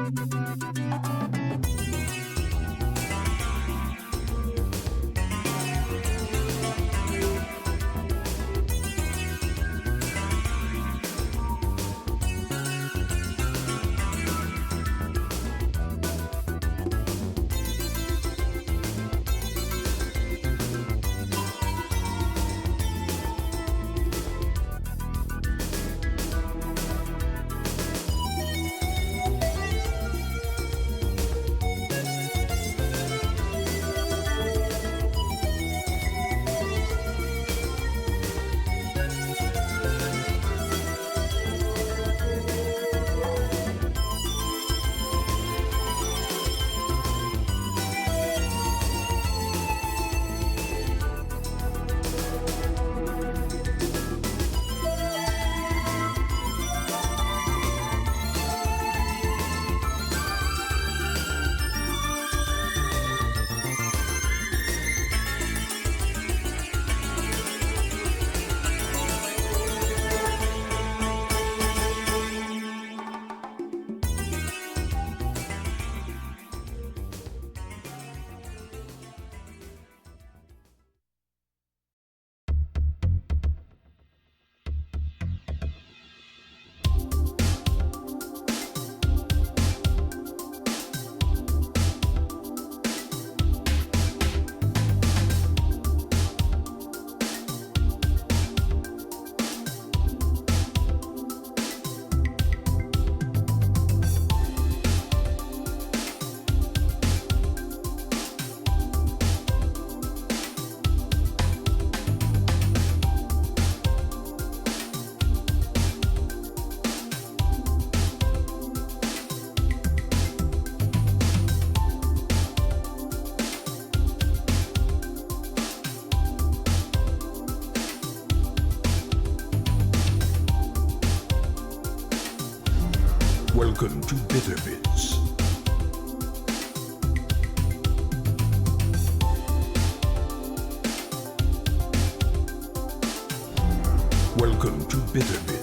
Welcome to Bitterbits. Welcome to Bitterbits.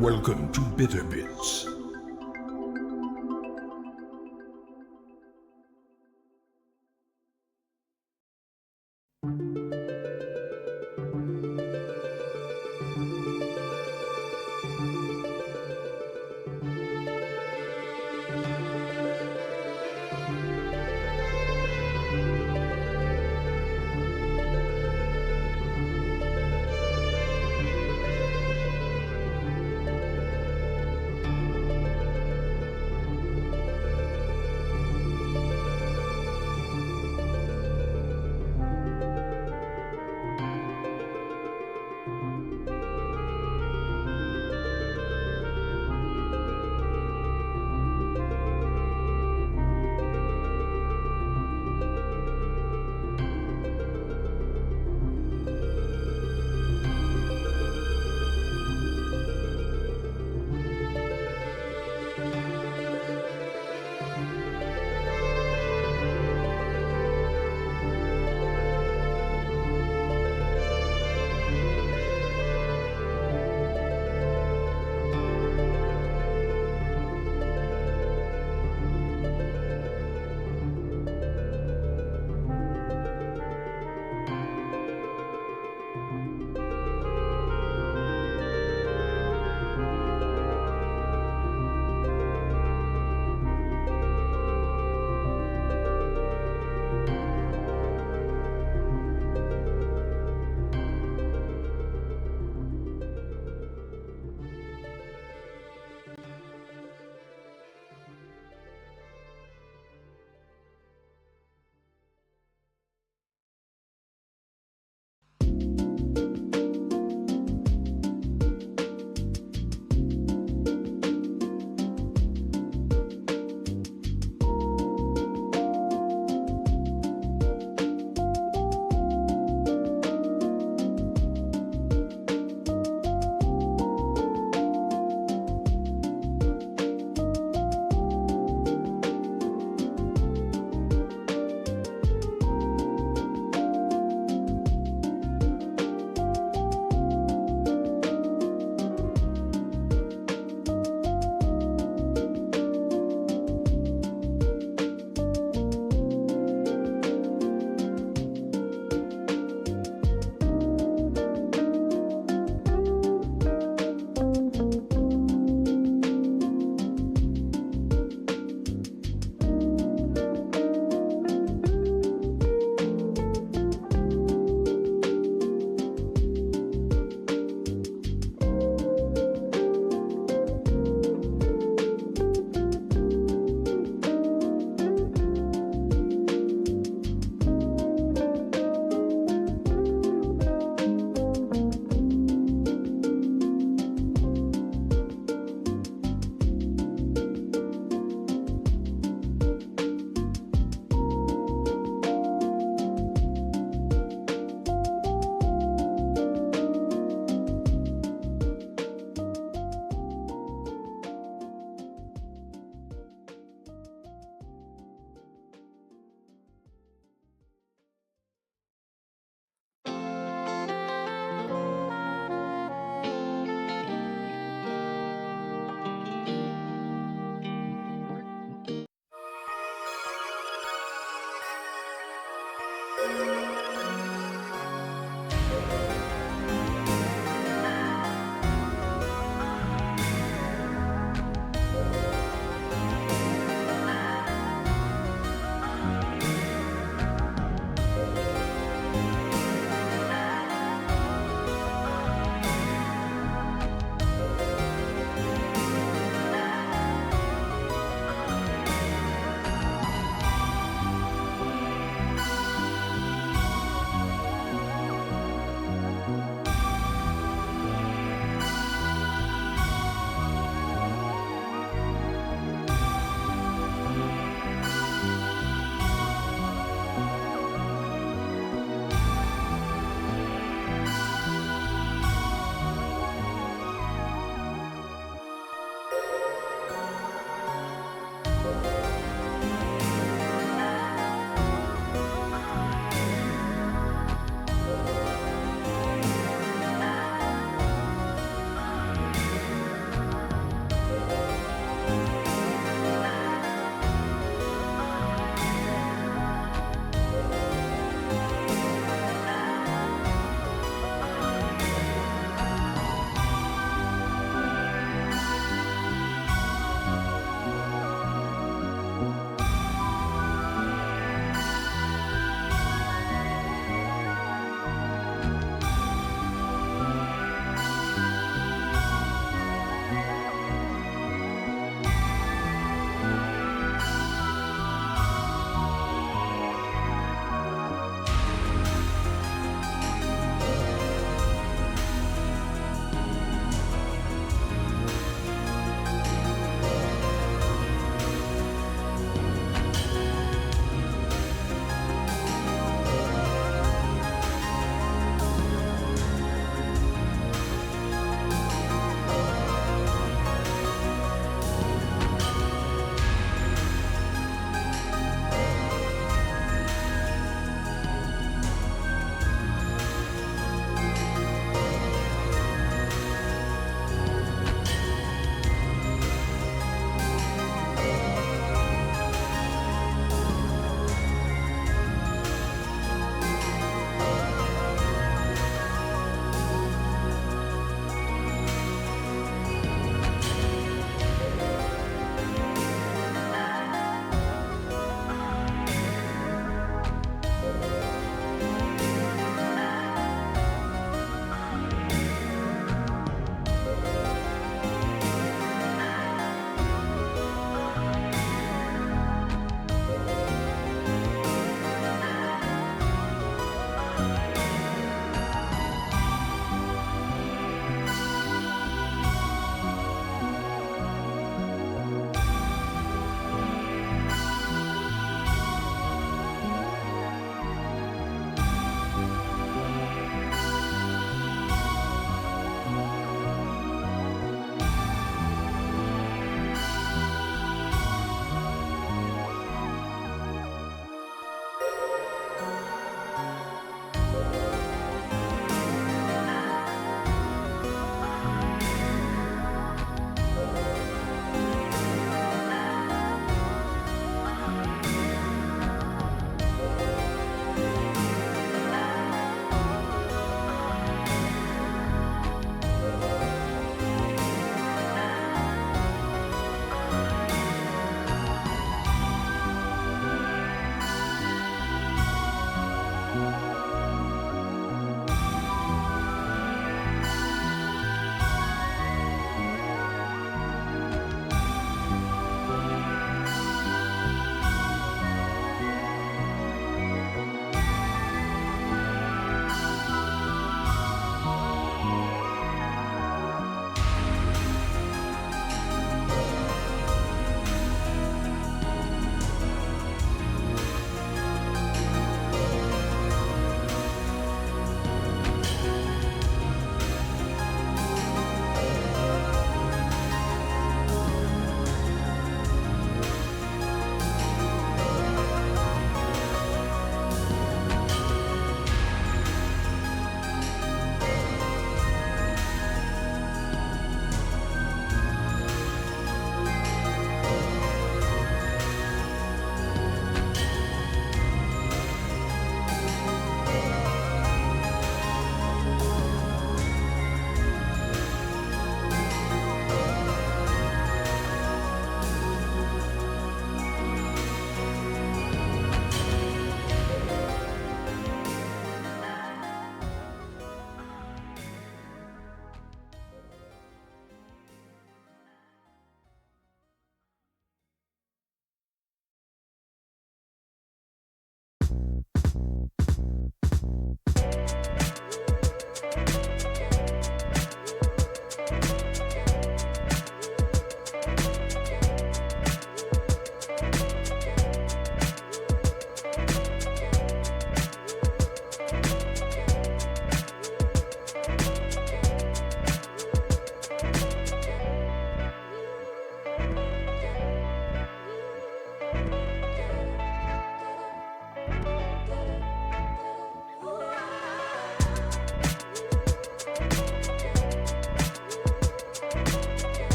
Welcome to Bitterbits.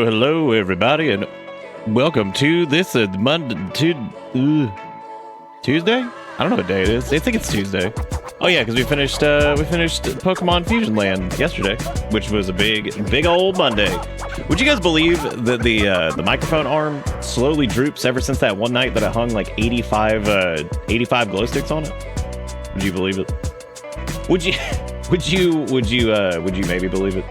Hello, everybody, and welcome to this Tuesday. I don't know what day it is. I think it's Tuesday. Oh yeah, because we finished Pokemon Fusion Land yesterday, which was a big old Monday. Would you guys believe that the microphone arm slowly droops ever since that one night that I hung like 85 glow sticks on it? Would you believe it? Would you maybe believe it?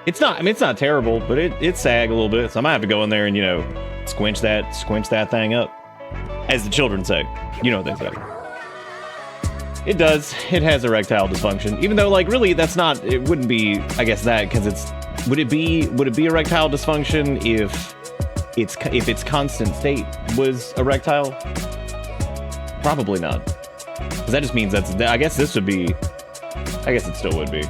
It's not. I mean, it's not terrible, but it sag a little bit. So I might have to go in there and squinch that thing up, as the children say. You know what they say. It does. It has erectile dysfunction, even though like really that's not. It wouldn't be. I guess that because it's. Would it be erectile dysfunction if its constant state was erectile? Probably not. Because that just means that's. I guess this would be. I guess it still would be.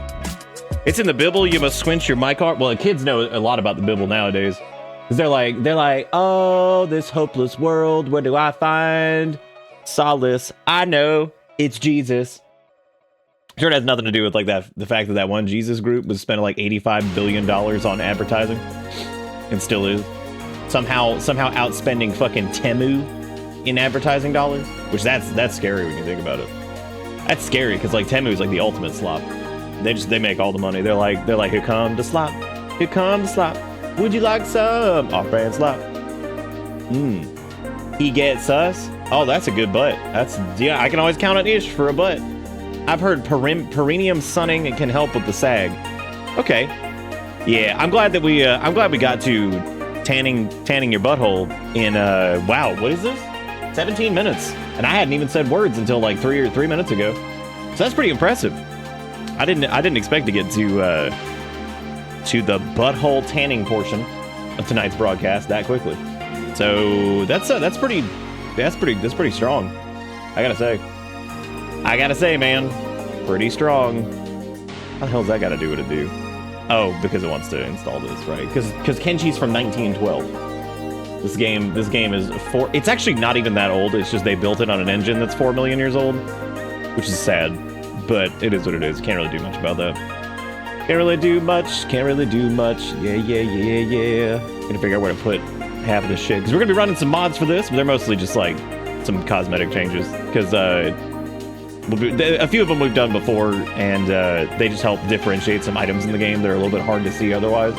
It's in the Bible. You must squinch your mic arm. Well, kids know a lot about the Bible nowadays. Because they're like, oh, this hopeless world. Where do I find solace? I know it's Jesus. Sure, it has nothing to do with like that. The fact that one Jesus group was spending like $85 billion on advertising, and still is somehow outspending fucking Temu in advertising dollars. Which that's scary when you think about it. That's scary because like Temu is like the ultimate slop. They make all the money. They're like here come the slop. Here come the slop. Would you like some off-brand slop? He gets us. Oh, that's a good butt. I can always count on Ish for a butt. I've heard perineum sunning can help with the sag. Okay. Yeah, I'm glad we got to tanning your butthole in wow, what is this? 17 minutes. And I hadn't even said words until like 3 minutes ago. So that's pretty impressive. I didn't expect to get to the butthole tanning portion of tonight's broadcast that quickly. So that's pretty strong. I gotta say, man, pretty strong. How the hell's that got to do what it do? Oh, because it wants to install this, right? Because Kenshi's from 1912. This game is it's actually not even that old. It's just they built it on an engine that's 4 million years old, which is sad. But it is what it is. Can't really do much about that. Can't really do much. Yeah. Gonna figure out where to put half of this shit. Because we're gonna be running some mods for this, but they're mostly just like some cosmetic changes. Because a few of them we've done before, and they just help differentiate some items in the game that are a little bit hard to see otherwise.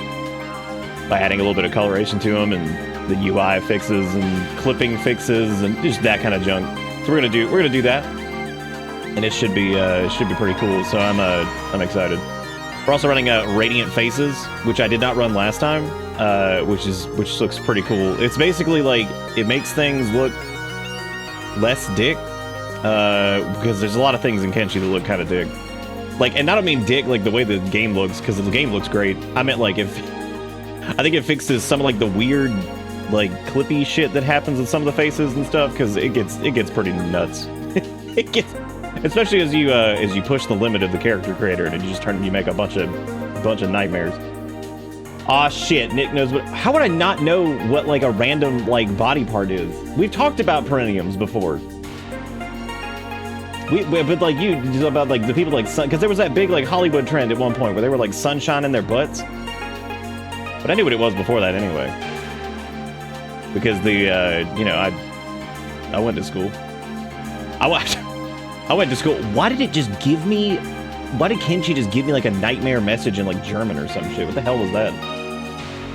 By adding a little bit of coloration to them, and the UI fixes, and clipping fixes, and just that kind of junk. So we're gonna do that. And it should be pretty cool. So I'm excited. We're also running Radiant Faces, which I did not run last time, which looks pretty cool. It's basically like it makes things look less dick, because there's a lot of things in Kenshi that look kind of dick. Like, and I don't mean dick like the way the game looks, because the game looks great. I meant like I think it fixes some of like the weird like clippy shit that happens with some of the faces and stuff, because it gets pretty nuts. It gets. Especially as you push the limit of the character creator, and you make a bunch of nightmares. Aw shit, Nick knows what. How would I not know what like a random like body part is? We've talked about perineums before. But like about like the people like sun, because there was that big like Hollywood trend at one point where they were like sunshine in their butts. But I knew what it was before that anyway. Because I went to school. I went to school. Why did Kenshi just give me like a nightmare message in like German or some shit? What the hell was that?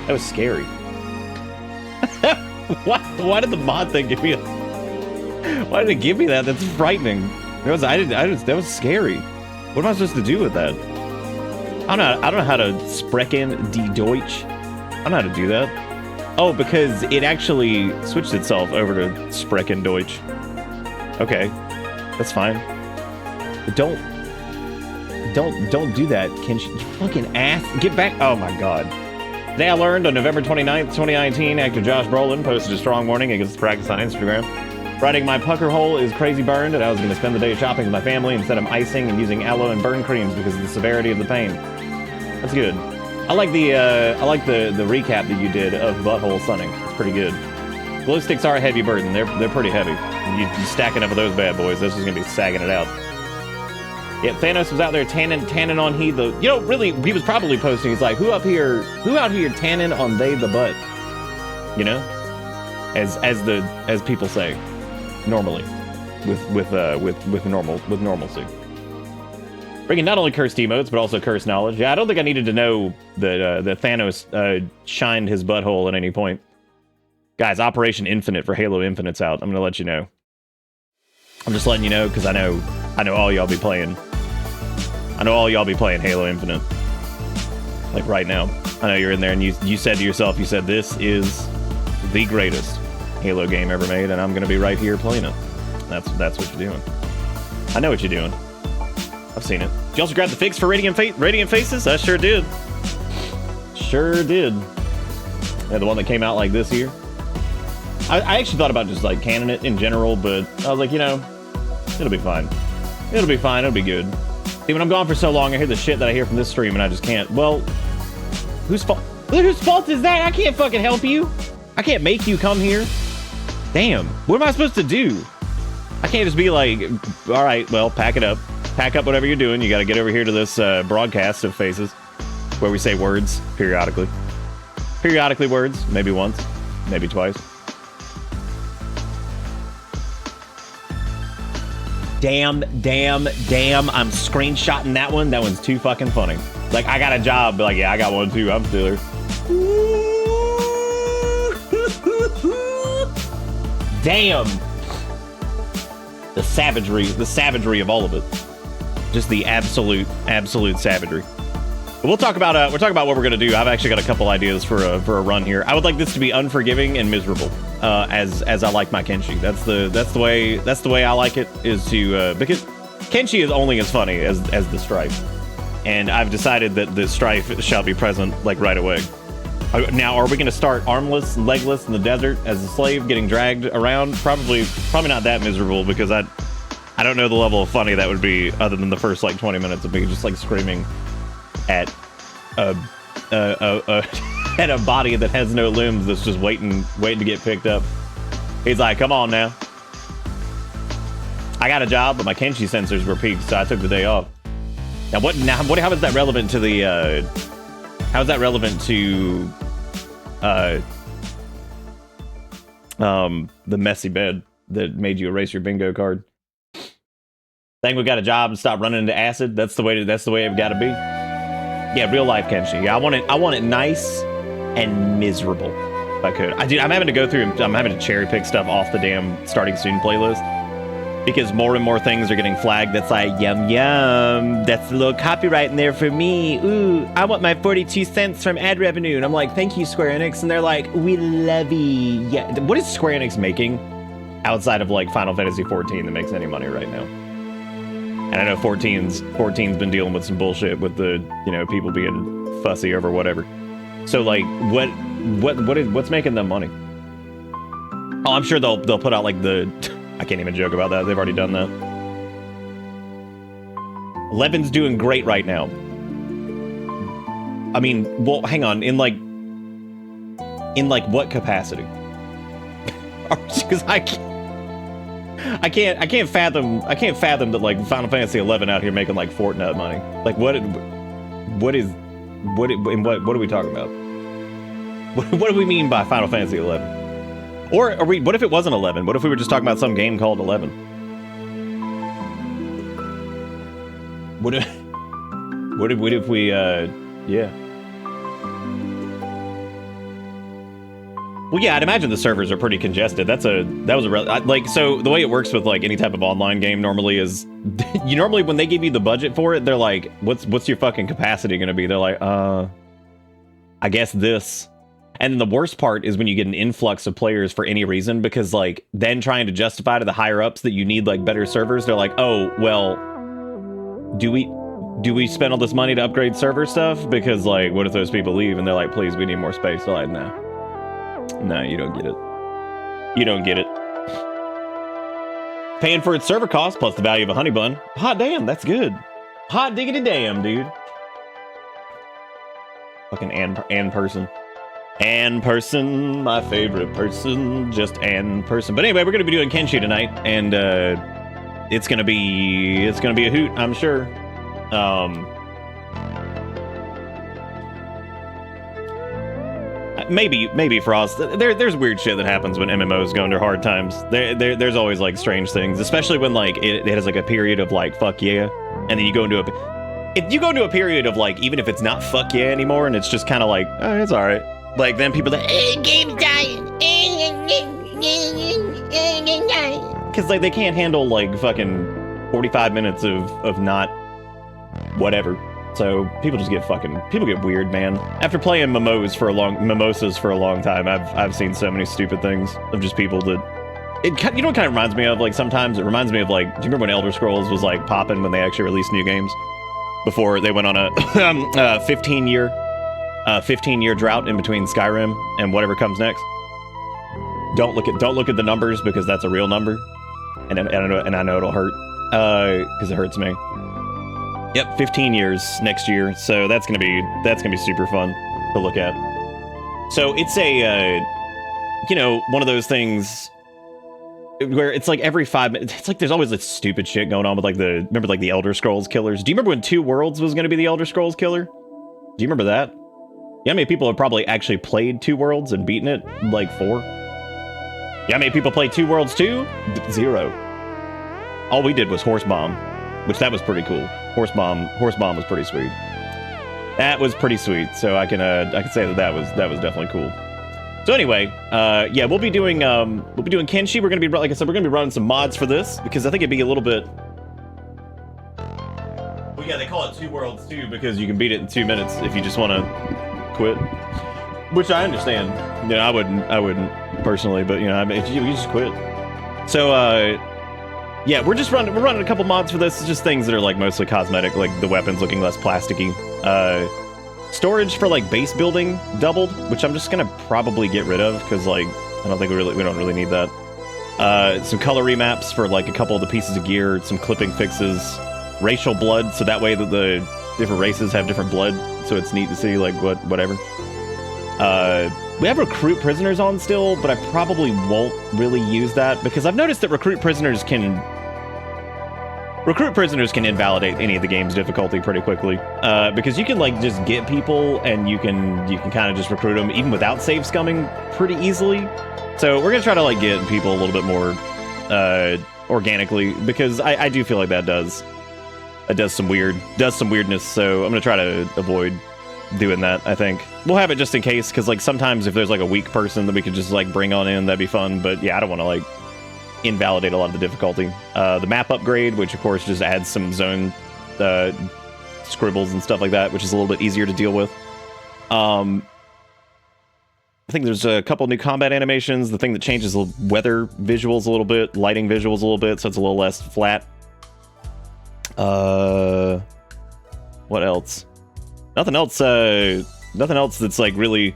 That was scary. Why did the mod thing give me Why did it give me that? That's frightening. That was scary. What am I supposed to do with that? I don't know how to sprechen die Deutsch. I don't know how to do that. Oh, because it actually switched itself over to sprechen Deutsch. Okay, that's fine. But don't do that, Kenshi. You fucking ass. Get back. Oh my god. Today I learned on November 29th, 2019, actor Josh Brolin posted a strong warning against the practice on Instagram. Writing my pucker hole is crazy burned, and I was going to spend the day shopping with my family instead of icing and using aloe and burn creams because of the severity of the pain. That's good. I like the recap that you did of butthole sunning. It's pretty good. Glow sticks are a heavy burden. They're pretty heavy. You stack enough of those bad boys, that's just gonna be sagging it out. Yeah, Thanos was out there tanning on he the. You know, really, he was probably posting. He's like, who out here tanning on they the butt? You know, as people say, normally, with normalcy. Bringing not only cursed emotes, but also cursed knowledge. Yeah, I don't think I needed to know that Thanos shined his butthole at any point. Guys, Operation Infinite for Halo Infinite's out. I'm going to let you know. I'm just letting you know because I know all y'all be playing. I know all y'all be playing Halo Infinite. Like right now. I know you're in there and you said to yourself, you said, this is the greatest Halo game ever made, and I'm going to be right here playing it. That's what you're doing. I know what you're doing. I've seen it. Did you also grab the fix for Radiant Faces? I sure did. Sure did. Yeah, the one that came out like this year. I actually thought about just like canning it in general, but I was like, you know, it'll be fine. It'll be fine. It'll be good. See, when I'm gone for so long, I hear the shit that I hear from this stream, and I just can't. Well, whose fault? Whose fault is that? I can't fucking help you. I can't make you come here. Damn. What am I supposed to do? I can't just be like, all right, well, pack it up. Pack up whatever you're doing. You got to get over here to this broadcast of Faces, where we say words periodically. Periodically words, maybe once, maybe twice. Damn, I'm screenshotting that one. That one's too fucking funny. Like, I got a job, but like, yeah, I got one too. I'm still here. Damn. The savagery of all of it. Just the absolute savagery. But we'll talk about what we're gonna do. I've actually got a couple ideas for a run here. I would like this to be unforgiving and miserable, as I like my Kenshi. That's the way I like it, is to because Kenshi is only as funny as the strife, and I've decided that the strife shall be present like right away. Now, are we gonna start armless and legless in the desert as a slave, getting dragged around? Probably not that miserable, because I don't know the level of funny that would be, other than the first like 20 minutes of me just like screaming at a body that has no limbs that's just waiting to get picked up. He's like, come on now. I got a job, but my Kenshi sensors were peaked, so I took the day off. How is that relevant to the how is that relevant to the messy bed that made you erase your bingo card? Think we got a job and stop running into acid? That's the way it got to be. Yeah, real life Kenshi. Yeah, I want it nice and miserable. If I could. I'm having to go through. I'm having to cherry pick stuff off the damn starting soon playlist, because more and more things are getting flagged. That's like, yum yum. That's a little copyright in there for me. Ooh, I want my 42 cents from ad revenue. And I'm like, thank you, Square Enix. And they're like, we love you. Yeah. What is Square Enix making outside of like Final Fantasy 14 that makes any money right now? And I know 14's been dealing with some bullshit with the, you know, people being fussy over whatever. So like, what's making them money? Oh, I'm sure they'll put out like the. I can't even joke about that. They've already done that. 11's doing great right now. I mean, well, hang on. In like what capacity? Because I can't fathom that like Final Fantasy 11 out here making like Fortnite money. Like what are we talking about? What do we mean by Final Fantasy 11? Or are we? What if it wasn't 11? What if we were just talking about some game called 11? What if we? Yeah. Well, yeah, I'd imagine the servers are pretty congested. So the way it works with like any type of online game normally is you normally when they give you the budget for it, they're like, what's your fucking capacity going to be? They're like, I guess this. And then the worst part is when you get an influx of players for any reason, because like then trying to justify to the higher ups that you need like better servers, they're like, oh, well, do we spend all this money to upgrade server stuff? Because like, what if those people leave and they're like, please, we need more space? They're like, no, you don't get it. You don't get it. Paying for its server cost plus the value of a honey bun. Hot damn, that's good. Hot diggity damn, dude. Fucking Ann person. Ann person, my favorite person, just Ann person. But anyway, we're gonna be doing Kenshi tonight, and it's gonna be a hoot, I'm sure. Maybe Frost. There's weird shit that happens when MMOs go under hard times. There's always like strange things, especially when like it has like a period of like fuck yeah, and then you go into a period of like even if it's not fuck yeah anymore, and it's just kind of like it's all right. Like then people are like, game's dying, because like they can't handle like fucking 45 minutes of not whatever. So people just people get weird, man. After playing mimosas for a long time, I've seen so many stupid things of just people that you know what kind of reminds me of? Like sometimes it reminds me of like, do you remember when Elder Scrolls was like popping when they actually released new games before they went on a 15-year drought in between Skyrim and whatever comes next? Don't look at the numbers because that's a real number, and I know it'll hurt because it hurts me. Yep, 15 years next year, so that's gonna be super fun to look at. So it's a one of those things where it's like every 5 minutes, it's like there's always this stupid shit going on with like remember the Elder Scrolls killers? Do you remember when Two Worlds was gonna be the Elder Scrolls killer? Do you remember that? Yeah, how many people have probably actually played Two Worlds and beaten it? Like 4. Yeah, how many people played Two Worlds 2? 0. All we did was Horse Bomb, which that was pretty cool. Horse Bomb was pretty sweet. That was pretty sweet. So I can say that was definitely cool. So anyway, yeah, we'll be doing Kenshi. We're gonna be, like I said, we're gonna be running some mods for this because I think it'd be a little bit. Well, yeah, they call it Two Worlds 2 because you can beat it in 2 minutes if you just want to quit, which I understand. You know, I wouldn't personally, but you know, I mean, you just quit. So yeah, we're running a couple mods for this. It's just things that are like mostly cosmetic, like the weapons looking less plasticky. Storage for like base building doubled, which I'm just gonna probably get rid of because like I don't think we don't really need that. Some color remaps for like a couple of the pieces of gear, some clipping fixes, racial blood, so that way that the different races have different blood, so it's neat to see like whatever. We have recruit prisoners on still, but I probably won't really use that because I've noticed that recruit prisoners can invalidate any of the game's difficulty pretty quickly, because you can like just get people and you can kind of just recruit them even without save scumming pretty easily. So we're gonna try to like get people a little bit more organically because I do feel like that does some weirdness. So I'm gonna try to avoid doing that. I think we'll have it just in case because like sometimes if there's like a weak person that we could just like bring on in, that'd be fun. But yeah, I don't want to like invalidate a lot of the difficulty. The map upgrade, which of course just adds some zone scribbles and stuff like that, which is a little bit easier to deal with. I think there's a couple new combat animations. The thing that changes the weather visuals a little bit, lighting visuals a little bit, so it's a little less flat. What else? Nothing else that's like really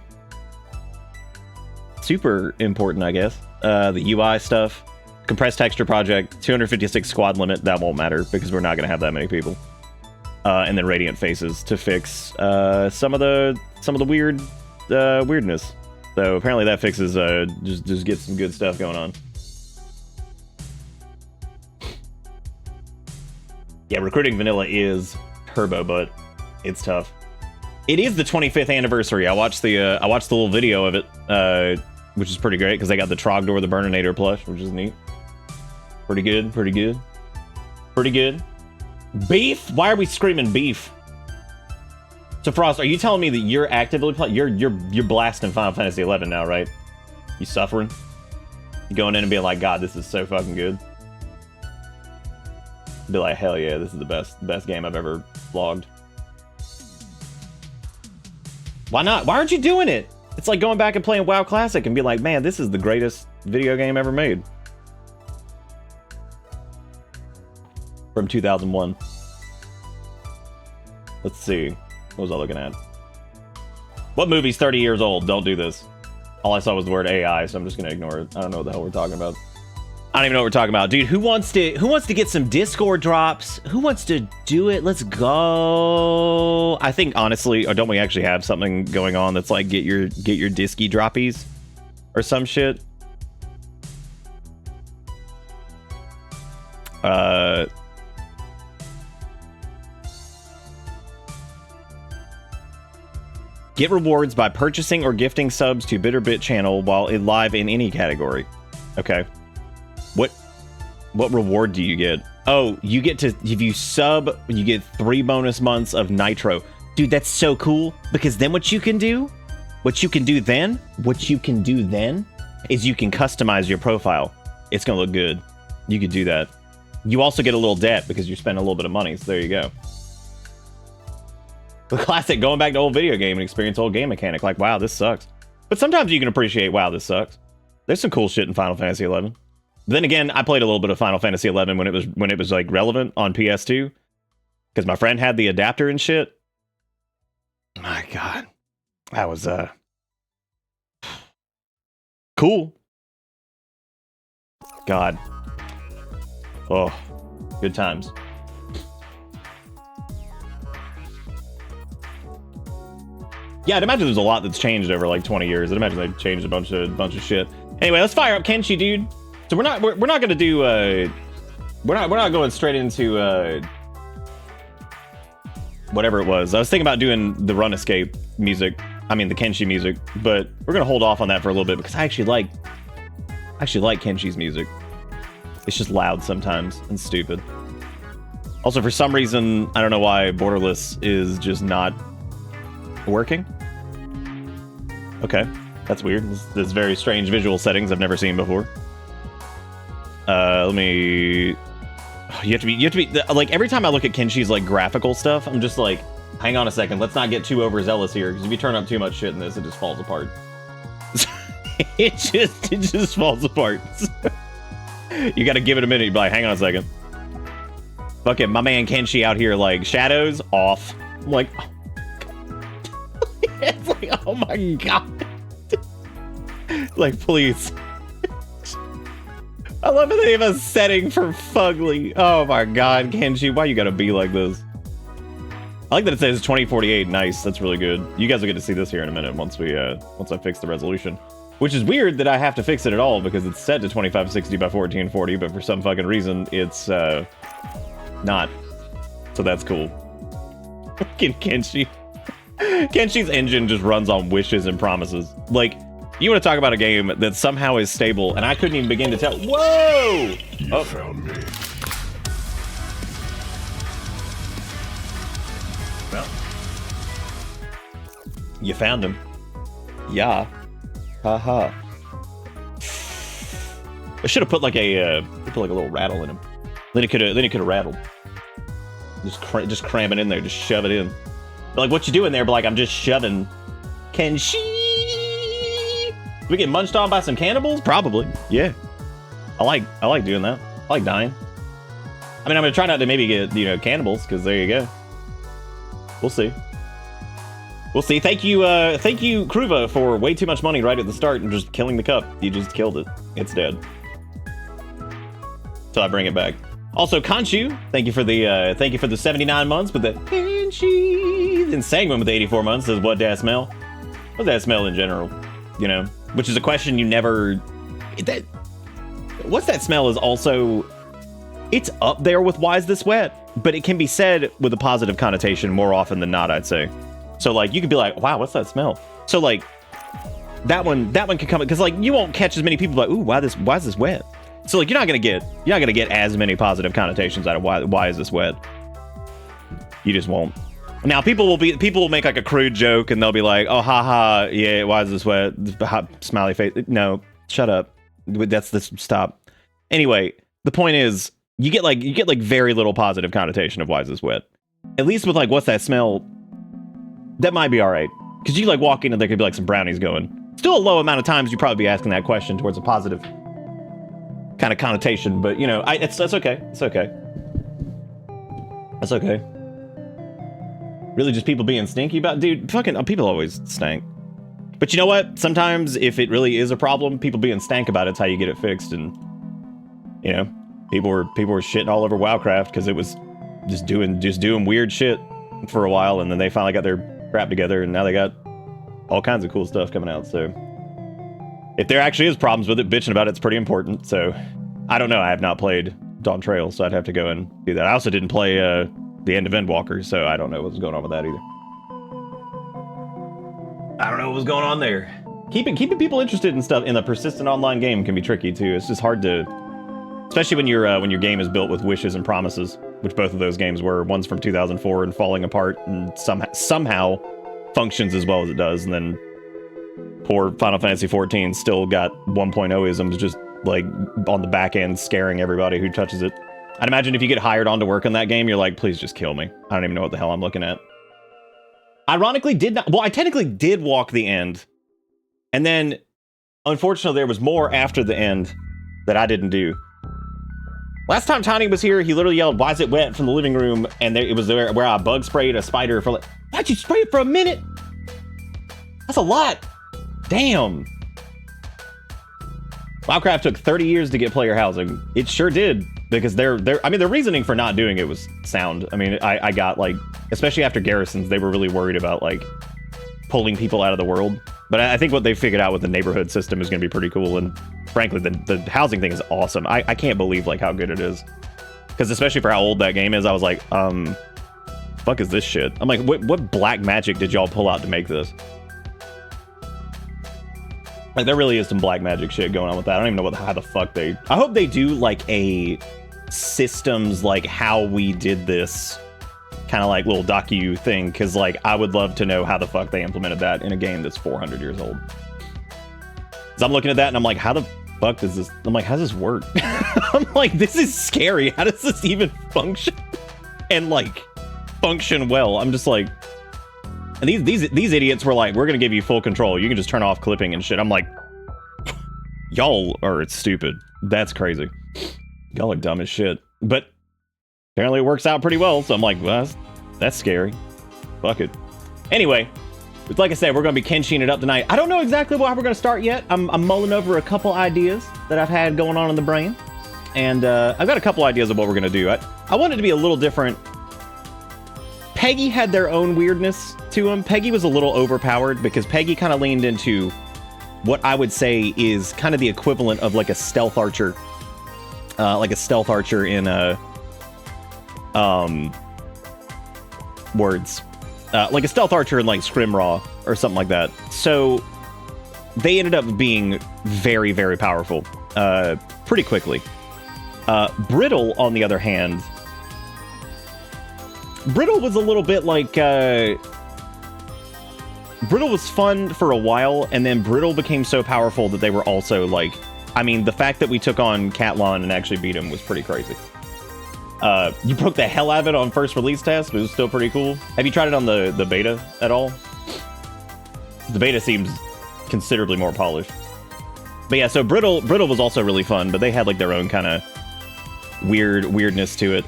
super important, I guess. The UI stuff. Compressed texture project, 256 squad limit, that won't matter because we're not going to have that many people. And then radiant faces to fix some of the weirdness. So apparently that fixes just get some good stuff going on. Yeah, recruiting vanilla is turbo, but it's tough. It is the 25th anniversary. I watched the little video of it, which is pretty great because they got the Trogdor the Burninator plush, which is neat. Pretty good. Beef? Why are we screaming beef? So Frost, are you telling me that you're actively playing? You're blasting Final Fantasy 11 now, right? You suffering? You going in and being like, God, this is so fucking good. Be like, hell yeah, this is the best game I've ever logged. Why not? Why aren't you doing it? It's like going back and playing WoW Classic and be like, man, this is the greatest video game ever made. From 2001. Let's see. What was I looking at? What movie's 30 years old? Don't do this. All I saw was the word AI, so I'm just gonna ignore it. I don't know what the hell we're talking about. I don't even know what we're talking about. Dude, who wants to get some Discord drops? Who wants to do it? Let's go. I think honestly, or don't we actually have something going on that's like get your disky droppies or some shit? Get rewards by purchasing or gifting subs to Bitterbit channel while live in any category. Okay. What reward do you get? Oh, you get to, if you sub, you get 3 bonus months of Nitro. Dude, that's so cool. Because then what you can do then is you can customize your profile. It's gonna look good. You could do that. You also get a little debt because you spend a little bit of money, so there you go. The classic going back to old video game and experience old game mechanic. Like, wow, this sucks. But sometimes you can appreciate, wow, this sucks. There's some cool shit in Final Fantasy 11. Then again, I played a little bit of Final Fantasy 11 when it was like relevant on PS2 because my friend had the adapter and shit. My God, that was cool. God, oh, good times. Yeah, I'd imagine there's a lot that's changed over like 20 years. I'd imagine they've changed a bunch of shit. Anyway, let's fire up Kenshi, dude. So we're not gonna do we're not going straight into whatever it was. I was thinking about doing the Run Escape music. I mean the Kenshi music, but we're gonna hold off on that for a little bit because I actually like Kenshi's music. It's just loud sometimes and stupid. Also, for some reason, I don't know why Borderless is just not working. Okay, that's weird. This very strange visual settings I've never seen before. Let me. You have to be like every time I look at Kenshi's like graphical stuff, I'm just like, hang on a second, let's not get too overzealous here because if you turn up too much shit in this, it just falls apart. it just falls apart. You got to give it a minute. You be like, hang on a second. Fuck it, my man Kenshi out here like shadows off. I'm like, it's like, oh my God. Like, please. I love that they have a setting for fugly. Oh my God, Kenshi, why you gotta be like this? I like that it says 2048. Nice, that's really good. You guys will get to see this here in a minute once I fix the resolution. Which is weird that I have to fix it at all because it's set to 2560 by 1440, but for some fucking reason it's not. So that's cool. Fucking Kenshi. Kenshi's engine just runs on wishes and promises. Like, you want to talk about a game that somehow is stable, and I couldn't even begin to tell. Whoa! You found me. Well, you found him. Yeah. Haha. I should have put like a little rattle in him. Then he could have rattled. Just cram it in there. Just shove it in. But like, what you doing there? But like, I'm just shoving. Kenshi. We get munched on by some cannibals? Probably. Yeah. I like doing that. I like dying. I mean, I'm gonna try not to maybe get, cannibals, because there you go. We'll see. We'll see. Thank you, Kruva, for way too much money right at the start and just killing the cup. You just killed it. It's dead. So I bring it back. Also, Kanchu, thank you for the 79 months with the Kenshi. And Sanguin with the 84 months says, what that smell? What's that smell in general? Which is a question you never... What's that smell is also... It's up there with why is this wet? But it can be said with a positive connotation more often than not, I'd say. So, like, you could be like, wow, what's that smell? So, like, that one can come... Because, like, you won't catch as many people like, ooh, why is this wet? So, like, you're not gonna get as many positive connotations out of why is this wet? You just won't. Now, people will make like a crude joke and they'll be like, oh, haha, yeah, why is this wet? Smiley face. No, Shut up. That's this. Stop. Anyway, the point is, you get like very little positive connotation of why is this wet. At least with like what's that smell? That might be all right. Because you like walk in and there could be like some brownies going. Still a low amount of times you'd probably be asking that question towards a positive kind of connotation, but you know, that's okay. It's okay. That's okay. Really, just people being stinky about, dude. Fucking people always stank. But you know what? Sometimes if it really is a problem, people being stank about it's how you get it fixed. And you know, people were shitting all over WoWcraft because it was just doing weird shit for a while, and then they finally got their crap together, and now they got all kinds of cool stuff coming out. So if there actually is problems with it, bitching about it's pretty important. So I don't know. I have not played Dawn Trail, so I'd have to go and do that. I also didn't play the End of Endwalker, so I don't know what's going on with that either. I don't know what was going on there. Keeping people interested in stuff in a persistent online game can be tricky too. It's just hard to, especially when your game is built with wishes and promises, which both of those games were. One's from 2004 and falling apart and somehow functions as well as it does, and then poor Final Fantasy 14 still got 1.0-isms just like on the back end scaring everybody who touches it. I'd imagine if you get hired on to work on that game, you're like, please just kill me. I don't even know what the hell I'm looking at. Ironically, I technically did walk the end, and then unfortunately there was more after the end that I didn't do. Last time Tiny was here, he literally yelled, "Why is it wet?" from the living room, and it was there where I bug sprayed a spider for like, why'd you spray it for a minute? That's a lot. Damn. WoWcraft took 30 years to get player housing. It sure did, because I mean, the reasoning for not doing it was sound. I mean, I got like, especially after Garrisons, they were really worried about like pulling people out of the world. But I think what they figured out with the neighborhood system is going to be pretty cool. And frankly, the housing thing is awesome. I can't believe like how good it is. Because especially for how old that game is, I was like, fuck is this shit? I'm like, what black magic did y'all pull out to make this? Like, there really is some black magic shit going on with that. I don't even know how the fuck they... I hope they do, like, a systems, like, how we did this kind of, like, little docu thing, because, like, I would love to know how the fuck they implemented that in a game that's 400 years old. Because I'm looking at that, and I'm like, how the fuck does this... I'm like, how does this work? I'm like, this is scary. How does this even function? And, like, function well. I'm just like... And these idiots were like, we're going to give you full control. You can just turn off clipping and shit. I'm like, y'all are stupid. That's crazy. Y'all are dumb as shit. But apparently it works out pretty well. So I'm like, well, that's scary. Fuck it. Anyway, like I said, we're going to be Kenshiing it up tonight. I don't know exactly how we're going to start yet. I'm mulling over a couple ideas that I've had going on in the brain. And I've got a couple ideas of what we're going to do. I want it to be a little different. Peggy had their own weirdness to him. Peggy was a little overpowered because Peggy kind of leaned into what I would say is kind of the equivalent of like a stealth archer. Like a stealth archer in words. Like a stealth archer in like Scrimraw or something like that. So they ended up being very, very powerful pretty quickly. Brittle, on the other hand, Brittle was a little bit like, Brittle was fun for a while, and then Brittle became so powerful that they were also like, I mean, the fact that we took on Catlon and actually beat him was pretty crazy. You broke the hell out of it on first release test, but it was still pretty cool. Have you tried it on the beta at all? The beta seems considerably more polished. But yeah, so Brittle was also really fun, but they had like their own kind of weirdness to it.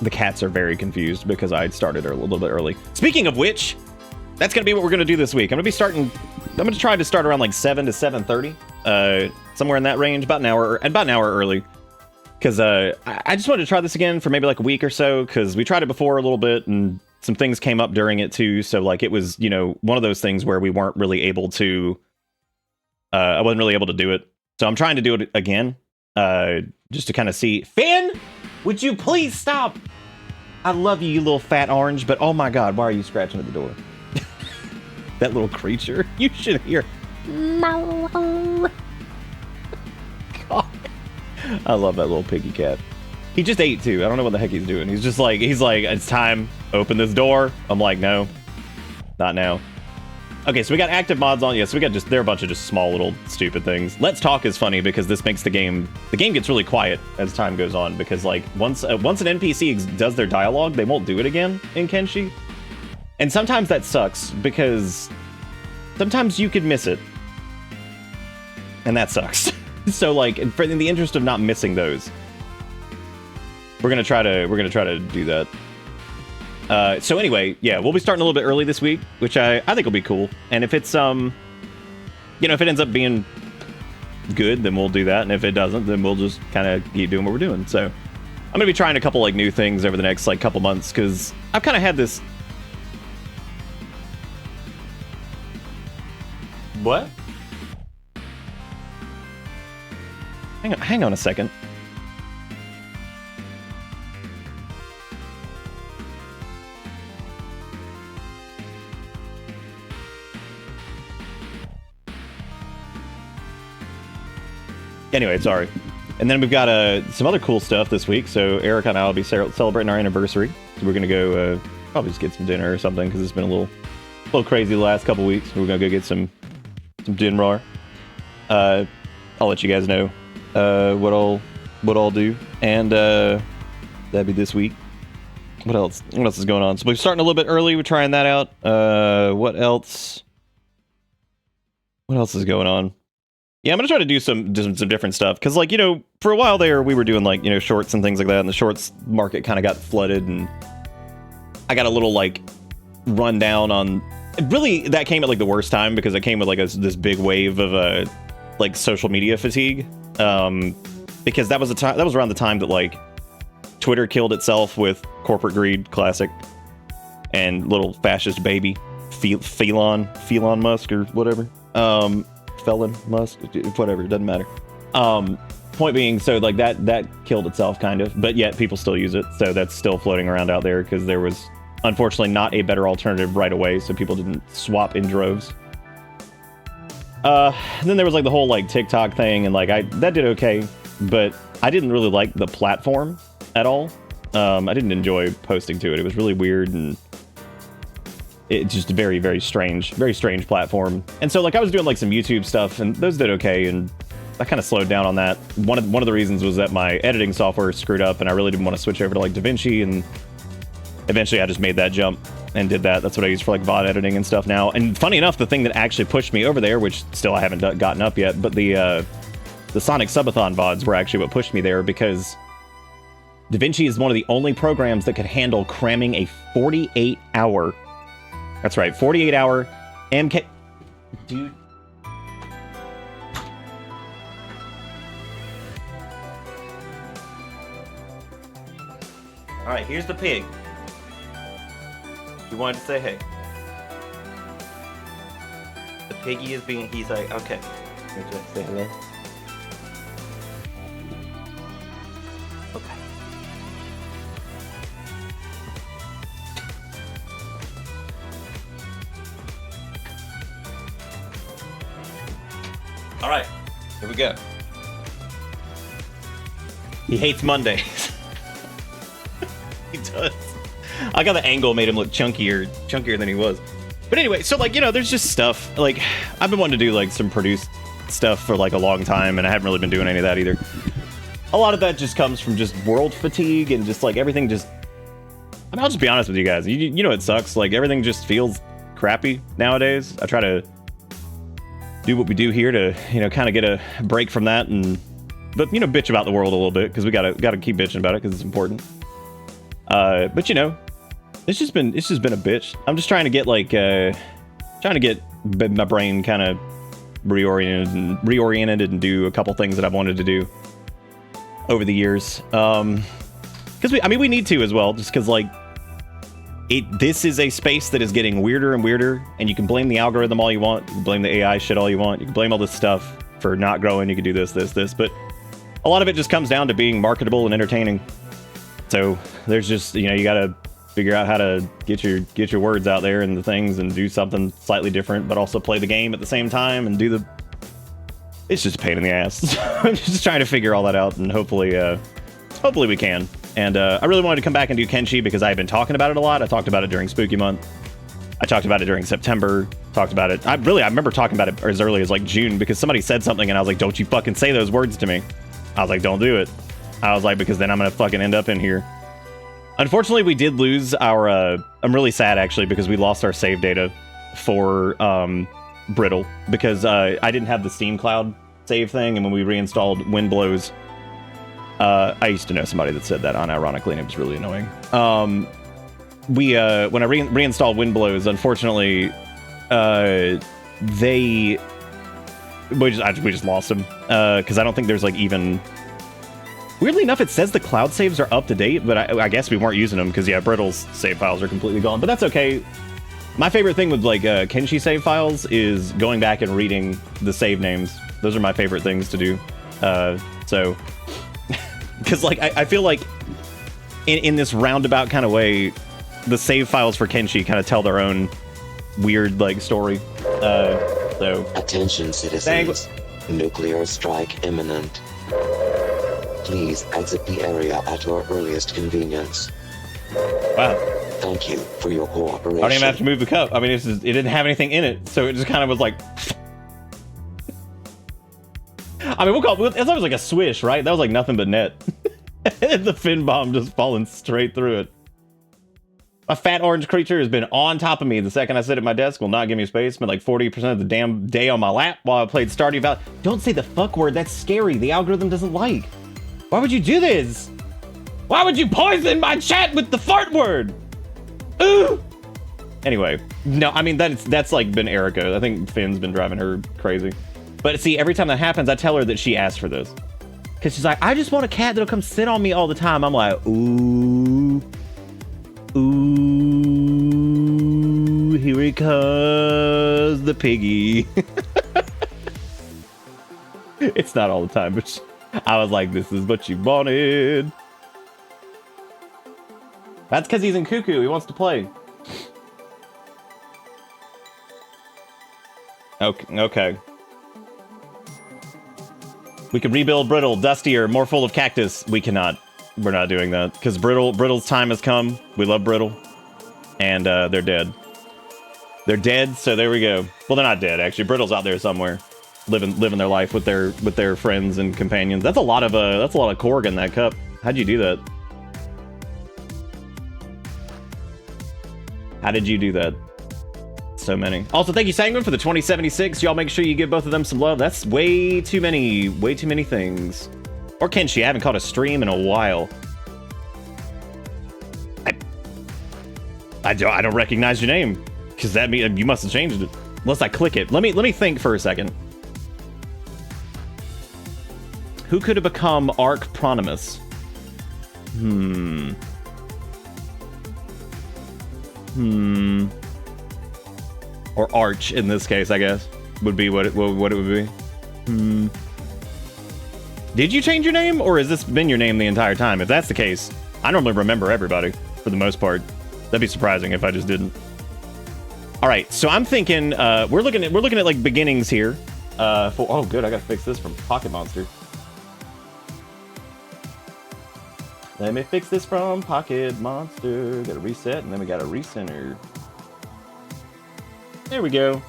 The cats are very confused because I started a little bit early. Speaking of which, that's going to be what we're going to do this week. I'm going to try to start around like 7 to 7:30, somewhere in that range, about an hour early. Because I just wanted to try this again for maybe like a week or so, because we tried it before a little bit, and some things came up during it too. So like it was, you know, one of those things where we weren't really able to, I wasn't really able to do it. So I'm trying to do it again, just to kind of see. Finn, would you please stop? I love you, you little fat orange, but oh my God, why are you scratching at the door? That little creature, you should hear. God. I love that little piggy cat. He just ate too. I don't know what the heck he's doing. He's like, it's time. Open this door. I'm like, no, not now. Okay, so we got active mods on. Yeah, so we got they're a bunch of just small little stupid things. Let's Talk is funny because this makes the game gets really quiet as time goes on, because like once an NPC does their dialogue, they won't do it again in Kenshi. And sometimes that sucks because sometimes you could miss it. And that sucks. So like in the interest of not missing those, we're going to try to do that. So anyway, yeah, we'll be starting a little bit early this week, which I think will be cool. And if it's, if it ends up being good, then we'll do that. And if it doesn't, then we'll just kind of keep doing what we're doing. So I'm going to be trying a couple like new things over the next like couple months, because I've kind of had this. What? Hang on a second. Anyway, sorry. And then we've got some other cool stuff this week. So Eric and I will be celebrating our anniversary. So we're gonna go probably just get some dinner or something, because it's been a little crazy the last couple weeks. We're gonna go get some dinner. I'll let you guys know what I'll do, and that'd be this week. What else is going on? So we're starting a little bit early. We're trying that out. What else is going on? Yeah, I'm gonna try to do some different stuff, because like, for a while there we were doing like, shorts and things like that, and the shorts market kind of got flooded, and I got a little like rundown on. Really, that came at like the worst time, because it came with like this big wave of like social media fatigue, because that was around the time that like Twitter killed itself with corporate greed, classic, and little fascist baby Elon Musk or whatever. Felon Musk, whatever, it doesn't matter. Point being, so like that killed itself kind of, but yet people still use it, so that's still floating around out there, because there was unfortunately not a better alternative right away, so people didn't swap in droves. Then there was like the whole like TikTok thing, and like that did okay, but I didn't really like the platform at all. I didn't enjoy posting to it. It was really weird, and it's just a very, very strange platform. And so like I was doing like some YouTube stuff, and those did okay, and I kind of slowed down on that. One of the reasons was that my editing software screwed up, and I really didn't want to switch over to like DaVinci, and eventually I just made that jump and did that. That's what I use for like VOD editing and stuff now. And funny enough, the thing that actually pushed me over there, which still I haven't gotten up yet, but the Sonic Subathon VODs were actually what pushed me there, because DaVinci is one of the only programs that could handle cramming a 48-hour. That's right, 48-hour MK. Dude. All right, here's the pig. You wanted to say hey. The piggy is he's like, okay. Would you like to say hello? Okay. All right, here we go. He hates Mondays. He does. I got the angle made him look chunkier than he was. But anyway, so like, there's just stuff. Like, I've been wanting to do like some produced stuff for like a long time, and I haven't really been doing any of that either. A lot of that just comes from just world fatigue, and just like everything just... I mean, I'll just be honest with you guys. You know it sucks. Like, everything just feels crappy nowadays. I try to do what we do here to, kind of get a break from that, but bitch about the world a little bit, because we gotta keep bitching about it, because it's important. But it's just been a bitch. I'm just trying to get like my brain kind of reoriented and do a couple things that I've wanted to do over the years. Because we need to as well, just because like this is a space that is getting weirder and weirder, and you can blame the algorithm all you want, you can blame the AI shit all you want, you can blame all this stuff for not growing, you can do this, but a lot of it just comes down to being marketable and entertaining. So there's just, you gotta figure out how to get your words out there and the things, and do something slightly different, but also play the game at the same time and it's just a pain in the ass. I'm just trying to figure all that out, and hopefully we can. And I really wanted to come back and do Kenshi, because I had been talking about it a lot. I talked about it during Spooky Month. I talked about it during September. Talked about it. I remember talking about it as early as like June because somebody said something and I was like, don't you fucking say those words to me. I was like, don't do it. I was like, because then I'm going to fucking end up in here. Unfortunately, we did lose our, I'm really sad actually because we lost our save data for Brittle because I didn't have the Steam Cloud save thing, and when we reinstalled Wind Blows, I used to know somebody that said that unironically, and it was really annoying. When I reinstalled Wind Blows, unfortunately, we just lost them because I don't think there's like even. Weirdly enough, it says the cloud saves are up to date, but I guess we weren't using them because yeah, Brittle's save files are completely gone. But that's okay. My favorite thing with like Kenshi save files is going back and reading the save names. Those are my favorite things to do. So, because like I feel like in this roundabout kind of way, the save files for Kenshi kind of tell their own weird like story. So attention, citizens. Nuclear strike imminent. Please exit the area at your earliest convenience. Wow. Thank you for your cooperation. I don't even have to move the cup. I mean, it didn't have anything in it, so it just kind of was like. I mean, we'll call it. That was like a swish, right? That was like nothing but net. The fin bomb just falling straight through it. A fat orange creature has been on top of me the second I sit at my desk. Will not give me space. Spent like 40% of the damn day on my lap while I played Stardew Valley. Don't say the fuck word. That's scary. The algorithm doesn't like. Why would you do this? Why would you poison my chat with the fart word? Ooh. Anyway, no, I mean that's like been Erica. I think Finn's been driving her crazy. But see, every time that happens, I tell her that she asked for this. Cause she's like, I just want a cat that'll come sit on me all the time. I'm like, ooh, ooh, here he comes, the piggy. It's not all the time, but I was like, this is what you wanted. That's because he's in Cuckoo. He wants to play. Okay. We can rebuild Brittle, dustier, more full of cactus. We cannot. We're not doing that because Brittle's time has come. We love Brittle, and they're dead. They're dead. So there we go. Well, they're not dead actually. Brittle's out there somewhere, living their life with their friends and companions. That's a lot of Korg in that cup. How'd you do that? How did you do that? So many. Also, thank you, Thinguin, for the 2076. Y'all make sure you give both of them some love. That's way too many things. Or Kenshi, I haven't caught a stream in a while. I don't recognize your name, because that means you must have changed it. Unless I click it. Let me think for a second. Who could have become Arc Pronimus? Or Arch in this case, I guess, would be what it would be. Did you change your name, or has this been your name the entire time? If that's the case, I normally remember everybody for the most part. That'd be surprising if I just didn't. All right, so I'm thinking we're looking at like beginnings here. Oh, good, I gotta fix this from Pocket Monster. Let me fix this from Pocket Monster. Gotta reset, and then we gotta recenter. There we go.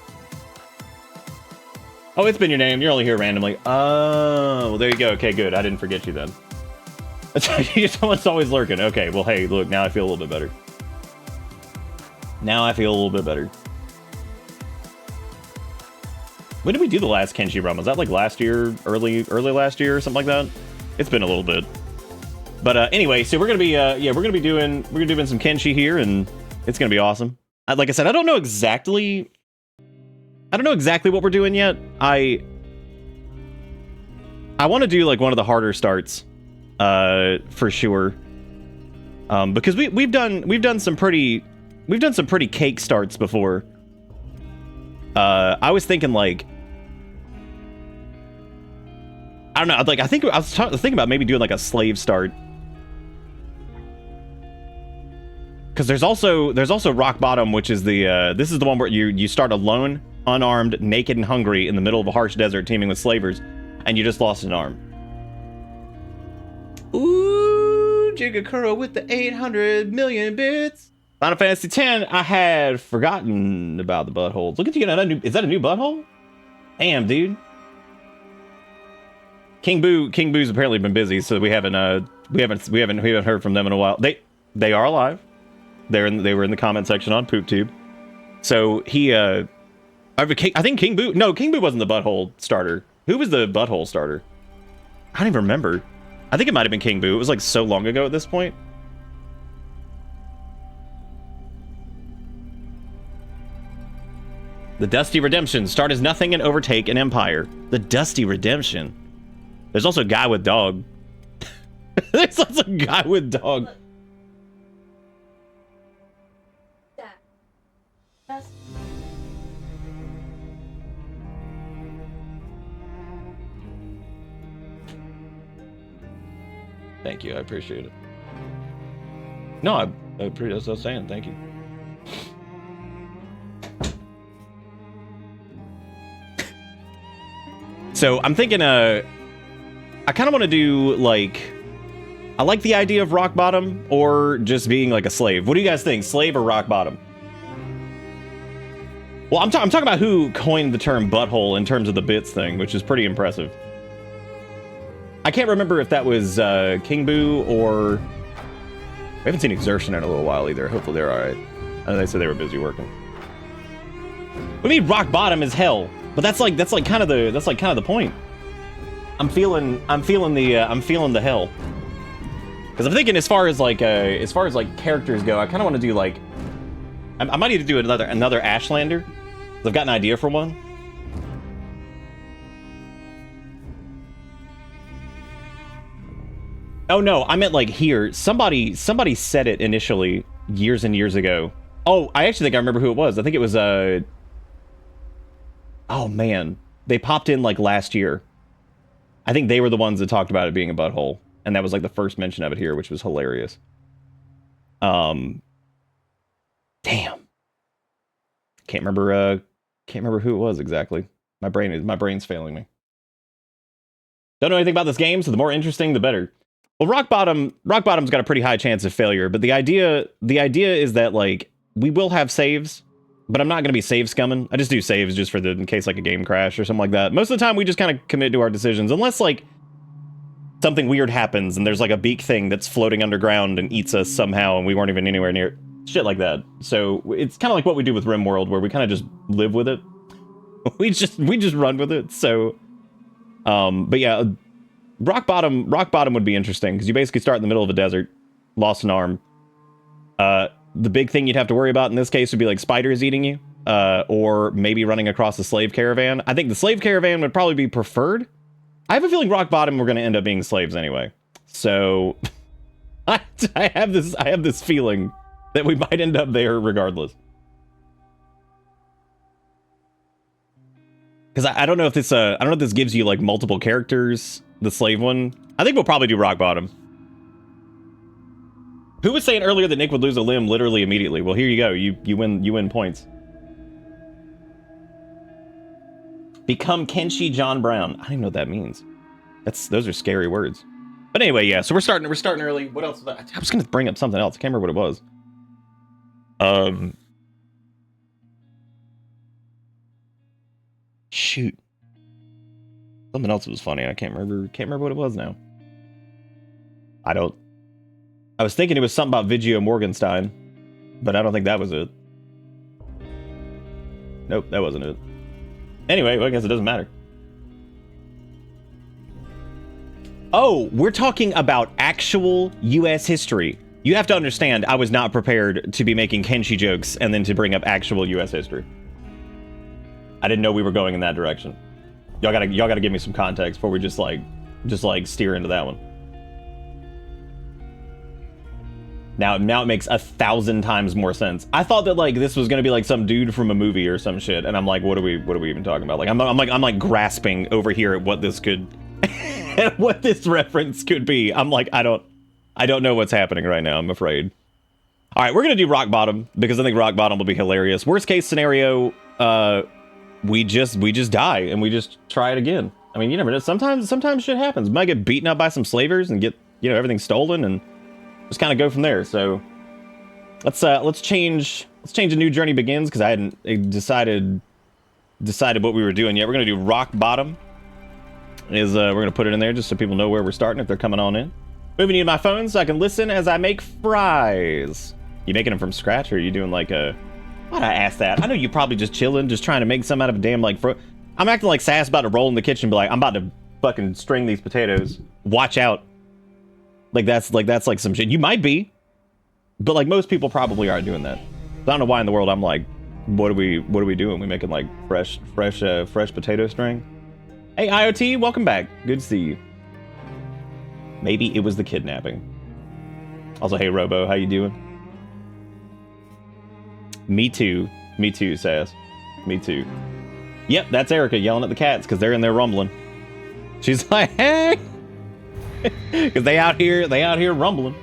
Oh, it's been your name. You're only here randomly. Oh, well, there you go. Okay, good. I didn't forget you then. Someone's always lurking. Okay, well, hey, look, now I feel a little bit better. When did we do the last Kenshi run? Was that like last year, early last year or something like that? It's been a little bit. But anyway, so we're gonna be doing some Kenshi here, and it's gonna be awesome. Like I said, I don't know exactly what we're doing yet. I want to do like one of the harder starts, for sure. Because we've done some pretty cake starts before. I was thinking like, I don't know, like I was thinking about maybe doing like a slave start. Because there's also Rock Bottom, which is this is the one where you start alone, unarmed, naked, and hungry in the middle of a harsh desert teeming with slavers, and you just lost an arm. Ooh, Jigakuro with the 800 million bits. Final Fantasy X, I had forgotten about the buttholes. Look at you, is that a new butthole? Damn, dude. King Boo's apparently been busy, so we haven't heard from them in a while. They are alive. They were in the comment section on PoopTube. So I think King Boo wasn't the butthole starter. Who was the butthole starter? I don't even remember. I think it might have been King Boo. It was like so long ago at this point. The Dusty Redemption. Start as nothing and overtake an empire. The Dusty Redemption. There's also a guy with dog. There's also a guy with dog. Thank you, I appreciate it. No, I appreciate that's what I was saying. Thank you. So I'm thinking, I kind of want to do like, I like the idea of rock bottom or just being like a slave. What do you guys think, slave or rock bottom? Well, I'm talking about who coined the term butthole in terms of the bits thing, which is pretty impressive. I can't remember if that was King Boo or... I haven't seen Exertion in a little while either. Hopefully they're alright. I know they said they were busy working. What do you mean rock bottom is hell? But that's like kind of the point. I'm feeling the hell. Because I'm thinking as far as like characters go, I kind of want to do like... I might need to do another Ashlander. I've got an idea for one. Oh no, I meant like here. Somebody said it initially years and years ago. Oh, I actually think I remember who it was. I think it was oh man, they popped in like last year. I think they were the ones that talked about it being a butthole, and that was like the first mention of it here, which was hilarious. Damn. Can't remember who it was exactly. My brain's failing me. Don't know anything about this game, so the more interesting, the better. Well, Rock Bottom's got a pretty high chance of failure, but the idea is that like we will have saves, but I'm not going to be save scumming. I just do saves just in case like a game crash or something like that. Most of the time we just kind of commit to our decisions, unless like something weird happens and there's like a beak thing that's floating underground and eats us somehow and we weren't even anywhere near it. Shit like that. So it's kind of like what we do with RimWorld, where we kind of just live with it. we just run with it. So, but yeah. Rock bottom would be interesting, because you basically start in the middle of a desert, lost an arm. The big thing you'd have to worry about in this case would be like spiders eating you, or maybe running across a slave caravan. I think the slave caravan would probably be preferred. I have a feeling rock bottom we're going to end up being slaves anyway. So I have this feeling that we might end up there regardless. Because I don't know if this gives you like multiple characters. The slave one. I think we'll probably do rock bottom. Who was saying earlier that Nick would lose a limb literally immediately? Well, here you go. You win points. Become Kenshi John Brown. I don't even know what that means. Those are scary words. But anyway, yeah. So we're starting early. What else? I was gonna bring up something else. I can't remember what it was. Shoot. Something else was funny. I can't remember what it was now. I was thinking it was something about Vigio Morgenstein, but I don't think that was it. Nope, that wasn't it. Anyway, well, I guess it doesn't matter. Oh, we're talking about actual US history. You have to understand, I was not prepared to be making Kenshi jokes and then to bring up actual US history. I didn't know we were going in that direction. Y'all gotta give me some context before we just like steer into that one. Now it makes 1,000 times more sense. I thought that like this was gonna be like some dude from a movie or some shit, and I'm like, what are we even talking about? Like I'm like grasping over here at what this could, what this reference could be. I'm like, I don't know what's happening right now. I'm afraid. All right, we're gonna do rock bottom because I think rock bottom will be hilarious. Worst case scenario, we just die and we just try it again. I mean, you never know. Sometimes shit happens. We might get beaten up by some slavers and get everything stolen and just kind of go from there. So Let's change a new journey begins, because I hadn't decided what we were doing yet. We're gonna do rock bottom. We're gonna put it in there just so people know where we're starting if they're coming on in. Moving to my phone so I can listen as I make fries. You making them from scratch, or are you doing like a... Why'd I ask that? I know you're probably just chilling, just trying to make some out of a damn like... I'm acting like Sass about to roll in the kitchen and be like, I'm about to fucking string these potatoes. Watch out. Like that's like some shit. You might be, but like most people probably aren't doing that. I don't know why in the world I'm like, what are we doing? We making like fresh potato string? Hey IoT, welcome back. Good to see you. Maybe it was the kidnapping. Also, hey Robo, how you doing? Me too, Sass. Me too. Yep, that's Erica yelling at the cats because they're in there rumbling. She's like, hey, because they out here rumbling.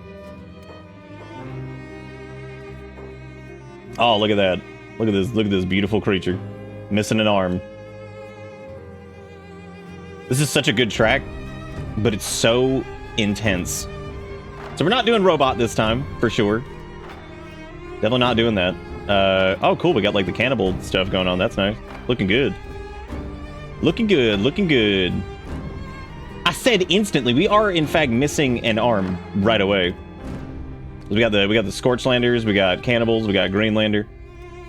Oh, look at that. Look at this beautiful creature. Missing an arm. This is such a good track, but it's so intense. So we're not doing robot this time, for sure. Definitely not doing that. Oh, cool. We got like the cannibal stuff going on. That's nice. Looking good. Looking good. Looking good. I said instantly. We are in fact missing an arm right away. We got the Scorchlanders. We got cannibals. We got Greenlander.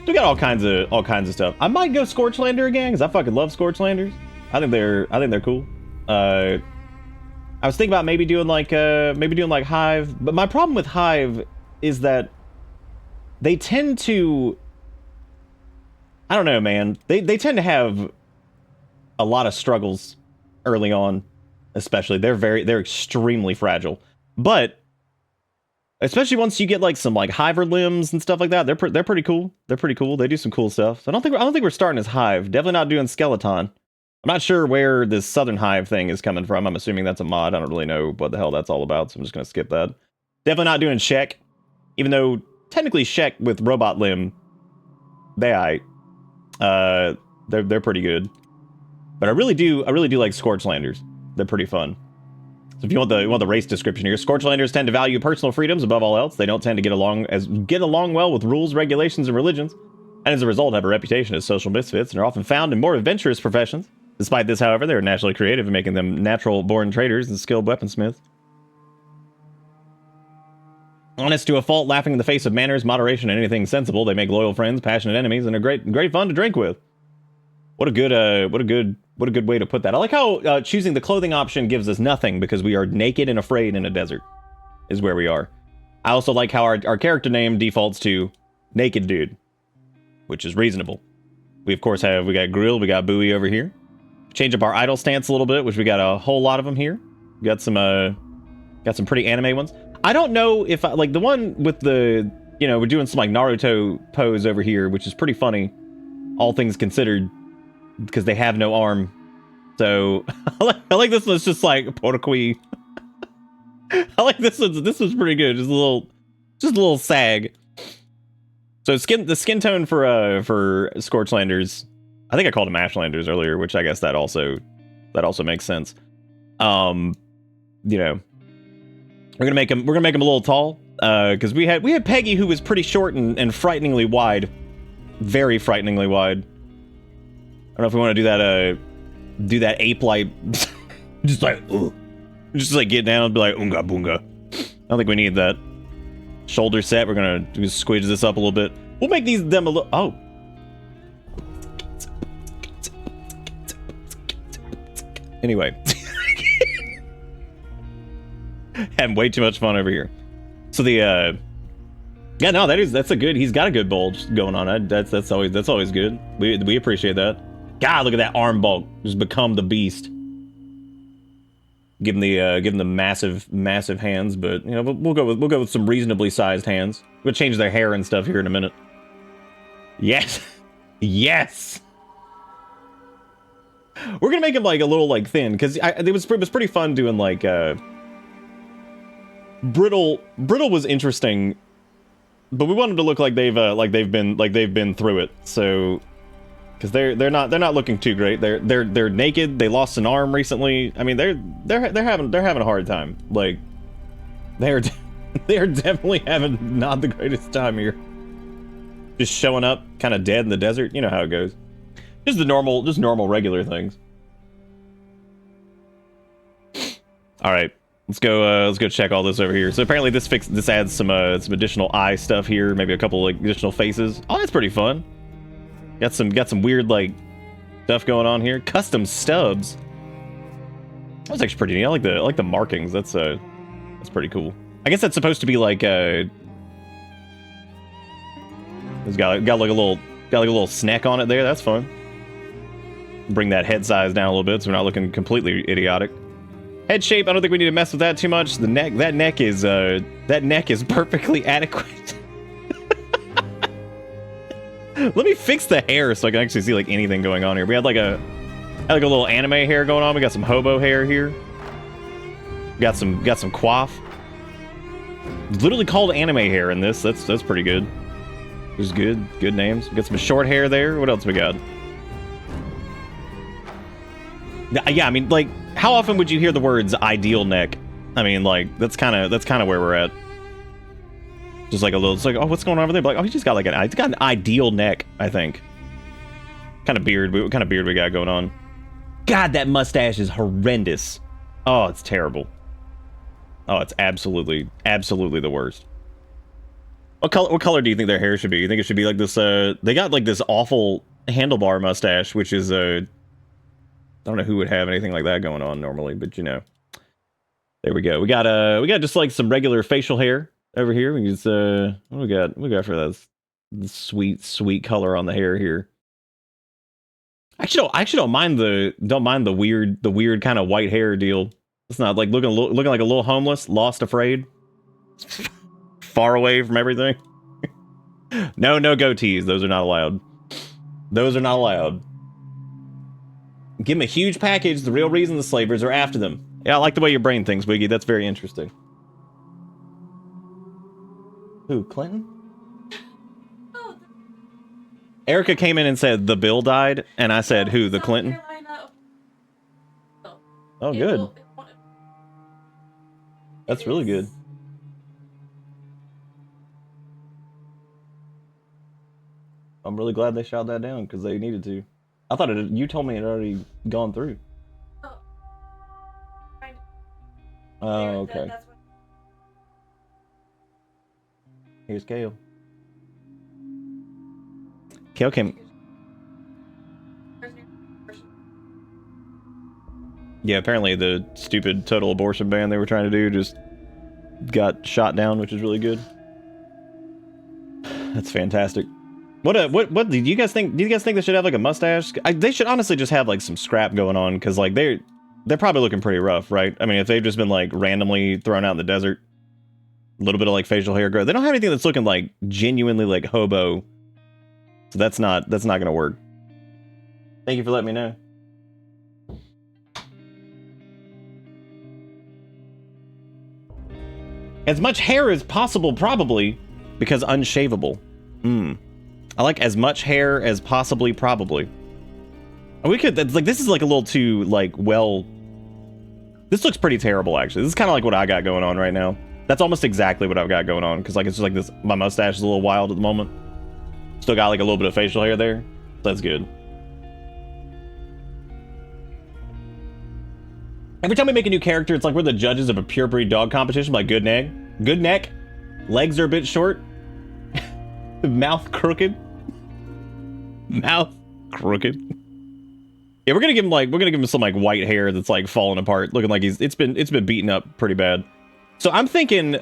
We got all kinds of stuff. I might go Scorchlander again because I fucking love Scorchlanders. I think they're cool. I was thinking about maybe doing like Hive, but my problem with Hive is that they tend to, I don't know, man. They tend to have a lot of struggles early on, especially. They're extremely fragile. But especially once you get like some like Hiver limbs and stuff like that, they're pretty cool. They're pretty cool. They do some cool stuff. So I don't think we're starting as Hive. Definitely not doing Skeleton. I'm not sure where this Southern Hive thing is coming from. I'm assuming that's a mod. I don't really know what the hell that's all about, so I'm just gonna skip that. Definitely not doing Shek, even though technically Shek with robot limb, they're pretty good. But I really do like Scorchlanders. They're pretty fun. So if you want the race description here, Scorchlanders tend to value personal freedoms above all else. They don't tend to get along well with rules, regulations, and religions, and as a result have a reputation as social misfits and are often found in more adventurous professions. Despite this, however, they are naturally creative, making them natural-born traders and skilled weaponsmiths. Honest to a fault, laughing in the face of manners, moderation, and anything sensible, they make loyal friends, passionate enemies, and are great fun to drink with. What a good way to put that. I like how choosing the clothing option gives us nothing because we are naked and afraid in a desert, is where we are. I also like how our character name defaults to Naked Dude, which is reasonable. We of course we got Grill, we got Bowie over here. Change up our idle stance a little bit, which we got a whole lot of them here. We got some pretty anime ones. I don't know if like the one with the, we're doing some like Naruto pose over here, which is pretty funny, all things considered, because they have no arm. So I like this one's just like Portaqui. I like this one's pretty good. Just a little sag. So the skin tone for Scorchlanders, I think I called them Ashlanders earlier, which I guess that also makes sense. We're gonna make him a little tall, because we had Peggy, who was pretty short and frighteningly wide, very frighteningly wide. I don't know if we want to do that ape like just like get down and be like unga boonga. I don't think we need that. Shoulder set, we're gonna squidge this up a little bit. We'll make them a little. Oh. Anyway. Having way too much fun over here. So the yeah, no, that's a good, he's got a good bulge going on. That's always good. We appreciate that. God, look at that arm bulk. Just become the beast. Give him the massive hands, but we'll go with some reasonably sized hands. We'll change their hair and stuff here in a minute. Yes. Yes. We're gonna make him like a little like thin, because it was pretty fun doing like Brittle was interesting, but we want them to look like they've been through it. So, because they're not looking too great. They're naked. They lost an arm recently. I mean, they're having a hard time. Like they're They are definitely having not the greatest time here. Just showing up kind of dead in the desert. You know how it goes. Just normal regular things. All right, let's go check all this over here. So apparently this adds some additional eye stuff here, maybe a couple like additional faces. Oh, that's pretty fun. Got some weird like stuff going on here. Custom stubs. That's actually pretty neat. I like the markings. That's pretty cool. I guess that's supposed to be like it's got like a little snack on it there. That's fun. Bring that head size down a little bit so we're not looking completely idiotic. Head shape, I don't think we need to mess with that too much. The neck, that neck is perfectly adequate. Let me fix the hair so I can actually see like anything going on here. We had like a little anime hair going on. We got some hobo hair here. Got some coif. It's literally called anime hair in this. That's pretty good. There's good names. We got some short hair there. What else we got? Yeah, I mean, like, how often would you hear the words ideal neck? I mean, like, that's kind of where we're at. Just like a little, it's like, oh, what's going on over there? But like, oh, he's got an ideal neck, I think. What kind of beard we got going on? God, that mustache is horrendous. Oh, it's terrible. Oh, it's absolutely the worst. What color do you think their hair should be? You think it should be like this, they got like this awful handlebar mustache, which is, I don't know who would have anything like that going on normally, but you know. There we go. We got just like some regular facial hair over here. We just, what do we got for that sweet color on the hair here? I actually don't mind the weird kind of white hair deal. It's not like looking like a little homeless, lost, afraid, far away from everything. No goatees. Those are not allowed. Those are not allowed. Give them a huge package. The real reason the slavers are after them. Yeah, I like the way your brain thinks, Wiggy. That's very interesting. Who, Clinton? Erica came in and said the bill died, and I said who, the Clinton? Oh, good. That's really good. I'm really glad they shot that down because they needed to. I thought you told me it had already gone through. Oh, okay. Here's Kale. Kale came. Yeah, apparently the stupid total abortion ban they were trying to do just got shot down, which is really good. That's fantastic. What do you guys think? Do you guys think they should have like a mustache? They should honestly just have like some scrap going on, because like they're probably looking pretty rough, right? I mean, if they've just been like randomly thrown out in the desert, a little bit of like facial hair growth. They don't have anything that's looking like genuinely like hobo. So that's not gonna work. Thank you for letting me know. As much hair as possible, probably, because unshavable. I like as much hair as possibly, probably. We could, like, this is like a little too, like, well... This looks pretty terrible, actually. This is kind of like what I got going on right now. That's almost exactly what I've got going on, because, like, it's just like this, my mustache is a little wild at the moment. Still got, like, a little bit of facial hair there. That's good. Every time we make a new character, it's like we're the judges of a pure breed dog competition, like good neck. Good neck. Legs are a bit short. Mouth crooked. Mouth crooked. Yeah, we're gonna give him some like white hair that's like falling apart, looking like it's been beaten up pretty bad. So I'm thinking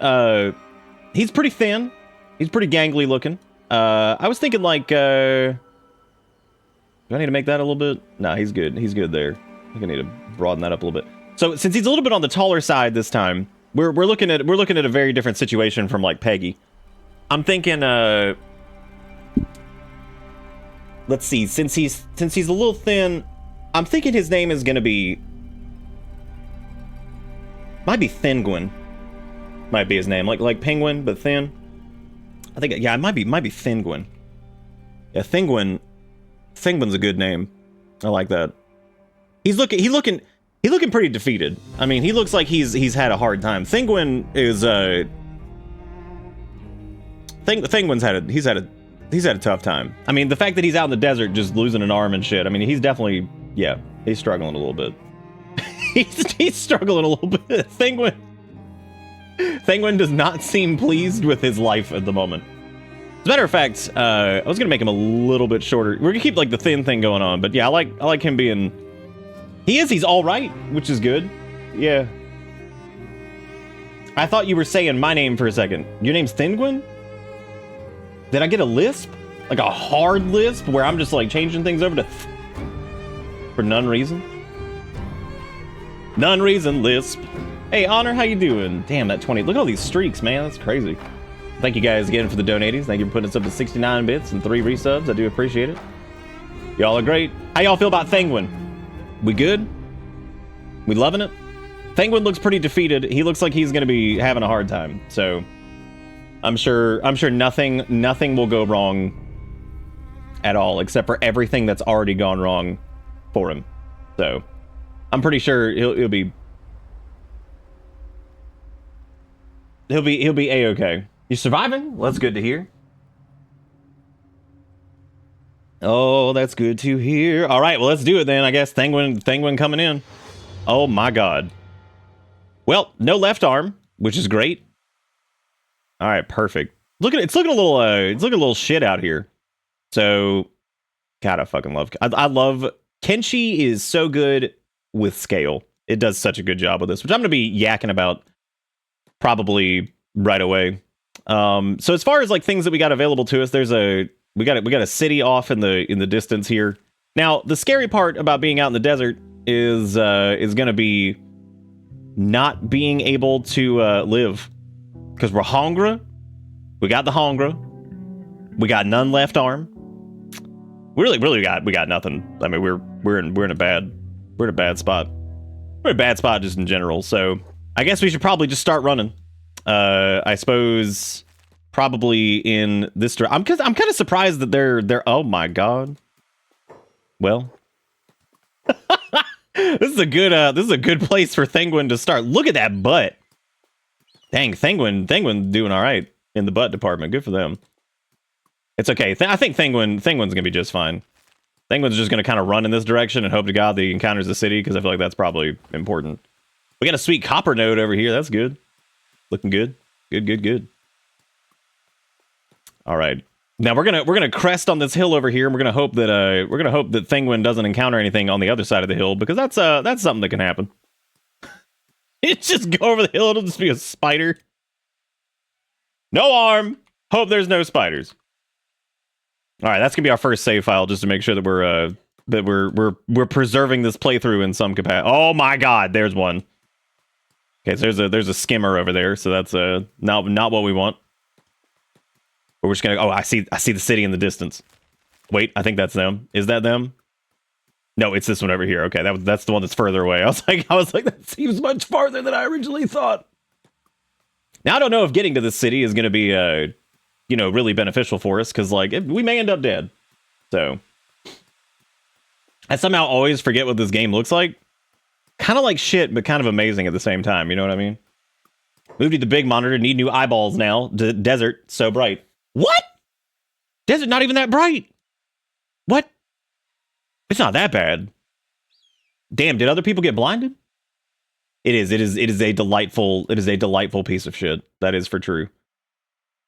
he's pretty thin. He's pretty gangly looking. I was thinking like do I need to make that a little bit? Nah, he's good. He's good there. I think I need to broaden that up a little bit. So since he's a little bit on the taller side this time, we're looking at a very different situation from like Peggy. I'm thinking let's see, since he's a little thin, I'm thinking his name is gonna be, might be Thinguin. Might be his name, like penguin but thin. I think, yeah, it might be Thinguin. Yeah, Thinguin's a good name. I like that. He's looking pretty defeated. I mean, he looks like he's had a hard time. Thinguin is Thinguin's he's had a tough time. I mean, the fact that he's out in the desert just losing an arm and shit. I mean, he's definitely, yeah, he's struggling a little bit. he's struggling a little bit. Thinguin does not seem pleased with his life at the moment. As a matter of fact, I was gonna make him a little bit shorter. We're gonna keep like the thin thing going on, but yeah, I like him being. He's all right, which is good. Yeah. I thought you were saying my name for a second. Your name's Thinguin? Did I get a lisp? Like a hard lisp where I'm just like changing things over to for none reason? None reason lisp. Hey, Honor, how you doing? Damn, that 20. Look at all these streaks, man. That's crazy. Thank you guys again for the donaties. Thank you for putting us up to 69 bits and 3 resubs. I do appreciate it. Y'all are great. How y'all feel about Thinguin? We good? We loving it? Thinguin looks pretty defeated. He looks like he's gonna be having a hard time. So I'm sure nothing will go wrong at all, except for everything that's already gone wrong for him. So I'm pretty sure he'll be a-okay. You surviving? Well, that's good to hear. Oh, that's good to hear. All right, well, let's do it then. I guess Thinguin coming in. Oh my God. Well, no left arm, which is great. All right, perfect. It's looking a little shit out here. So, God, I love Kenshi is so good with scale. It does such a good job with this, which I'm gonna be yakking about probably right away. So as far as like things that we got available to us, we got a city off in the distance here. Now, the scary part about being out in the desert is gonna be not being able to live. Because we're hungry. We got the hunger. We got none left arm. We got nothing. I mean, we're in a bad spot. We're in a bad spot just in general. So I guess we should probably just start running. I suppose probably in this I'm kind of surprised that they're oh my God. Well, this is a good place for Thinguin to start. Look at that butt. Dang, Thinguin doing all right in the butt department. Good for them. It's okay. I think Thinguin's gonna be just fine. Thinguin's just gonna kind of run in this direction and hope to God that he encounters the city, because I feel like that's probably important. We got a sweet copper node over here. That's good. Looking good. Good. All right. Now we're gonna crest on this hill over here, and we're gonna hope that Thinguin doesn't encounter anything on the other side of the hill, because that's something that can happen. It's just go over the hill, it'll just be a spider. No arm. Hope there's no spiders. All right, that's gonna be our first save file, just to make sure that we're preserving this playthrough in some capacity. Oh my God, there's one. Okay, so there's a skimmer over there, so that's not what we want. But we're just gonna. Oh, I see the city in the distance. Wait, I think that's them. Is that them? No, it's this one over here. Okay, that's the one that's further away. I was like, that seems much farther than I originally thought. Now I don't know if getting to this city is gonna be really beneficial for us, because like we may end up dead. So I somehow always forget what this game looks like. Kind of like shit, but kind of amazing at the same time. You know what I mean? Moved to the big monitor. Need new eyeballs now. Desert, so bright. What? Desert not even that bright. What? It's not that bad. Damn, did other people get blinded? It is a delightful piece of shit. That is for true.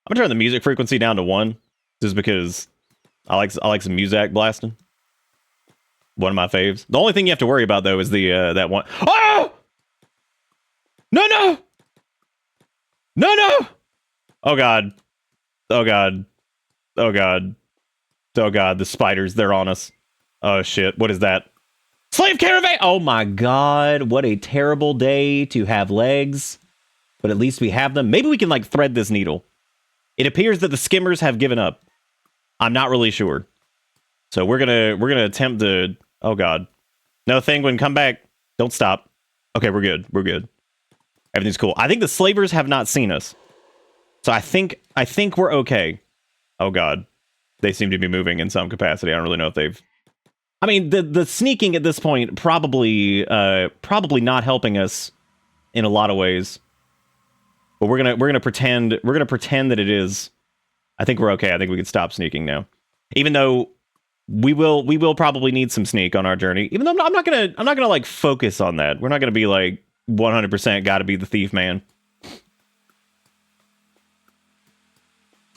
I'm gonna turn the music frequency down to 1, just because I like some music blasting. One of my faves. The only thing you have to worry about though is the that one. Oh! No! Oh God. Oh God. Oh God. Oh God, the spiders, they're on us. Oh shit, what is that? Slave caravan! Oh my God, what a terrible day to have legs. But at least we have them. Maybe we can like thread this needle. It appears that the skimmers have given up. I'm not really sure. So we're gonna attempt to. Oh God, no, Thinguin, come back! Don't stop. Okay, we're good. Everything's cool. I think the slavers have not seen us, so I think we're okay. Oh God, they seem to be moving in some capacity. I don't really know if they've. I mean, the sneaking at this point probably not helping us in a lot of ways. But we're gonna pretend that it is. I think we're okay. I think we can stop sneaking now. Even though we will probably need some sneak on our journey. Even though I'm not gonna like focus on that. We're not gonna be like 100% gotta be the thief man.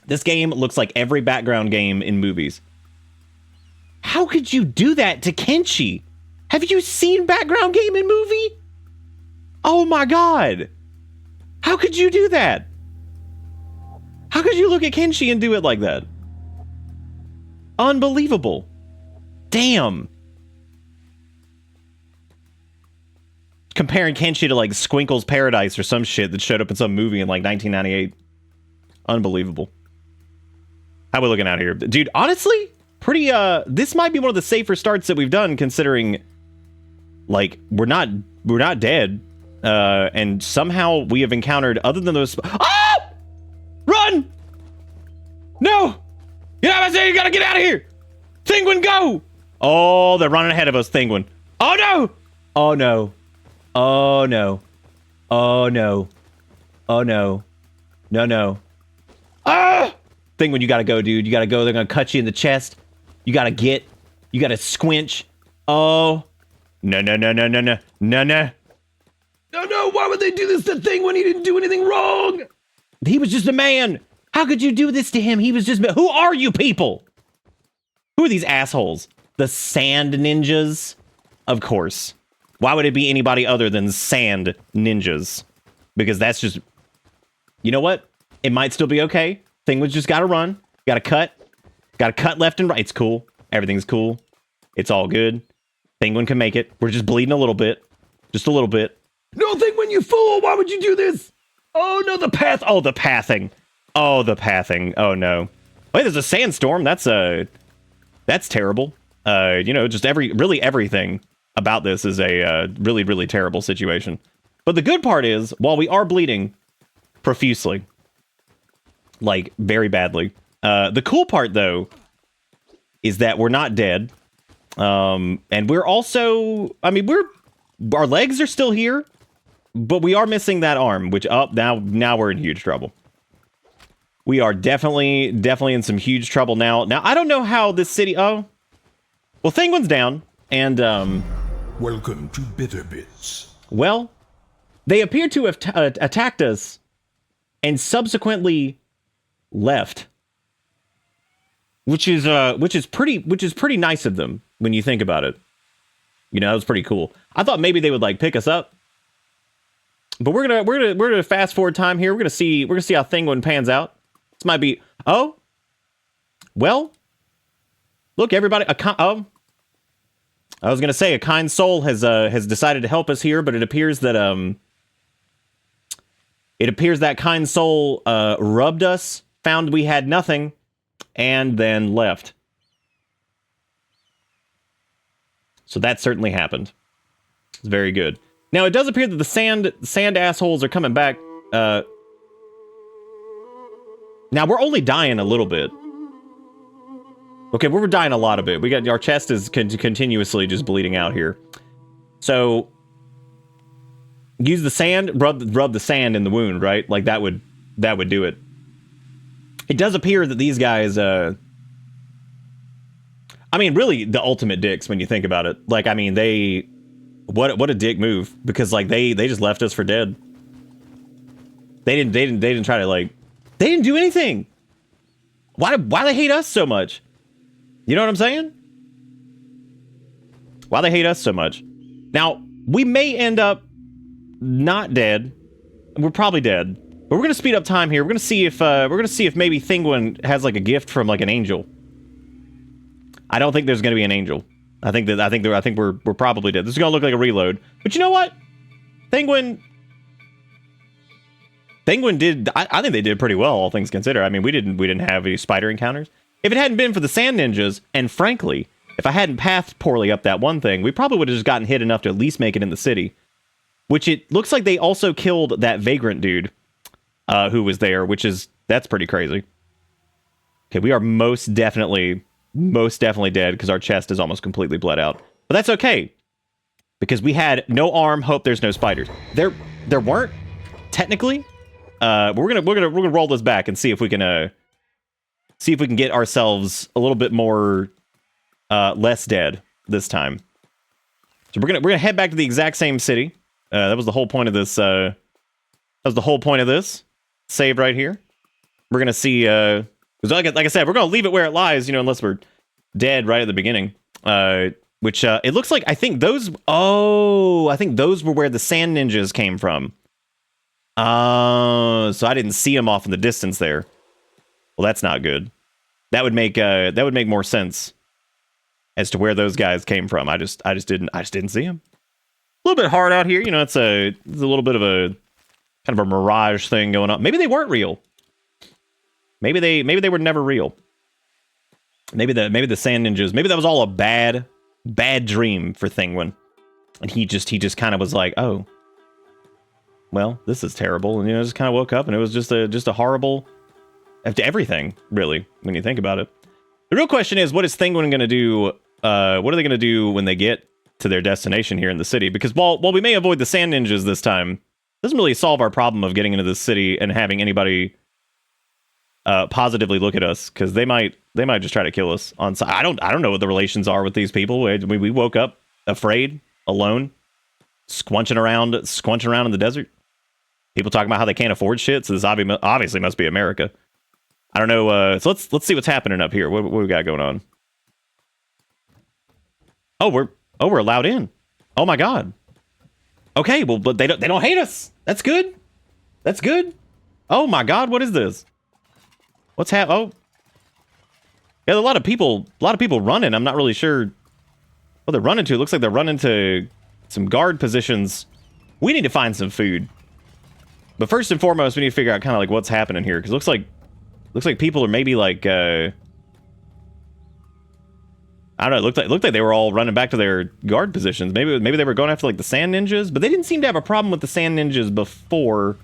This game looks like every background game in movies. How could you do that to Kenshi? Have you seen background game in movie? Oh my god. How could you do that? How could you look at Kenshi and do it like that? Unbelievable. Damn. Comparing Kenshi to like Squinkle's Paradise or some shit that showed up in some movie in like 1998. Unbelievable. How we looking out here? Dude, honestly, pretty, this might be one of the safer starts that we've done considering, like, we're not dead. And somehow we have encountered, other than those... Ah! Run! No! Get out of my city! You gotta get out of here! Thinguin, go! Oh, they're running ahead of us, Thinguin. Oh, no! Oh, no. Oh, no. Oh, no. Oh, no. No, no. Ah! Thinguin, you gotta go, dude. You gotta go. They're gonna cut you in the chest. You gotta get. You gotta squinch. Oh. No, no, no, no, no, no. No, no. No, no, why would they do this to Thinguin? He didn't do anything wrong. He was just a man. How could you do this to him? He was just... Who are you people? Who are these assholes? The sand ninjas? Of course. Why would it be anybody other than sand ninjas? Because that's just... You know what? It might still be okay. Thinguin's just gotta run. Gotta cut. Gotta cut left and right. It's cool. Everything's cool. It's all good. Thinguin can make it. We're just bleeding a little bit. Just a little bit. No, Thinguin, you fool! Why would you do this? Oh, no, the path. Oh, the pathing. Oh, the pathing. Oh, no. Wait, there's a sandstorm. That's terrible. You know, just really everything about this is a really, really terrible situation. But the good part is, while we are bleeding profusely, like very badly, the cool part, though, is that we're not dead. And we're also, I mean, our legs are still here, but we are missing that arm, which now we're in huge trouble. We are definitely in some huge trouble now. Now, I don't know how this city, well, Thinguin's down, and, Welcome to Bitter Bits. well, they appear to have attacked us and subsequently left. Which is pretty nice of them when you think about it. You know, that was pretty cool. I thought maybe they would like pick us up. But we're gonna fast forward time here. We're gonna see how Thinguin pans out. This might be well, look, everybody, I was gonna say a kind soul has decided to help us here, but it appears that that kind soul rubbed us, found we had nothing, and then left. So that certainly happened. It's very good. Now, it does appear that the sand assholes are coming back. Now, we're only dying a little bit. Okay, we're dying a lot of it. Our chest is continuously just bleeding out here. So, use the sand, rub the sand in the wound, right? Like, that would do it. It does appear that these guys, I mean, really, the ultimate dicks when you think about it. Like, I mean, what a dick move, because like they just left us for dead. They didn't try to, like, they didn't do anything. Why they hate us so much? You know what I'm saying? Why they hate us so much? Now, we may end up not dead. We're probably dead. But we're gonna speed up time here. We're gonna see if maybe Thinguin has like a gift from like an angel. I don't think there's gonna be an angel. I think we're probably dead. This is gonna look like a reload. But you know what? Thinguin did. I think they did pretty well, all things considered. I mean, we didn't have any spider encounters. If it hadn't been for the sand ninjas, and frankly, if I hadn't pathed poorly up that one thing, we probably would have just gotten hit enough to at least make it in the city. Which it looks like they also killed that vagrant dude who was there, that's pretty crazy. Okay, we are most definitely dead because our chest is almost completely bled out. But that's okay, because we had no arm. Hope there's no spiders. There weren't technically. We're gonna roll this back and see if we can see if we can get ourselves a little bit more less dead this time. So we're gonna head back to the exact same city. That was the whole point of this. That was the whole point of this. Save right here. We're gonna see. Because like I said, we're gonna leave it where it lies. You know, unless we're dead right at the beginning. Which it looks like. I think those. Oh, I think those were where the sand ninjas came from. So I didn't see them off in the distance there. Well, that's not good. That would make more sense as to where those guys came from. I just didn't see them. A little bit hard out here, you know. It's a little bit of a kind of a mirage thing going on. Maybe they weren't real. Maybe they were never real. Maybe the sand ninjas. Maybe that was all a bad dream for Thinguin, and he just kind of was like, oh, well, this is terrible, and you know, just kind of woke up, and it was just a horrible. After everything, really, when you think about it. The real question is, what is Thinguin going to do? What are they going to do when they get to their destination here in the city? Because while we may avoid the sand ninjas this time, it doesn't really solve our problem of getting into this city and having anybody positively look at us, because they might just try to kill us on site. I don't know what the relations are with these people. We woke up afraid, alone, squunching around in the desert. People talking about how they can't afford shit. So this obviously must be America. I don't know. So let's see what's happening up here. What we got going on? Oh, we're allowed in. Oh my god. Okay, well, but they don't hate us. That's good. That's good. Oh my god, what is this? What's Oh, yeah, a lot of people running. I'm not really sure what they're running to. It looks like they're running to some guard positions. We need to find some food. But first and foremost, we need to figure out kind of like what's happening here, because looks like people are maybe like I don't know. It looked like they were all running back to their guard positions. Maybe they were going after like the sand ninjas, but they didn't seem to have a problem with the sand ninjas before.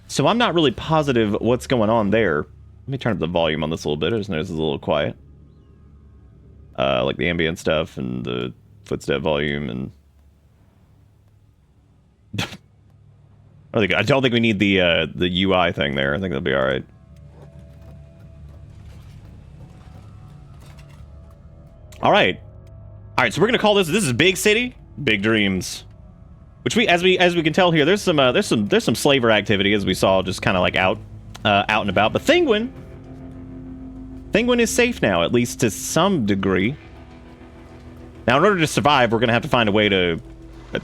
So I'm not really positive what's going on there. Let me turn up the volume on this a little bit. I just noticed it's a little quiet. Like the ambient stuff and the footstep volume and. I don't think we need the UI thing there. I think that'll be all right. All right. So we're gonna call this. This is Big City, Big Dreams. Which as we can tell here, there's some slaver activity, as we saw, just kind of like out and about. But Thinguin is safe now, at least to some degree. Now, in order to survive, we're gonna have to find a way to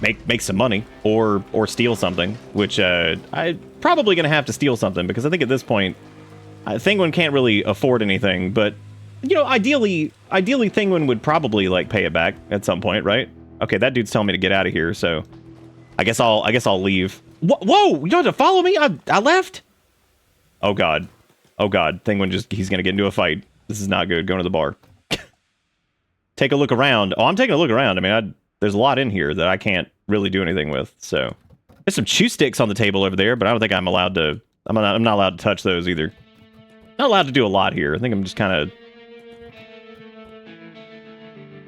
make some money or steal something, which I probably gonna have to steal something, because I think at this point Thinguin can't really afford anything. But you know, ideally Thinguin would probably like pay it back at some point, right? Okay, that dude's telling me to get out of here, so I guess I'll leave. Whoa, you don't have to follow me. I left. Oh god, Thinguin he's gonna get into a fight. This is not good. Going to the bar. Take a look around. Oh, I'm taking a look around. I mean, there's a lot in here that I can't really do anything with. So there's some chew sticks on the table over there, but I don't think I'm allowed to. I'm not allowed to touch those either. Not allowed to do a lot here. I think I'm just kind of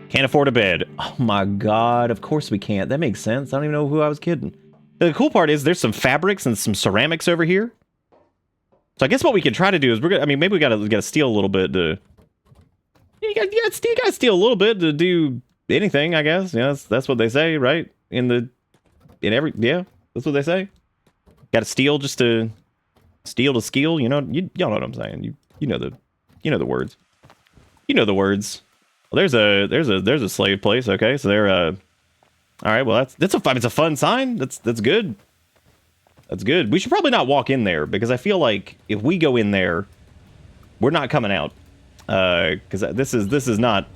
can't afford a bed. Oh my god! Of course we can't. That makes sense. I don't even know who I was kidding. The cool part is there's some fabrics and some ceramics over here. So I guess what we can try to do is maybe we gotta steal a little bit to. You gotta steal a little bit to do anything, I guess. Yeah, that's what they say, right? Yeah, that's what they say. Got to steal just to steal to skill. You know, y'all know what I'm saying. You know the words. You know the words. Well, there's a slave place. Okay, so they're all right. Well, it's a fun sign. That's good. That's good. We should probably not walk in there, because I feel like if we go in there, we're not coming out. Because this is not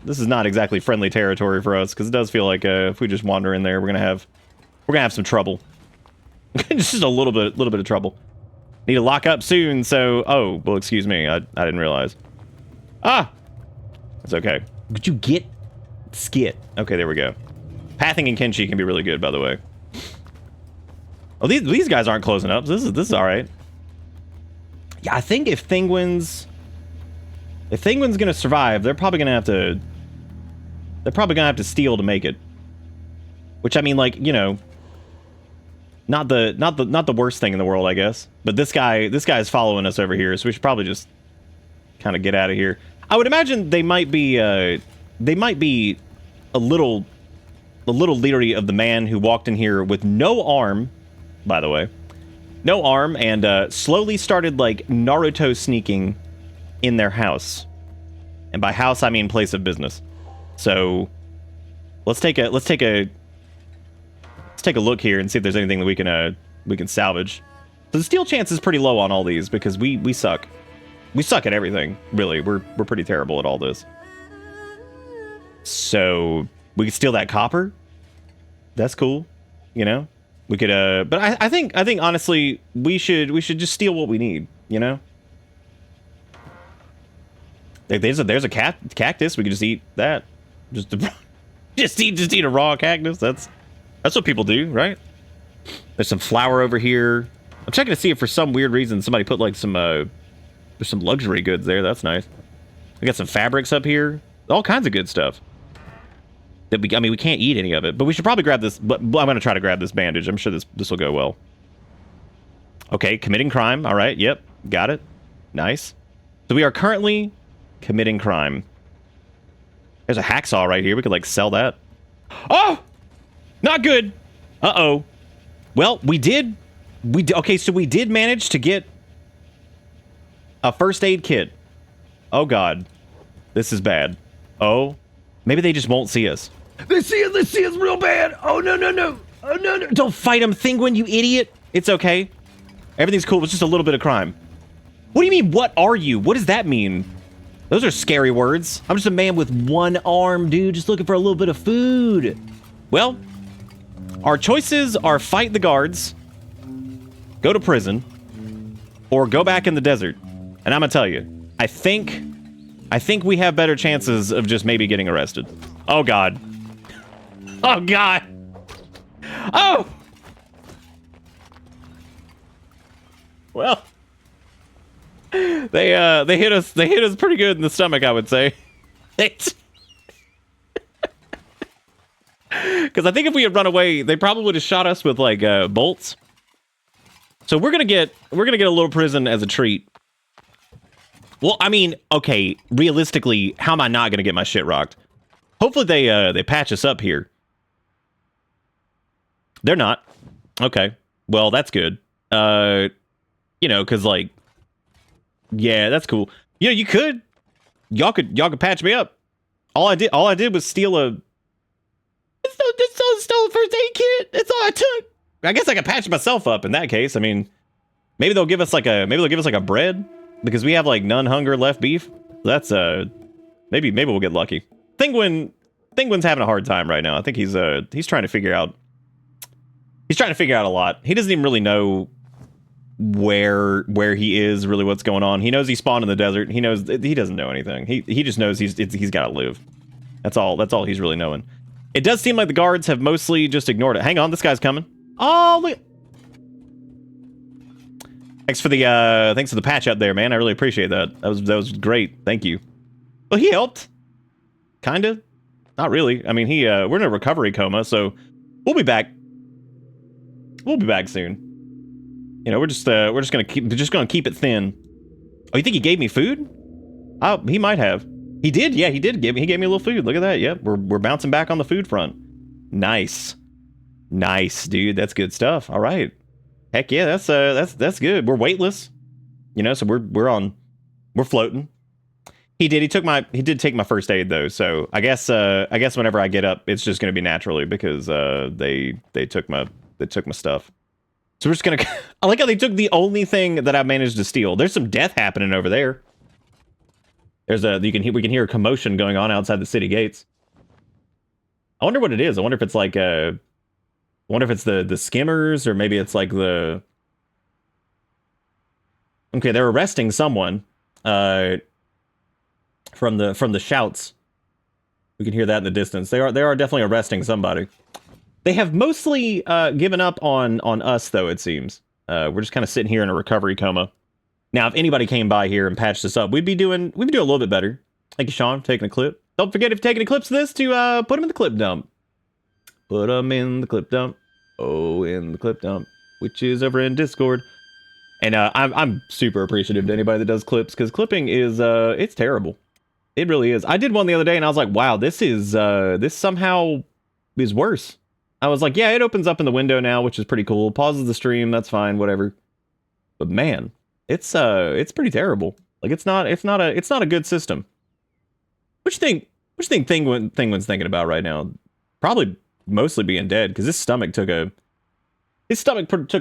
exactly friendly territory for us. Because it does feel like if we just wander in there, we're gonna have some trouble. Just a little bit of trouble. Need to lock up soon. So well, excuse me. I didn't realize. It's okay. Could you get skit? Okay, there we go. Pathing and Kenshi can be really good, by the way. Oh, these guys aren't closing up. So this is all right. Yeah, I think if Thinguin's gonna survive, they're probably gonna have to steal to make it. Which, I mean, like, you know, not the worst thing in the world, I guess. But this guy is following us over here, so we should probably just kind of get out of here. I would imagine they might be a little leery of the man who walked in here with no arm, by the way. No arm, and slowly started, like, Naruto sneaking in their house. And by house, I mean place of business. So, let's take a look here and see if there's anything that we can salvage. So the steal chance is pretty low on all these because we suck. We suck at everything, really. We're pretty terrible at all this. So, we could steal that copper. That's cool, you know? We could, but I think honestly, we should just steal what we need, you know? Like, there's a cactus. We could just eat that. Just eat a raw cactus. That's what people do, right? There's some flour over here. I'm checking to see if for some weird reason somebody put like some there's some luxury goods there. That's nice. We got some fabrics up here. All kinds of good stuff. I mean, we can't eat any of it, but we should probably grab this. But I'm going to try to grab this bandage. I'm sure this will go well. Okay, committing crime. All right, yep, got it. Nice. So we are currently committing crime. There's a hacksaw right here. We could, like, sell that. Oh! Not good! Uh-oh. Well, okay, so we did manage to get a first aid kit. Oh, God. This is bad. Oh. Maybe they just won't see us. They see us real bad! Oh, no. Oh, no. Don't fight him, Thinguin, you idiot! It's okay. Everything's cool. It's just a little bit of crime. What do you mean, what are you? What does that mean? Those are scary words. I'm just a man with one arm, dude, just looking for a little bit of food. Well, our choices are fight the guards, go to prison, or go back in the desert. And I'm gonna tell you, I think we have better chances of just maybe getting arrested. Oh, God. Oh, God. Oh! Well, they hit us pretty good in the stomach, I would say. Because I think if we had run away, they probably would have shot us with like bolts. So we're gonna get a little prison as a treat. Well, I mean, okay, realistically, how am I not gonna get my shit rocked? Hopefully they patch us up here. They're not. Okay. Well, that's good. You know, because like, yeah, that's cool. You know, you could, y'all could patch me up. All I did was steal a stole a first aid kit. That's all I took. I guess I could patch myself up in that case. I mean, maybe they'll give us like a bread because we have like none hunger left beef. That's maybe we'll get lucky. Thinguin's having a hard time right now. I think he's trying to figure out. He's trying to figure out a lot. He doesn't even really know where he is, really what's going on. He knows he spawned in the desert. He knows he doesn't know anything. He just knows he's got to live. That's all he's really knowing. It does seem like the guards have mostly just ignored it. Hang on, this guy's coming. Oh, look. Thanks for the patch up there, man. I really appreciate that. That was great. Thank you. Well, he helped. Kinda. Not really. I mean, we're in a recovery coma, so we'll be back. We'll be back soon. You know, we're just gonna keep it thin. Oh, you think he gave me food? Oh, he might have. He did. Yeah, he did give me a little food. Look at that. Yep, we're bouncing back on the food front. Nice, dude. That's good stuff. All right. Heck yeah, that's good. We're weightless. You know, so we're floating. He did take my first aid though. So I guess whenever I get up, it's just gonna be naturally because they took my stuff. So we're just gonna. I like how they took the only thing that I managed to steal. There's some death happening over there. We can hear a commotion going on outside the city gates. I wonder what it is. I wonder if it's like I wonder if it's the skimmers or maybe it's like the. Okay, they're arresting someone. From the shouts, we can hear that in the distance. They are definitely arresting somebody. They have mostly given up on us, though, it seems. We're just kind of sitting here in a recovery coma. Now, if anybody came by here and patched us up, we'd be doing a little bit better. Thank you, Sean, taking a clip. Don't forget, if you're taking clips of this, to put them in the clip dump. Put them in the clip dump. Oh, in the clip dump, which is over in Discord. And I'm super appreciative to anybody that does clips, because clipping is it's terrible. It really is. I did one the other day and I was like, wow, this is this somehow is worse. I was like, yeah, it opens up in the window now, which is pretty cool. Pauses the stream, that's fine, whatever. But man, it's pretty terrible. Like it's not a good system. What you think Thinguin's thinking about right now? Probably mostly being dead, because his stomach took a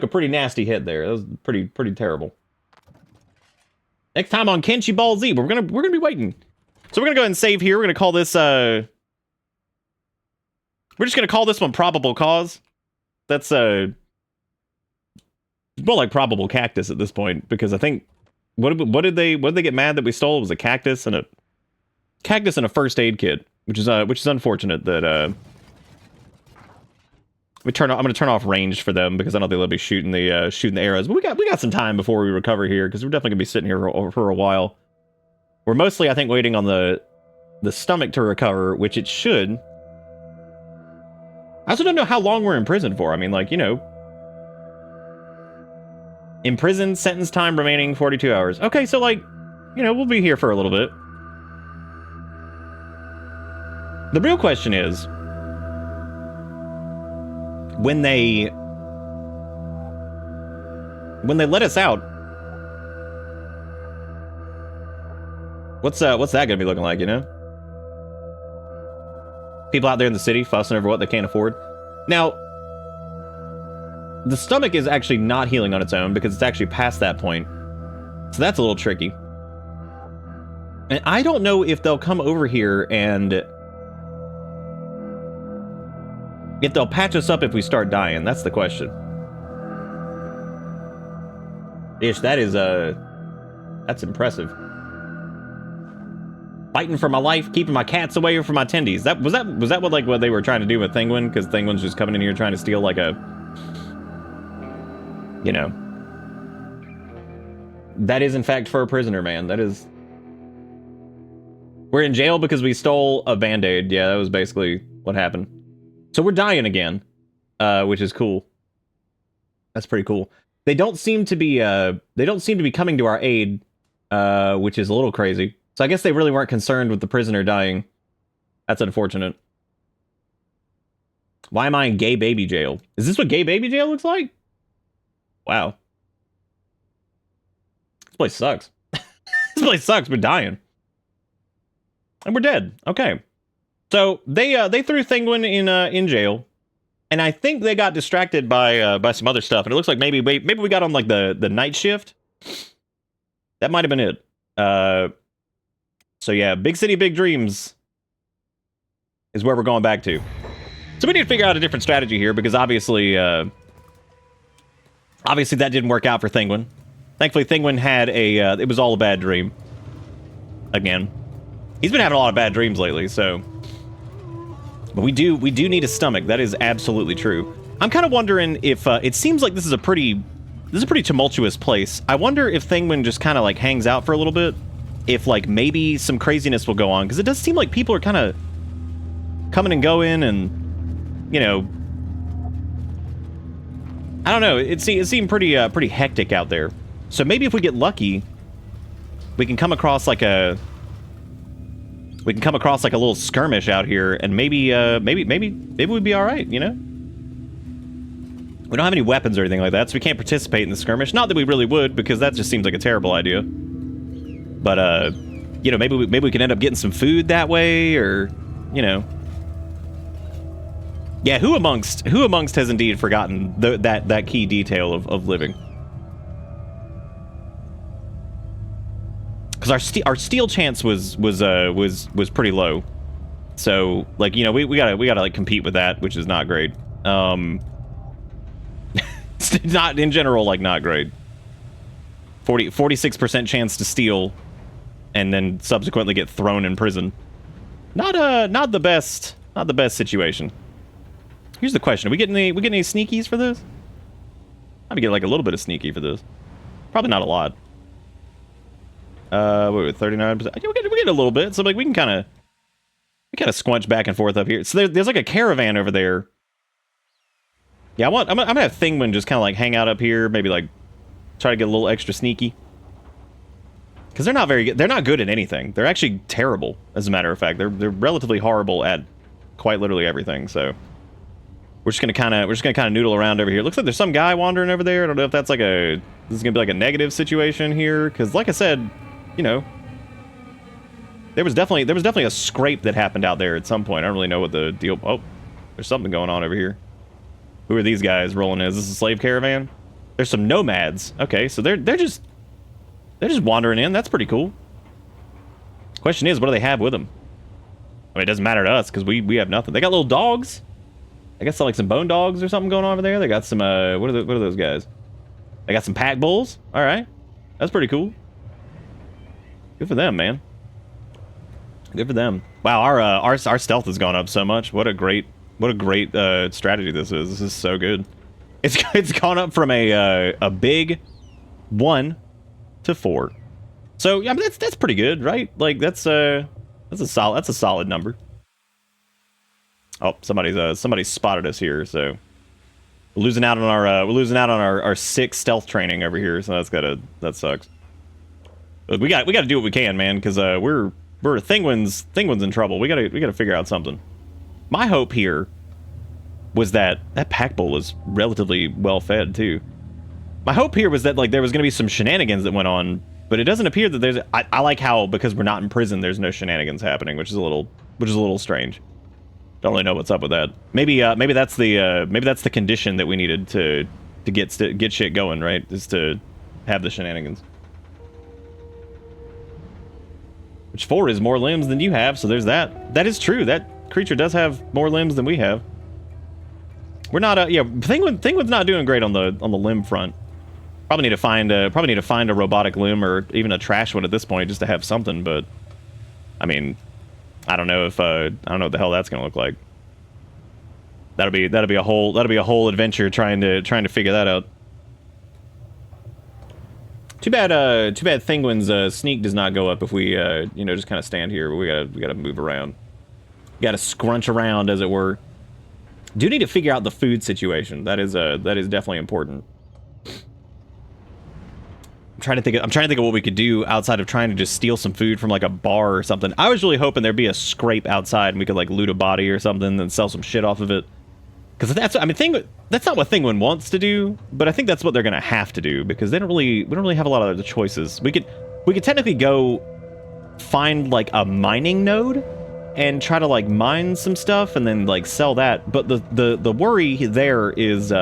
pretty nasty hit there. That was pretty terrible. Next time on Kenshi Ball Z, we're gonna be waiting. So we're gonna go ahead and save here. We're gonna call this we're just gonna call this one probable cause. That's more like probable cactus at this point, because I think what did they get mad that we stole? It was a cactus and a first aid kit, which is unfortunate that I'm gonna turn off range for them, because I don't think they'll be shooting the arrows. But we got some time before we recover here, because we're definitely gonna be sitting here for a while. We're mostly, I think, waiting on the stomach to recover, which it should. I also don't know how long we're in prison for. I mean, like, you know, in prison, sentence time remaining 42 hours. Okay, so like, you know, we'll be here for a little bit. The real question is, when they let us out, what's that gonna be looking like, you know? People out there in the city fussing over what they can't afford. Now, the stomach is actually not healing on its own, because it's actually past that point. So that's a little tricky. And I don't know if they'll come over here and if they'll patch us up if we start dying. That's the question. Ish, that is that's impressive. Fighting for my life, keeping my cats away from my tendies. Was that what they were trying to do with Thinguin? Because Thinguin's just coming in here trying to steal like a, you know. That is in fact for a prisoner, man. That is. We're in jail because we stole a Band-Aid. Yeah, that was basically what happened. So we're dying again, which is cool. That's pretty cool. They don't seem to be coming to our aid, which is a little crazy. So I guess they really weren't concerned with the prisoner dying. That's unfortunate. Why am I in gay baby jail? Is this what gay baby jail looks like? Wow. This place sucks. This place sucks. We're dying. And we're dead. Okay. So they threw Thinguin in jail. And I think they got distracted by some other stuff. And it looks like maybe we got on like the night shift. That might have been it. So yeah, big city, big dreams is where we're going back to. So we need to figure out a different strategy here, because obviously that didn't work out for Thinguin. Thankfully, Thinguin had it was all a bad dream. Again, he's been having a lot of bad dreams lately. So, but we do need a stomach. That is absolutely true. I'm kind of wondering if it seems like this is a pretty tumultuous place. I wonder if Thinguin just kind of like hangs out for a little bit. If like maybe some craziness will go on, because it does seem like people are kind of coming and going, and you know, I don't know. It seemed pretty hectic out there. So maybe if we get lucky, we can come across like a little skirmish out here, and maybe we'd be all right. You know, we don't have any weapons or anything like that, so we can't participate in the skirmish. Not that we really would, because that just seems like a terrible idea. But, you know, maybe we can end up getting some food that way, or, you know. Yeah, who amongst has indeed forgotten that key detail of living? Because our steal chance was pretty low. So, like, you know, we gotta like compete with that, which is not great. It's not, in general, like, not great. 46% chance to steal, and then subsequently get thrown in prison. Not the best situation. Here's the question: we getting any sneakies for this? I'm gonna get like a little bit of sneaky for this. Probably not a lot. Wait, 39%. Yeah, we get a little bit. So like we kind of squunch back and forth up here. So there's like a caravan over there. Yeah, I'm gonna have Thinguin just kind of like hang out up here, maybe like Try to get a little extra sneaky. Because they're not very good. They're not good at anything. They're actually terrible, as a matter of fact. They're relatively horrible at quite literally everything. So we're just gonna kind of noodle around over here. Looks like there's some guy wandering over there. I don't know if that's like this is gonna be like a negative situation here. Because like I said, you know, there was definitely a scrape that happened out there at some point. I don't really know what the deal. Oh, there's something going on over here. Who are these guys rolling in? Is this a slave caravan? There's some nomads. Okay, so they're just wandering in. That's pretty cool. Question is, what do they have with them? I mean, it doesn't matter to us because we have nothing. They got little dogs. I guess like some bone dogs or something going on over there. They got some what are those guys? They got some pack bulls. All right, that's pretty cool. Good for them, man. Good for them. Wow, our stealth has gone up so much. What a great strategy this is. This is so good. It's gone up from a big 1 to 4. So yeah, I mean, that's pretty good, right? Like that's a solid number. Oh, somebody's spotted us here, so we're losing out on our 6 stealth training over here. So that sucks. But we got to do what we can, man, because we're Thinguin's in trouble. We gotta figure out something. My hope here was that pack bull is relatively well fed too. My hope here was that like there was gonna be some shenanigans that went on, but it doesn't appear that there's. I like how because we're not in prison, there's no shenanigans happening, which is a little strange. Don't really know what's up with that. Maybe that's the condition that we needed to get shit going, right? Is to have the shenanigans. Which 4 is more limbs than you have, so there's that. That is true. That creature does have more limbs than we have. We're not yeah, Thinguin's not doing great on the limb front. Probably need to find a robotic limb or even a trash one at this point just to have something, but I mean, I don't know what the hell that's going to look like. That'll be a whole adventure trying to figure that out. Too bad Thinguin's sneak does not go up if we just kind of stand here. We gotta move around. Gotta scrunch around, as it were. Do need to figure out the food situation. That is definitely important. I'm trying to think of what we could do outside of trying to just steal some food from like a bar or something. I was really hoping there'd be a scrape outside and we could like loot a body or something and sell some shit off of it. Because that's not what Thinguin wants to do, but I think that's what they're gonna have to do because we don't really have a lot of other choices. We could technically go find like a mining node and try to like mine some stuff and then like sell that. But the worry there is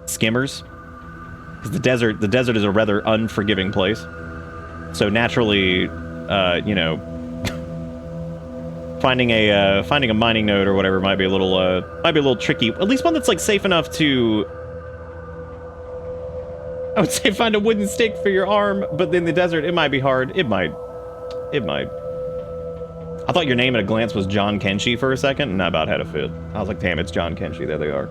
skimmers, because the desert is a rather unforgiving place. So naturally, finding a mining node or whatever might be a little tricky. At least one that's like safe enough to. I would say find a wooden stick for your arm, but in the desert it might be hard. It might. I thought your name at a glance was John Kenshi for a second, and I about had a fit. I was like, damn, it's John Kenshi. There they are.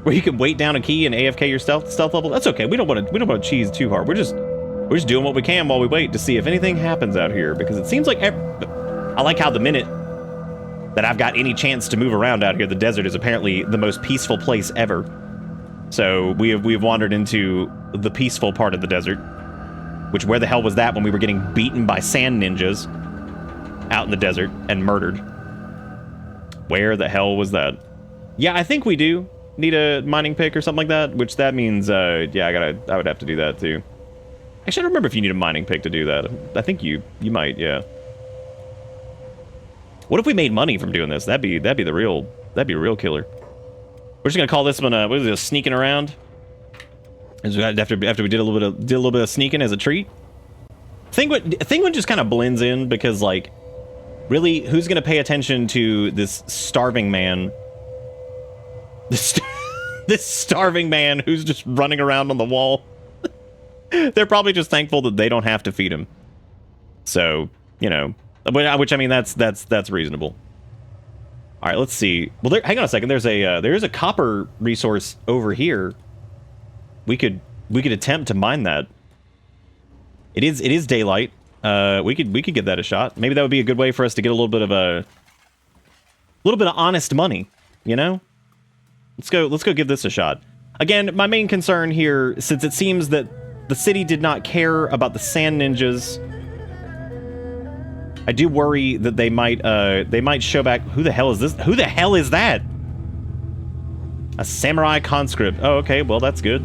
Where you can wait down a key and AFK your stealth level. That's okay. We don't want to cheese too hard. We're just doing what we can while we wait to see if anything happens out here, because it seems like I like how the minute that I've got any chance to move around out here, the desert is apparently the most peaceful place ever. So we've wandered into the peaceful part of the desert, which where the hell was that when we were getting beaten by sand ninjas out in the desert and murdered? Where the hell was that? Yeah, I think we do need a mining pick or something like that, which that means yeah, I would have to do that too. Actually, I don't remember if you need a mining pick to do that. I think you might, yeah. What if we made money from doing this? That'd be a real killer. We're just gonna call this one what is it, sneaking around? After we did a little bit of sneaking as a treat. Thinguin just kind of blends in because like, really, who's gonna pay attention to this starving man? This starving man who's just running around on the wall. They're probably just thankful that they don't have to feed him. So, which I mean, that's reasonable. All right, let's see. Well, hang on a second. There is a copper resource over here. We could attempt to mine that. It is daylight. We could give that a shot. Maybe that would be a good way for us to get a little bit of honest money. Let's go give this a shot. Again, my main concern here, since it seems that the city did not care about the sand ninjas, I do worry that they might show back. Who the hell is this? Who the hell is that? A samurai conscript. Oh, okay, well, that's good.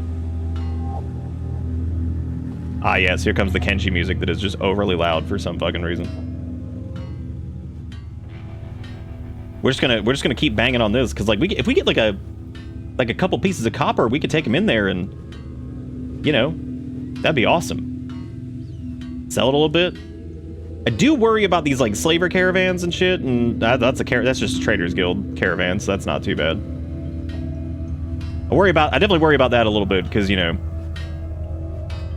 Ah, yes, here comes the Kenshi music that is just overly loud for some fucking reason. We're just gonna keep banging on this, because like if we get like a couple pieces of copper, we could take them in there and, you know, that'd be awesome. Sell it a little bit. I do worry about these like slaver caravans and shit, and that's just Traders Guild caravans, so that's not too bad. I definitely worry about that a little bit, because, you know,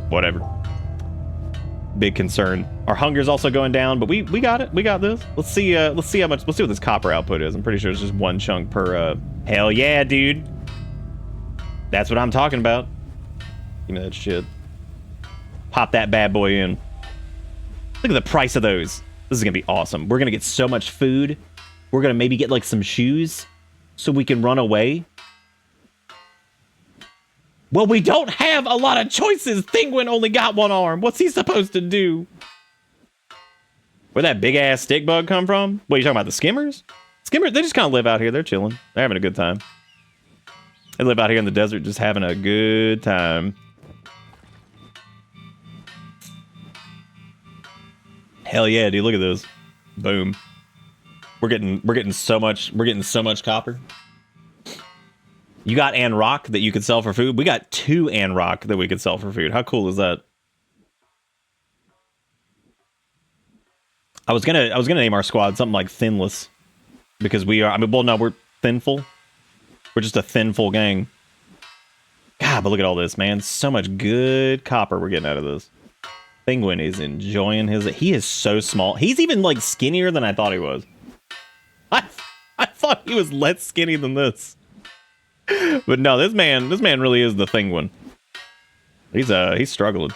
whatever. Big concern. Our hunger's also going down, but we got it. We got this. Let's see how much. Let's see what this copper output is. I'm pretty sure it's just one chunk per. Hell yeah, dude. That's what I'm talking about. Give me that shit. Pop that bad boy in. Look at the price of those. This is gonna be awesome. We're gonna get so much food. We're gonna maybe get like some shoes so we can run away. Well, we don't have a lot of choices. Thinguin only got one arm. What's he supposed to do? Where'd that big-ass stick bug come from? What, are you talking about the skimmers? Skimmers, they just kind of live out here. They're chilling. They're having a good time. They live out here in the desert just having a good time. Hell yeah, dude. Look at this. Boom. We're getting so much copper. You got An Rock that you could sell for food. We got 2 An Rock that we could sell for food. How cool is that? I was gonna name our squad something like Thinless, because we are. I mean, well, no, we're Thinful. We're just a Thinful gang. God, but look at all this, man. So much good copper we're getting out of this. Thinguin is enjoying his. He is so small. He's even like skinnier than I thought he was. I thought he was less skinny than this. But no, this man really is the Thinguin. He's struggling.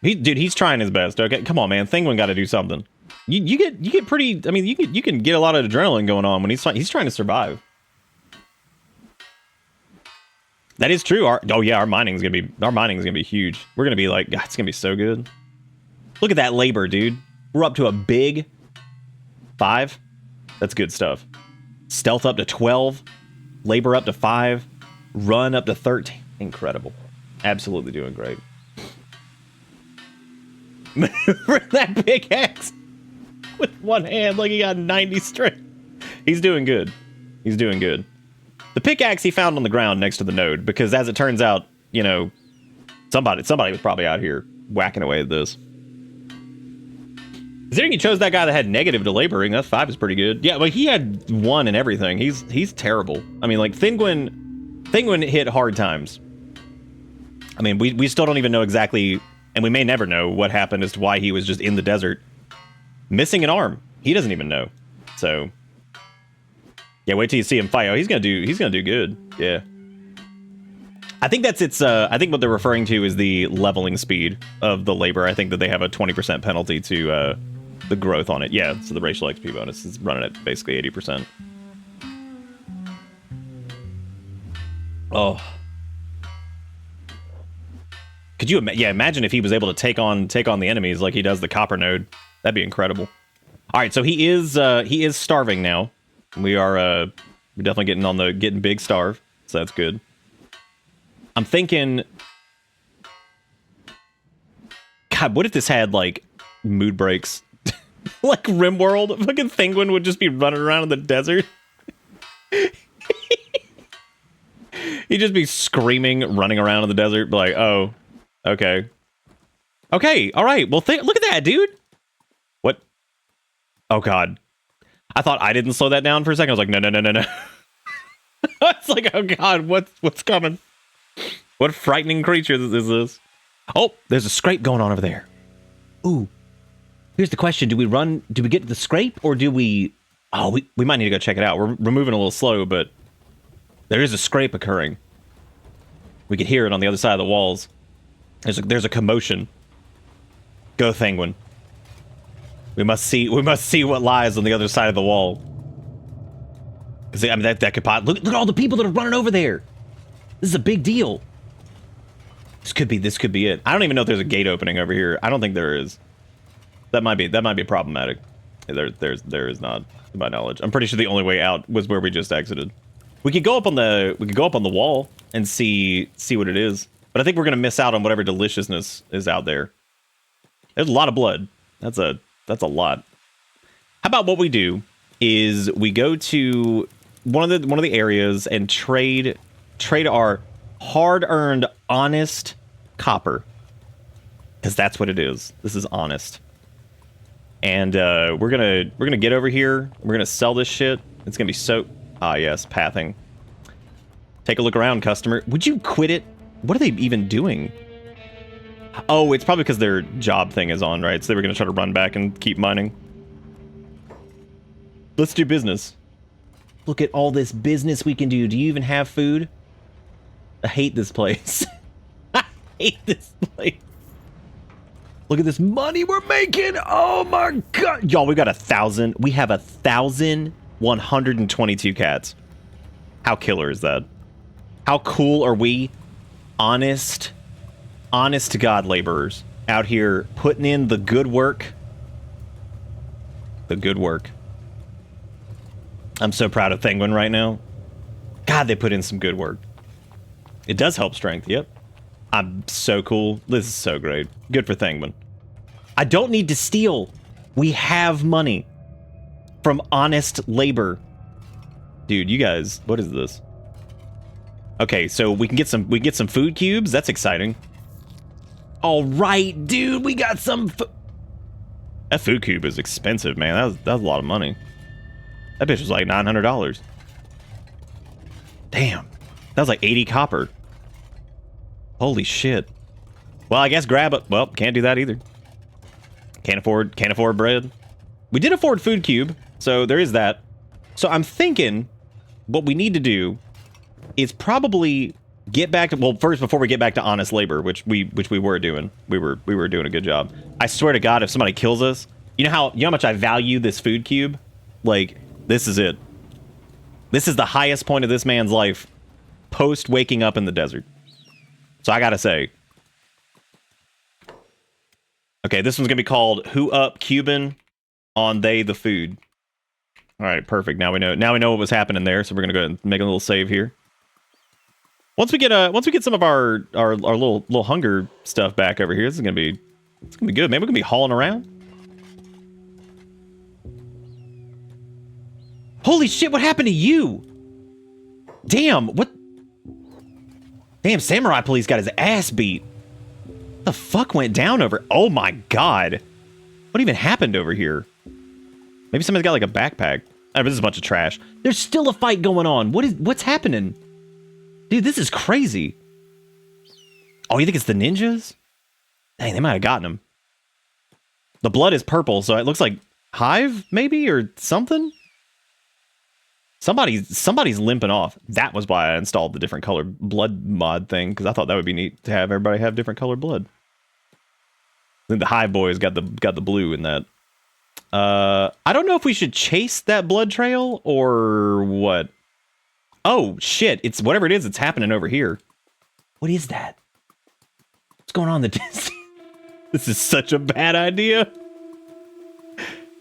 He's trying his best. Okay, come on, man. Thinguin got to do something. You get pretty. I mean, you can get a lot of adrenaline going on when he's trying to survive. That is true. Our mining's gonna be huge. We're gonna be like, God, it's gonna be so good. Look at that labor, dude. We're up to a big 5. That's good stuff. Stealth up to 12, labor up to 5, run up to 13. Incredible. Absolutely doing great. That big axe with one hand like he got 90 strength. He's doing good. He's doing good. The pickaxe he found on the ground next to the node, because as it turns out, you know, somebody was probably out here whacking away at this. Considering you chose that guy that had negative to laboring, that 5 is pretty good. Yeah, but he had 1 and everything. He's terrible. I mean, like, Thinguin hit hard times. I mean, we still don't even know exactly, and we may never know what happened as to why he was just in the desert, missing an arm. He doesn't even know. So, yeah, wait till you see him fight. Oh, he's gonna do good. Yeah. I think that's I think what they're referring to is the leveling speed of the labor. I think that they have a 20% penalty to the growth on it. Yeah, so the racial XP bonus is running at basically 80%. Oh. Could you imagine if he was able to take on the enemies like he does the copper node? That'd be incredible. All right, so he is starving now. We're definitely getting big starve, so that's good. I'm thinking, God, what if this had like mood breaks? Like RimWorld, fucking Thinguin would just be running around in the desert. He'd just be screaming, running around in the desert, like, oh, okay. Okay, all right, well, look at that, dude. What? Oh, God. I thought I didn't slow that down for a second. I was like, no. It's like, oh, God, what's coming? What frightening creature is this? Oh, there's a scrape going on over there. Ooh. Here's the question. Do we get to the scrape, or do we... Oh, we might need to go check it out. We're moving a little slow, but there is a scrape occurring. We could hear it on the other side of the walls. There's a commotion. Go, Thinguin. We must see what lies on the other side of the wall. Because I mean, that could look at all the people that are running over there. This is a big deal. This could be it. I don't even know if there's a gate opening over here. I don't think there is. That might be problematic. There is not, to my knowledge. I'm pretty sure the only way out was where we just exited. We could go up on the wall and see what it is. But I think we're gonna miss out on whatever deliciousness is out there. There's a lot of blood. That's a lot. How about what we do is we go to one of the areas and trade our hard-earned, honest copper, because that's what it is. This is honest. And we're gonna get over here. We're gonna sell this shit. It's gonna be so. Ah, yes, pathing. Take a look around, customer. Would you quit it? What are they even doing? Oh, it's probably because their job thing is on, right? So they were gonna try to run back and keep mining. Let's do business. Look at all this business we can do. Do you even have food? I hate this place. I hate this place. Look at this money we're making. Oh my god. Y'all, we got 1,000. We have 1,122 cats. How killer is that? How cool are we? Honest to God laborers out here putting in the good work. The good work. I'm so proud of Thinguin right now. God, they put in some good work. It does help strength, yep. I'm so cool. This is so great. Good for Thinguin. I don't need to steal. We have money from honest labor. Dude, you guys, what is this? Okay, so we can get some food cubes. That's exciting. All right, dude, we got some that food cube is expensive, man. That was a lot of money. That bitch was like $900. Damn. That was like 80 copper. Holy shit. Well, I guess grab it. Well, can't do that either. Can't afford bread. We did afford food cube, so there is that. So I'm thinking what we need to do is probably get back to, well, first, before we get back to honest labor, which we were doing. We were doing a good job. I swear to God, if somebody kills us, you know how much I value this food cube? Like, this is it. This is the highest point of this man's life post waking up in the desert. So I gotta say. Okay, this one's gonna be called Who Up Cuban on They the Food. All right, perfect. Now we know what was happening there, so we're gonna go ahead and make a little save here. Once we get some of our little hunger stuff back over here, it's gonna be good. Maybe we can be hauling around. Holy shit, what happened to you? Damn, what? Damn, Samurai Police got his ass beat. What the fuck went down over? Oh my god. What even happened over here? Maybe somebody's got like a backpack. Oh, this is a bunch of trash. There's still a fight going on. What's happening? Dude, this is crazy. Oh, you think it's the ninjas? Dang, they might have gotten him. The blood is purple, so it looks like Hive, maybe, or something? Somebody's limping off. That was why I installed the different color blood mod thing, because I thought that would be neat to have everybody have different colored blood. I think the Hive boys got the blue in that. I don't know if we should chase that blood trail or what. Oh shit! It's whatever it is. It's happening over here. What is that? What's going on in the distance? This is such a bad idea.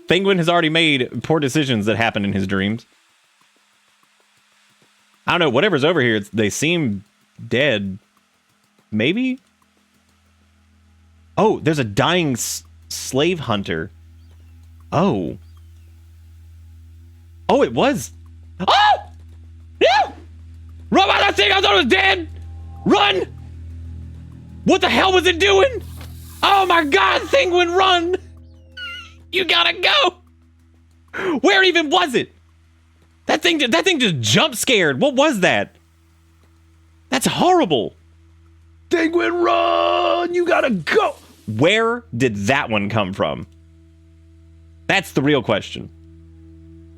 Thinguin has already made poor decisions that happen in his dreams. I don't know, whatever's over here, they seem dead. Maybe? Oh, there's a dying slave hunter. Oh. Oh, it was. Oh! No! Run by that thing, I thought it was dead! Run! What the hell was it doing? Oh my god, Thinguin, run! You gotta go! Where even was it? That thing just jump scared. What was that? That's horrible. Thinguin, run! You gotta go! Where did that one come from? That's the real question.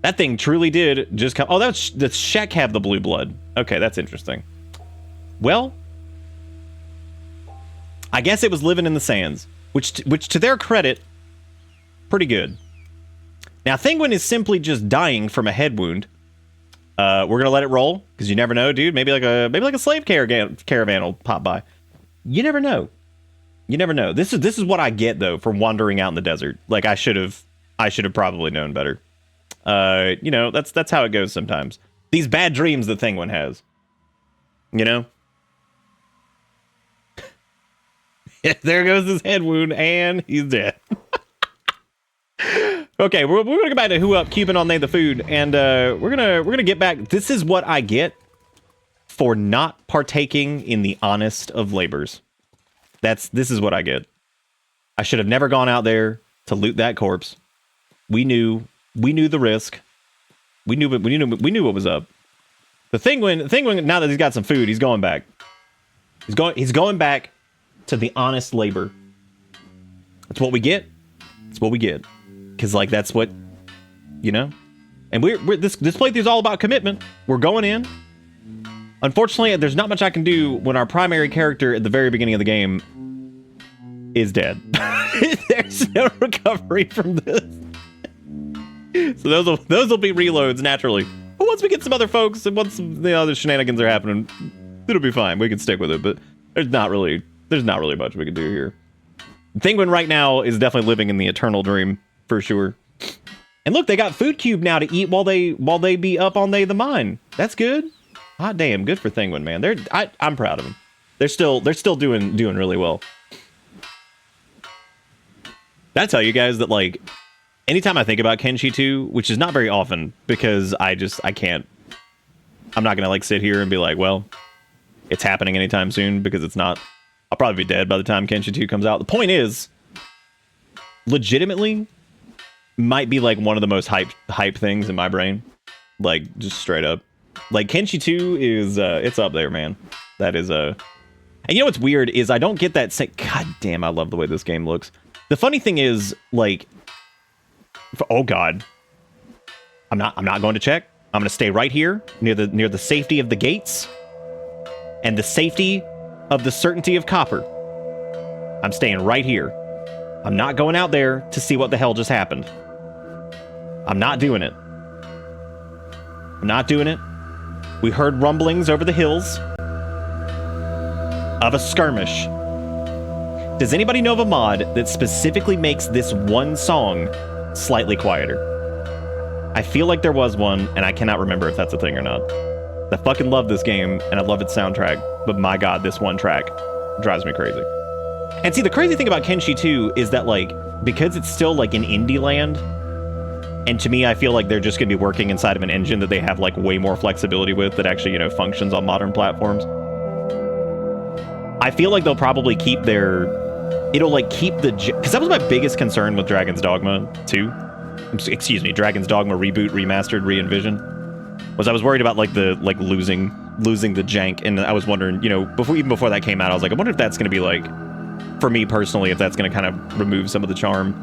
That thing truly did just come. Oh, does Shek have the blue blood? Okay, that's interesting. Well, I guess it was living in the sands, which to their credit, pretty good. Now, Thinguin is simply just dying from a head wound. We're gonna let it roll because you never know, dude. Maybe like a slave caravan will pop by. You never know. You never know. This is what I get though for wandering out in the desert. Like I should have probably known better. You know, that's how it goes sometimes. These bad dreams that Thinguin has. You know? There goes his head wound, and he's dead. Okay, we're gonna go back to Who Up, keeping on the food, and we're gonna get back. This is what I get for not partaking in the honest of labors. This is what I get. I should have never gone out there to loot that corpse. We knew the risk. We knew what was up. The Thinguin, now that he's got some food, he's going back. He's going back to the honest labor. That's what we get. That's what we get. Cause like that's what, you know. And this playthrough's all about commitment. We're going in. Unfortunately, there's not much I can do when our primary character at the very beginning of the game is dead. There's no recovery from this. So those will be reloads naturally. But once we get some other folks and once the other shenanigans are happening, it'll be fine. We can stick with it. But there's not really much we can do here. Thinguin right now is definitely living in the eternal dream for sure. And look, they got food cube now to eat while they be up on the mine. That's good. Hot damn, good for Thinguin, man. I'm proud of them. They're still doing really well. Did I tell you guys that like anytime I think about Kenshi 2, which is not very often because I can't. I'm not gonna like sit here and be like, well, it's happening anytime soon because it's not. I'll probably be dead by the time Kenshi 2 comes out. The point is, legitimately, might be like one of the most hype things in my brain. Like, just straight up. Like, Kenshi 2 is, it's up there, man. That is, And you know what's weird is I don't get that God damn, I love the way this game looks. The funny thing is, like, oh god. I'm not going to check. I'm gonna stay right here, near the safety of the gates. And the safety of the certainty of copper. I'm staying right here. I'm not going out there to see what the hell just happened. I'm not doing it. I'm not doing it. We heard rumblings over the hills of a skirmish. Does anybody know of a mod that specifically makes this one song slightly quieter? I feel like there was one, and I cannot remember if that's a thing or not. I fucking love this game, and I love its soundtrack, but my god, this one track drives me crazy. And see, the crazy thing about Kenshi 2 is that, like, because it's still, like, in indie land, and to me, I feel like they're just going to be working inside of an engine that they have, like, way more flexibility with that actually, you know, functions on modern platforms. I feel like they'll probably keep it'll, like, keep the... Because that was my biggest concern with Dragon's Dogma 2. Excuse me, Dragon's Dogma Reboot, Remastered, Re-Envision. Was I was worried about, like, losing the jank, and I was wondering, you know, even before that came out, I was like, I wonder if that's going to be, like, for me personally, if that's going to kind of remove some of the charm.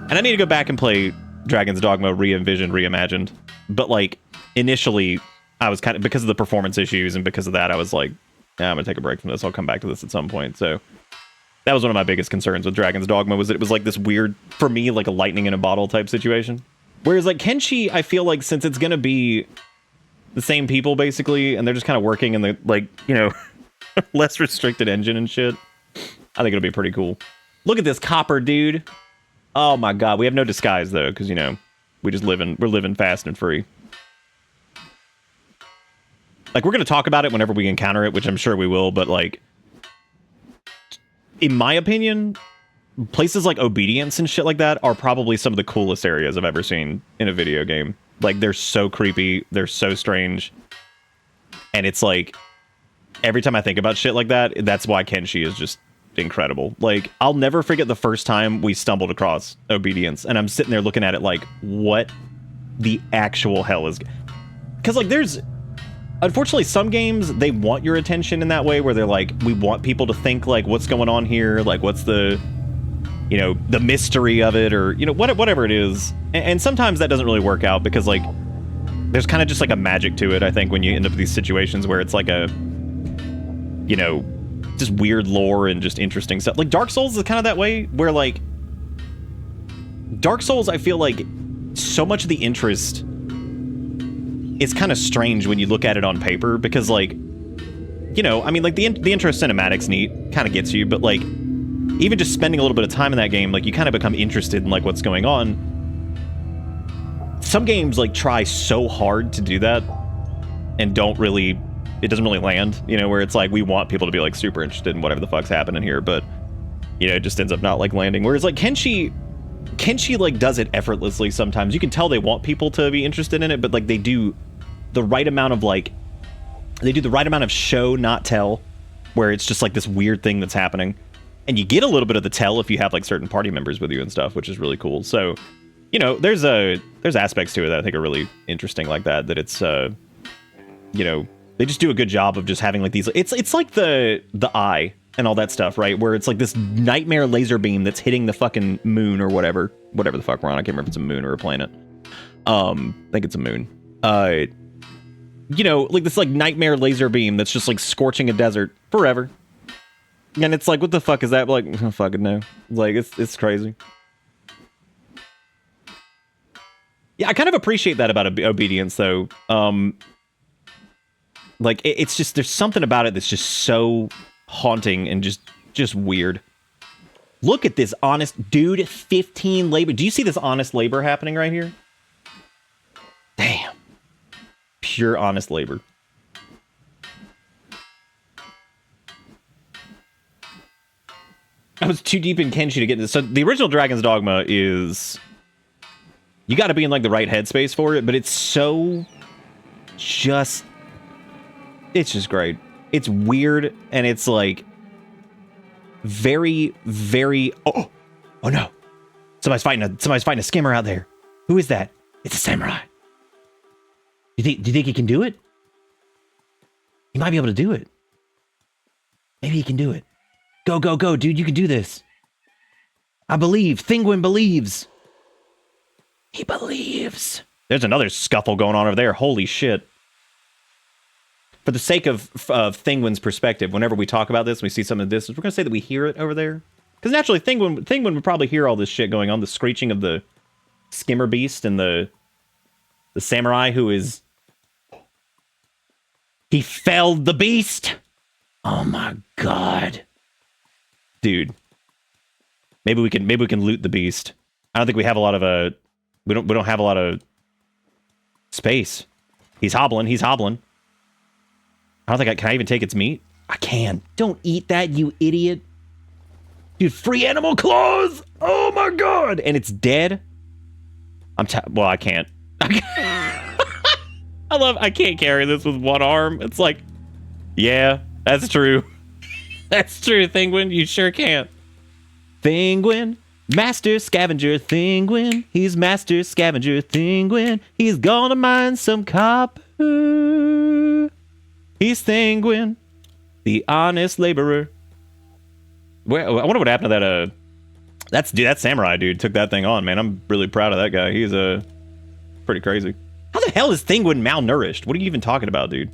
And I need to go back and play Dragon's Dogma Re-Envisioned, Reimagined. But, like, initially, I was kind of, because of the performance issues and because of that, I was like, yeah, I'm going to take a break from this. I'll come back to this at some point. So that was one of my biggest concerns with Dragon's Dogma, was that it was like this weird, for me, like a lightning in a bottle type situation. Whereas, like, Kenshi, I feel like since it's going to be the same people, basically, and they're just kind of working in the, like, you know, less restricted engine and shit, I think it'll be pretty cool. Look at this copper, dude. Oh my god, we have no disguise though, because, you know, we're living fast and free. Like, we're gonna talk about it whenever we encounter it, which I'm sure we will, but, like, in my opinion, places like Obedience and shit like that are probably some of the coolest areas I've ever seen in a video game. Like, they're so creepy, they're so strange, and it's like, every time I think about shit like that, that's why Kenshi is just incredible. Like, I'll never forget the first time we stumbled across Obedience, and I'm sitting there looking at it like, what the actual hell is... Because, like, there's... Unfortunately, some games, they want your attention in that way, where they're like, we want people to think, like, what's going on here? Like, what's the... you know, the mystery of it, or, you know, whatever it is. And sometimes that doesn't really work out, because, like, there's kind of just, like, a magic to it, I think, when you end up in these situations where it's, like, a... you know... just weird lore and just interesting stuff. Like, Dark Souls is kind of that way, where, like, Dark Souls, I feel like so much of the interest is kind of strange when you look at it on paper, because, like, you know, I mean, like, the intro cinematic's neat, kind of gets you, but, like, even just spending a little bit of time in that game, like, you kind of become interested in, like, what's going on. Some games, like, try so hard to do that and don't really, it doesn't really land, you know, where it's like, we want people to be, like, super interested in whatever the fuck's happening here, but, you know, it just ends up not, like, landing. Whereas, like, Kenshi, like, does it effortlessly sometimes. You can tell they want people to be interested in it, but, like, they do the right amount of, like, they do the right amount of show, not tell, where it's just, like, this weird thing that's happening. And you get a little bit of the tell if you have, like, certain party members with you and stuff, which is really cool. So, you know, there's aspects to it that I think are really interesting like that it's, you know, they just do a good job of just having, like, these, it's like the eye and all that stuff, right? Where it's like this nightmare laser beam that's hitting the fucking moon or whatever the fuck we're on. I can't remember if it's a moon or a planet. I think it's a moon. You know, like this, like, nightmare laser beam that's just, like, scorching a desert forever. And it's like, what the fuck is that? Like, I don't fucking know. Like, it's crazy. Yeah, I kind of appreciate that about obedience, though. Like, it's just, there's something about it that's just so haunting and just weird. Look at this honest dude. 15 labor. Do you see this honest labor happening right here? Damn. Pure honest labor. I was too deep in Kenshi to get this. So the original Dragon's Dogma is, you got to be in, like, the right headspace for it, but it's so just, it's just great. It's weird, and it's, like, very, very, oh no. Somebody's fighting a skimmer out there. Who is that? It's a samurai. Do you think he can do it? He might be able to do it. Maybe he can do it. Go, go, go, dude, you can do this. I believe. Thinguin believes. He believes. There's another scuffle going on over there. Holy shit. For the sake of Thinguin's perspective, whenever we talk about this, we see some of this, we're going to say that we hear it over there. Because naturally, Thinguin would probably hear all this shit going on, the screeching of the skimmer beast and the samurai who is... He felled the beast! Oh my god. Dude. Maybe we can loot the beast. I don't think we have a lot of we don't have a lot of space. He's hobbling. I don't think can I even take its meat? I can. Don't eat that, you idiot. Dude, free animal claws! Oh my god! And it's dead? Well, I can't. I can't carry this with one arm. It's like, yeah, that's true. That's true, Thinguin. You sure can't. Thinguin, master scavenger Thinguin. He's master scavenger Thinguin. He's gonna mine some copper. He's Thinguin, the honest laborer. Well, I wonder what happened to that. That samurai dude took that thing on, man. I'm really proud of that guy. He's pretty crazy. How the hell is Thinguin malnourished? What are you even talking about, dude?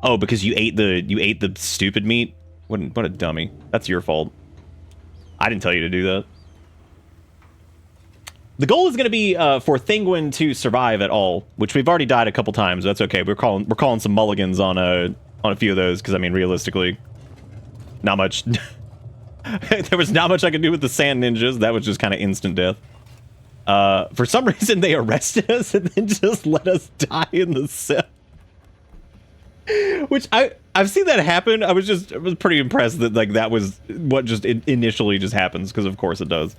Oh, because you ate the stupid meat? What a dummy. That's your fault. I didn't tell you to do that. The goal is going to be for Thinguin to survive at all, which we've already died a couple times. That's okay. We're calling some mulligans on a few of those, because I mean, realistically, not much. There was not much I could do with the sand ninjas. That was just kind of instant death. For some reason, they arrested us and then just let us die in the cell. Which I've seen that happen. I was pretty impressed that, like, that was what just initially just happens, because of course it does.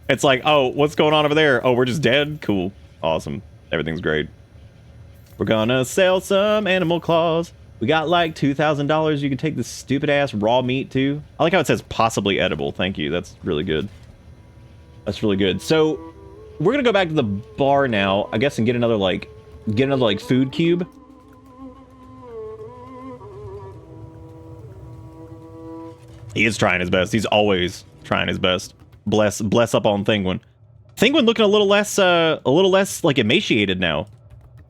It's like, oh, what's going on over there? Oh, we're just dead? Cool. Awesome. Everything's great. We're gonna sell some animal claws. We got like $2,000. You can take this stupid ass raw meat too. I like how it says possibly edible. Thank you. That's really good. That's really good. So we're gonna go back to the bar now, I guess, and get another food cube. He is trying his best. He's always trying his best. Bless up on Thinguin. Thinguin looking a little less like emaciated now.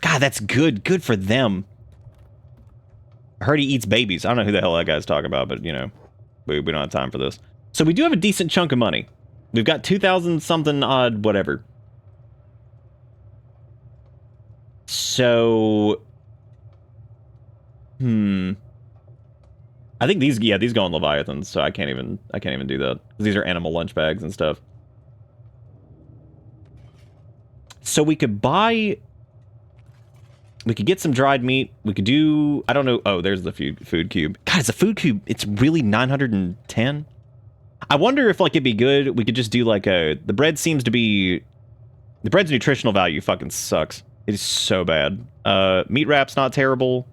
God, that's good. Good for them. I heard he eats babies. I don't know who the hell that guy's talking about, but you know, we don't have time for this. So we do have a decent chunk of money. We've got 2,000 something odd whatever. So, I think these go on Leviathans, so I can't even do that. These are animal lunch bags and stuff. So we could get some dried meat. We could do, I don't know. Oh, there's the food cube. God, it's a food cube. It's really 910. I wonder if like it'd be good. We could just do like the bread's nutritional value fucking sucks. It is so bad. Meat wrap's not terrible.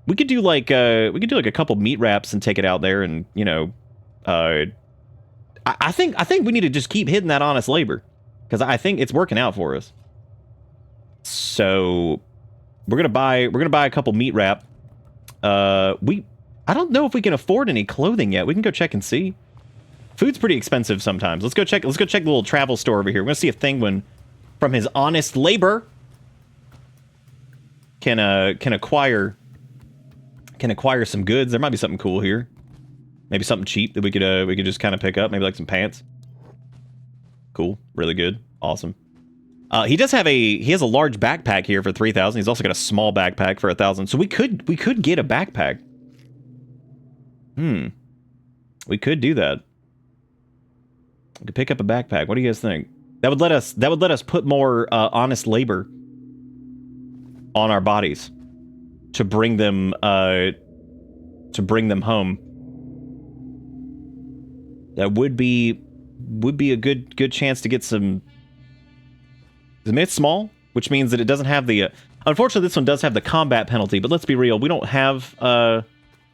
We could do like a couple meat wraps and take it out there, and you know, I think we need to just keep hitting that honest labor, because I think it's working out for us. So we're gonna buy a couple meat wrap. I don't know if we can afford any clothing yet. We can go check and see. Food's pretty expensive sometimes. Let's go check the little travel store over here. We're gonna see if Thinguin, from his honest labor, can acquire some goods. There might be something cool here. Maybe something cheap that we could just kind of pick up. Maybe like some pants. Cool. Really good. Awesome. He has a large backpack here for 3,000. He's also got a small backpack for 1,000. So we could get a backpack. We could do that. We could pick up a backpack. What do you guys think? That would let us put more honest labor on our bodies to bring them home. That would be a good chance to get some. I mean, it's small, which means that it doesn't have the. Unfortunately, this one does have the combat penalty, but let's be real, we don't have.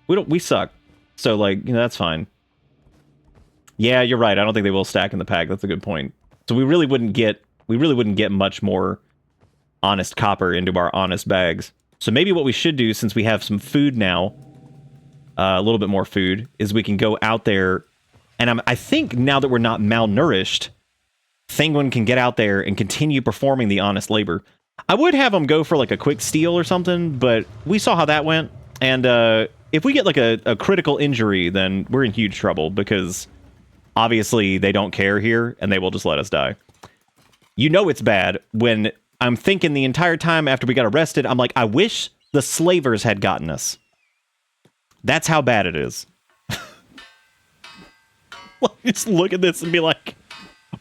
We suck. So like, you know, that's fine. Yeah, you're right. I don't think they will stack in the pack. That's a good point. So we really wouldn't get much more honest copper into our honest bags. So maybe what we should do, since we have some food now, a little bit more food, is we can go out there, and I think now that we're not malnourished, Thinguin can get out there and continue performing the honest labor. I would have him go for like a quick steal or something, but we saw how that went, and if we get like a critical injury, then we're in huge trouble, because obviously they don't care here, and they will just let us die. You know it's bad when I'm thinking the entire time after we got arrested, I'm like, I wish the slavers had gotten us. That's how bad it is. Just look at this and be like,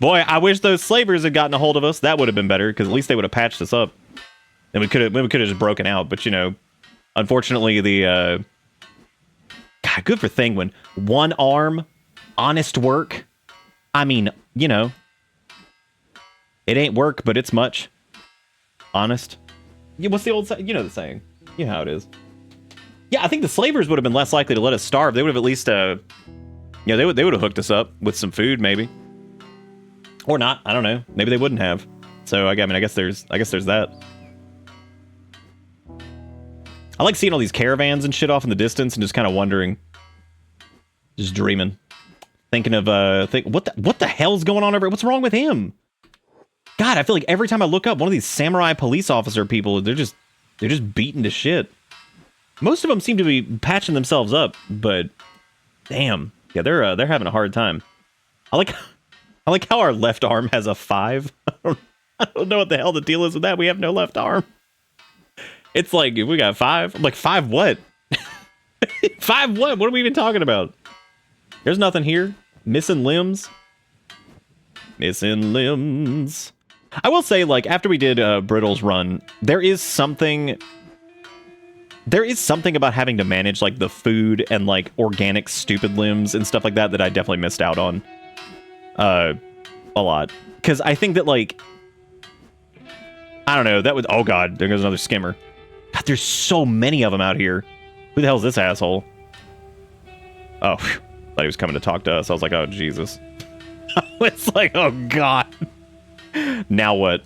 boy, I wish those slavers had gotten a hold of us. That would have been better, because at least they would have patched us up. And we could have just broken out. But, you know, unfortunately, the... God, good for Thinguin. One arm, honest work. I mean, you know, it ain't work, but it's much. Honest. Yeah, what's the old saying? You know the saying. You know how it is. Yeah, I think the slavers would have been less likely to let us starve. They would have at least, they would have hooked us up with some food, maybe. Or not. I don't know. Maybe they wouldn't have. So I guess there's that. I like seeing all these caravans and shit off in the distance and just kind of wondering, just dreaming, thinking of what the hell's going on over? What's wrong with him? God, I feel like every time I look up, one of these samurai police officer people, they're just beaten to shit. Most of them seem to be patching themselves up, but damn, yeah, they're having a hard time. I like how our left arm has a 5. I don't know what the hell the deal is with that. We have no left arm. It's like, if we got 5, I'm like, 5 what? 5 what? What are we even talking about? There's nothing here. Missing limbs. Missing limbs. I will say, like, after we did Brittle's run, there is something about having to manage, like, the food and, like, organic stupid limbs and stuff like that I definitely missed out on. A lot. Because I think that, like, I don't know, that would, oh god, there goes another skimmer. God, there's so many of them out here. Who the hell is this asshole? Oh, phew. Thought he was coming to talk to us. I was like, oh, Jesus. It's like, oh, God. Now what?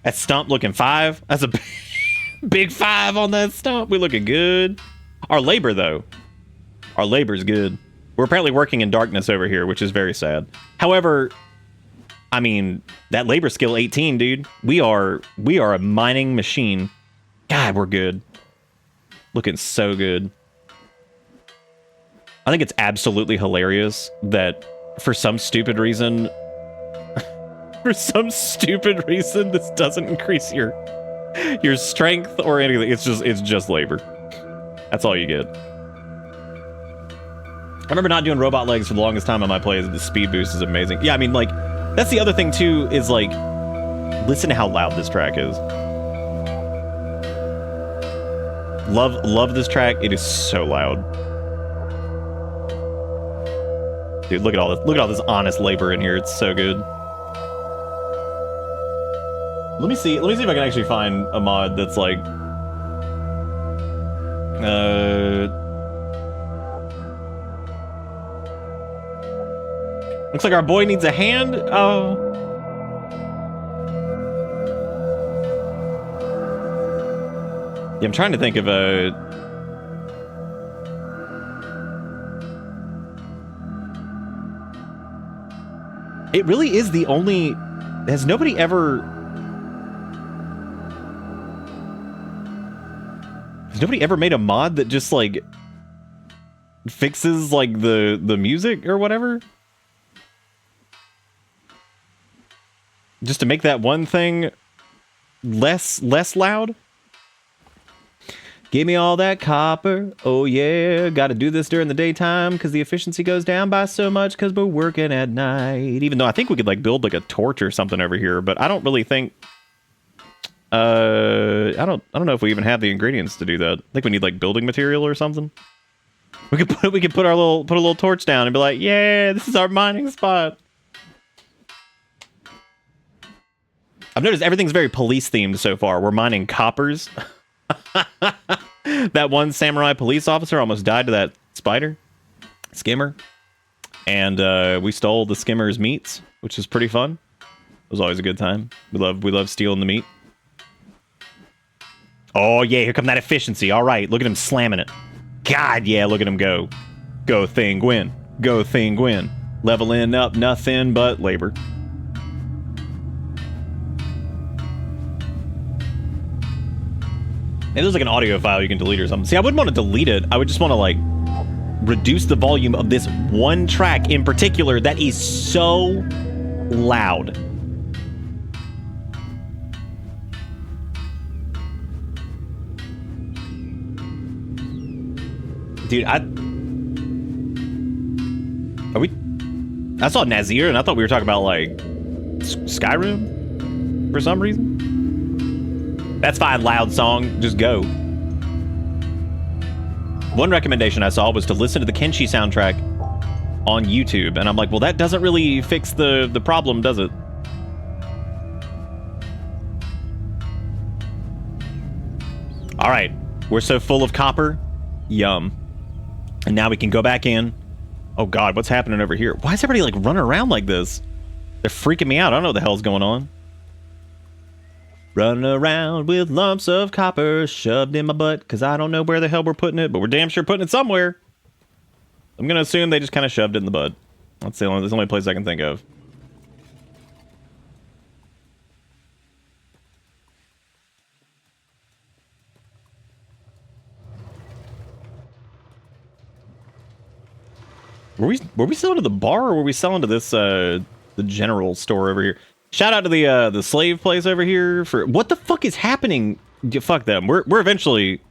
That stump looking 5? That's a big 5 on that stump. We looking good. Our labor, though. Our labor's good. We're apparently working in darkness over here, which is very sad. However, I mean, that labor skill 18, dude. We are a mining machine. God, we're good. Looking so good. I think it's absolutely hilarious that for some stupid reason, For some stupid reason, this doesn't increase your strength or anything. It's just labor. That's all you get. I remember not doing robot legs for the longest time on my plays. The speed boost is amazing. Yeah, I mean, like, that's the other thing too, is like, listen to how loud this track is. Love this track. It is so loud. Dude, look at all this. Look at all this honest labor in here. It's so good. Let me see if I can actually find a mod that's like looks like our boy needs a hand. Oh. Yeah, I'm trying to think of a... It really is the only... Has nobody ever... Has nobody ever made a mod that just, like, fixes, like, the music or whatever? Just to make that one thing less loud? Give me all that copper. Oh, yeah. Got to do this during the daytime because the efficiency goes down by so much because we're working at night. Even though I think we could, like, build, like, a torch or something over here, but I don't really think... I don't know if we even have the ingredients to do that. I think we need, like, building material or something. We could put a little torch down and be like, yeah, this is our mining spot. I've noticed everything's very police themed so far. We're mining coppers. That one samurai police officer almost died to that spider skimmer, and we stole the skimmer's meats, which is pretty fun. It was always a good time. We love stealing the meat. Oh yeah, here come that efficiency. All right, look at him slamming it. God yeah, look at him go. Go Thinguin. Go Thinguin. Leveling up nothing but labor. Maybe there's like an audio file you can delete or something. See, I wouldn't want to delete it. I would just want to, like, reduce the volume of this one track in particular that is so loud. Dude, I saw Nazir and I thought we were talking about, like, Skyrim for some reason. That's fine, loud song. Just go. One recommendation I saw was to listen to the Kenshi soundtrack on YouTube, and I'm like, well, that doesn't really fix the problem, does it? All right, we're so full of copper. Yum. And now we can go back in. Oh God, what's happening over here? Why is everybody like running around like this? They're freaking me out. I don't know what the hell's going on. Running around with lumps of copper shoved in my butt because I don't know where the hell we're putting it, but we're damn sure putting it somewhere. I'm going to assume they just kind of shoved it in the butt. That's the only place I can think of. Were we selling to the bar, or were we selling to this the general store over here? Shout out to the slave place over here for what the fuck is happening? Fuck them. We're eventually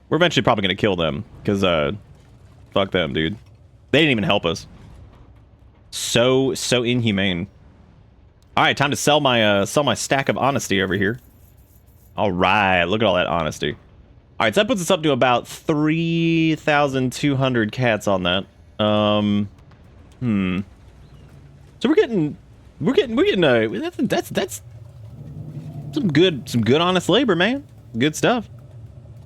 probably gonna kill them because fuck them, dude. They didn't even help us. So inhumane. All right, time to sell my stack of honesty over here. All right, look at all that honesty. All right, so that puts us up to about 3,200 cats on that. So we're getting that's some good honest labor, man. Good stuff.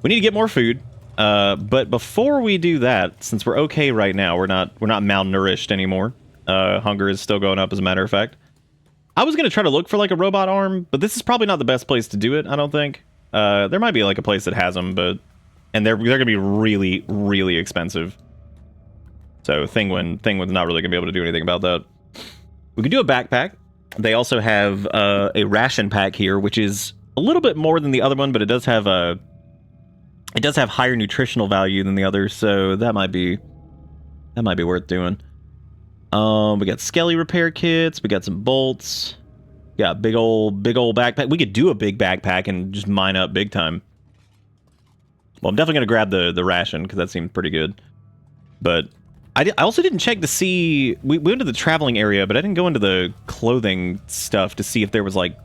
We need to get more food. But before we do that, since we're okay right now, we're not malnourished anymore. Hunger is still going up, as a matter of fact. I was gonna try to look for like a robot arm, but this is probably not the best place to do it, I don't think. There might be like a place that has them, and they're gonna be really, really expensive. So Thinguin's not really gonna be able to do anything about that. We could do a backpack. They also have a ration pack here, which is a little bit more than the other one, but it does have higher nutritional value than the others, so that might be worth doing. We got skelly repair kits, we got some bolts, Got a big old backpack. We could do a big backpack and just mine up big time. Well, I'm definitely going to grab the ration because that seemed pretty good. But I also didn't check to see... We went to the traveling area, but I didn't go into the clothing stuff to see if there was, like,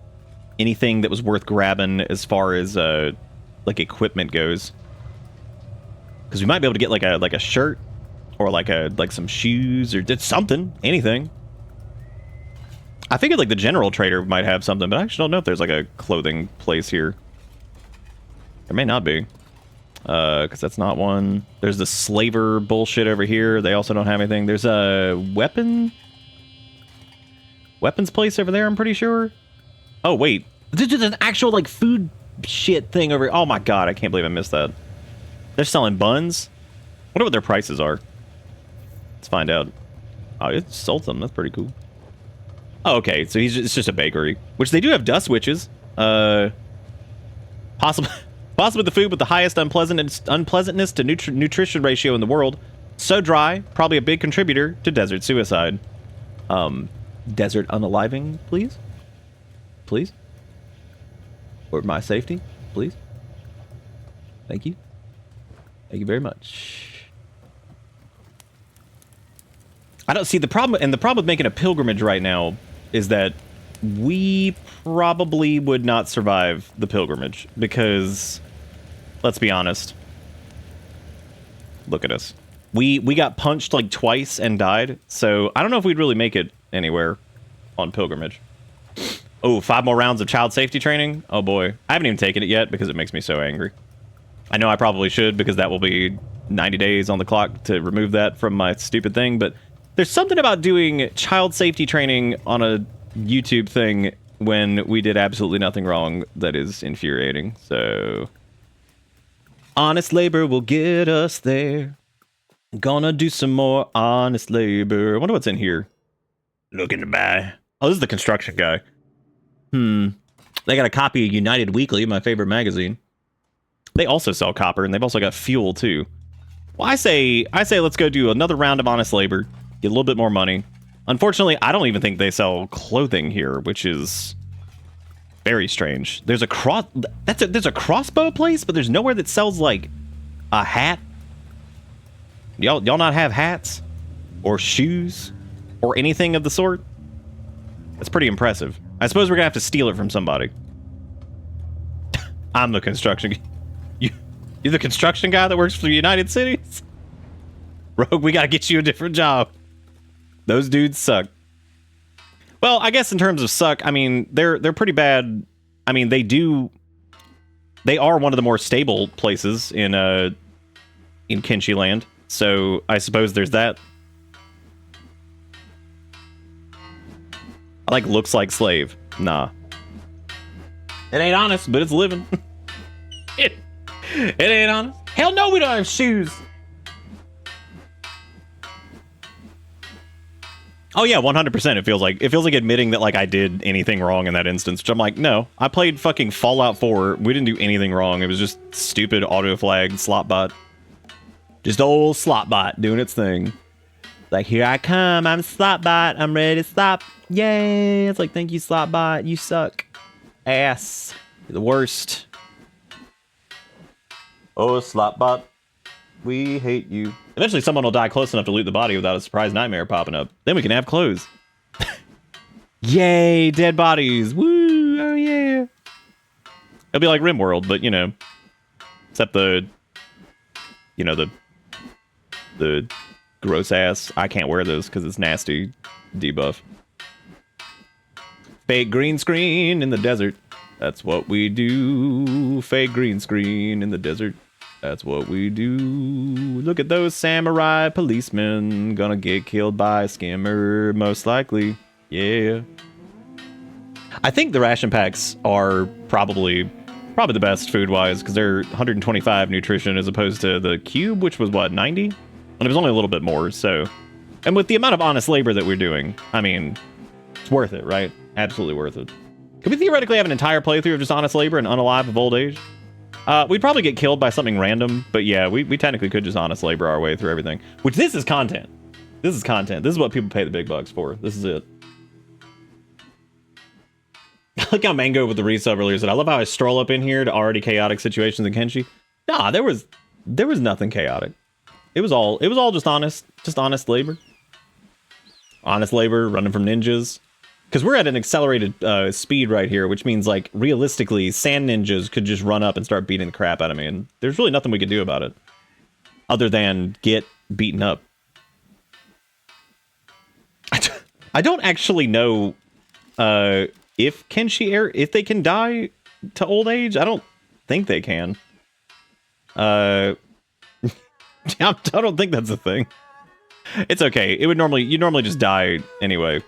anything that was worth grabbing as far as, like, equipment goes. Because we might be able to get, like a shirt or, like some shoes or did something. Anything. I figured, like, the general trader might have something, but I actually don't know if there's, like, a clothing place here. There may not be. Because that's not one. There's the slaver bullshit over here. They also don't have anything. There's a weapons place over there, I'm pretty sure. Oh, wait. There's an actual, like, food shit thing over here. Oh, my God. I can't believe I missed that. They're selling buns. I wonder what their prices are. Let's find out. Oh, it sold them. That's pretty cool. Oh, okay. So it's just a bakery. Which they do have dust witches. Possibly the food with the highest unpleasantness to nutrition ratio in the world. So dry, probably a big contributor to desert suicide. Desert unaliving, please? Please? For my safety, please? Thank you. Thank you very much. I don't see the problem, and the problem with making a pilgrimage right now is that we probably would not survive the pilgrimage because, let's be honest, look at us. We got punched like twice and died, so I don't know if we'd really make it anywhere on pilgrimage. Oh, 5 more rounds of child safety training? Oh boy. I haven't even taken it yet because it makes me so angry. I know I probably should because that will be 90 days on the clock to remove that from my stupid thing, but there's something about doing child safety training on a YouTube thing when we did absolutely nothing wrong that is infuriating. So, honest labor will get us there. Gonna do some more honest labor. I wonder what's in here. Looking to buy. Oh, this is the construction guy. They got a copy of United Weekly, my favorite magazine. They also sell copper, and they've also got fuel too. Well, I say let's go do another round of honest labor, get a little bit more money. Unfortunately, I don't even think they sell clothing here, which is very strange. There's a there's a crossbow place, but there's nowhere that sells like a hat. Y'all not have hats or shoes or anything of the sort? That's pretty impressive. I suppose we're gonna have to steal it from somebody. I'm the construction. You're the construction guy that works for the United Cities? Rogue, we gotta get you a different job. Those dudes suck. Well, I guess in terms of suck, I mean, they're pretty bad. I mean, they are one of the more stable places in Kenshi land. So I suppose there's that. I like looks like slave. Nah. It ain't honest, but it's living. It ain't honest. Hell no, we don't have shoes. Oh yeah, 100%. It feels like admitting that like I did anything wrong in that instance. Which I'm like, no, I played fucking Fallout 4. We didn't do anything wrong. It was just stupid auto flag slotbot. Just old slotbot doing its thing. Like, here I come. I'm slotbot. I'm ready to stop. Yay! It's like, thank you, slotbot. You suck. Ass. You're the worst. Oh, slotbot. We hate you. Eventually someone will die close enough to loot the body without a surprise nightmare popping up. Then we can have clothes. Yay, dead bodies. Woo, oh yeah. It'll be like RimWorld, but you know, except the gross ass, I can't wear this because it's nasty debuff. Fake green screen in the desert. That's what we do. Fake green screen in the desert. That's what we do. Look at those samurai policemen. Gonna get killed by a scammer, most likely. Yeah. I think the ration packs are probably the best food-wise, because they're 125 nutrition as opposed to the cube, which was, what, 90? And it was only a little bit more, so... And with the amount of honest labor that we're doing, I mean, it's worth it, right? Absolutely worth it. Could we theoretically have an entire playthrough of just honest labor and unalive of old age? We'd probably get killed by something random, but yeah, we technically could just honest labor our way through everything. Which, this is content. This is content. This is what people pay the big bucks for. This is it. Look how Mango with the resub earlier said, I love how I stroll up in here to already chaotic situations in Kenshi. Nah, there was nothing chaotic. It was all just honest labor. Honest labor, running from ninjas. Because we're at an accelerated speed right here, which means, like, realistically, sand ninjas could just run up and start beating the crap out of me, and there's really nothing we could do about it. Other than get beaten up. I don't actually know if Kenshi if they can die to old age. I don't think they can. I don't think that's a thing. It's okay. It would you normally just die anyway.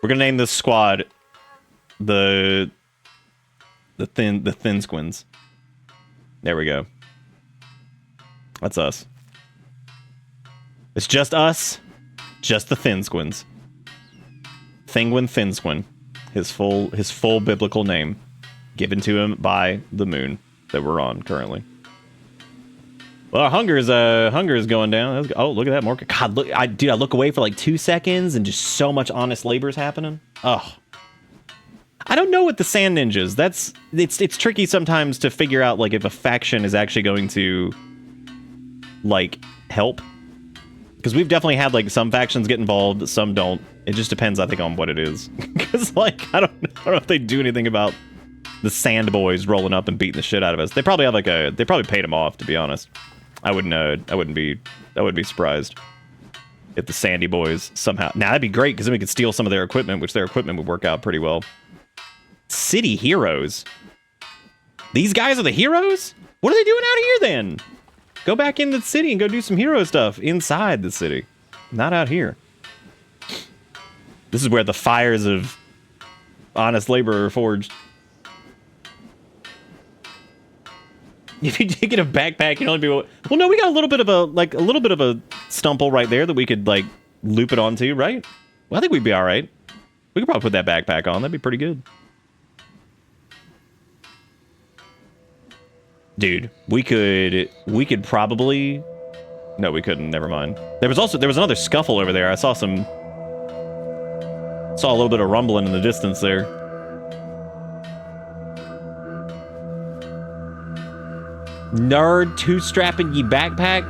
We're gonna name this squad the Thinguins. There we go. That's us. It's just us. Just the Thinguins. Thinguin. His full biblical name, given to him by the moon that we're on currently. Well, our hunger is going down. Oh, look at that, more. God, look, I look away for like 2 seconds and just so much honest labor is happening. Oh, I don't know what the sand ninjas. It's tricky sometimes to figure out like if a faction is actually going to like help, because we've definitely had like some factions get involved, some don't. It just depends, I think, on what it is. Because like I don't know if they do anything about the sand boys rolling up and beating the shit out of us. They probably have they probably paid them off, to be honest. I wouldn't be surprised if the Sandy boys somehow. Now that'd be great because then we could steal some of their equipment, which their equipment would work out pretty well. City heroes. These guys are the heroes? What are they doing out here then? Go back into the city and go do some hero stuff inside the city, not out here. This is where the fires of honest labor are forged. If you did get a backpack, you'd only be well. No, we got a little bit of a stumple right there that we could like loop it onto, right? Well, I think we'd be all right. We could probably put that backpack on. That'd be pretty good, dude. We could probably. No, we couldn't. Never mind. There was another scuffle over there. I saw a little bit of rumbling in the distance there. Nerd two-strapping ye backpack.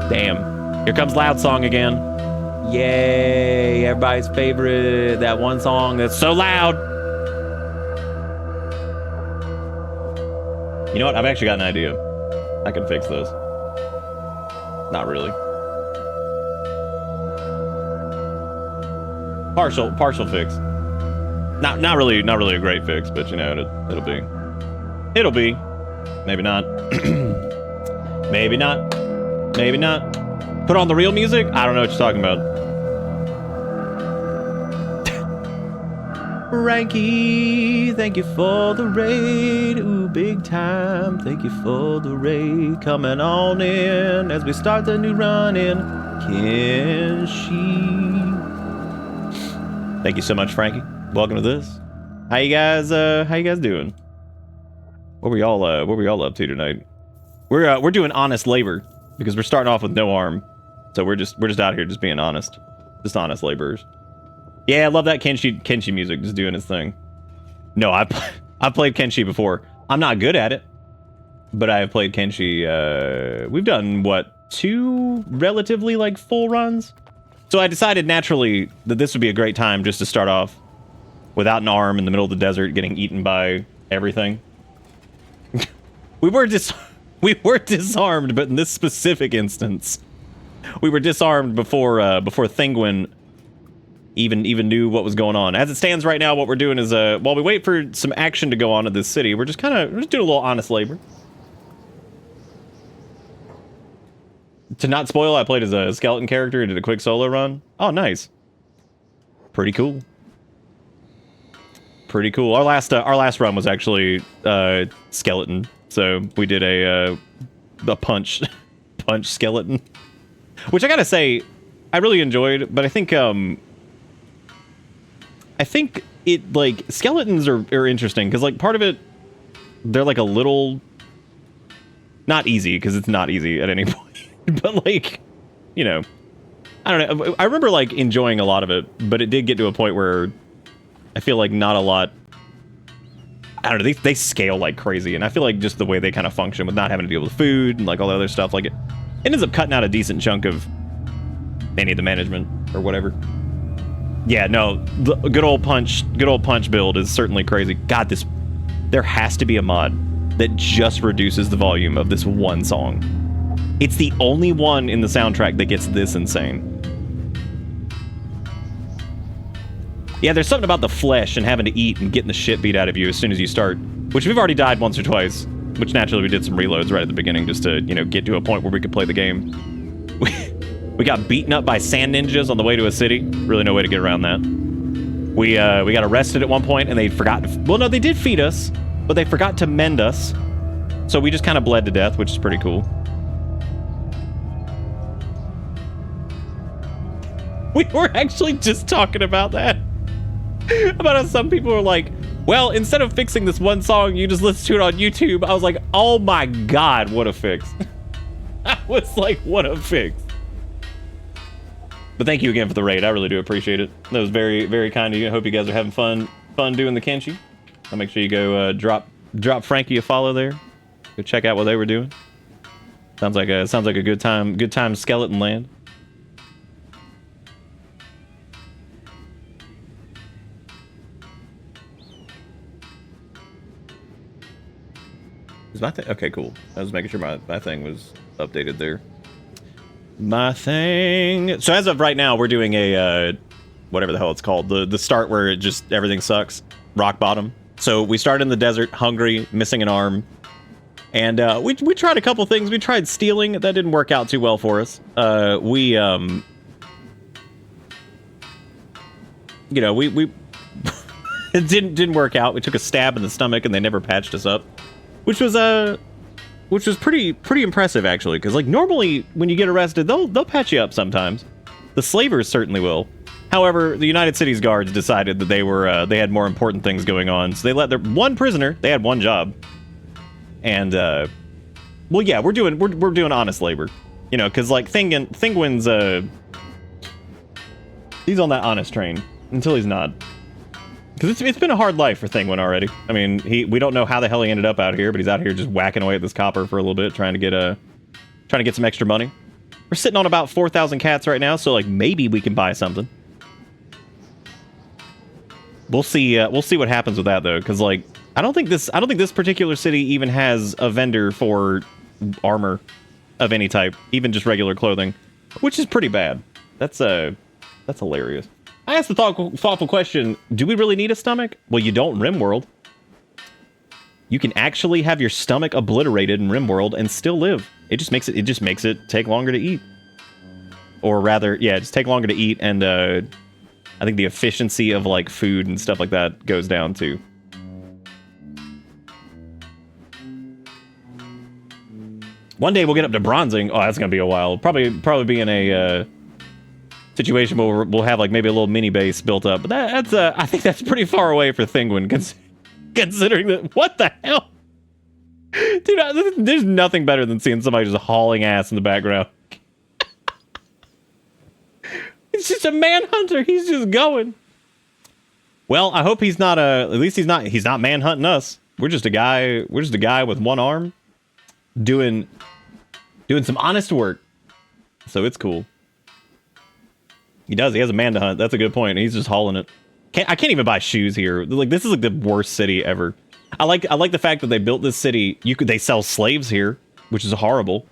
Damn. Here comes Loud Song again. Yay, everybody's favorite. That one song that's so loud. You know what? I've actually got an idea. I can fix this. Not really. Partial fix. Not really a great fix, but you know, it'll be. Maybe not. Maybe not. Put on the real music? I don't know what you're talking about. Ranky, thank you for the raid. Ooh, big time. Thank you for the raid. Coming on in as we start the new run in Kenshi. Thank you so much, Frankie. Welcome to this. How you guys doing? What were y'all up to tonight? We're doing honest labor because we're starting off with no arm. So we're just out here just being honest. Just honest laborers. Yeah, I love that Kenshi music just doing its thing. No, I've played Kenshi before. I'm not good at it, but I have played Kenshi. We've done what, 2 relatively like full runs? So I decided naturally that this would be a great time just to start off without an arm in the middle of the desert getting eaten by everything. We were disarmed, but in this specific instance, we were disarmed before Thinguin even knew what was going on. As it stands right now, what we're doing is while we wait for some action to go on in this city, we're just doing a little honest labor. To not spoil, I played as a skeleton character and did a quick solo run. Oh, nice. Pretty cool. Pretty cool. Our last run was actually skeleton, so we did a punch skeleton, which I gotta say I really enjoyed. But I think it like skeletons are interesting because like part of it they're like a little not easy because it's not easy at any point, but like you know I don't know. I remember like enjoying a lot of it, but it did get to a point where I feel like not a lot. I don't know. They scale like crazy, and I feel like just the way they kind of function with not having to deal with food and like all the other stuff, like it ends up cutting out a decent chunk of any of the management or whatever. Yeah, no, the good old punch build is certainly crazy. God, there has to be a mod that just reduces the volume of this one song. It's the only one in the soundtrack that gets this insane. Yeah, there's something about the flesh and having to eat and getting the shit beat out of you as soon as you start, which we've already died once or twice, which naturally we did some reloads right at the beginning just to, you know, get to a point where we could play the game. We got beaten up by sand ninjas on the way to a city. Really no way to get around that. We got arrested at one point and they forgot to, well, no, they did feed us, but they forgot to mend us. So we just kind of bled to death, which is pretty cool. We were actually just talking about that. About how some people are like, well, instead of fixing this one song, you just listen to it on YouTube. I was like, oh my God, what a fix. I was like, what a fix. But thank you again for the raid. I really do appreciate it. That was very, very kind of you. I hope you guys are having fun doing the Kenshi. I'll make sure you go drop Frankie a follow there. Go check out what they were doing. Sounds like a good time skeleton land. Is my thing? Okay, cool. I was making sure my thing was updated there. My thing. So as of right now, we're doing a whatever the hell it's called. The start where it just everything sucks. Rock bottom. So we started in the desert, hungry, missing an arm, and we tried a couple things. We tried stealing. That didn't work out too well for us. We you know, we it didn't work out. We took a stab in the stomach, and they never patched us up. Which was pretty impressive actually, because like normally when you get arrested, they'll patch you up sometimes. The slavers certainly will. However, the United Cities Guards decided that they had more important things going on, so they let their one prisoner. They had one job, and well, yeah, we're doing honest labor, you know, because like Thinguin's he's on that honest train until he's not. Because it's been a hard life for Thinguin already. I mean, we don't know how the hell he ended up out here, but he's out here just whacking away at this copper for a little bit, trying to get some extra money. We're sitting on about 4,000 cats right now, so like maybe we can buy something. We'll see what happens with that though, because like I don't think this particular city even has a vendor for armor of any type, even just regular clothing, which is pretty bad. That's hilarious. I asked the thoughtful question, do we really need a stomach? Well, you don't in RimWorld. You can actually have your stomach obliterated in RimWorld and still live. It just makes it take longer to eat. Or rather, yeah, just take longer to eat, and I think the efficiency of like food and stuff like that goes down too. One day we'll get up to bronzing. Oh, that's gonna be a while. Probably be in a situation where we'll have like maybe a little mini base built up, but that's I think that's pretty far away for Thinguin, considering that. What the hell, dude? There's nothing better than seeing somebody just hauling ass in the background. It's just a manhunter. He's just going. Well, I hope he's not at least he's not manhunting us. We're just a guy with one arm doing some honest work, so it's cool. He has a man to hunt. That's a good point. He's just hauling it. I can't even buy shoes here. Like, this is like the worst city ever. I like the fact that they built this city. They sell slaves here, which is horrible.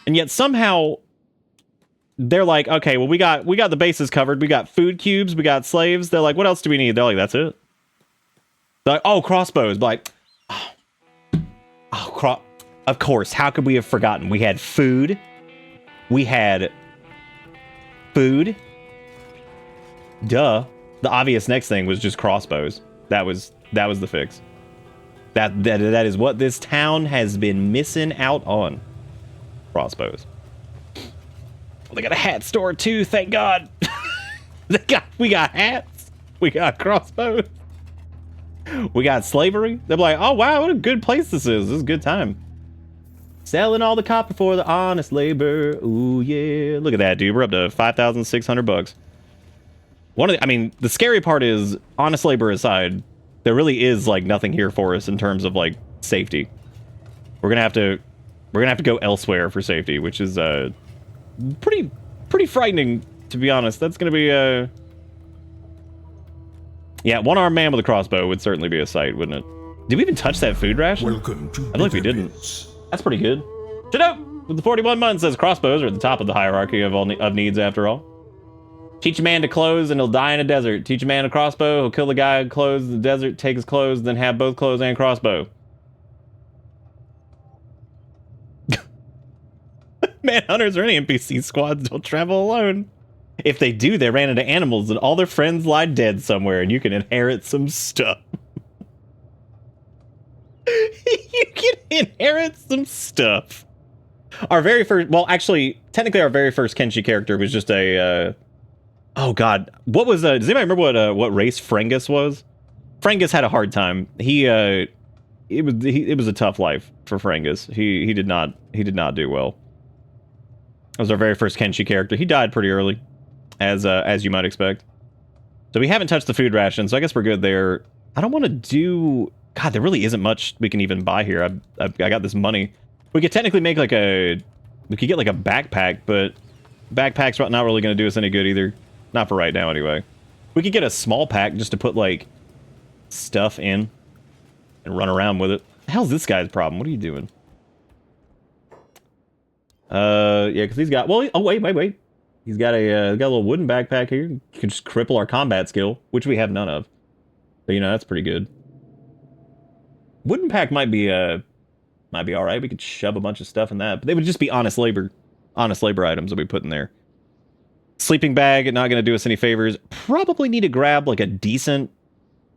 And yet somehow they're like, okay, well we got the bases covered. We got food cubes. We got slaves. They're like, what else do we need? They're like, that's it. They're like, oh, crossbows. Like, of course. How could we have forgotten? We had food. We had food. Duh. The obvious next thing was just crossbows. That was the fix. That is what this town has been missing out on. Crossbows. Well, they got a hat store too, thank God. We got hats. We got crossbows. We got slavery. They're like, oh wow, what a good place this is. This is a good time. Selling all the copper for the honest labor. Ooh, yeah. Look at that, dude. We're up to 5,600 bucks. I mean, the scary part is, honest labor aside, there really is, like, nothing here for us in terms of, like, safety. We're gonna have to go elsewhere for safety, which is, pretty frightening, to be honest. That's gonna be, yeah, one-armed man with a crossbow would certainly be a sight, wouldn't it? Did we even touch that food ration? Welcome to I don't think we didn't. That's pretty good. Chinook! With the 41 months says crossbows are at the top of the hierarchy of needs, after all. Teach a man to clothes and he'll die in a desert. Teach a man a crossbow, he'll kill the guy who clothes in the desert, take his clothes, then have both clothes and crossbow. Manhunters or any NPC squads don't travel alone. If they do, they ran into animals and all their friends lie dead somewhere and you can inherit some stuff. You can inherit some stuff. Our very first, well, actually, technically our very first Kenshi character was just a, oh god, what was, does anybody remember what race Frengus was? Frengus had a hard time. It was a tough life for Frengus. He did not do well. That was our very first Kenshi character. He died pretty early, as you might expect. So we haven't touched the food ration, so I guess we're good there. I don't want to do... God, there really isn't much we can even buy here. I got this money. We could technically make like a... We could get like a backpack, but backpack's not really going to do us any good either. Not for right now, anyway. We could get a small pack just to put like stuff in and run around with it. The hell's this guy's problem? What are you doing? Yeah, because he's got... Well, oh, wait. He's got a little wooden backpack here. You can just cripple our combat skill, which we have none of. But, you know, that's pretty good. Wooden pack might be all right. We could shove a bunch of stuff in that, but they would just be honest labor items that we put in there. Sleeping bag, not going to do us any favors. Probably need to grab like a decent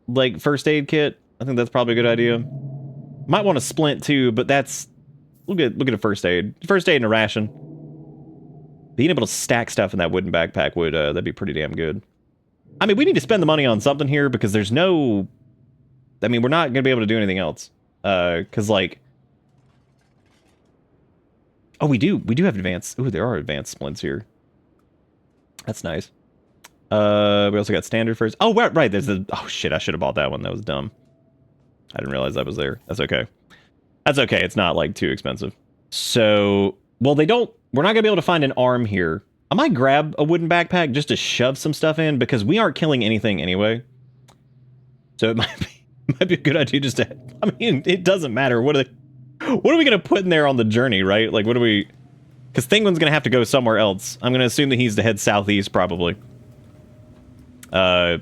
like first aid kit. I think that's probably a good idea. Might want a splint too, but that's look at a first aid and a ration. Being able to stack stuff in that wooden backpack would that'd be pretty damn good. I mean, we need to spend the money on something here because there's no... I mean, we're not going to be able to do anything else. Because, like... Oh, we do have advanced... Ooh, there are advanced splints here. That's nice. We also got standard first. Oh, right. There's the... Oh, shit. I should have bought that one. That was dumb. I didn't realize that was there. That's okay. That's okay. It's not, like, too expensive. So... Well, they don't... We're not going to be able to find an arm here. I might grab a wooden backpack just to shove some stuff in because we aren't killing anything anyway. So it might be a good idea just to... I mean, it doesn't matter. What are we going to put in there on the journey, right? Like, what do we... Because Thinguin's going to have to go somewhere else. I'm going to assume that he's to head southeast, probably. But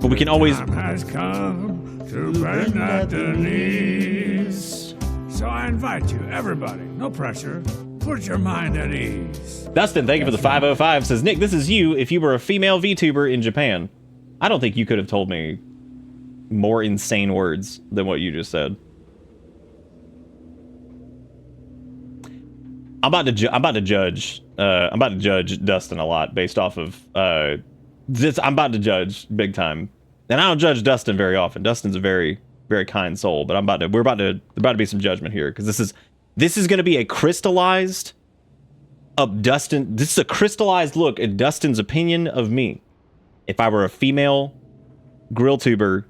we can always... Time has come to bend at the knees. So I invite you, everybody, no pressure. Put your mind at ease. Dustin, thank you for the 505. Says, Nick, this is you if you were a female VTuber in Japan. I don't think you could have told me more insane words than what you just said. I'm about to judge Dustin a lot based off of this. I'm about to judge big time, and I don't judge Dustin very often. Dustin's a very, very kind soul, but there's about to be some judgment here because this is going to be a crystallized Dustin. This is a crystallized look at Dustin's opinion of me if I were a female grill tuber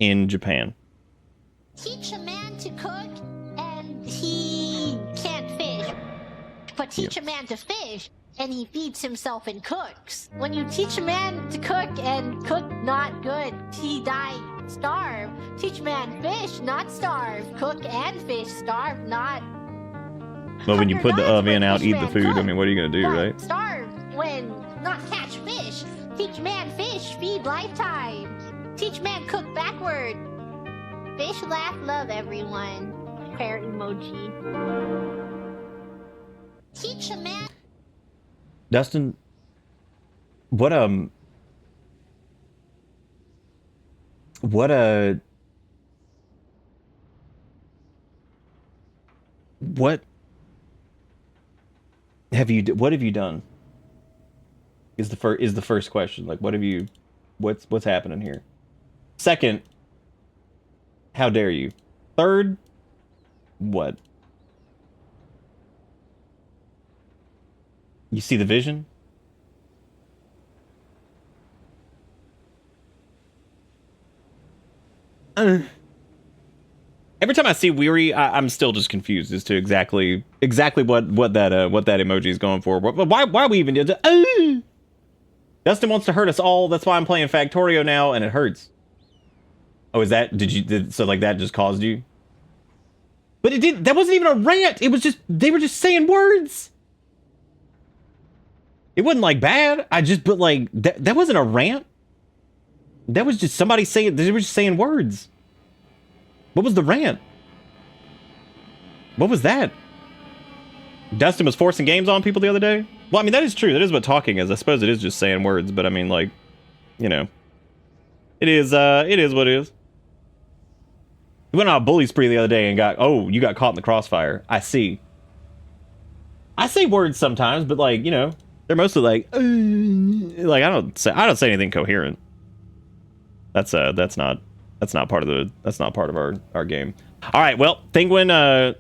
in Japan. Teach a man to cook and he can't fish. But teach a man to fish and he feeds himself and cooks. When you teach a man to cook and cook not good, he die, starve. Teach a man fish, not starve. Cook and fish, starve, not. Well, when you put the oven out, eat the food. Cook, I mean, what are you gonna do, right? Starve when not catch fish. Teach man fish, feed lifetime. Teach man cook backward. Fish, laugh, love everyone. Prayer emoji. Teach a man. Dustin, what have you done? Is the first question. Like, what's happening here? Second, how dare you? Third, what? You see the vision? Every time I see Weary, I'm still just confused as to exactly what that emoji is going for. Why are we even doing that? Dustin wants to hurt us all. That's why I'm playing Factorio now, and it hurts. Oh, is that? So like that just caused you? But it did. That wasn't even a rant. It was just they were just saying words. It wasn't like bad. But like that wasn't a rant. That was just somebody saying. They were just saying words. What was the rant? What was that? Dustin was forcing games on people the other day? Well, I mean, that is true. That is what talking is. I suppose it is just saying words, but I mean, like, you know. It is what it is. We went on a bully spree the other day and you got caught in the crossfire. I see. I say words sometimes, but like, you know, they're mostly like I don't say anything coherent. That's not part of our game. All right, well, Thinguin,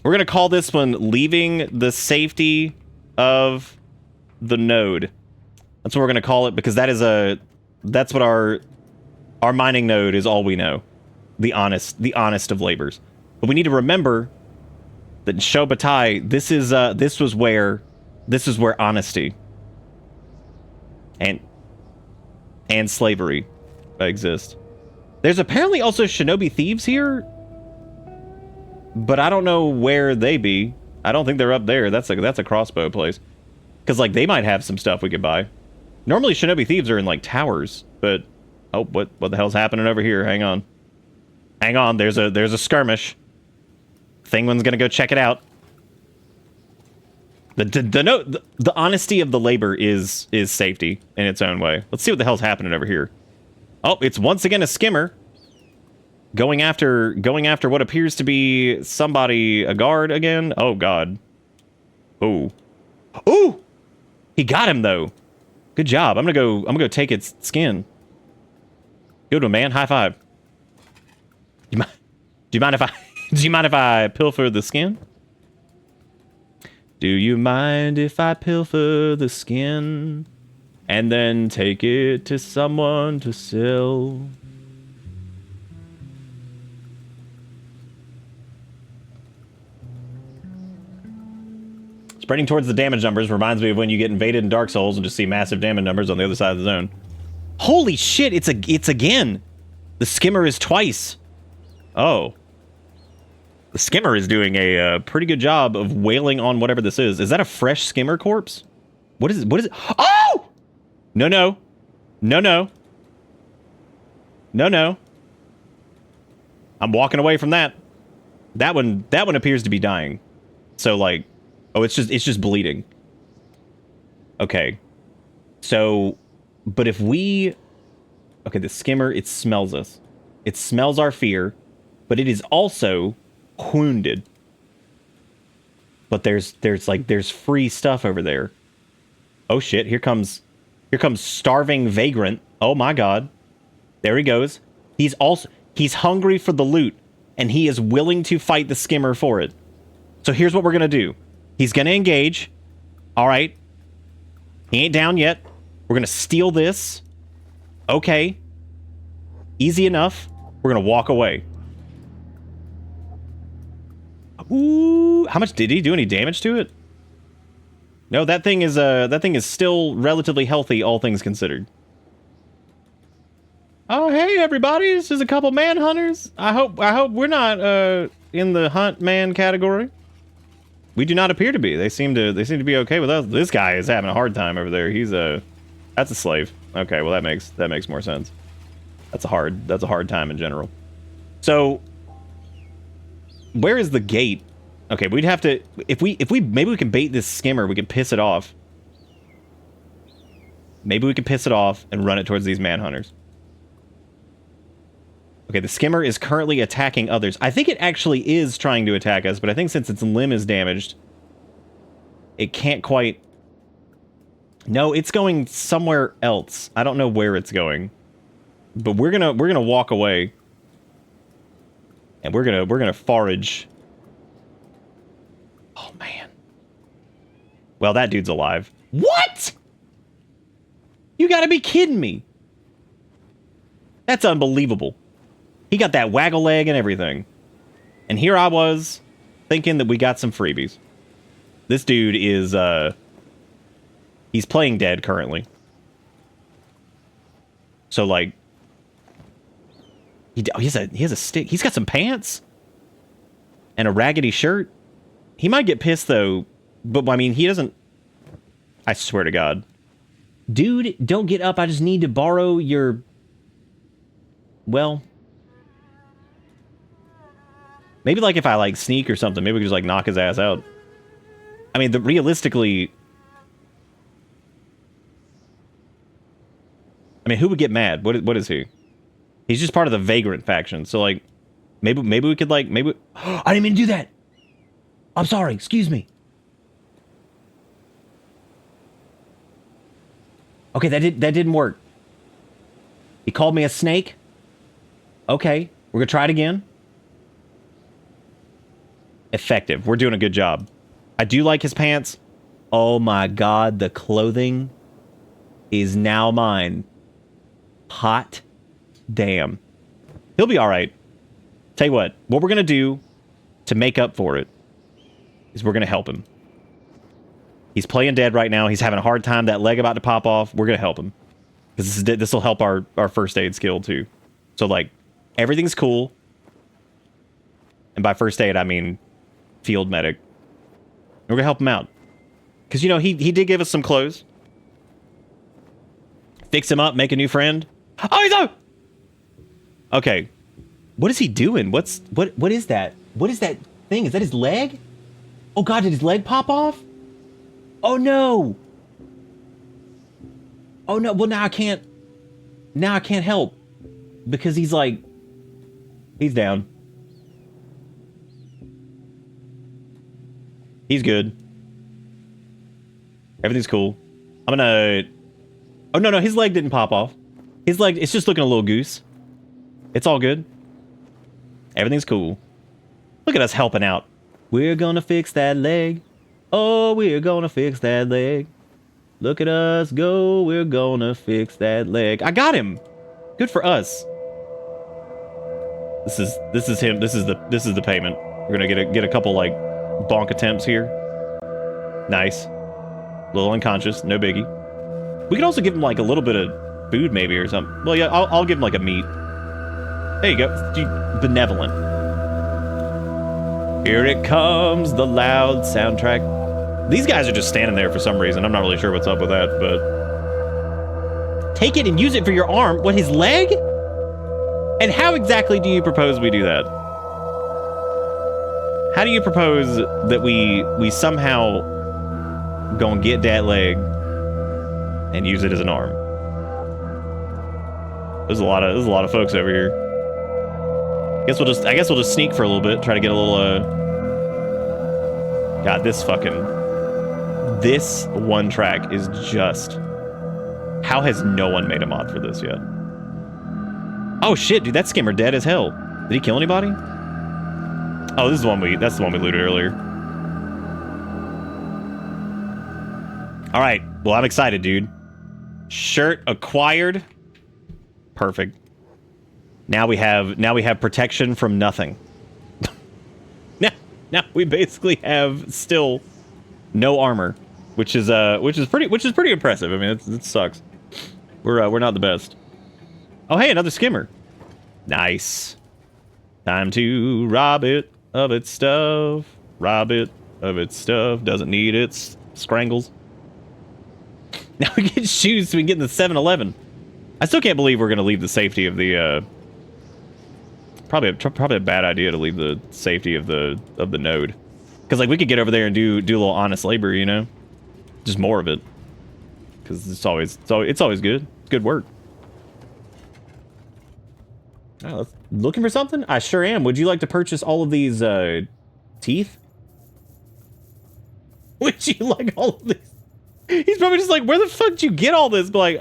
we're gonna call this one "Leaving the Safety of the Node." That's what we're gonna call it, because that's what our mining node is. All we know, the honest of labors. But we need to remember that in Shobatai, this is where honesty and slavery exist. There's apparently also shinobi thieves here, but I don't know where they be. I don't think they're up there. That's a crossbow place, because like they might have some stuff we could buy. Normally shinobi thieves are in like towers, but oh, what the hell's happening over here? Hang on, there's a skirmish. Thinguin's gonna go check it out. The honesty of the labor is safety in its own way. Let's see what the hell's happening over here. Oh, it's once again a skimmer going after what appears to be somebody, a guard again. Oh god. Ooh. He got him though. Good job. I'm gonna go take its skin. Good one, man. High five. Do you mind if I pilfer the skin? Do you mind if I pilfer the skin and then take it to someone to sell? Spreading towards the damage numbers reminds me of when you get invaded in Dark Souls and just see massive damage numbers on the other side of the zone. Holy shit, it's again. The skimmer is twice. Oh. The skimmer is doing a pretty good job of wailing on whatever this is. Is that a fresh skimmer corpse? What is it? Oh! No. I'm walking away from that. That one appears to be dying. So like, oh, it's just bleeding. Okay. So, but if we, okay, the skimmer, it smells us. It smells our fear, but it is also wounded. But there's free stuff over there. Oh shit, here comes starving vagrant. Oh my god. There he goes. He's hungry for the loot, and he is willing to fight the skimmer for it. So here's what we're gonna do. He's gonna engage. Alright. He ain't down yet. We're gonna steal this. Okay. Easy enough. We're gonna walk away. Ooh, how much did he do? Any damage to it? No, that thing is still relatively healthy, all things considered. Oh, hey everybody! This is a couple manhunters. I hope we're not in the hunt man category. We do not appear to be. They seem to be okay with us. This guy is having a hard time over there. That's a slave. Okay, well that makes more sense. That's a hard time in general. So, where is the gate? Okay, we'd have to, if we maybe we can bait this skimmer, we can piss it off. Maybe we can piss it off and run it towards these manhunters. Okay, the skimmer is currently attacking others. I think it actually is trying to attack us, but I think since its limb is damaged, it can't quite. No, it's going somewhere else. I don't know where it's going, but we're gonna walk away, and we're gonna forage Well, that dude's alive. What? You gotta be kidding me. That's unbelievable. He got that waggle leg and everything. And here I was, thinking that we got some freebies. This dude is, he's playing dead currently. So, like, he has a stick. He's got some pants and a raggedy shirt. He might get pissed, though, but, I mean, he doesn't... I swear to God. Dude, don't get up. I just need to borrow your... Well... Maybe, like, if I, like, sneak or something, maybe we could just, like, knock his ass out. I mean, realistically... I mean, who would get mad? What is he? He's just part of the Vagrant faction, so, like... Maybe we could, like, maybe... I didn't mean to do that! I'm sorry, excuse me. Okay, that didn't work. He called me a snake? Okay, we're gonna try it again. Effective. We're doing a good job. I do like his pants. Oh my God, the clothing is now mine. Hot damn. He'll be all right. Tell you what we're going to do to make up for it is we're going to help him. He's playing dead right now. He's having a hard time. That leg about to pop off. We're going to help him. Because this will help our first aid skill too. So, like, everything's cool. And by first aid, I mean field medic. We're going to help him out. Because, you know, he did give us some clothes. Fix him up, make a new friend. Oh, he's out! Okay. What is he doing? What is that? What is that thing? Is that his leg? Oh God, did his leg pop off? Oh no! Oh no, well now I can't help. Because he's like, he's down. He's good. Everything's cool. I'm gonna... Oh, no, his leg didn't pop off. His leg, it's just looking a little goose. It's all good. Everything's cool. Look at us helping out. We're gonna fix that leg. Oh, we're gonna fix that leg. Look at us go. We're gonna fix that leg. I got him. Good for us. This is him. This is the payment. We're gonna get a couple like bonk attempts here. Nice. A little unconscious. No biggie. We could also give him like a little bit of food maybe or something. Well, yeah, I'll give him like a meat. There you go. Benevolent. Here it comes, the loud soundtrack. These guys are just standing there for some reason. I'm not really sure what's up with that, but... Take it and use it for your arm. What, his leg? And how exactly do you propose we do that? How do you propose that we somehow go and get that leg and use it as an arm? There's a lot of folks over here. I guess we'll just sneak for a little bit, try to get a little God, this one track is just... How has no one made a mod for this yet? Oh shit, dude, that skimmer dead as hell. Did he kill anybody? Oh, that's the one we looted earlier. All right, well, I'm excited, dude. Shirt acquired. Perfect. Now we have protection from nothing. Now we basically have still no armor, which is pretty impressive. I mean, it sucks. We're not the best. Oh, hey, another skimmer. Nice. Time to rob it of its stuff. Rob it of its stuff. Doesn't need its scrangles. Now we get shoes so we can get in the 7-Eleven. I still can't believe we're gonna leave the safety of the probably a bad idea to leave the safety of the node, because like we could get over there and do a little honest labor, you know, just more of it, because it's always good. It's good work. Oh, looking for something? I sure am. Would you like to purchase all of these teeth? Would you like all of these? He's probably just like, where the fuck did you get all this? But like,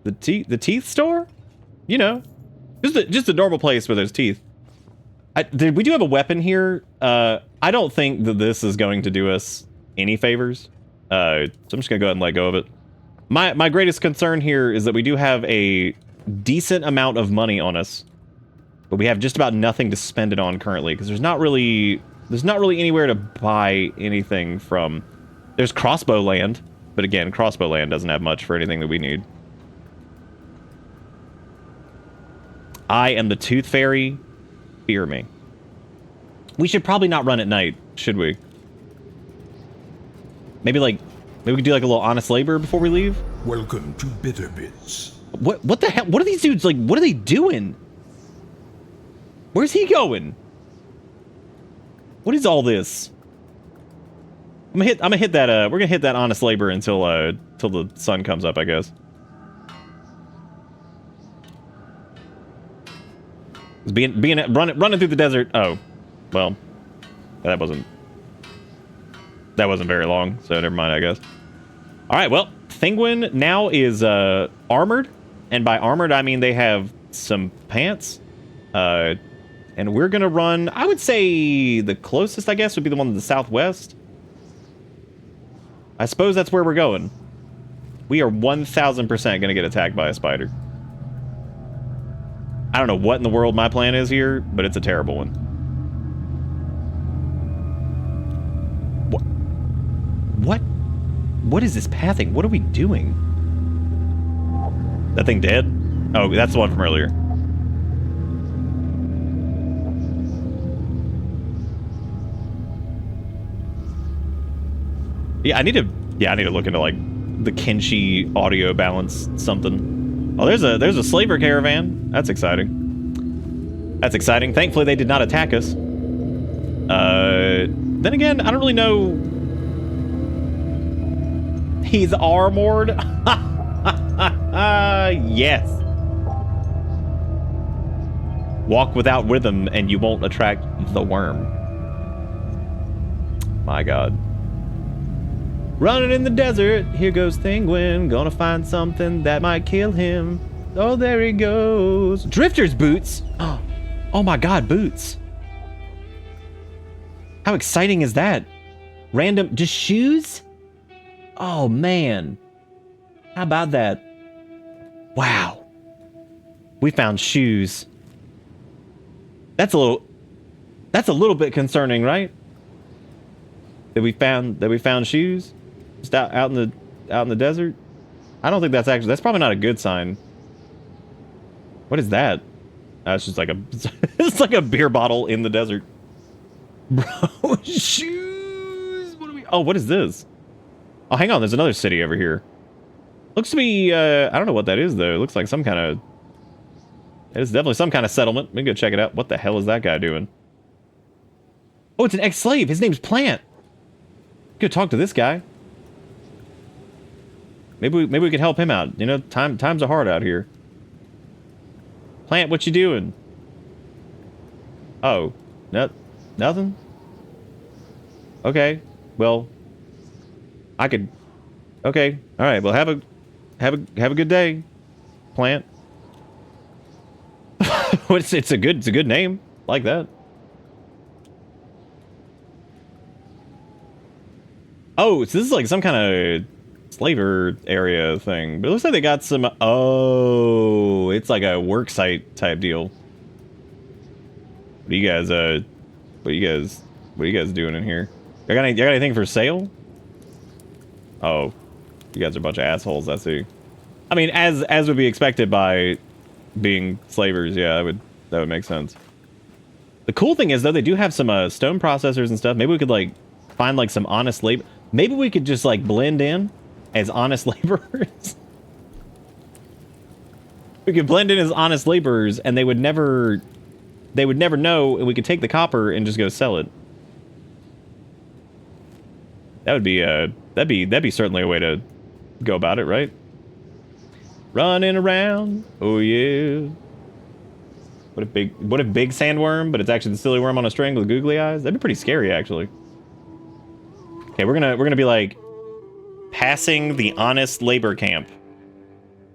the teeth store? You know, just a normal place where there's teeth. We do have a weapon here. I don't think that this is going to do us any favors. So I'm just gonna go ahead and let go of it. My greatest concern here is that we do have a decent amount of money on us, but we have just about nothing to spend it on currently because there's not really anywhere to buy anything from. There's crossbow land, but again, crossbow land doesn't have much for anything that we need. I am the Tooth Fairy. Fear me. We should probably not run at night, should we? Maybe we could do like a little honest labor before we leave? Welcome to Bitter Bits. What the hell? What are these dudes like? What are they doing? Where's he going? What is all this? I'm gonna hit that we're gonna hit that honest labor until the sun comes up, I guess. Running through the desert. Oh, well, that wasn't very long, so never mind, I guess. All right, well, Thinguin now is armored, and by armored I mean they have some pants, and we're gonna run. I would say the closest, I guess, would be the one to the southwest. I suppose that's where we're going. We are 1,000% gonna get attacked by a spider. I don't know what in the world my plan is here, but it's a terrible one. What is this pathing? What are we doing? That thing dead? Oh, that's the one from earlier. Yeah, I need to look into like the Kenshi audio balance something. Oh, there's a slaver caravan. That's exciting. That's exciting. Thankfully, they did not attack us. Then again, I don't really know. He's armored. Yes. Walk without rhythm, and you won't attract the worm. My God. Running in the desert, here goes Thinguin, gonna find something that might kill him. Oh, there he goes. Drifter's boots? Oh my God, boots. How exciting is that? Random, just shoes? Oh man. How about that? Wow. We found shoes. That's a little bit concerning, right? That we found shoes? Just out in the desert? I don't think that's probably not a good sign. What is that? It's just like it's like a beer bottle in the desert. Bro, shoes. What is this? Oh, hang on, there's another city over here. Looks to be I don't know what that is though. It looks like some kind of it's definitely some kind of settlement. Let me go check it out. What the hell is that guy doing? Oh, it's an ex-slave. His name's Plant. Go talk to this guy. Maybe we could help him out. You know, times are hard out here. Plant, what you doing? Oh, nothing. Okay, well, I could. Okay, all right. Well, have a good day, Plant. It's a good name. Like that. Oh, so this is like some kind of slaver area thing. But it looks like they got some... Oh, it's like a work site type deal. What are you guys doing in here? You got anything for sale? Oh, you guys are a bunch of assholes, I see. I mean, as would be expected by being slavers, yeah, that would make sense. The cool thing is, though, they do have some stone processors and stuff. Maybe we could, like, find, like, some honest labor... Maybe we could just, like, blend in as honest laborers. We could blend in as honest laborers, and they would never know, and we could take the copper and just go sell it. That would be, that'd be certainly a way to go about it, right? Running around, oh yeah. What if big sandworm, but it's actually the silly worm on a string with googly eyes? That'd be pretty scary, actually. Okay, we're gonna be like passing the honest labor camp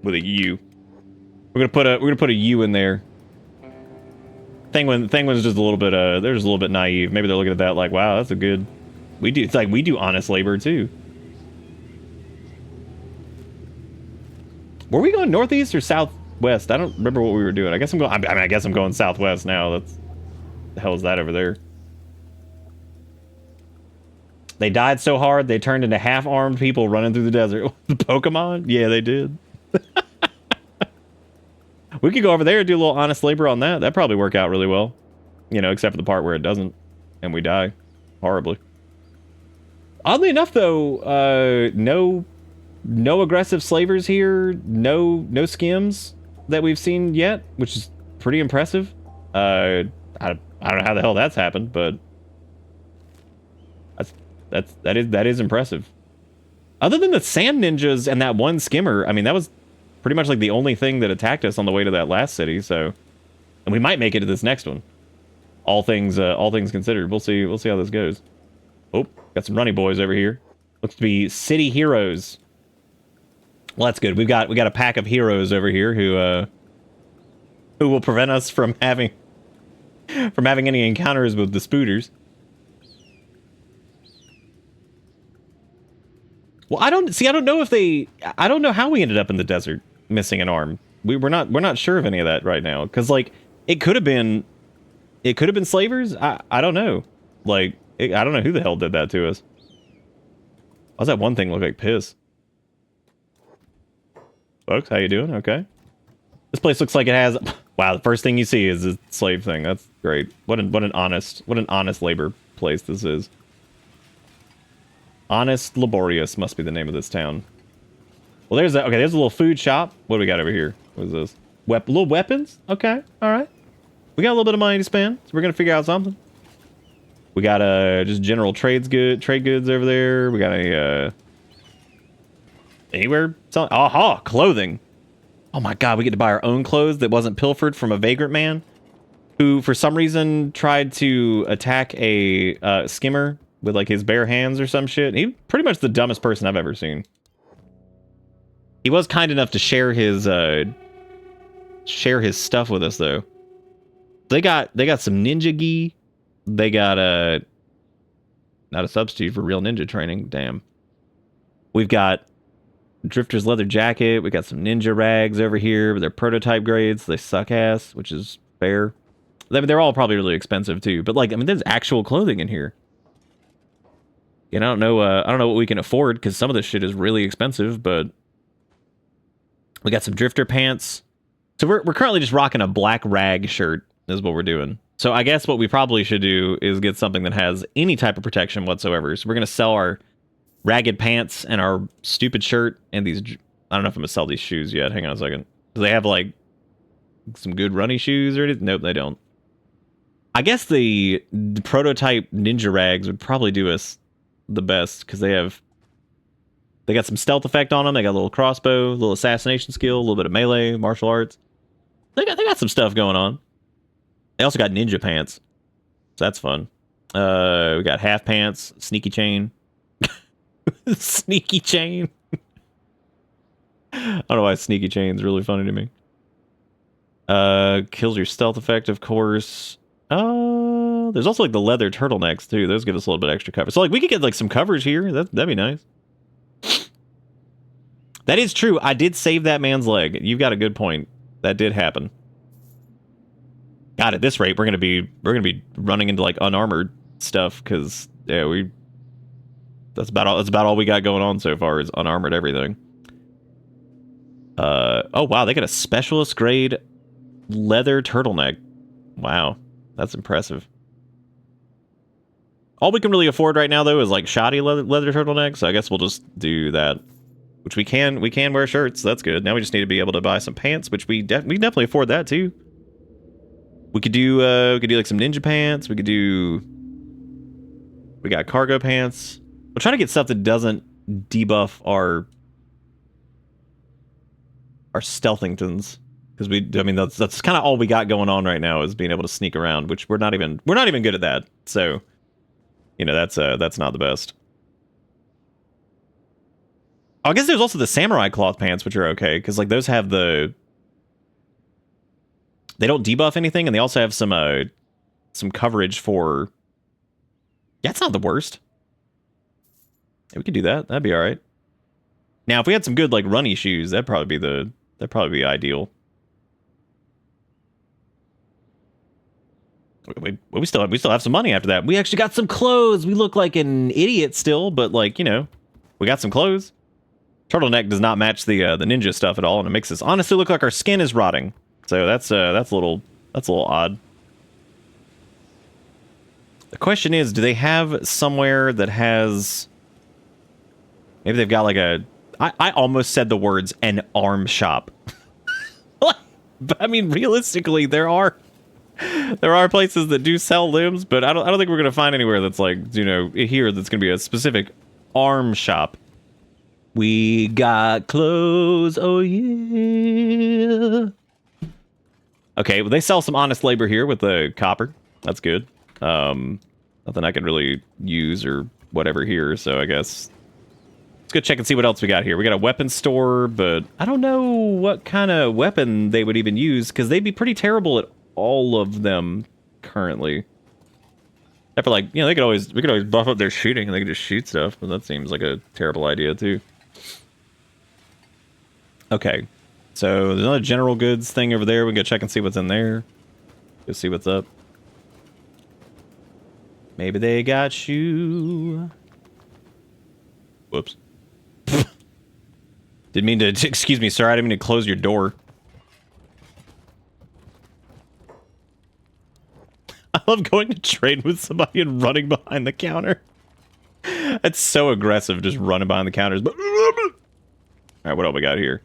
with a U. We're gonna put a U in there. Thinguin's just a little bit they're just a little bit naive. Maybe they're looking at that like, wow, that's a good We do. It's like we do honest labor too. Were we going northeast or southwest? I don't remember what we were doing. I guess I'm going. I mean, I guess I'm going southwest now. That's the hell is that over there? They died so hard they turned into half-armed people running through the desert. The Pokemon? Yeah, they did. We could go over there and do a little honest labor on that. That'd probably work out really well. You know, except for the part where it doesn't, and we die horribly. Oddly enough, though, no aggressive slavers here. No skims that we've seen yet, which is pretty impressive. I don't know how the hell that's happened, but that is impressive. Other than the sand ninjas and that one skimmer, I mean, that was pretty much like the only thing that attacked us on the way to that last city. So, and we might make it to this next one. All things considered, we'll see how this goes. Oh, got some runny boys over here. Looks to be city heroes. Well, that's good. We got a pack of heroes over here who will prevent us from having any encounters with the spooters. Well, I don't know how we ended up in the desert missing an arm. We're not sure of any of that right now, because like it could have been slavers. I don't know. Like I don't know who the hell did that to us. Why does that one thing look like piss? Folks, how you doing? Okay. This place looks like it has. Wow, the first thing you see is a slave thing. That's great. What an honest labor place this is. Honest Laborious must be the name of this town. Well, there's a little food shop. What do we got over here? What is this? Little weapons? Okay, all right. We got a little bit of money to spend, so we're gonna figure out something. We got just general trade goods over there. We got a anywhere selling. Aha, clothing. Oh my god, we get to buy our own clothes that wasn't pilfered from a vagrant man who, for some reason, tried to attack a skimmer with like his bare hands or some shit. He pretty much the dumbest person I've ever seen. He was kind enough to share his stuff with us though. They got some ninja gi. They got not a substitute for real ninja training. Damn. We've got Drifter's leather jacket. We got some ninja rags over here, but they're prototype grades. They suck ass, which is fair. I mean, they're all probably really expensive too. But like, I mean, there's actual clothing in here. And I don't know what we can afford, because some of this shit is really expensive, but we got some drifter pants. So we're currently just rocking a black rag shirt is what we're doing. So I guess what we probably should do is get something that has any type of protection whatsoever. So we're going to sell our ragged pants and our stupid shirt and these. I don't know if I'm going to sell these shoes yet. Hang on a second. Do they have like some good runny shoes or anything? Nope, they don't. I guess the prototype ninja rags would probably do us the best, because they got some stealth effect on them. They got a little crossbow, a little assassination skill, a little bit of melee, martial arts. They got some stuff going on. They also got ninja pants, so that's fun. We got half pants, sneaky chain, sneaky chain. I don't know why sneaky chain's really funny to me. Kills your stealth effect, of course. There's also like the leather turtlenecks too. Those give us a little bit extra cover. So like we could get like some coverage here. That'd be nice. That is true. I did save that man's leg. You've got a good point. That did happen. God, at this rate, we're gonna be running into like unarmored stuff, because yeah, that's about all we got going on so far is unarmored everything. Oh wow, they got a specialist grade leather turtleneck. Wow, that's impressive. All we can really afford right now though is like shoddy leather turtlenecks. So I guess we'll just do that. Which we can wear shirts. So that's good. Now we just need to be able to buy some pants, which we definitely afford that too. We could do like some ninja pants. We got cargo pants. We'll try to get stuff that doesn't debuff our stealthingtons, because that's kind of all we got going on right now is being able to sneak around, which we're not even good at that. So, you know, that's not the best. I guess there's also the samurai cloth pants, which are okay, because like those have they don't debuff anything, and they also have some coverage for. Yeah, it's not the worst. Yeah, we could do that. That'd be all right. Now, if we had some good like runny shoes, that'd probably be ideal. We still have some money after that. We actually got some clothes. We look like an idiot still, but like, you know, we got some clothes. Turtleneck does not match the ninja stuff at all, and it makes us honestly look like our skin is rotting. So that's a little odd. The question is, do they have somewhere that has, maybe they've got like I almost said the words an arm shop. But I mean, realistically, there are places that do sell limbs, but I don't think we're gonna find anywhere that's like, you know, here that's gonna be a specific arm shop. We got clothes, oh yeah. Okay, well, they sell some honest labor here with the copper. That's good. Nothing I can really use or whatever here, so I guess let's go check and see what else we got here. We got a weapon store, but I don't know what kind of weapon they would even use, because they'd be pretty terrible at all of them currently. Except for, like, you know, we could always buff up their shooting and they could just shoot stuff, but that seems like a terrible idea too. Okay, so there's another general goods thing over there. We can go check and see what's in there. Go see what's up. Maybe they got shoe. Whoops. Didn't mean to, excuse me, sir. I didn't mean to close your door. I love going to trade with somebody and running behind the counter. That's so aggressive, just running behind the counters. All right, what else we got here?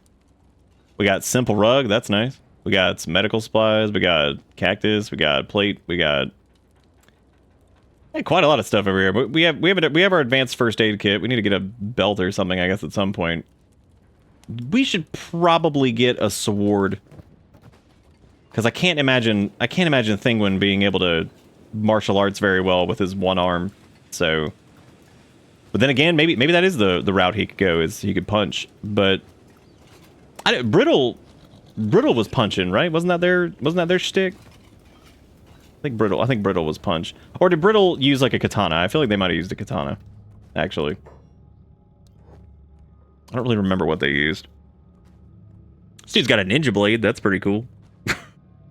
We got simple rug. That's nice. We got some medical supplies. We got cactus. We got plate. We got quite a lot of stuff over here. But we have our advanced first aid kit. We need to get a belt or something, I guess, at some point. We should probably get a sword, because I can't imagine Thinguin being able to martial arts very well with his one arm. So, but then again, maybe that is the route he could go, is he could punch. But Brittle was punching, right? Wasn't that their shtick? I think Brittle was punch. Or did Brittle use like a katana? I feel like they might have used a katana, actually. I don't really remember what they used. This dude's got a ninja blade. That's pretty cool.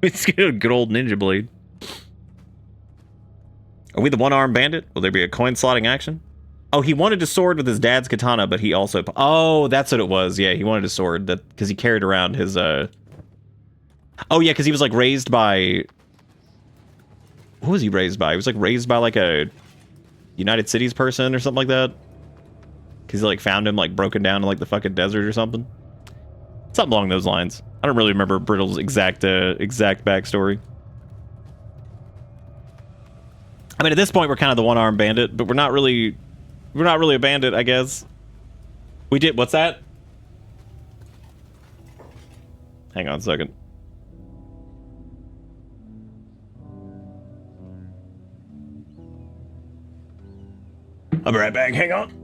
It's got a good old ninja blade. Are we the one-armed bandit? Will there be a coin slotting action? Oh, he wanted a sword with his dad's katana, but he also... Oh, that's what it was. Yeah, he wanted a sword because he carried around his... Oh, yeah, because he was, like, raised by... What was he raised by? He was, like, raised by, like, a United Cities person or something like that. Because he, like, found him, like, broken down in, like, the fucking desert or something. Something along those lines. I don't really remember Brittle's exact backstory. I mean, at this point, we're kind of the one-armed bandit, but we're not really a bandit, I guess. We did... What's that? Hang on a second. I'll be right back. Hang on.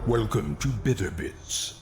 Welcome to Bitter Bits.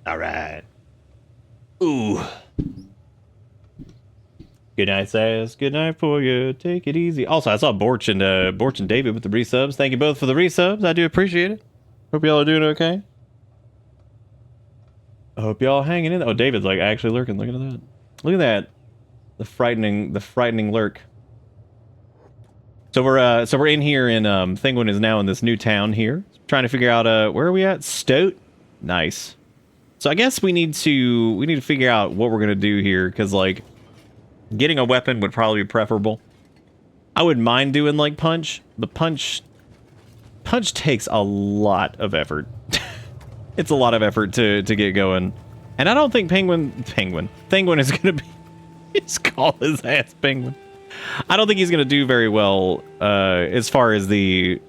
All right. Ooh. Good night, Sass. Good night for you. Take it easy. Also, I saw Borch and David with the resubs. Thank you both for the resubs. I do appreciate it. Hope y'all are doing okay. I hope y'all hanging in. Oh, David's like actually lurking. Look at that. Look at that. The frightening lurk. So we're in here in Thinguin is now in this new town here. Trying to figure out where are we at? Stoat? Nice. So I guess we need to figure out what we're gonna do here, because like getting a weapon would probably be preferable. I wouldn't mind doing like punch, but punch takes a lot of effort. It's a lot of effort to get going. And I don't think Thinguin is gonna be just call his ass Penguin. I don't think he's gonna do very well as far as the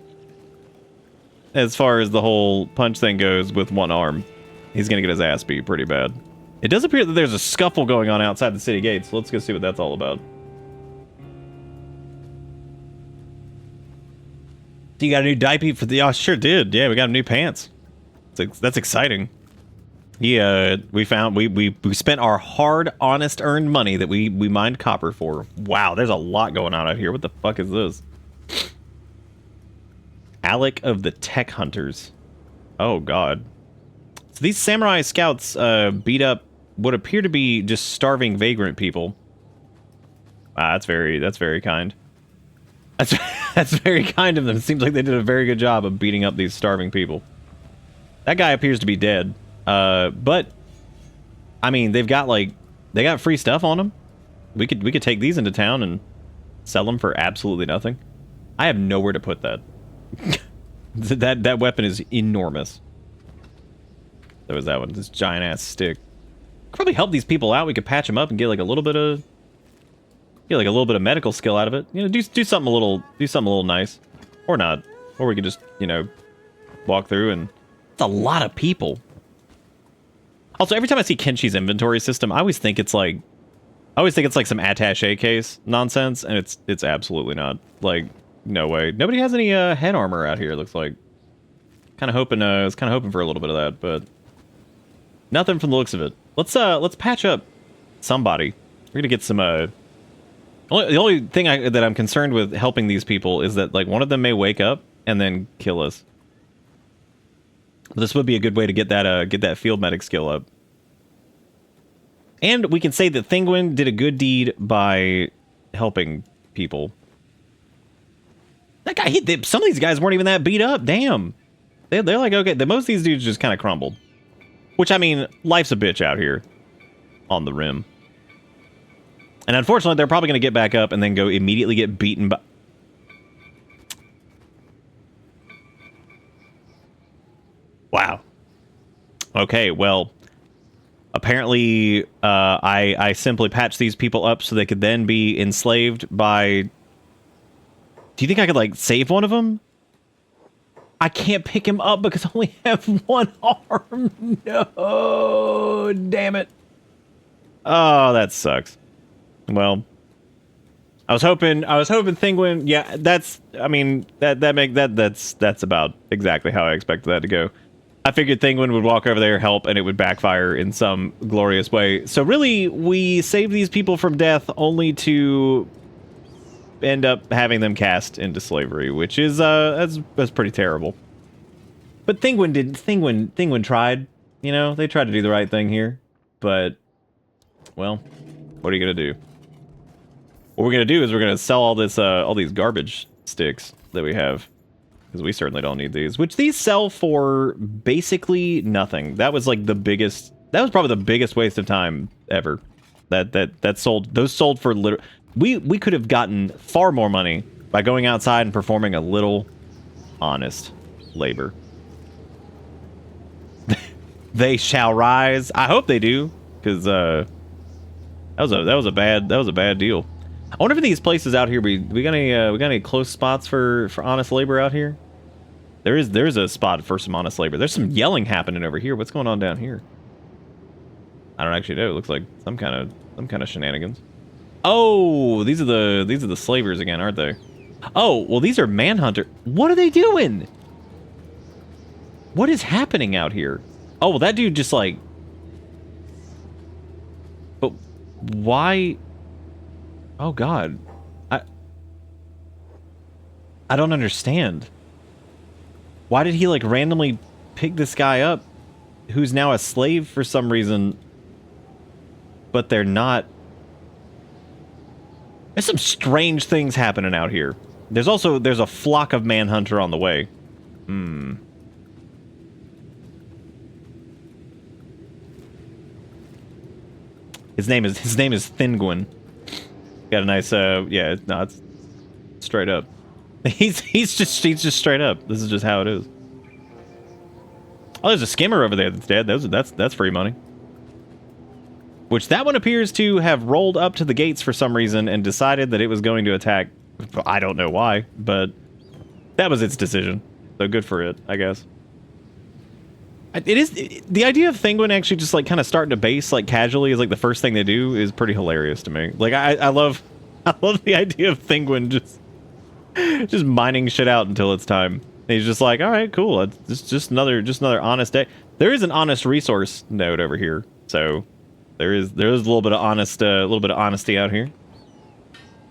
whole punch thing goes with one arm. He's gonna get his ass beat pretty bad. It does appear that there's a scuffle going on outside the city gates. So let's go see what that's all about. You got a new diaper for the... Oh, sure did. Yeah, we got new pants. That's exciting. Yeah, we spent our hard, honest, earned money that we mined copper for. Wow, there's a lot going on out here. What the fuck is this? Alec of the Tech Hunters. Oh, God. So these samurai scouts beat up what appear to be just starving vagrant people. Wow, that's very kind. That's very kind of them. It seems like they did a very good job of beating up these starving people. That guy appears to be dead. But I mean, they got free stuff on them. We could take these into town and sell them for absolutely nothing. I have nowhere to put that. that weapon is enormous. So is that one? This giant ass stick. Could probably help these people out. We could patch them up and get like a little bit of medical skill out of it. You know, do something a little nice, or not, or we could just walk through and it's a lot of people. Also, every time I see Kenshi's inventory system, I always think it's like some attaché case nonsense, and it's absolutely not. Like, no way. Nobody has any head armor out here. It looks like. I was kind of hoping for a little bit of that, but nothing from the looks of it. Let's patch up somebody. We're gonna get some. The only thing that I'm concerned with helping these people is that like one of them may wake up and then kill us. But this would be a good way to get that field medic skill up. And we can say that Thinguin did a good deed by helping people. That guy hit. Some of these guys weren't even that beat up. Damn. They're like, okay. Most of these dudes just kind of crumbled. Which, I mean, life's a bitch out here. On the rim. And unfortunately, they're probably going to get back up and then go immediately get beaten by... Wow. Okay, well, apparently I simply patched these people up so they could then be enslaved by... Do you think I could, like, save one of them? I can't pick him up because I only have one arm. No, damn it. Oh, that sucks. Well, I was hoping Thinguin, yeah, that's about exactly how I expected that to go. I figured Thinguin would walk over there, help, and it would backfire in some glorious way. So really, we saved these people from death only to end up having them cast into slavery, which is that's pretty terrible. But Thinguin tried, you know, they tried to do the right thing here, but well, what are you gonna do? What we're gonna do is we're gonna sell all these garbage sticks that we have, because we certainly don't need these. Which these sell for basically nothing. That was like the biggest. That was probably the biggest waste of time ever. That sold. Those sold for literally. We could have gotten far more money by going outside and performing a little honest labor. They shall rise. I hope they do, because that was a bad deal. I wonder if these places out here we got any close spots for honest labor out here. There's a spot for some honest labor. There's some yelling happening over here. What's going on down here? I don't actually know. It looks like some kind of shenanigans. Oh, these are the slavers again, aren't they? Oh, well, these are manhunter. What are they doing? What is happening out here? Oh, well, that dude just like. But why? Oh God, I don't understand. Why did he like randomly pick this guy up, who's now a slave for some reason? But they're not. There's some strange things happening out here. There's a flock of manhunter on the way. His name is Thinguin. Got a nice yeah, no, it's straight up. He's just straight up. This is just how it is. Oh, there's a skimmer over there that's dead. That's free money. Which that one appears to have rolled up to the gates for some reason and decided that it was going to attack. I don't know why, but that was its decision. So good for it, I guess. The idea of Thinguin actually just like kind of starting to base like casually is like the first thing they do is pretty hilarious to me. Like I love the idea of Thinguin just mining shit out until it's time. And he's just like, all right, cool. It's just another honest day. There is an honest resource node over here, so there is a little bit of honesty out here.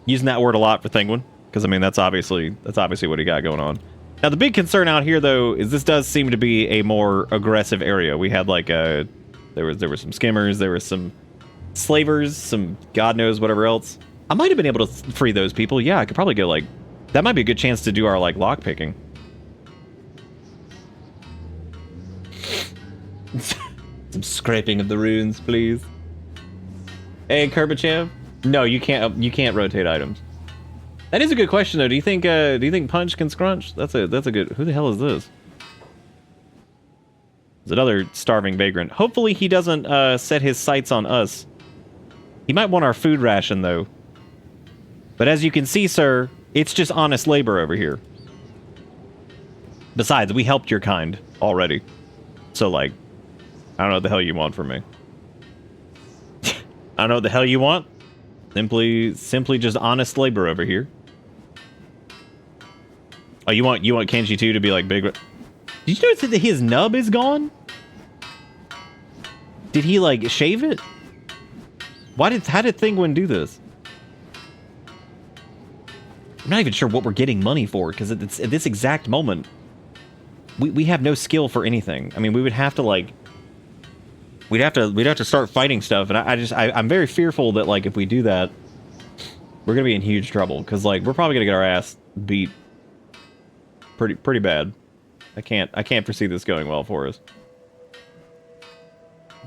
Using that word a lot for Thinguin, because I mean that's obviously what he got going on. Now the big concern out here though is this does seem to be a more aggressive area. We had like there were some skimmers, there were some slavers, some god knows whatever else. I might have been able to free those people. Yeah, I could probably go like that might be a good chance to do our like lock picking. Some scraping of the runes, please. Hey, Kerbachev. No, you can't rotate items. That is a good question though. Do you think Punch can scrunch? That's a good. Who the hell is this? It's another starving vagrant. Hopefully he doesn't set his sights on us. He might want our food ration though. But as you can see, sir, it's just honest labor over here. Besides, we helped your kind already. So like, I don't know what the hell you want from me. I don't know what the hell you want. Simply just honest labor over here. Oh, you want Kenshi too to be like big? Did you notice that his nub is gone? Did he like shave it? How did Thinguin do this? I'm not even sure what we're getting money for because at this exact moment, we have no skill for anything. I mean, we would have to like. We'd have to start fighting stuff, and I'm very fearful that like if we do that, we're gonna be in huge trouble because like we're probably gonna get our ass beat pretty bad. I can't foresee this going well for us.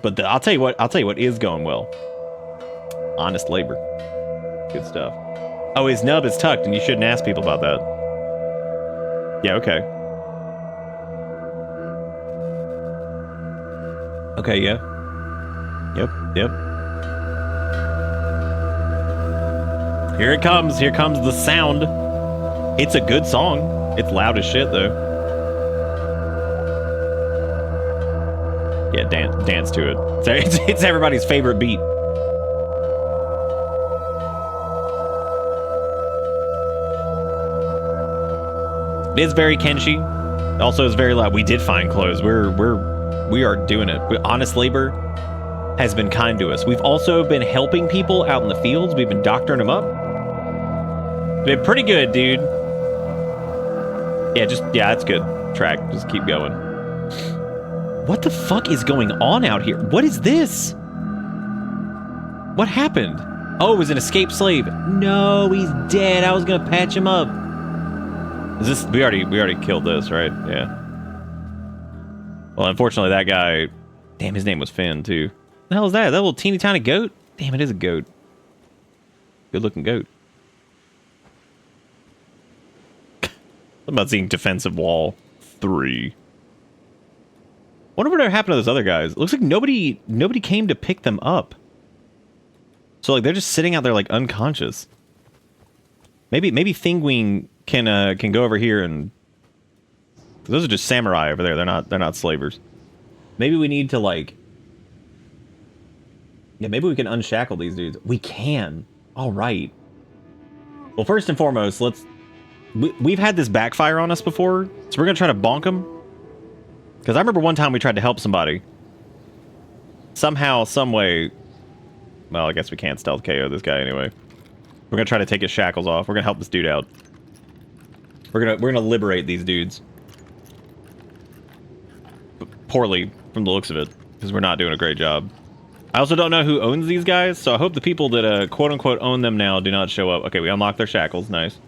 But I'll tell you what is going well. Honest labor, good stuff. Oh, his nub is tucked, and you shouldn't ask people about that. Yeah, okay. Okay, yeah. Yep. Here it comes. Here comes the sound. It's a good song. It's loud as shit, though. Yeah, dance to it. It's everybody's favorite beat. It is very Kenshi. Also, it's very loud. We did find clothes. We are doing it. Honest labor has been kind to us. We've also been helping people out in the fields. We've been doctoring them up. Been pretty good, dude. Yeah, that's good. Track. Just keep going. What the fuck is going on out here? What is this? What happened? Oh, it was an escaped slave. No, he's dead. I was gonna patch him up. Is this? We already killed this, right? Yeah. Well, unfortunately, that guy. Damn, his name was Finn too. What the hell is that? That little teeny tiny goat? Damn, it is a goat. Good looking goat. I'm about seeing defensive wall 3. Wonder what happened to those other guys. It looks like nobody came to pick them up. So like they're just sitting out there like unconscious. Maybe Thinguin can go over here and those are just samurai over there. They're not slavers. Maybe we need to like. Yeah, maybe we can unshackle these dudes. We can. All right. Well, first and foremost, we've had this backfire on us before, so we're gonna try to bonk them. Because I remember one time we tried to help somebody. Somehow, some way. Well, I guess we can't stealth KO this guy anyway. We're gonna try to take his shackles off. We're gonna help this dude out. We're gonna liberate these dudes. But poorly, from the looks of it, because we're not doing a great job. I also don't know who owns these guys, so I hope the people that quote-unquote own them now do not show up. Okay, we unlocked their shackles. Nice.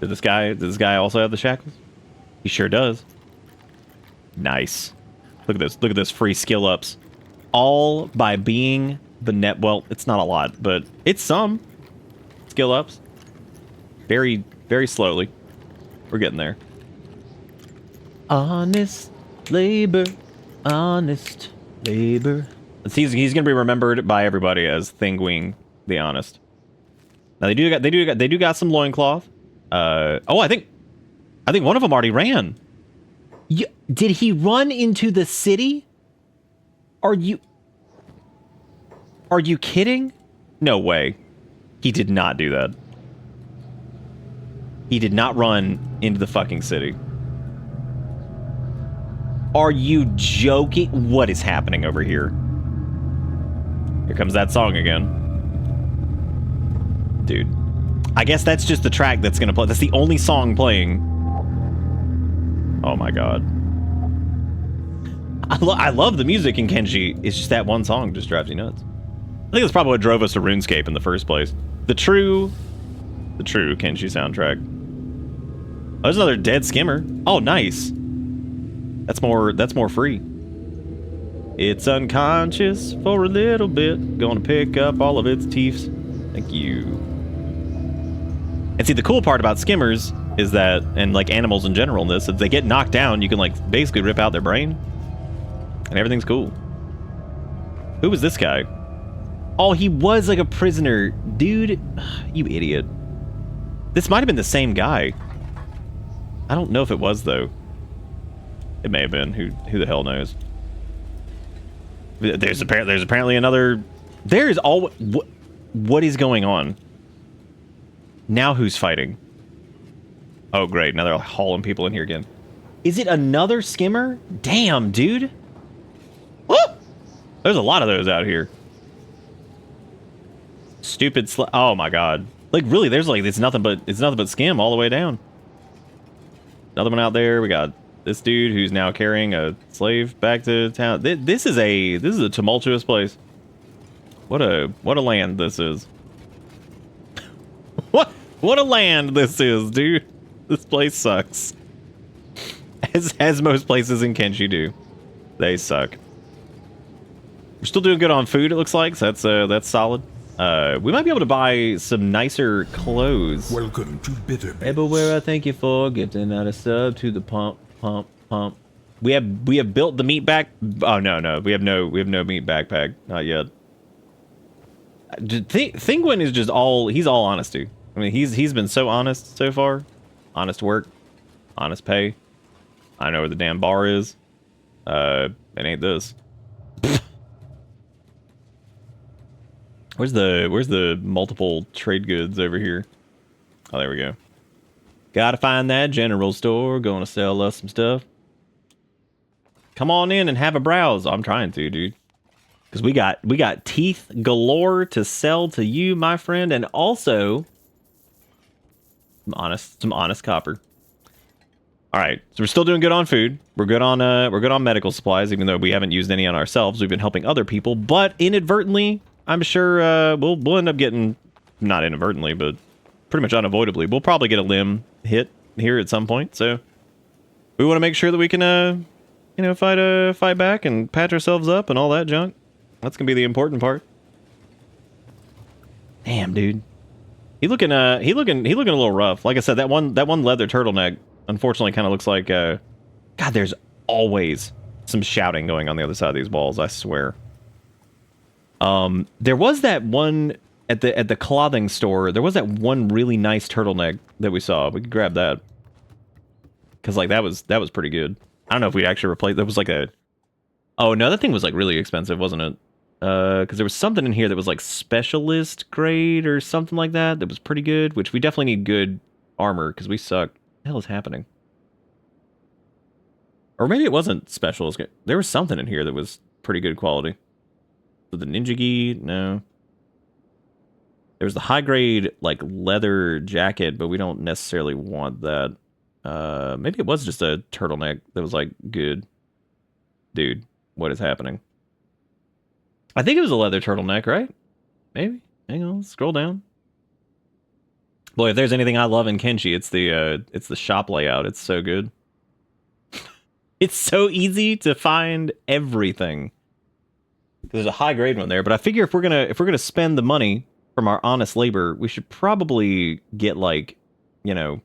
Does this guy also have the shackles? He sure does. Nice. Look at this. Look at this free skill ups. All by being the net. Well, it's not a lot, but it's some skill ups. Very, very slowly. We're getting there. Honest labor. Honest labor. He's gonna be remembered by everybody as Thinguin the Honest. Now they do got some loincloth. Oh, I think one of them already ran. Did he run into the city? Are you kidding? No way. He did not do that. He did not run into the fucking city. Are you joking? What is happening over here? Here comes that song again. Dude. I guess that's just the track that's gonna play. That's the only song playing. Oh my god. I love the music in Kenshi. It's just that one song just drives you nuts. I think that's probably what drove us to RuneScape in the first place. The true Kenshi soundtrack. Oh, there's another dead skimmer. Oh, nice. That's more free. It's unconscious for a little bit. Gonna pick up all of its teeth. Thank you. And see, the cool part about skimmers is that, and like animals in general in this, if they get knocked down, you can like basically rip out their brain. And everything's cool. Who was this guy? Oh, he was like a prisoner. Dude, you idiot. This might have been the same guy. I don't know if it was, though. It may have been. Who the hell knows? There's apparently another... There's all... What is going on? Now who's fighting? Oh, great. Now they're hauling people in here again. Is it another skimmer? Damn, dude. Woo! There's a lot of those out here. Stupid oh my god. Like really, there's like it's nothing but skim all the way down. Another one out there. We got this dude who's now carrying a slave back to town. This is a tumultuous place. What a land this is. What a land this is, dude. This place sucks. As most places in Kenshi do. They suck. We're still doing good on food, it looks like, so that's solid. We might be able to buy some nicer clothes. Welcome to Bitter Bits. Everywhere I thank you for gifting out a sub to the pump. We have built the meat back. Oh no, we have no meat backpack. Not yet. Thinguin is just he's all honesty. I mean, he's been so honest so far. Honest work, honest pay. I know where the damn bar is. It ain't this. Where's the multiple trade goods over here? Oh, there we go. Gotta find that general store. Gonna sell us some stuff. Come on in and have a browse. I'm trying to, dude. Because we got teeth galore to sell to you, my friend, and also some honest copper. All right, so we're still doing good on food. We're good on medical supplies, even though we haven't used any on ourselves. We've been helping other people, but inadvertently, I'm sure we'll end up getting, not inadvertently, but pretty much unavoidably, we'll probably get a limb hit here at some point. So we want to make sure that we can, fight back and patch ourselves up and all that junk. That's gonna be the important part. Damn, dude, he looking a little rough. Like I said, that one leather turtleneck, unfortunately, kind of looks like God. There's always some shouting going on the other side of these walls. I swear. There was that one at the clothing store. There was that one really nice turtleneck that we saw. We could grab that because like that was pretty good. I don't know if we actually replaced. That was like a. Oh no, that thing was like really expensive, wasn't it? Because there was something in here that was like specialist grade or something like that. That was pretty good. Which we definitely need good armor because we suck. What the hell is happening? Or maybe it wasn't specialist. There was something in here that was pretty good quality. The ninja gi, no. There's the high grade like leather jacket, but we don't necessarily want that. Maybe it was just a turtleneck that was like good. Dude, what is happening? I think it was a leather turtleneck, right? Maybe. Hang on, scroll down. Boy, if there's anything I love in Kenshi, it's the shop layout. It's so good. It's so easy to find everything. There's a high grade one there, but I figure if we're gonna spend the money from our honest labor, we should probably get like, you know,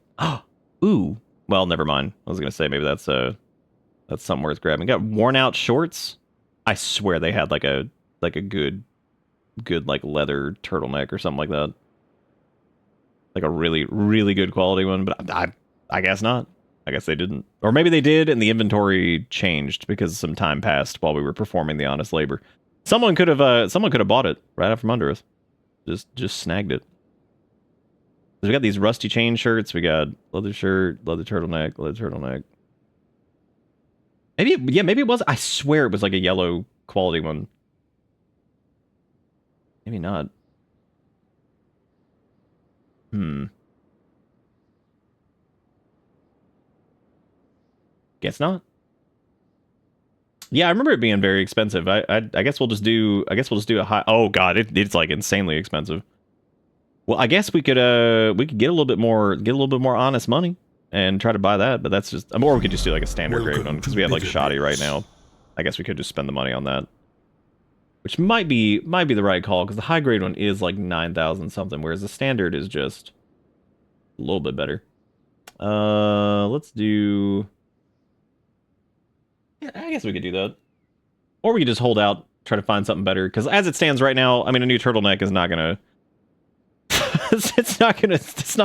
ooh. Well, never mind. I was gonna say maybe that's something worth grabbing. Got worn out shorts. I swear they had like a good like leather turtleneck or something like that. Like a really, really good quality one, but I guess not. I guess they didn't. Or maybe they did and the inventory changed because some time passed while we were performing the honest labor. Someone could have bought it right out from under us. Just snagged it. We got these rusty chain shirts, we got leather shirt, leather turtleneck. Maybe it was. I swear it was like a yellow quality one. Maybe not. Guess not. Yeah, I remember it being very expensive. I guess we'll just do a high. Oh god, it's like insanely expensive. Well, I guess we could get a little bit more honest money and try to buy that, but that's just, or we could just do like a standard grade one because we have like shoddy right now. I guess we could just spend the money on that, which might be the right call because the high grade one is like 9,000 something, whereas the standard is just a little bit better. Let's do. Yeah, I guess we could do that, or we could just hold out, try to find something better. Because as it stands right now, I mean, a new turtleneck is not gonna. it's not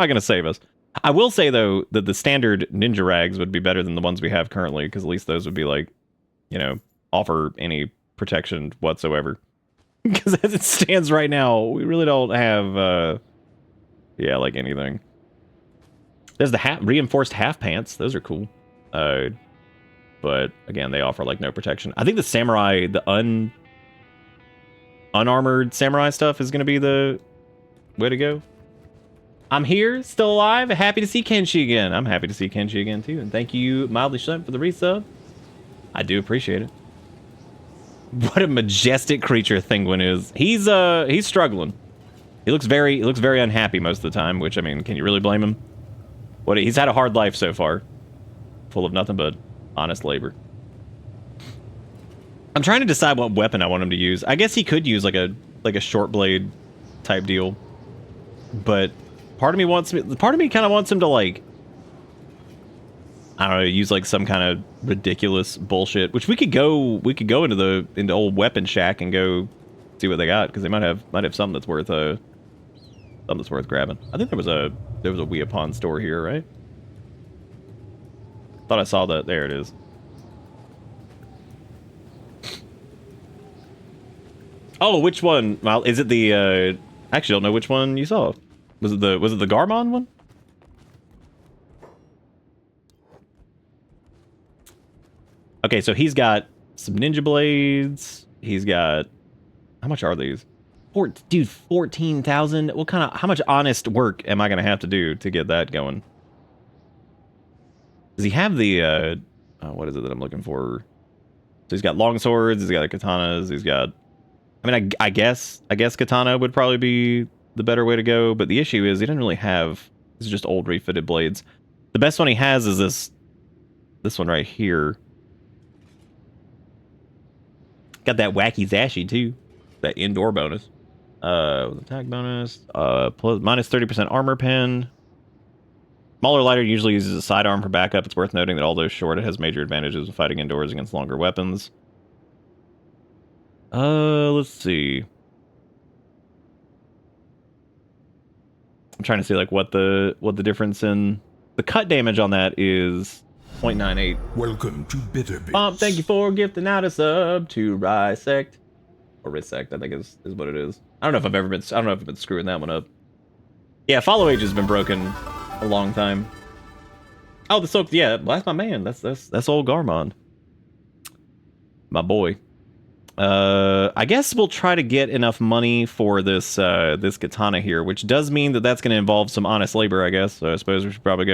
gonna save us. I will say though that the standard ninja rags would be better than the ones we have currently, because at least those would be like, you know, offer any protection whatsoever. Because as it stands right now, we really don't have, yeah, like anything. There's the reinforced half pants. Those are cool. But again, they offer like no protection. I think the samurai, the unarmored samurai stuff is gonna be the way to go. I'm here, still alive, happy to see Kenshi again. I'm happy to see Kenshi again too, and thank you, Mildly Shut, for the resub. I do appreciate it. What a majestic creature Thinguin is. He's struggling. He looks very unhappy most of the time, which I mean, can you really blame him? He's had a hard life so far, full of nothing but honest labor. I'm trying to decide what weapon I want him to use. I guess he could use like a short blade type deal, but part of me kind of wants him to like, I don't know, use like some kind of ridiculous bullshit. Which we could go into old weapon shack and go see what they got, because they might have something that's worth grabbing. I think there was a Weapon store here, right? Thought I saw that. There it is. Oh, which one? Well, is it the? I actually don't know which one you saw. Was it the Garmon one? Okay, so he's got some ninja blades. He's got, how much are these? Dude, 14,000. How much honest work am I gonna have to do to get that going? Does he have the what is it that I'm looking for? So he's got long swords, he's got katanas, he's got, I mean, I guess katana would probably be the better way to go, but the issue is he doesn't really have, it's just old refitted blades. The best one he has is this one right here. Got that wacky zashy too, that indoor bonus. With attack bonus, plus minus 30% armor pen. Smaller lighter usually uses a sidearm for backup. It's worth noting that although short, it has major advantages of fighting indoors against longer weapons. Let's see. I'm trying to see like what the difference in the cut damage on that is. 0.98. Welcome to Bitterbits. Thank you for gifting out a sub to Risect. Or Risect, I think is what it is. I don't know if I've been screwing that one up. Yeah, follow age has been broken a long time. Oh, the soak, yeah, that's my man. That's old Garmon. My boy. I guess we'll try to get enough money for this this katana here, which does mean that that's going to involve some honest labor, I guess. So I suppose we should probably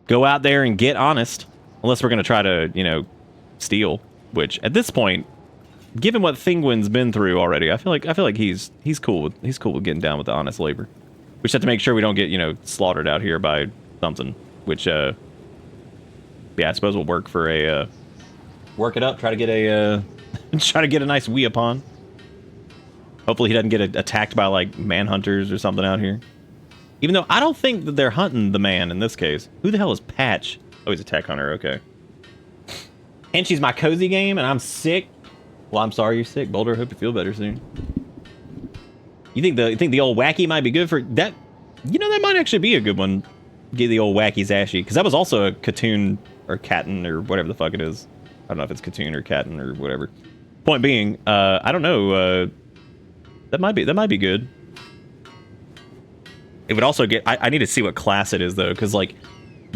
go out there and get honest, unless we're going to try to, you know, steal. Which at this point, given what Thinguin's been through already, I feel like he's cool with getting down with the honest labor. We just have to make sure we don't get, you know, slaughtered out here by something. Which yeah, I suppose we'll work for a work it up, try to get a try to get a nice wee upon. Hopefully he doesn't get attacked by like manhunters or something out here. Even though I don't think that they're hunting the man in this case. Who the hell is Patch? Oh, he's a tech hunter. Okay. And she's my cozy game, and I'm sick. Well, I'm sorry you're sick, Boulder. Hope you feel better soon. You think the old wacky might be good for that? You know, that might actually be a good one. Get the old wacky zashy, because that was also a Katoon or Katten or whatever the fuck it is. I don't know if it's Katoon or Katten or whatever. Point being, I don't know. That might be good. It would also get. I need to see what class it is though, because like,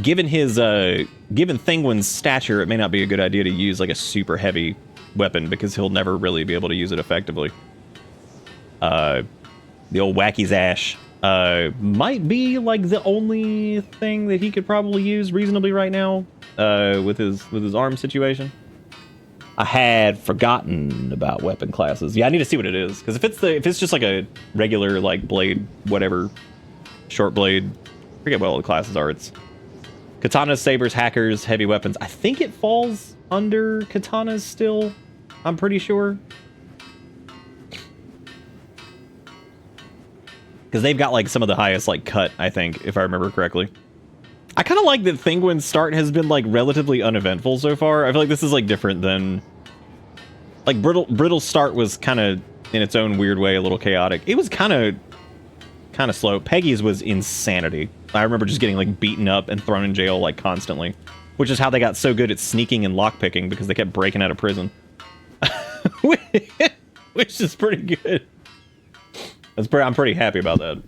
given his given Thinguin's stature, it may not be a good idea to use like a super heavy weapon because he'll never really be able to use it effectively. The old wacky zash might be like the only thing that he could probably use reasonably right now with his arm situation. I had forgotten about weapon classes. Yeah, I need to see what it is, because if it's just like a regular like blade, whatever, short blade, I forget what all the classes are. It's katanas, sabers, hackers, heavy weapons. I think it falls under katanas still. I'm pretty sure. Because they've got like some of the highest like cut, I think, if I remember correctly. I kind of like that Thinguin's start has been like relatively uneventful so far. I feel like this is like different than like Brittle's start was kind of in its own weird way a little chaotic. It was kind of slow. Peggy's was insanity. I remember just getting like beaten up and thrown in jail like constantly, which is how they got so good at sneaking and lockpicking, because they kept breaking out of prison. Which is pretty good. I'm pretty happy about that.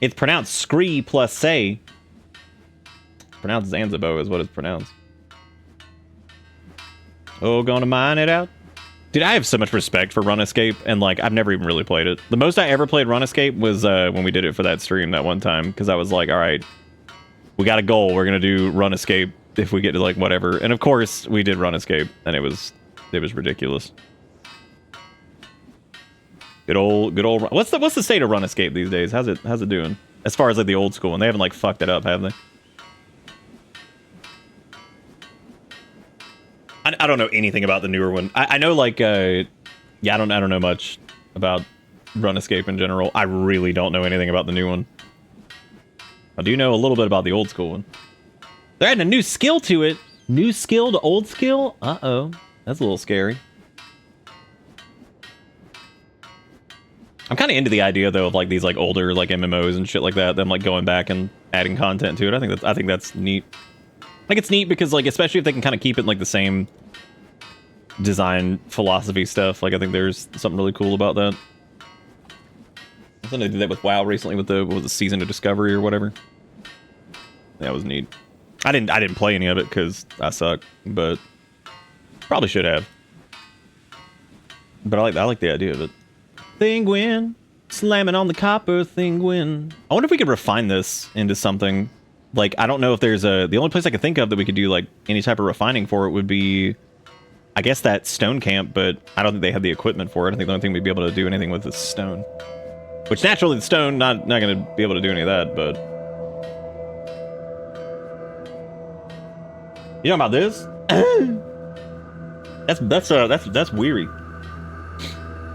It's pronounced scree plus say. Pronounced Zanzibo is what it's pronounced. Oh, gonna mine it out? Dude, I have so much respect for Run Escape, and like, I've never even really played it. The most I ever played Run Escape was when we did it for that stream that one time, because I was like, all right, we got a goal. We're gonna do Run Escape if we get to like whatever. And of course, we did Run Escape, and it was ridiculous. Good old. What's the state of Run Escape these days? How's it doing? As far as like the old school one, they haven't like fucked it up, have they? I don't know anything about the newer one. I know like yeah, I don't know much about Run Escape in general. I really don't know anything about the new one. I do know a little bit about the old school one. They're adding a new skill to it. New skill to old skill? Uh-oh. That's a little scary. I'm kind of into the idea though of like these like older like MMOs and shit like that. Them like going back and adding content to it. I think that's neat. Like it's neat because like especially if they can kind of keep it like the same design philosophy stuff. Like I think there's something really cool about that. I think they did that with WoW recently with the Season of Discovery or whatever. That was neat. I didn't play any of it because I suck, but probably should have. But I like the idea of it. Thinguin, slamming on the copper, Thinguin. I wonder if we could refine this into something. Like, I don't know if there's the only place I can think of that we could do, like, any type of refining for it would be, I guess, that stone camp, but I don't think they have the equipment for it. I think the only thing we'd be able to do anything with is stone. Which, naturally, the stone, not going to be able to do any of that, but... You know about this? That's weary.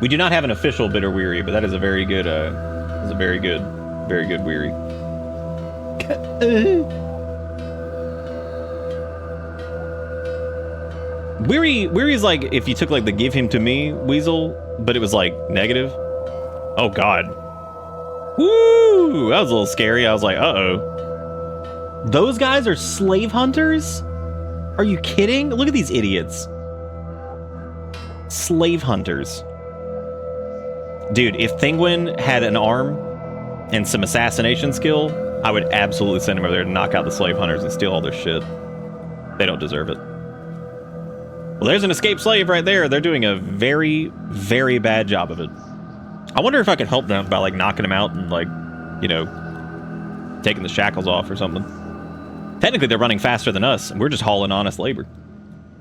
We do not have an official bitter weary, but that is a very good, very good weary. Weary is like if you took like the give him to me weasel, but it was like negative. Oh god. Woo! That was a little scary. I was like, uh-oh. Those guys are slave hunters? Are you kidding? Look at these idiots. Slave hunters. Dude, if Thinguin had an arm and some assassination skill, I would absolutely send him over there to knock out the slave hunters and steal all their shit. They don't deserve it. Well, there's an escaped slave right there. They're doing a very, very bad job of it. I wonder if I could help them by, like, knocking them out and, like, you know, taking the shackles off or something. Technically, they're running faster than us, and we're just hauling honest labor.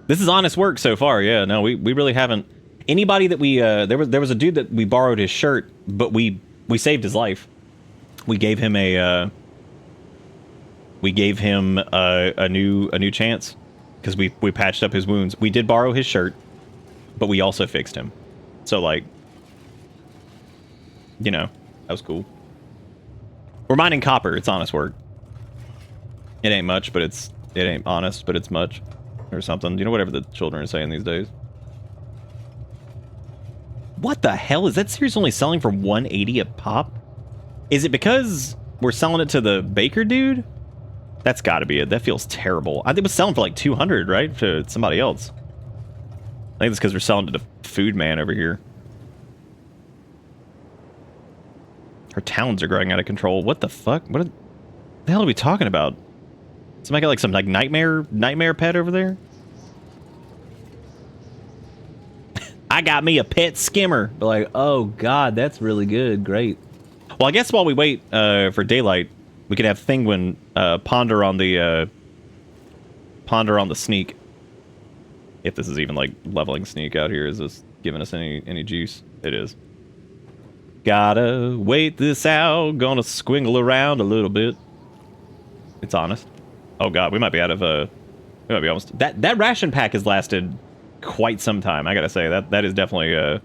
This is honest work so far, yeah. No, we really haven't... Anybody that we... there was a dude that we borrowed his shirt, but we saved his life. We gave him a... a new chance because we patched up his wounds. We did borrow his shirt, but we also fixed him. So, like, you know, that was cool. We're mining copper. It's honest work. It ain't much, but it ain't honest, but it's much, or something. You know, whatever the children are saying these days. What the hell is that? Series only selling for $180 a pop? Is it because we're selling it to the baker dude? That's got to be it. That feels terrible. I think it was selling for like 200, right? To somebody else. I think it's because we're selling to the food man over here. Her towns are growing out of control. What the fuck? What the hell are we talking about? Somebody got like some like nightmare pet over there? I got me a pet skimmer. But like, oh god, that's really good. Great. Well, I guess while we wait for daylight, we could have Thinguin ponder on the sneak. If this is even like leveling sneak out here, is this giving us any juice? It is. Gotta wait this out. Gonna squingle around a little bit. It's honest. Oh god, we might be out of we might be almost. That ration pack has lasted quite some time. I gotta say that is definitely the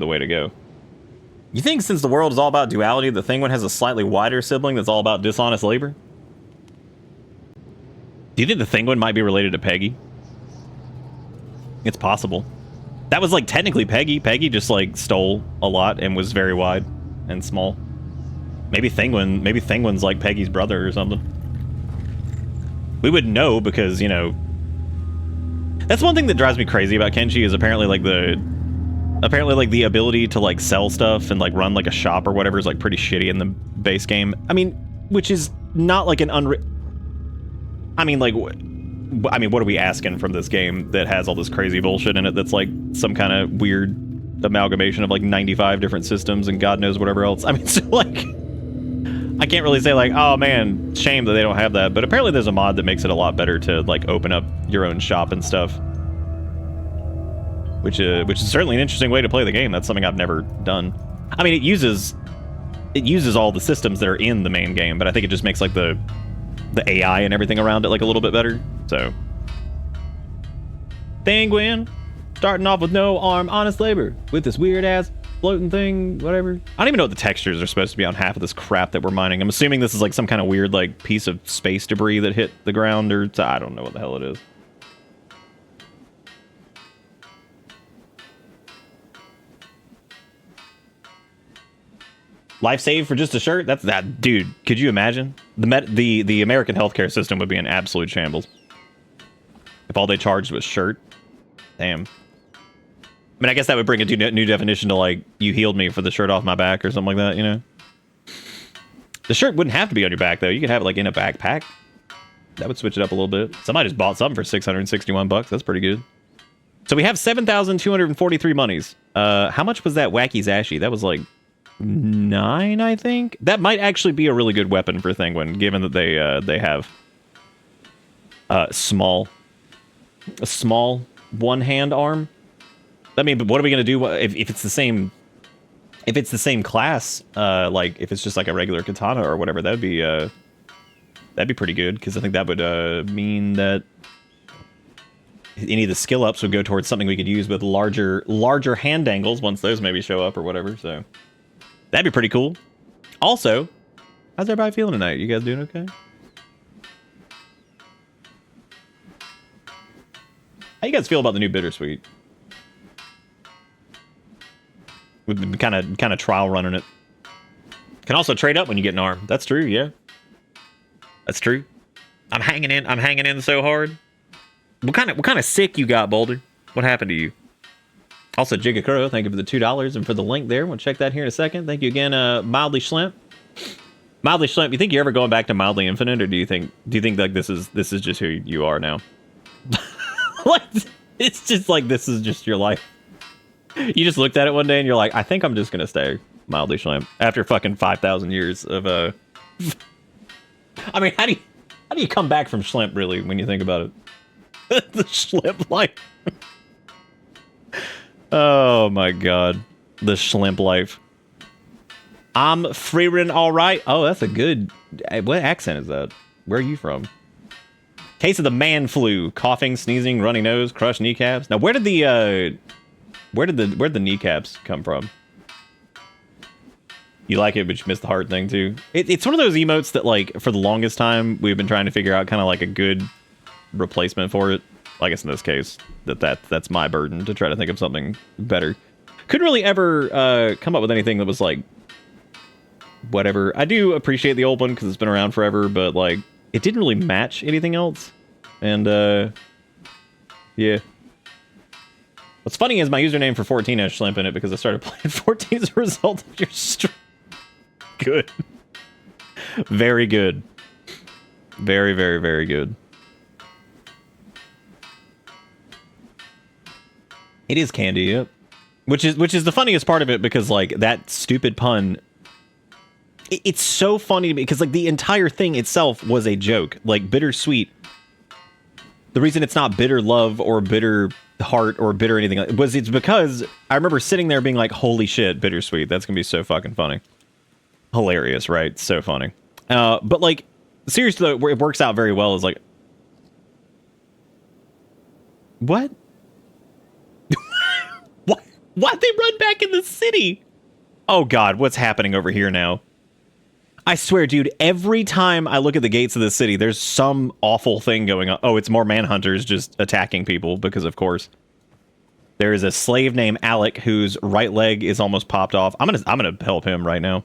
way to go. You think since the world is all about duality, the Thinguin has a slightly wider sibling that's all about dishonest labor? Do you think the Thinguin might be related to Peggy? It's possible. That was like technically Peggy. Peggy just like stole a lot and was very wide and small. Maybe Thinguin's like Peggy's brother or something. We would know because, you know, that's one thing that drives me crazy about Kenshi is apparently like the ability to like sell stuff and like run like a shop or whatever is like pretty shitty in the base game. I mean, which is not like an I mean, what are we asking from this game that has all this crazy bullshit in it that's like some kind of weird amalgamation of like 95 different systems and God knows whatever else. I mean, so like, I can't really say like, oh man, shame that they don't have that. But apparently there's a mod that makes it a lot better to like open up your own shop and stuff. Which is certainly an interesting way to play the game. That's something I've never done. I mean, it uses all the systems that are in the main game, but I think it just makes like the AI and everything around it like a little bit better. So, Thinguin, starting off with no arm, honest labor with this weird ass floating thing, whatever. I don't even know what the textures are supposed to be on half of this crap that we're mining. I'm assuming this is like some kind of weird like piece of space debris that hit the ground, or I don't know what the hell it is. Life saved for just a shirt? That's that, dude. Could you imagine? The American healthcare system would be in absolute shambles if all they charged was shirt. Damn. I mean, I guess that would bring a new definition to like you healed me for the shirt off my back or something like that. You know, the shirt wouldn't have to be on your back though. You could have it like in a backpack. That would switch it up a little bit. Somebody just bought something for $661. That's pretty good. So we have 7,243 monies. How much was that wacky zashy? That was like 9, I think. That might actually be a really good weapon for Thinguin, given that they have a small one-hand arm. I mean, but what are we gonna do if it's the same? If it's the same class, like if it's just like a regular katana or whatever, that'd be pretty good, because I think that would mean that any of the skill ups would go towards something we could use with larger hand angles once those maybe show up or whatever. So. That'd be pretty cool. Also, how's everybody feeling tonight? You guys doing okay? How you guys feel about the new Bittersweet? We've been kind of trial running it. Can also trade up when you get an arm. That's true, yeah. That's true. I'm hanging in so hard. What kind of sick you got, Boulder? What happened to you? Also, Jigakuro, thank you for the $2 and for the link there. We'll check that here in a second. Thank you again, Mildly Schlimp. Mildly Schlimp, you think you're ever going back to Mildly Infinite, or do you think like this is just who you are now? Like, it's just like this is just your life. You just looked at it one day and you're like, I think I'm just gonna stay Mildly Schlimp after fucking 5,000 years of I mean, how do you come back from Schlimp, really, when you think about it? The Schlimp life. Oh my god, the Schlimp life. I'm freerin' all right. Oh, that's a good. What accent is that? Where are you from? Case of the man flu: coughing, sneezing, runny nose, crushed kneecaps. Now, where did the kneecaps come from? You like it, but you missed the heart thing too. It's one of those emotes that, like, for the longest time we've been trying to figure out kind of like a good replacement for it. I guess in this case, that's my burden to try to think of something better. Couldn't really ever come up with anything that was like whatever. I do appreciate the old one because it's been around forever, but like it didn't really match anything else. And yeah. What's funny is my username for 14 has Schlimp in it because I started playing 14 as a result of your stream. Good. Very good. Very, very, very good. It is candy, yep. Which is the funniest part of it because, like, that stupid pun, it's so funny to me because, like, the entire thing itself was a joke. Like, bittersweet. The reason it's not bitter love or bitter heart or bitter anything it's because I remember sitting there being like, holy shit, bittersweet. That's gonna be so fucking funny. Hilarious, right? So funny. But like, seriously though, it works out very well is like, what? Why'd they run back in the city? Oh god, what's happening over here now? I swear, dude, every time I look at the gates of the city, there's some awful thing going on. Oh, it's more manhunters just attacking people, because of course. There is a slave named Alec whose right leg is almost popped off. I'm gonna help him right now.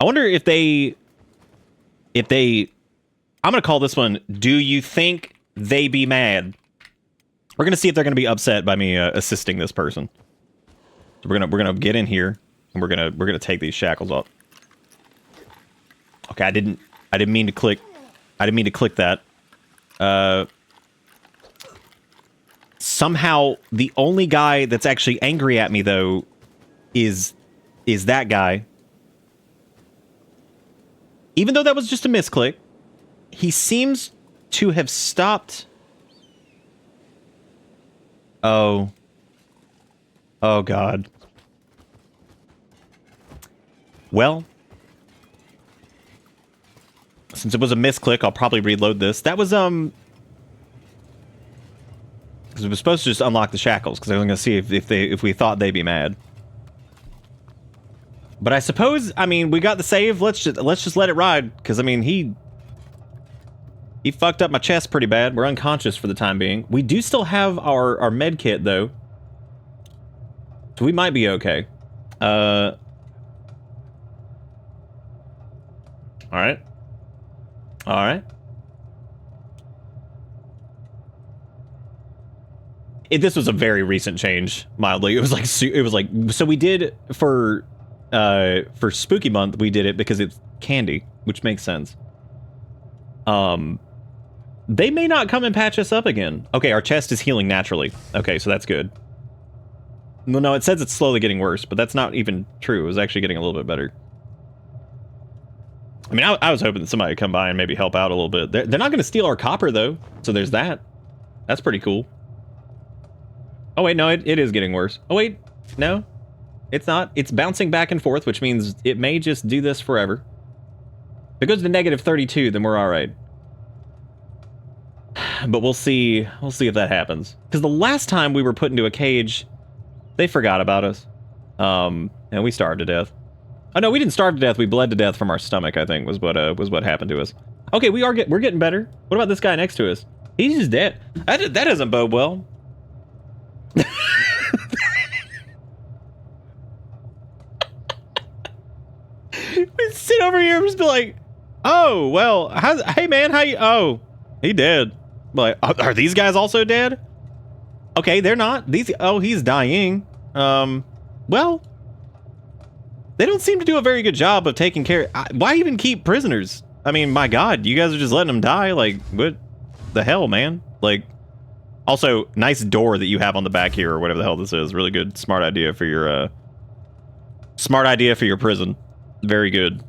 I wonder if they I'm gonna call this one, Do You Think They Be Mad? We're gonna see if they're gonna be upset by me assisting this person. So we're gonna get in here and we're gonna take these shackles off. Okay, I didn't mean to click that. Somehow the only guy that's actually angry at me though is that guy. Even though that was just a misclick, he seems to have stopped. Oh god. Well, since it was a misclick, I'll probably reload this. That was because it was supposed to just unlock the shackles because I was going to see if we thought they'd be mad. But I suppose, I mean, we got the save. Let's just let it ride because I mean he fucked up my chest pretty bad. We're unconscious for the time being. We do still have our med kit though, so we might be okay. All right. All right. This was a very recent change, mildly. It was like so we did for Spooky Month we did it because it's candy, which makes sense. They may not come and patch us up again. Okay, our chest is healing naturally. Okay, so that's good. No, it says it's slowly getting worse, but that's not even true. It was actually getting a little bit better. I mean, I was hoping that somebody would come by and maybe help out a little bit. They're not going to steal our copper, though. So there's that. That's pretty cool. Oh, wait, no, it is getting worse. Oh, wait, no, it's not. It's bouncing back and forth, which means it may just do this forever. If it goes to negative 32, then we're all right. But we'll see. We'll see if that happens. Because the last time we were put into a cage, they forgot about us. And we starved to death. Oh no, we didn't starve to death. We bled to death from our stomach, I think, was what happened to us. Okay, we're getting better. What about this guy next to us? He's just dead. That doesn't bode well. We sit over here and just be like, oh, well, hey man, how you? Oh, he dead. Like, are these guys also dead? Okay, they're not. He's dying. Well, They don't seem to do a very good job of taking care. Why even keep prisoners? I mean, my God, you guys are just letting them die. Like, what the hell, man? Like, also, nice door that you have on the back here, or whatever the hell this is. Really good, smart idea for your prison. Very good.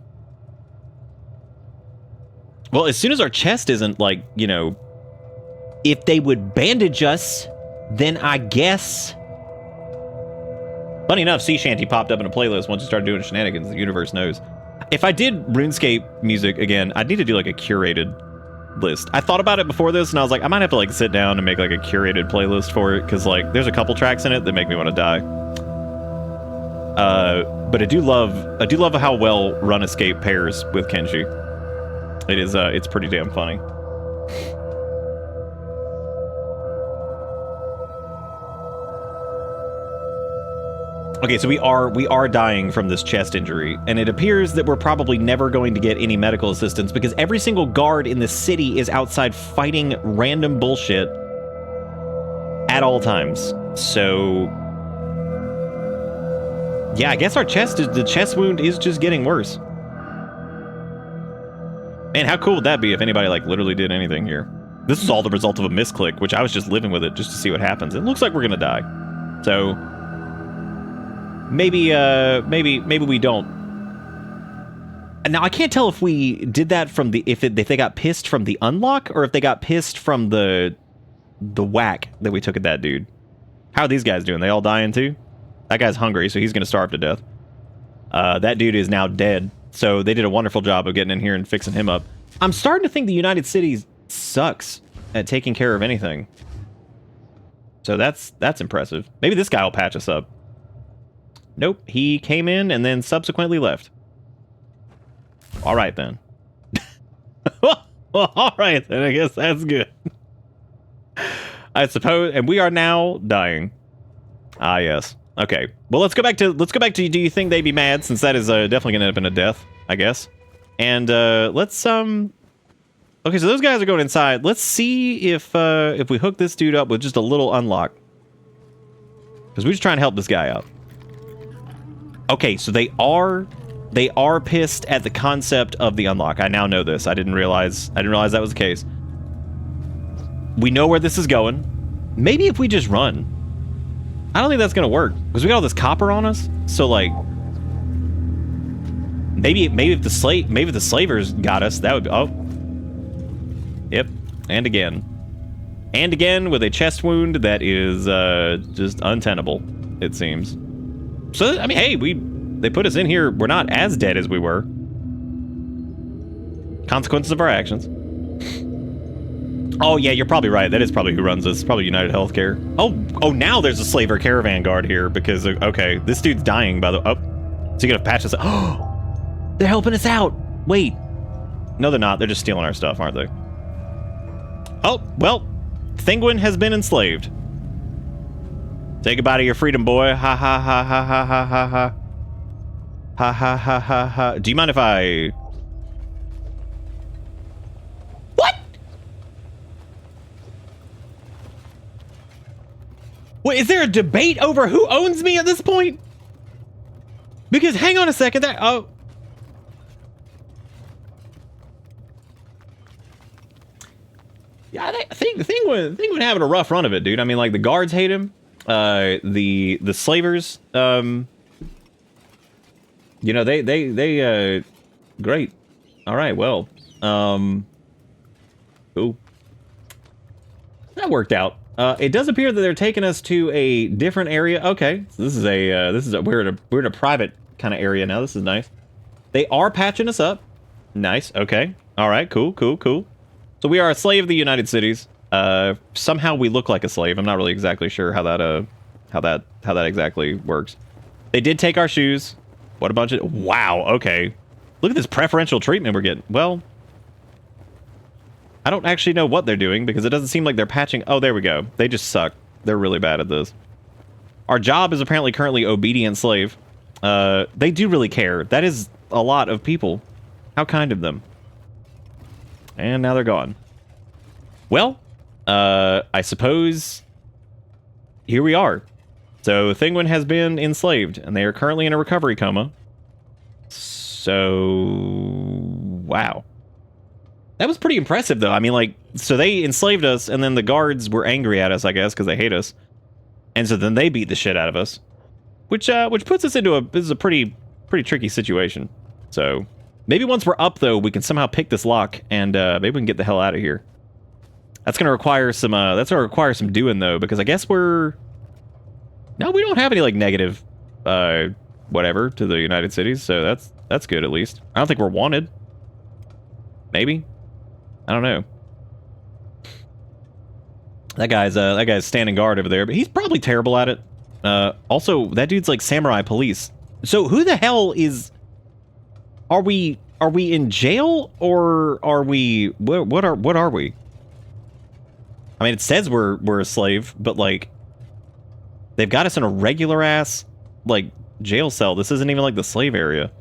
Well, as soon as our chest isn't, like, you know, if they would bandage us, then I guess. Funny enough, Sea Shanty popped up in a playlist once you started doing shenanigans. The universe knows. If I did RuneScape music again, I'd need to do like a curated list. I thought about it before this, and I was like, I might have to like sit down and make like a curated playlist for it, because like there's a couple tracks in it that make me want to die. But I do love how well Run Escape pairs with Kenshi. It is it's pretty damn funny. Okay, so we are dying from this chest injury, and it appears that we're probably never going to get any medical assistance because every single guard in the city is outside fighting random bullshit at all times. So yeah, I guess the chest wound is just getting worse. Man, how cool would that be if anybody like literally did anything here? This is all the result of a misclick, which I was just living with it just to see what happens. It looks like we're gonna die. So maybe we don't. Now I can't tell if we did that from the if they got pissed from the unlock or if they got pissed from the whack that we took at that dude. How are these guys doing? They all dying too? That guy's hungry, so he's gonna starve to death. That dude is now dead. So they did a wonderful job of getting in here and fixing him up. I'm starting to think the United Cities sucks at taking care of anything. So that's impressive. Maybe this guy will patch us up. Nope, he came in and then subsequently left. All right, then. Well, all right, then. I guess that's good. I suppose, and we are now dying. Ah, yes. Okay. Well, let's go back to do you think they'd be mad, since that is definitely going to end up in a death, I guess. And let's okay, so those guys are going inside. Let's see if we hook this dude up with just a little unlock. Because we're just trying to help this guy out. Okay, so they are pissed at the concept of the unlock. I now know this. I didn't realize that was the case. We know where this is going. Maybe if we just run. I don't think that's gonna work because we got all this copper on us. So like, maybe if the slavers got us, that would be. Oh, yep, and again with a chest wound that is just untenable. It seems. So I mean, hey, they put us in here. We're not as dead as we were. Consequences of our actions. Oh, yeah, you're probably right. That is probably who runs this. Probably United Healthcare. Oh, now there's a slaver caravan guard here because, okay, this dude's dying, by the way. Oh, so you're going to patch us up. Oh, they're helping us out. Wait. No, they're not. They're just stealing our stuff, aren't they? Oh, well, Thinguin has been enslaved. Say goodbye to your freedom, boy. Ha, ha, ha, ha, ha, ha, ha, ha. Ha, ha, ha, ha, ha. Do you mind if I... Wait, is there a debate over who owns me at this point? Because hang on a second, yeah, I think Thinguin having a rough run of it, dude. I mean, like the guards hate him, the slavers, you know, they great. All right, well, ooh, that worked out. It does appear that they're taking us to a different area. Okay, so this is we're in a private kind of area now. This is nice. They are patching us up. Nice. Okay. All right. Cool. So we are a slave of the United Cities. Somehow we look like a slave. I'm not really exactly sure how that exactly works. They did take our shoes. What a bunch of wow. Okay. Look at this preferential treatment we're getting. Well, I don't actually know what they're doing because it doesn't seem like they're patching. Oh, there we go. They just suck. They're really bad at this. Our job is apparently currently obedient slave. They do really care. That is a lot of people. How kind of them. And now they're gone. Well, I suppose here we are. So Thinguin has been enslaved and they are currently in a recovery coma. So, wow. That was pretty impressive, though. I mean, like, so they enslaved us, and then the guards were angry at us, I guess, because they hate us. And so then they beat the shit out of us. Which puts us into this is a pretty tricky situation. So, maybe once we're up, though, we can somehow pick this lock, and maybe we can get the hell out of here. That's gonna require some, doing, though, because I guess we're... No, we don't have any, like, negative, whatever, to the United Cities, so that's good, at least. I don't think we're wanted. Maybe? I don't know. That guy's standing guard over there, but he's probably terrible at it. Also, that dude's like samurai police. So who the hell is... Are we in jail, or are we... What are we? I mean, it says we're a slave, but like... They've got us in a regular ass, like, jail cell. This isn't even like the slave area.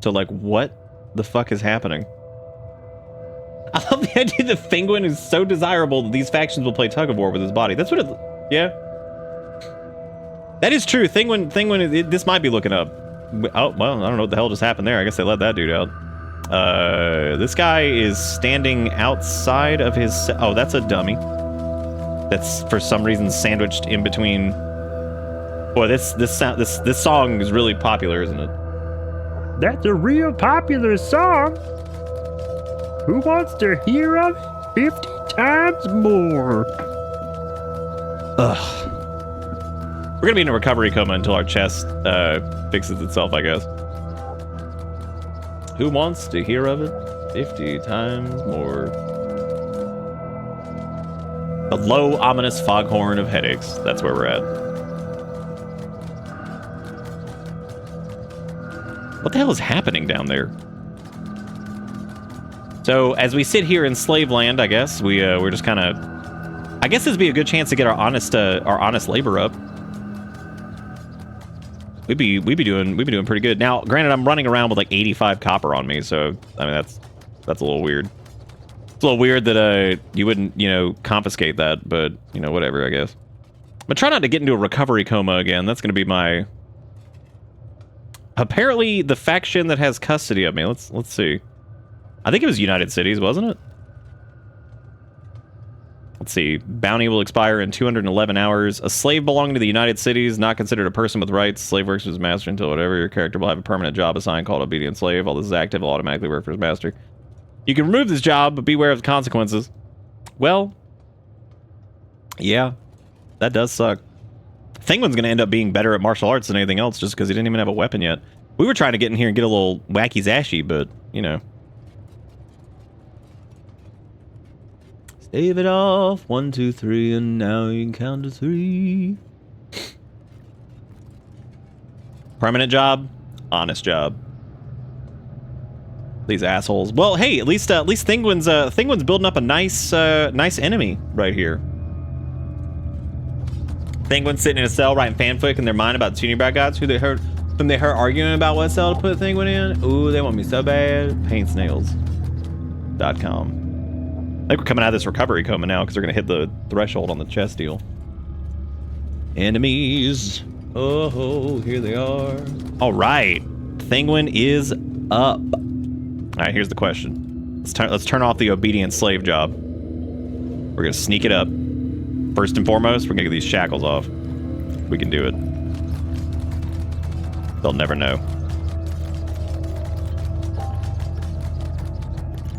So like, what the fuck is happening? I love the idea that Thinguin is so desirable that these factions will play tug of war with his body. That's what it... Yeah. That is true. Thinguin, this might be looking up. Oh, well, I don't know what the hell just happened there. I guess they let that dude out. This guy is standing outside of his... Oh, that's a dummy. That's, for some reason, sandwiched in between... Boy, this song is really popular, isn't it? That's a real popular song. Who wants to hear of it 50 times more? Ugh. We're gonna be in a recovery coma until our chest fixes itself, I guess. Who wants to hear of it 50 times more? The low, ominous foghorn of headaches. That's where we're at. What the hell is happening down there? So, as we sit here in slave land, I guess, we're just kind of... I guess this would be a good chance to get our honest labor up. We'd be doing pretty good. Now, granted, I'm running around with like 85 copper on me, so I mean that's a little weird. It's a little weird that you wouldn't, confiscate that, but whatever, I guess. But try not to get into a recovery coma again. That's going to be my... Apparently, the faction that has custody of me. Let's see. I think it was United Cities, wasn't it? Let's see. Bounty will expire in 211 hours. A slave belonging to the United Cities, not considered a person with rights. Slave works for his master until whatever. Your character will have a permanent job assigned called obedient slave. While this is active, will automatically work for his master. You can remove this job, but beware of the consequences. Well, yeah, that does suck. Thinguin's going to end up being better at martial arts than anything else just because he didn't even have a weapon yet. We were trying to get in here and get a little wacky-zashy, but, Stave it off. 1, 2, 3, and now you can count to 3. Permanent job, honest job. These assholes. Well, hey, at least Thinguin's building up a nice enemy right here. Thinguin's sitting in a cell writing fanfic in their mind about Junior Bad Gods whom they heard arguing about what cell to put Thinguin in. Ooh, they want me so bad. Paintsnails.com. I think we're coming out of this recovery coma now because they're going to hit the threshold on the chest deal. Enemies. Oh, here they are. All right. Thinguin is up. All right, here's the question. Let's turn off the obedient slave job. We're going to sneak it up. First and foremost, we're going to get these shackles off. We can do it. They'll never know.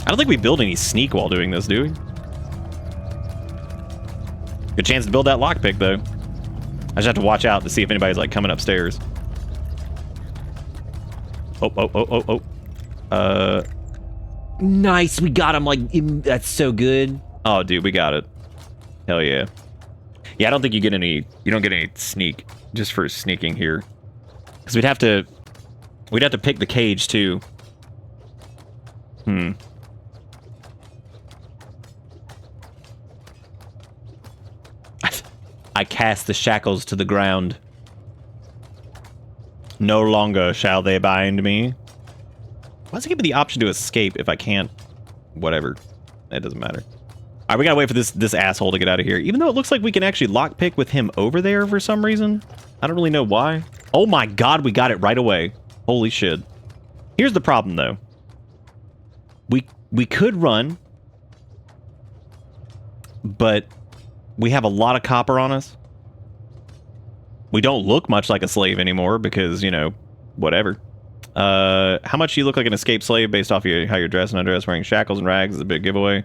I don't think we build any sneak while doing this, do we? Good chance to build that lockpick, though. I just have to watch out to see if anybody's, like, coming upstairs. Oh. Nice, we got him, like, that's so good. Oh, dude, we got it. Hell yeah. Yeah, I don't think you don't get any sneak just for sneaking here. Because we'd have to pick the cage, too. I cast the shackles to the ground. No longer shall they bind me. Why does it give me the option to escape if I can't? Whatever. It doesn't matter. All right, we gotta wait for this asshole to get out of here. Even though it looks like we can actually lockpick with him over there for some reason. I don't really know why. Oh my god, we got it right away. Holy shit. Here's the problem, though. We could run, but we have a lot of copper on us. We don't look much like a slave anymore because, you know, whatever. How much you look like an escaped slave based off how you're dressed and undressed, wearing shackles and rags is a big giveaway.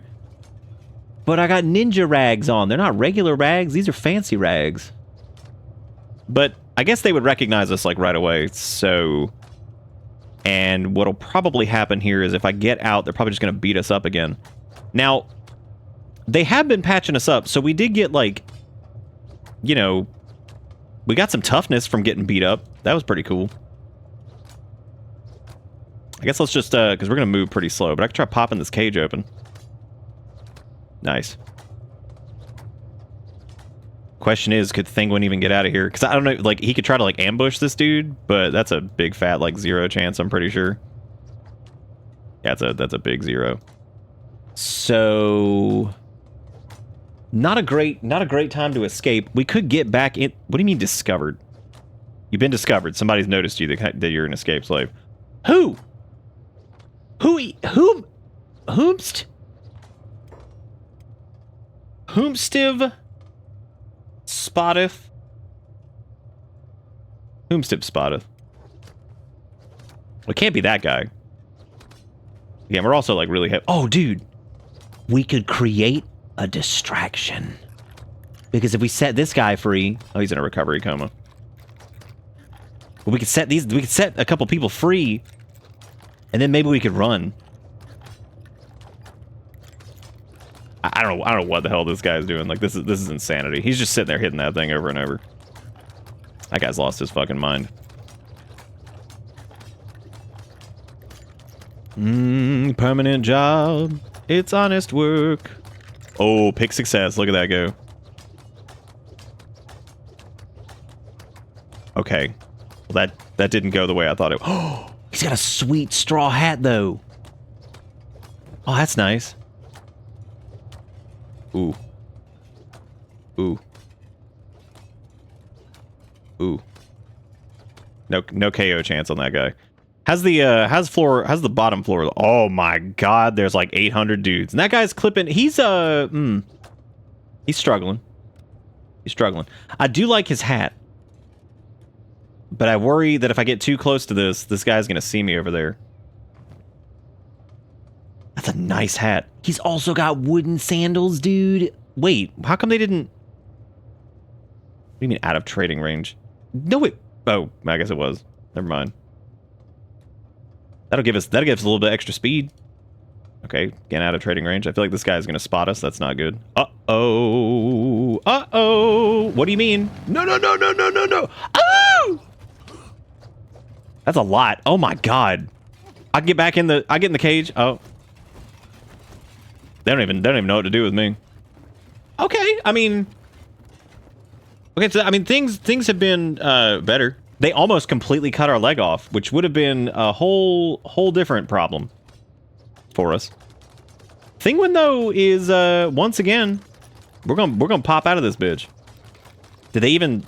But I got ninja rags on. They're not regular rags. These are fancy rags. But I guess they would recognize us, like, right away, so... And what'll probably happen here is if I get out, they're probably just going to beat us up again. Now, they have been patching us up, so we did get, like, you know, we got some toughness from getting beat up. That was pretty cool. I guess let's just, because we're going to move pretty slow, but I can try popping this cage open. Nice. Question is, could Thinguin even get out of here? Because I don't know, like, he could try to, like, ambush this dude, but that's a big fat, like, 0 chance, I'm pretty sure. Yeah, that's a big 0. So... Not a great time to escape. We could get back in... What do you mean, discovered? You've been discovered. Somebody's noticed you that you're an escaped slave. Who? Whomst? Whomstiv spotteth? Whomstiv spotteth? Well, it can't be that guy. Yeah, we're also, like, really heavy. Oh, dude. We could create a distraction. Because if we set this guy free... Oh, he's in a recovery coma. Well, we could set a couple people free, and then maybe we could run. I don't know what the hell this guy's doing. Like, this is insanity. He's just sitting there hitting that thing over and over. That guy's lost his fucking mind. Permanent job. It's honest work. Oh, pick success. Look at that go. Okay. Well, that didn't go the way I thought it would. Oh, he's got a sweet straw hat, though. Oh, that's nice. Ooh. Ooh. Ooh. No KO chance on that guy. How's the bottom floor? Oh my god, there's like 800 dudes. And that guy's clipping. He's struggling. He's struggling. I do like his hat. But I worry that if I get too close to this guy's gonna see me over there. That's a nice hat. He's also got wooden sandals, dude. Wait, how come they didn't... What do you mean out of trading range? No, wait. Oh, I guess it was. Never mind. That'll give us a little bit extra speed. Okay, getting out of trading range. I feel like this guy's gonna spot us. That's not good. Uh-oh. Uh-oh. What do you mean? No. Oh! That's a lot. Oh my god. I get in the cage. Oh. They don't even know what to do with me. Okay, I mean... Okay, so, I mean, things have been better. They almost completely cut our leg off, which would have been a whole different problem for us. Thinguin, though, is, once again, we're gonna pop out of this bitch. Did they even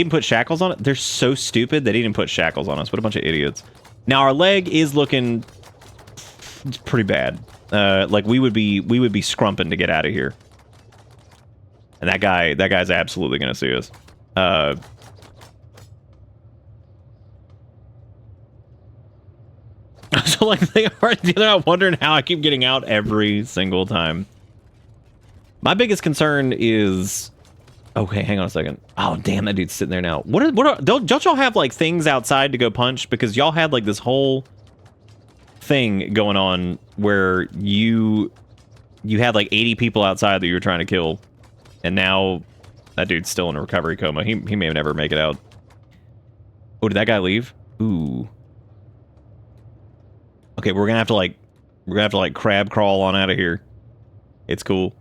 put shackles on it? They're so stupid they didn't even put shackles on us. What a bunch of idiots. Now, our leg is looking pretty bad. Like, we would be scrumping to get out of here. And that guy's absolutely gonna see us. So, like, they're not wondering how I keep getting out every single time. My biggest concern is... Okay, hang on a second. Oh, damn, that dude's sitting there now. Don't y'all have, like, things outside to go punch? Because y'all had, like, this whole thing going on where you had, like, 80 people outside that you were trying to kill. And now that dude's still in a recovery coma. He may never make it out. Oh, did that guy leave? Ooh. Okay, we're gonna have to like crab crawl on out of here. It's cool.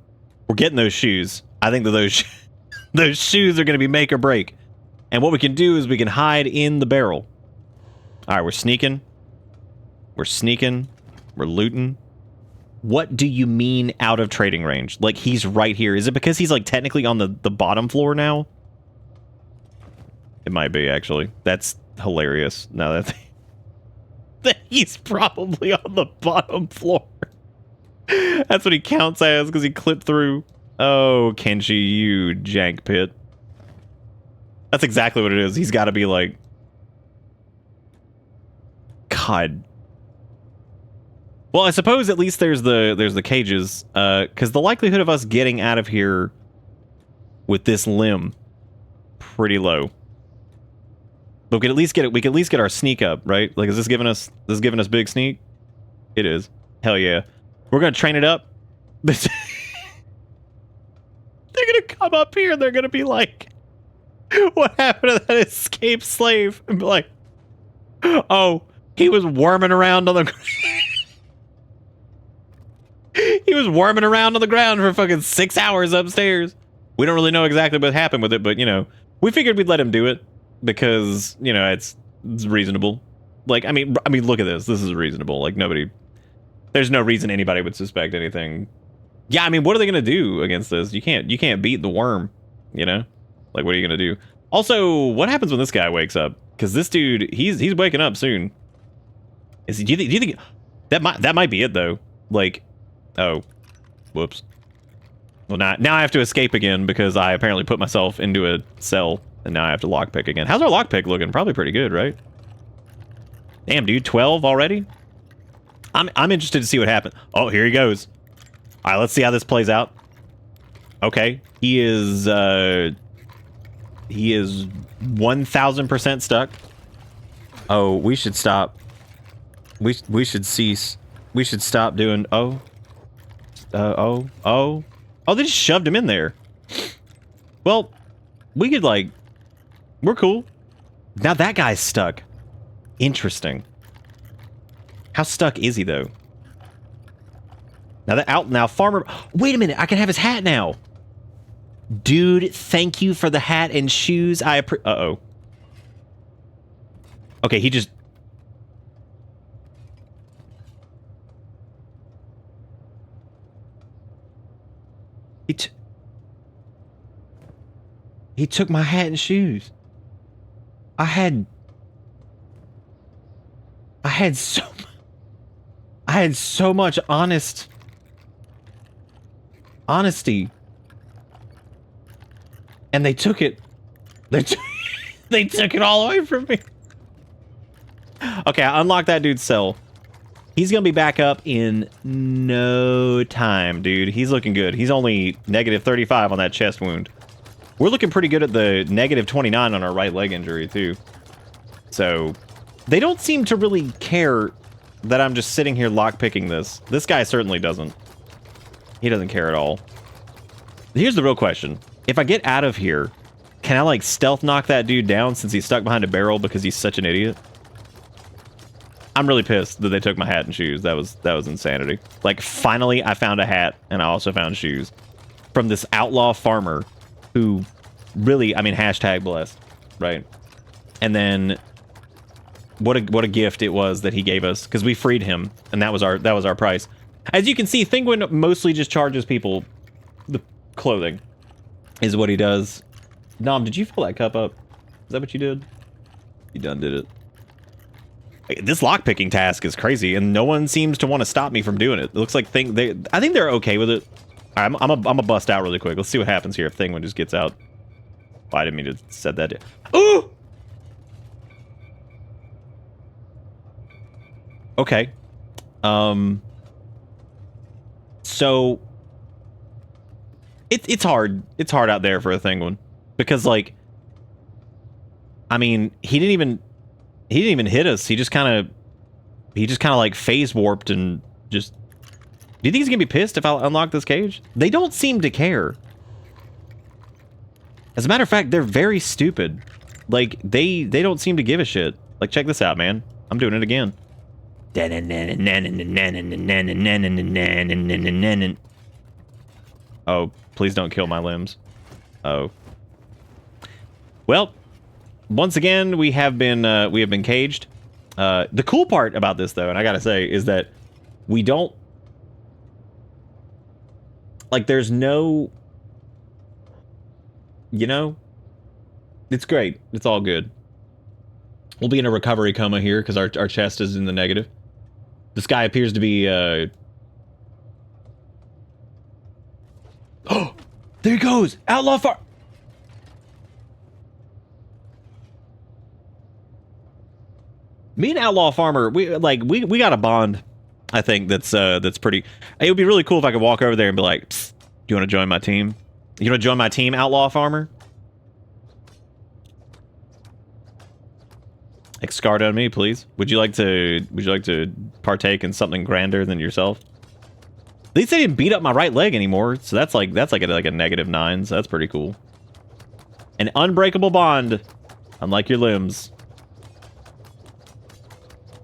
We're getting those shoes. I think that those shoes are gonna be make or break. And what we can do is we can hide in the barrel. All right, we're sneaking. We're looting. What do you mean out of trading range? Like, he's right here. Is it because he's, like, technically on the bottom floor now? It might be, actually. That's hilarious. Now that... that he's probably on the bottom floor. That's what he counts as because he clipped through. Oh, Kenshi, you jank pit. That's exactly what it is. He's got to be like, God. Well, I suppose at least there's the cages, because the likelihood of us getting out of here with this limb pretty low. But we could at least get it. We could at least get our sneak up, right? Like, is this giving us big sneak? It is. Hell yeah. We're gonna train it up. They're gonna come up here and they're gonna be like, "What happened to that escaped slave?" And be like, "Oh, he was worming around on the." He was worming around on the ground for fucking 6 hours upstairs. We don't really know exactly what happened with it, but, you know, we figured we'd let him do it because, you know, it's reasonable. Like, I mean, look at this. This is reasonable. Like, there's no reason anybody would suspect anything. Yeah, I mean, what are they going to do against this? You can't beat the worm, you know? Like, what are you going to do? Also, what happens when this guy wakes up? Because this dude, he's waking up soon. Do you think that might be it, though? Like, oh, whoops. Well, now I have to escape again because I apparently put myself into a cell, and now I have to lockpick again. How's our lockpick looking? Probably pretty good, right? Damn, dude, 12 already? I'm interested to see what happens. Oh, here he goes. All right, let's see how this plays out. Okay, he is 1000% stuck. Oh, we should stop. We should cease. We should stop doing. Oh, they just shoved him in there. Well, we could like. We're cool. Now that guy's stuck. Interesting. How stuck is he though? Now farmer. Wait a minute, I can have his hat now. Dude, thank you for the hat and shoes. Uh-oh. Okay, he just. He took my hat and shoes. I had so much honesty. And they took it. They took it all away from me. Okay, I unlocked that dude's cell. He's gonna be back up in no time, dude. He's looking good. He's only -35 on that chest wound. We're looking pretty good at the -29 on our right leg injury, too. So, they don't seem to really care that I'm just sitting here lockpicking this. This guy certainly doesn't. He doesn't care at all. Here's the real question. If I get out of here, can I, like, stealth knock that dude down since he's stuck behind a barrel because he's such an idiot? I'm really pissed that they took my hat and shoes. That was insanity. Like, finally, I found a hat, and I also found shoes. From this outlaw farmer who really, I mean, hashtag blessed, right? And then what a gift it was that he gave us, because we freed him, and that was our price. As you can see, Thinguin mostly just charges people the clothing, is what he does. Nom, did you fill that cup up? Is that what you did? You done did it. This lockpicking task is crazy, and no one seems to want to stop me from doing it. It looks like I think they're okay with it. I'm a bust out really quick. Let's see what happens here if Thinguin just gets out. Oh, I didn't mean to set that. Ooh! Okay. So it's hard. It's hard out there for a Thinguin because, like, I mean, he didn't even hit us. He just kind of like phase warped and just. Do you think he's gonna be pissed if I unlock this cage? They don't seem to care. As a matter of fact, they're very stupid. Like, they don't seem to give a shit. Like, check this out, man. I'm doing it again. Oh, please don't kill my limbs. Oh. Well, once again, we have been caged. The cool part about this, though, and I gotta say, is that we don't. Like, there's no. You know? It's great. It's all good. We'll be in a recovery coma here because our chest is in the negative. This guy appears to be, Oh! There he goes! Outlaw Farm! Me and Outlaw Farmer, we got a bond, I think, that's pretty... It would be really cool if I could walk over there and be like, Psst, do you want to join my team? You want to join my team, Outlaw Farmer? Excard on me, please. Would you like to partake in something grander than yourself? At least they didn't beat up my right leg anymore, so that's like a -9, so that's pretty cool. An unbreakable bond, unlike your limbs.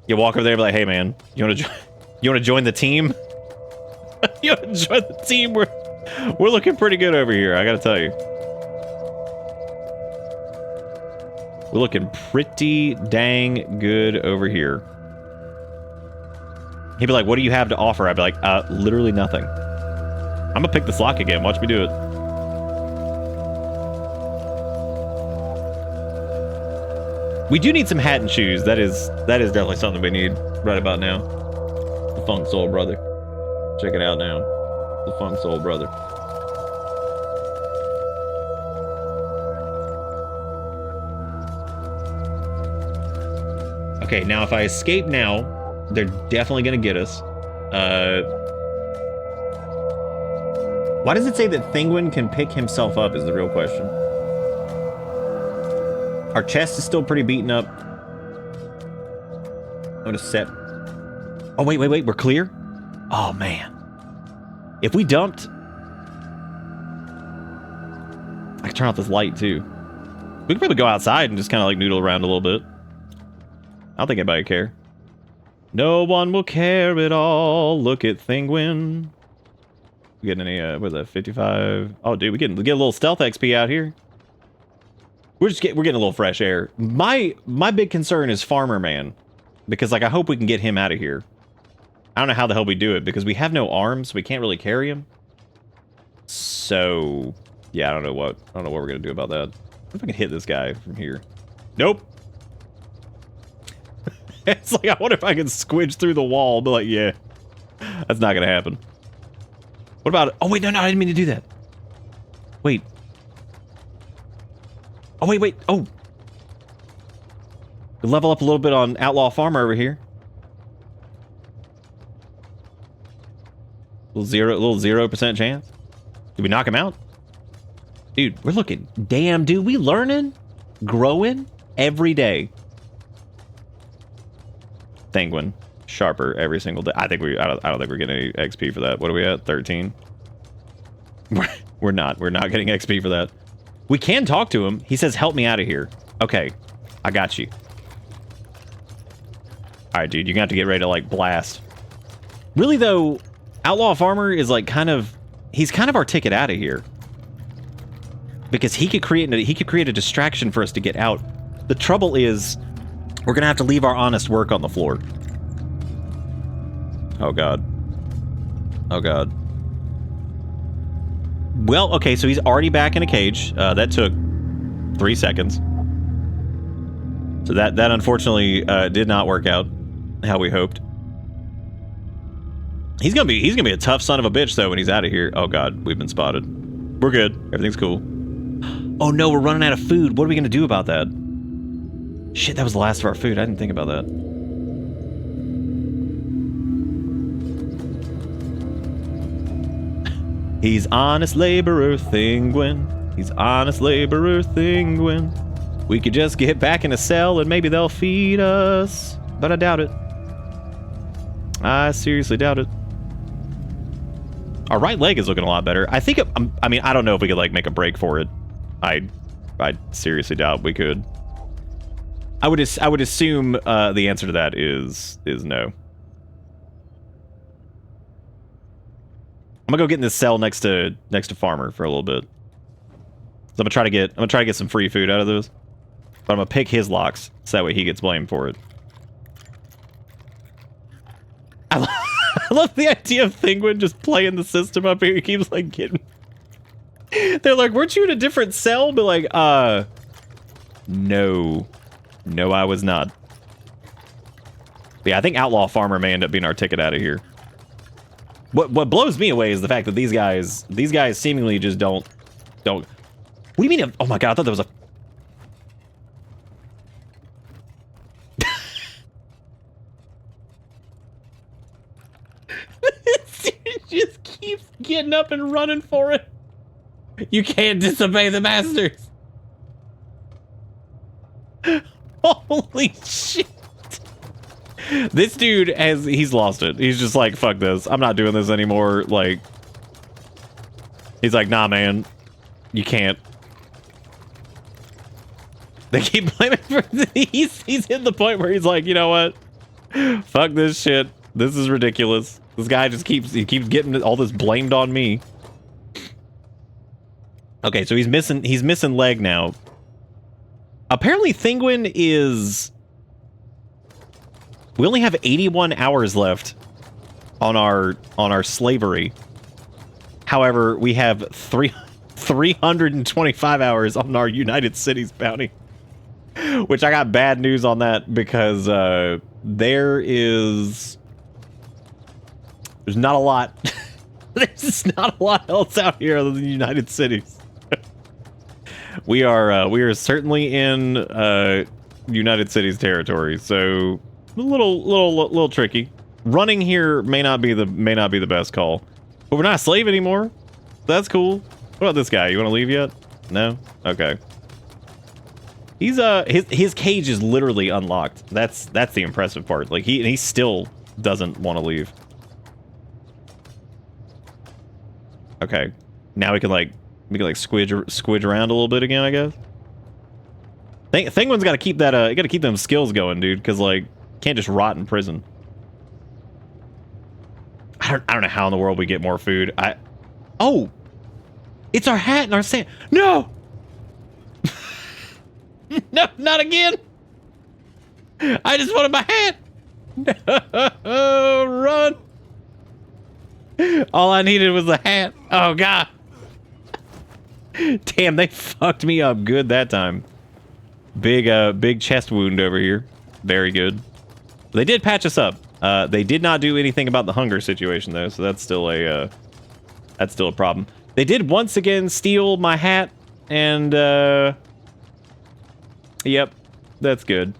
You walk over there and be like, hey man, you want to join the team? You want to join the team? We're looking pretty good over here, I gotta tell you. We're looking pretty dang good over here. He'd be like, what do you have to offer? I'd be like, literally nothing. I'm gonna pick this lock again, watch me do it. We do need some hat and shoes. That is definitely something we need right about now. The Funk Soul Brother. Check it out now. The Funk Soul Brother. Okay, now if I escape now, they're definitely gonna get us. Why does it say that Thinguin can pick himself up is the real question. Our chest is still pretty beaten up. I'm gonna set... Oh, wait, we're clear? Oh, man. If we dumped... I can turn off this light, too. We could probably go outside and just kind of, like, noodle around a little bit. I don't think anybody would care. No one will care at all. Look at Thinguin. We getting any, what is that, 55? Oh, dude, we get a little stealth XP out here. We're getting a little fresh air. My big concern is Farmer Man, because like I hope we can get him out of here. I don't know how the hell we do it because we have no arms, so we can't really carry him. So yeah, I don't know what we're gonna do about that. What if I can hit this guy from here? Nope. It's like I wonder if I can squidge through the wall, but like yeah, that's not gonna happen. What about? Oh wait, no, I didn't mean to do that. Wait. Oh, wait. Oh. We level up a little bit on Outlaw Farmer over here. Little 0% chance. Did we knock him out? Dude, we're looking. Damn, dude, we learning, growing every day. Thinguin, sharper every single day. I don't think we're getting any XP for that. What are we at? 13. We're not getting XP for that. We can talk to him. He says, help me out of here. Okay, I got you. All right, dude, you're gonna have to get ready to, like, blast. Really, though, Outlaw Farmer is, like, he's kind of our ticket out of here. Because he could create a distraction for us to get out. The trouble is, we're gonna have to leave our honest work on the floor. Oh, God. Oh, God. Well, okay, so he's already back in a cage. That took 3 seconds. So that unfortunately did not work out how we hoped. He's gonna be a tough son of a bitch though when he's out of here. Oh God, we've been spotted. We're good. Everything's cool. Oh no, we're running out of food. What are we gonna do about that? Shit, that was the last of our food. I didn't think about that. He's honest laborer Thinguin. He's honest laborer Thinguin. We could just get back in a cell and maybe they'll feed us. But I doubt it. I seriously doubt it. Our right leg is looking a lot better. I think, I mean, I don't know if we could like make a break for it. I seriously doubt we could. I would assume the answer to that is no. I'm gonna go get in this cell next to Farmer for a little bit. So I'm gonna try to get some free food out of those. But I'm gonna pick his locks so that way he gets blamed for it. I love the idea of Thinguin just playing the system up here. He keeps like getting. They're like, weren't you in a different cell? But like, no. No, I was not. But yeah, I think Outlaw Farmer may end up being our ticket out of here. What blows me away is the fact that these guys seemingly just don't. What do you mean? Oh my god, I thought there was a. It just keeps getting up and running for it. You can't disobey the masters. Holy shit. This dude he's lost it. He's just like, fuck this. I'm not doing this anymore. Like, he's like, nah, man, you can't. They keep blaming for he's hit the point where he's like, you know what? Fuck this shit. This is ridiculous. This guy just keeps getting all this blamed on me. Okay, so he's missing leg now. Apparently Thinguin is... We only have 81 hours left on our slavery. However, we have 325 hours on our United Cities bounty. Which I got bad news on that because there's not a lot. There's just not a lot else out here other than the United Cities. We are certainly in United Cities territory, so a little tricky. Running here may not be the best call, but we're not a slave anymore. That's cool. What about this guy? You want to leave yet? No? Okay. He's his cage is literally unlocked. That's the impressive part. Like he still doesn't want to leave. Okay, now we can squidge around a little bit again, I guess. Thinguin's got to keep that you got to keep them skills going, dude, because like can't just rot in prison. I don't know how in the world we get more food. Oh, it's our hat and our sand. No. No, not again. I just wanted my hat. No, run. All I needed was a hat. Oh, God. Damn, they fucked me up good that time. Big chest wound over here. Very good. They did patch us up. They did not do anything about the hunger situation, though, so that's still a problem. They did once again steal my hat, and, yep, that's good.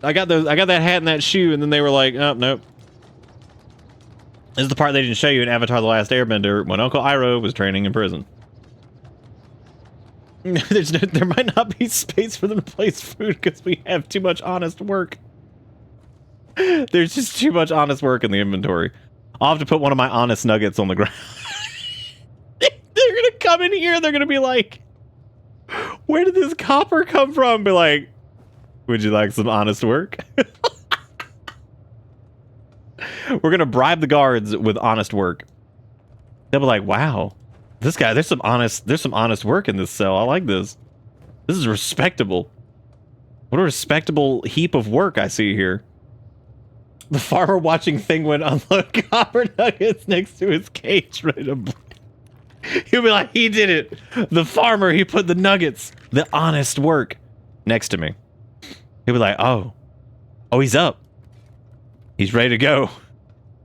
I got that hat and that shoe, and then they were like, oh, nope. This is the part they didn't show you in Avatar: The Last Airbender when Uncle Iroh was training in prison. There might not be space for them to place food because we have too much honest work. There's just too much honest work in the inventory. I'll have to put one of my honest nuggets on the ground. They're gonna come in here, they're gonna be like, where did this copper come from? Be like, would you like some honest work? We're gonna bribe the guards with honest work. They'll be like, wow, this guy, there's some honest work in this cell. I like this. This is respectable. What a respectable heap of work I see here. The farmer watching Thinguin unload copper nuggets next to his cage, ready to break. He'll be like, he did it. The farmer, he put the nuggets, the honest work, next to me. He'll be like, oh, he's up. He's ready to go.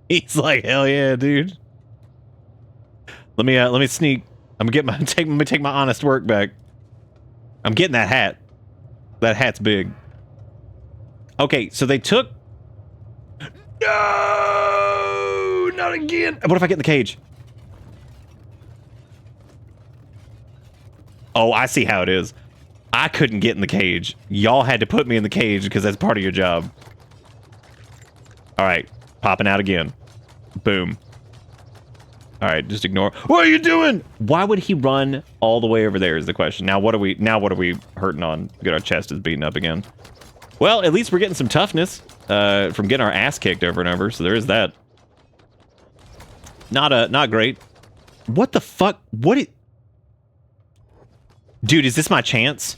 He's like, hell yeah, dude. Let me sneak. I'm gonna take my honest work back. I'm getting that hat. That hat's big. Okay, so they took. No, not again. What if I get in the cage? Oh, I see how it is. I couldn't get in the cage. Y'all had to put me in the cage because that's part of your job. All right, popping out again. Boom. All right, just ignore. What are you doing? Why would he run all the way over there is the question. Now what are we hurting on? Good, our chest is beaten up again. Well, at least we're getting some toughness from getting our ass kicked over and over, so there is that. Not great. What the fuck? Dude, is this my chance?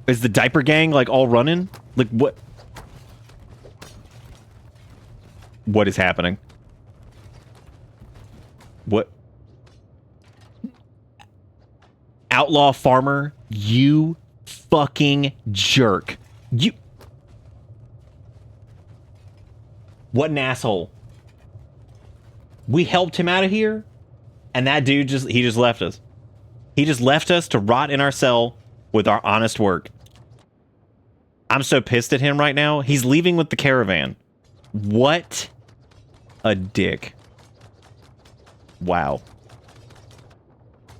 Is the diaper gang like all running? Like what? What is happening? What? Outlaw farmer, you fucking jerk. You... What an asshole. We helped him out of here, and that dude he just left us. He just left us to rot in our cell with our honest work. I'm so pissed at him right now. He's leaving with the caravan. What a dick. Wow.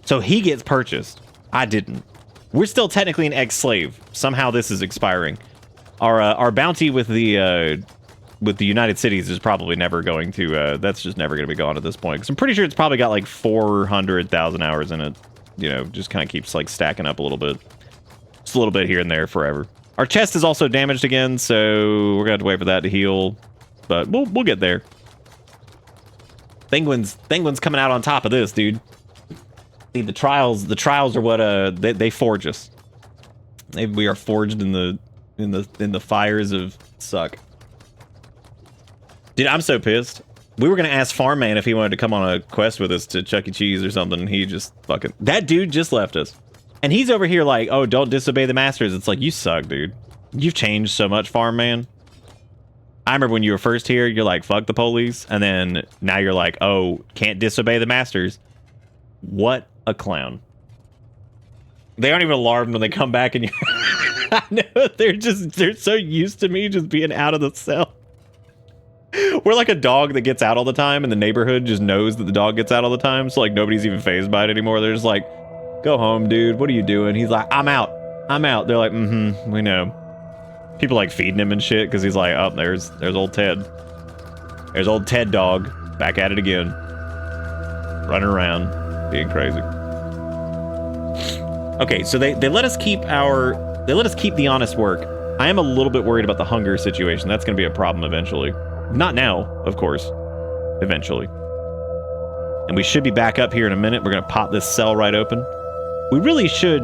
So he gets purchased. I didn't. We're still technically an ex-slave. Somehow this is expiring. Our bounty with the United Cities is probably never going to, that's just never going to be gone at this point. Because I'm pretty sure it's probably got like 400,000 hours in it. You know, just kind of keeps like stacking up a little bit. Just a little bit here and there forever. Our chest is also damaged again, so we're going to have to wait for that to heal. But we'll get there. Thinguin's coming out on top of this, dude. See, the trials are what they forge us. We are forged in the fires of suck. Dude, I'm so pissed. We were gonna ask Farm Man if he wanted to come on a quest with us to Chuck E. Cheese or something, and he just fucking... That dude just left us. And he's over here like, oh, don't disobey the masters. It's like, you suck, dude. You've changed so much, Farm Man. I remember when you were first here, you're like, fuck the police. And then now you're like, oh, can't disobey the masters. What a clown. They aren't even alarmed when they come back and you... I know, they're so used to me just being out of the cell. We're like a dog that gets out all the time and the neighborhood just knows that the dog gets out all the time. So like nobody's even fazed by it anymore. They're just like, go home, dude. What are you doing? He's like, I'm out. I'm out. They're like, we know. People like feeding him and shit because he's like, oh, there's old Ted. There's old Ted dog back at it again. Running around, being crazy. Okay, so they let us keep the honest work. I am a little bit worried about the hunger situation. That's going to be a problem eventually. Not now, of course. Eventually. And we should be back up here in a minute. We're going to pop this cell right open. We really should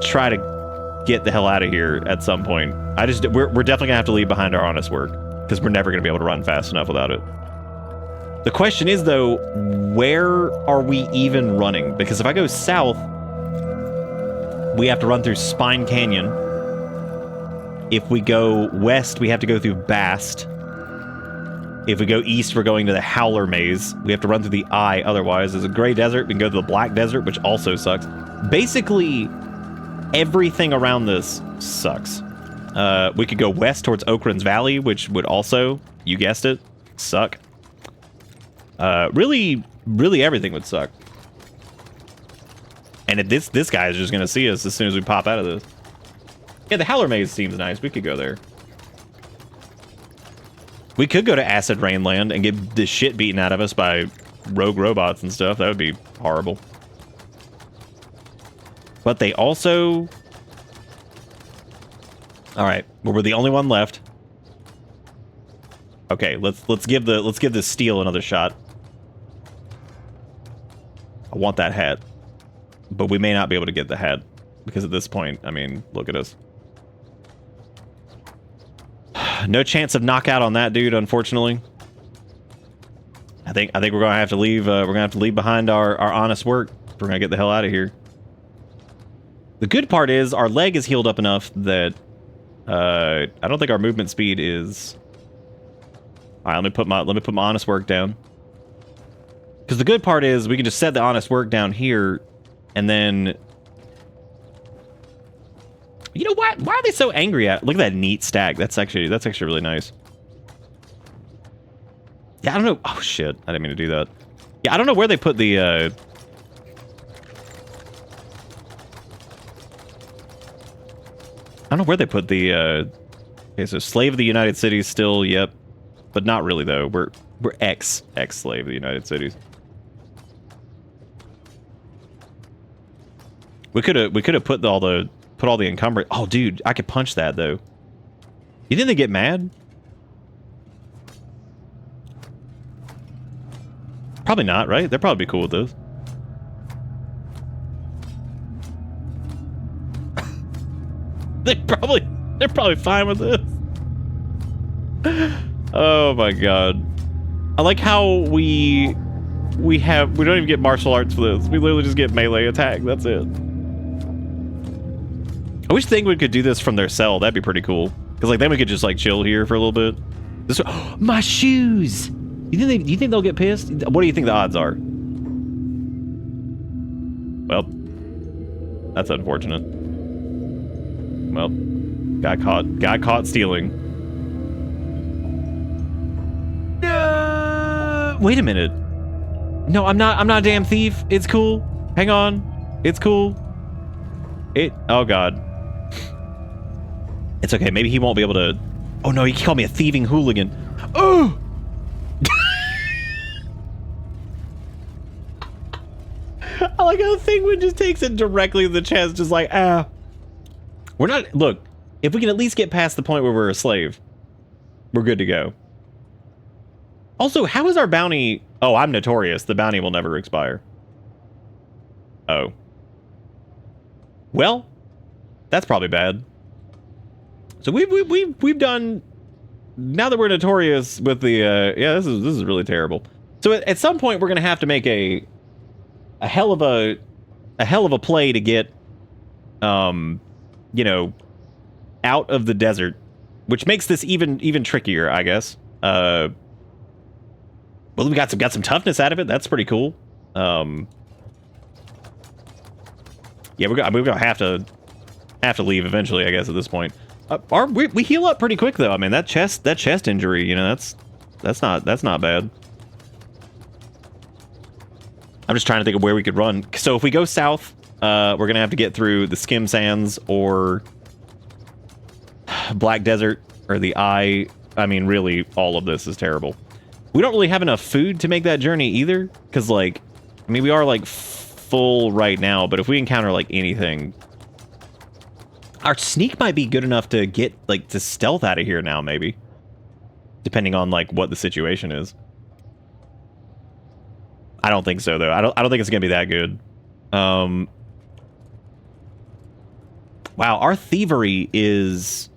try to get the hell out of here at some point. We're definitely going to have to leave behind our honest work because we're never going to be able to run fast enough without it. The question is, though, where are we even running? Because if I go south, we have to run through Spine Canyon. If we go west, we have to go through Bast. If we go east, we're going to the Howler Maze. We have to run through the Eye otherwise. There's a Gray Desert. We can go to the Black Desert, which also sucks. Basically, everything around this sucks. We could go west towards Okran's Valley, which would also, you guessed it, suck. Really everything would suck. And this guy is just going to see us as soon as we pop out of this. Yeah, the Howler Maze seems nice. We could go there. We could go to Acid Rainland and get the shit beaten out of us by rogue robots and stuff. That would be horrible. But they also... Alright, well, we're the only one left. Okay, let's give this steel another shot. I want that hat. But we may not be able to get the hat. Because at this point, I mean, look at us. No chance of knockout on that dude, unfortunately. I think we're gonna have to leave. We're gonna have to leave behind our honest work. We're gonna get the hell out of here. The good part is our leg is healed up enough that I don't think our movement speed is. All right, let me put my honest work down. Because the good part is we can just set the honest work down here, and then. You know what? Why are they so angry at? Look at that neat stack. That's actually really nice. Yeah, I don't know. Oh shit! I didn't mean to do that. Yeah, I don't know where they put the. I don't know where they put the. Okay, so slave of the United Cities still. Yep, but not really though. We're ex-slave of the United Cities. We could have put all the encumbrance. Oh, dude, I could punch that though. You think they get mad? Probably not, right? They'll probably be cool with this. They're probably fine with this. Oh my god. I like how we don't even get martial arts for this. We literally just get melee attack. That's it. I wish Thinguin could do this from their cell. That'd be pretty cool. Because like then we could just like chill here for a little bit. This, my shoes. You think they'll get pissed? What do you think the odds are? Well, that's unfortunate. Well, got caught stealing. No! Wait a minute. No, I'm not a damn thief. It's cool. Hang on. It's cool. Oh god. It's okay. Maybe he won't be able to. Oh no, he called me a thieving hooligan. Oh! I like how Thinguin just takes it directly to the chest, just like, ah. We're not. Look, if we can at least get past the point where we're a slave, we're good to go. Also, how is our bounty? Oh, I'm notorious. The bounty will never expire. Oh. Well, that's probably bad. So we've done. Now that we're notorious with the yeah, this is really terrible. So at some point we're gonna have to make a hell of a play to get you know, out of the desert, which makes this even trickier, I guess. Well, we got some toughness out of it. That's pretty cool. Yeah, we're gonna have to leave eventually, I guess, at this point. We heal up pretty quick though. I mean, that chest injury, you know, that's not bad. I'm just trying to think of where we could run. So if we go south, we're gonna have to get through the Skim Sands or Black Desert or the Eye. I mean, really, all of this is terrible. We don't really have enough food to make that journey either, because like, I mean, we are like full right now, but if we encounter like anything, our sneak might be good enough to get like to stealth out of here now, maybe, depending on like what the situation is. I don't think so though. I don't think it's gonna be that good. Wow, our thievery is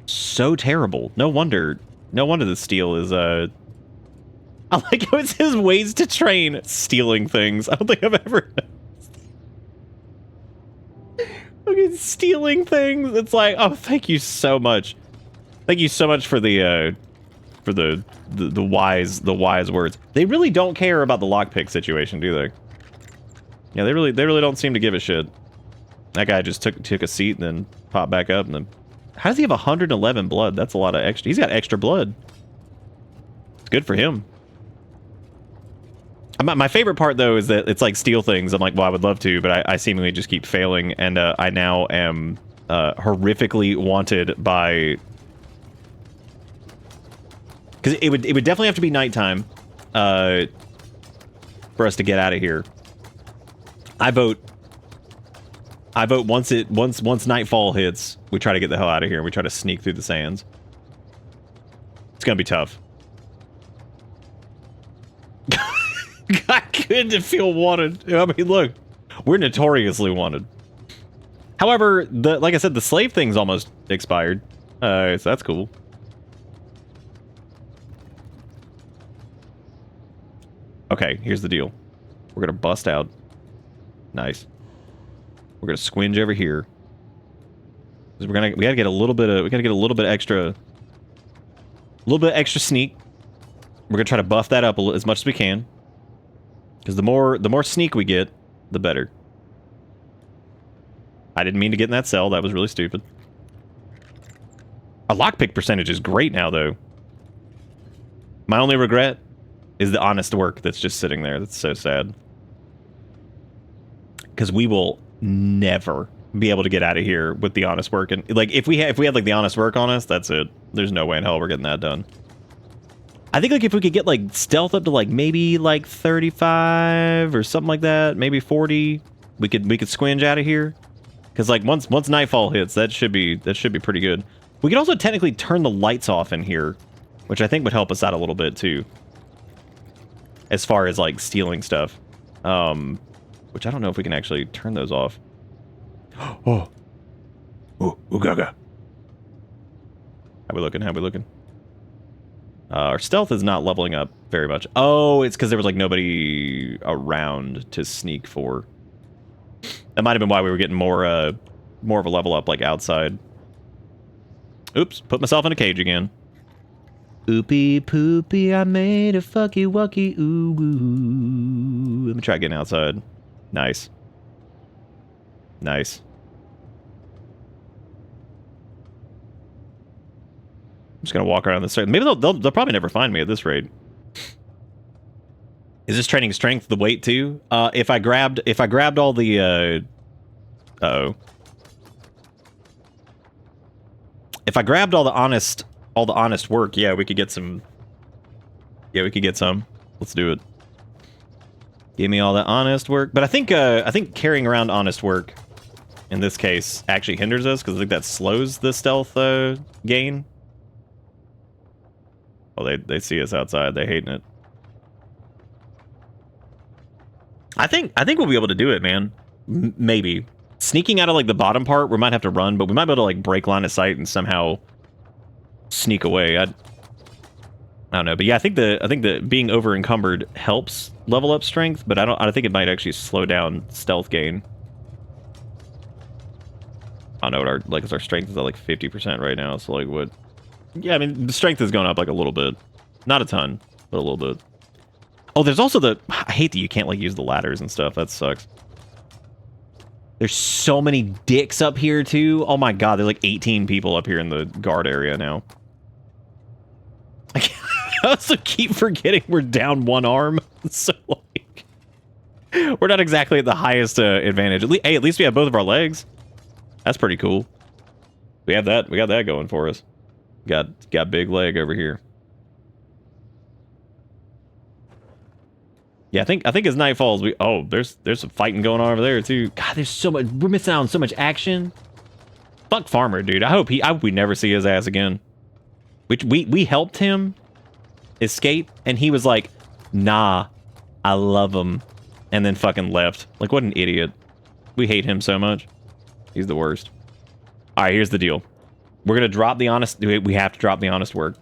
so terrible. No wonder the steal is I like how it says ways to train stealing things. I don't think I've ever okay, stealing things. It's like, oh, thank you so much. Thank you so much for the wise words. They really don't care about the lockpick situation, do they? Yeah, they really don't seem to give a shit. That guy just took a seat and then popped back up and then. How does he have 111 blood? That's a lot of extra. He's got extra blood. It's good for him. My favorite part though is that it's like steal things. I'm like, well, I would love to, but I seemingly just keep failing, and I now am horrifically wanted by. Because it would definitely have to be nighttime for us to get out of here. I vote once nightfall hits, we try to get the hell out of here and we try to sneak through the sands. It's gonna be tough. Got good to feel wanted. I mean, look, we're notoriously wanted. However, like I said, the slave thing's almost expired, so that's cool. Okay, here's the deal. We're gonna bust out. Nice. We're gonna squinge over here. We gotta get a little bit extra sneak. We're gonna try to buff that up as much as we can. Because the more sneak we get, the better. I didn't mean to get in that cell. That was really stupid. Our lockpick percentage is great now, though. My only regret is the honest work that's just sitting there. That's so sad. Because we will never be able to get out of here with the honest work. And like, if we had like the honest work on us, that's it. There's no way in hell we're getting that done. I think like if we could get like stealth up to like maybe like 35 or something like that, maybe 40, we could squinge out of here. Because like once nightfall hits, that should be pretty good. We could also technically turn the lights off in here, which I think would help us out a little bit too. As far as like stealing stuff, which I don't know if we can actually turn those off. Oh, Gaga. How we looking? Our stealth is not leveling up very much. Oh, it's because there was like nobody around to sneak for. That might have been why we were getting more more of a level up like outside. Oops, put myself in a cage again. Oopie poopy, I made a fucky wucky ooh woo. Let me try getting outside. Nice. Nice. I'm just gonna walk around this side. Maybe they'll probably never find me at this rate. Is this training strength the weight too? If I grabbed all the uh-oh. If I grabbed all the honest work, yeah, we could get some. Yeah, we could get some. Let's do it. Give me all the honest work. But I think carrying around honest work in this case actually hinders us because I think that slows the stealth gain. Well, they see us outside. They're hating it. I think we'll be able to do it, man. Maybe. Sneaking out of like the bottom part, we might have to run, but we might be able to like break line of sight and somehow sneak away. I don't know, but yeah, I think the being over encumbered helps level up strength, but I think it might actually slow down stealth gain. I don't know what our strength is at like 50% right now, so like what? Yeah, I mean the strength is going up like a little bit, not a ton, but a little bit. Oh, there's also I hate that you can't like use the ladders and stuff. That sucks. There's so many dicks up here, too. Oh, my God. There's like 18 people up here in the guard area now. I also keep forgetting we're down one arm. So, like, we're not exactly at the highest advantage. Hey, at least we have both of our legs. That's pretty cool. We have that. We got that going for us. Got big leg over here. Yeah, I think as night falls, there's some fighting going on over there too. God, there's so much. We're missing out on so much action. Fuck Farmer, dude. I hope we never see his ass again. Which we helped him escape, and he was like, "Nah, I love him," and then fucking left. Like, what an idiot. We hate him so much. He's the worst. All right, here's the deal. We're gonna drop the honest. We have to drop the honest work.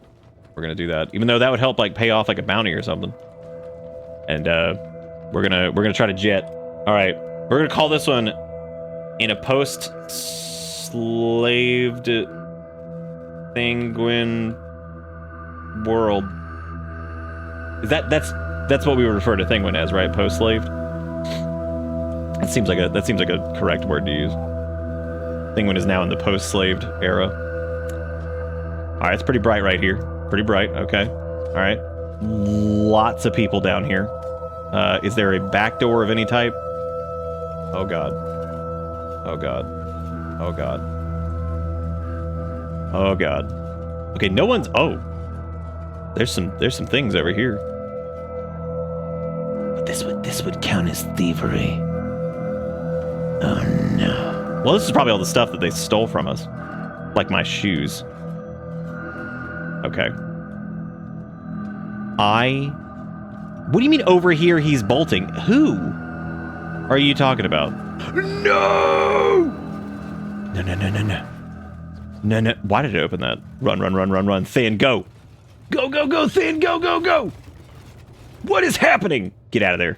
We're gonna do that, even though that would help like pay off like a bounty or something. And we're gonna try to jet. All right, we're gonna call this one in a post-slaved Thinguin world. Is that's what we would refer to Thinguin as, right? Post-slaved. That seems like a correct word to use. Thinguin is now in the post-slaved era. All right, it's pretty bright right here. Pretty bright. Okay. All right. Lots of people down here. Is there a back door of any type? Oh god. Oh god. Oh god. Oh god. Okay, no one's. Oh, there's some things over here. But this would count as thievery. Oh no. Well, this is probably all the stuff that they stole from us, like my shoes. Okay. What do you mean over here he's bolting? Who are you talking about? No! No. Why did it open that? Run. Thin, go. Go, Thin, go. What is happening? Get out of there.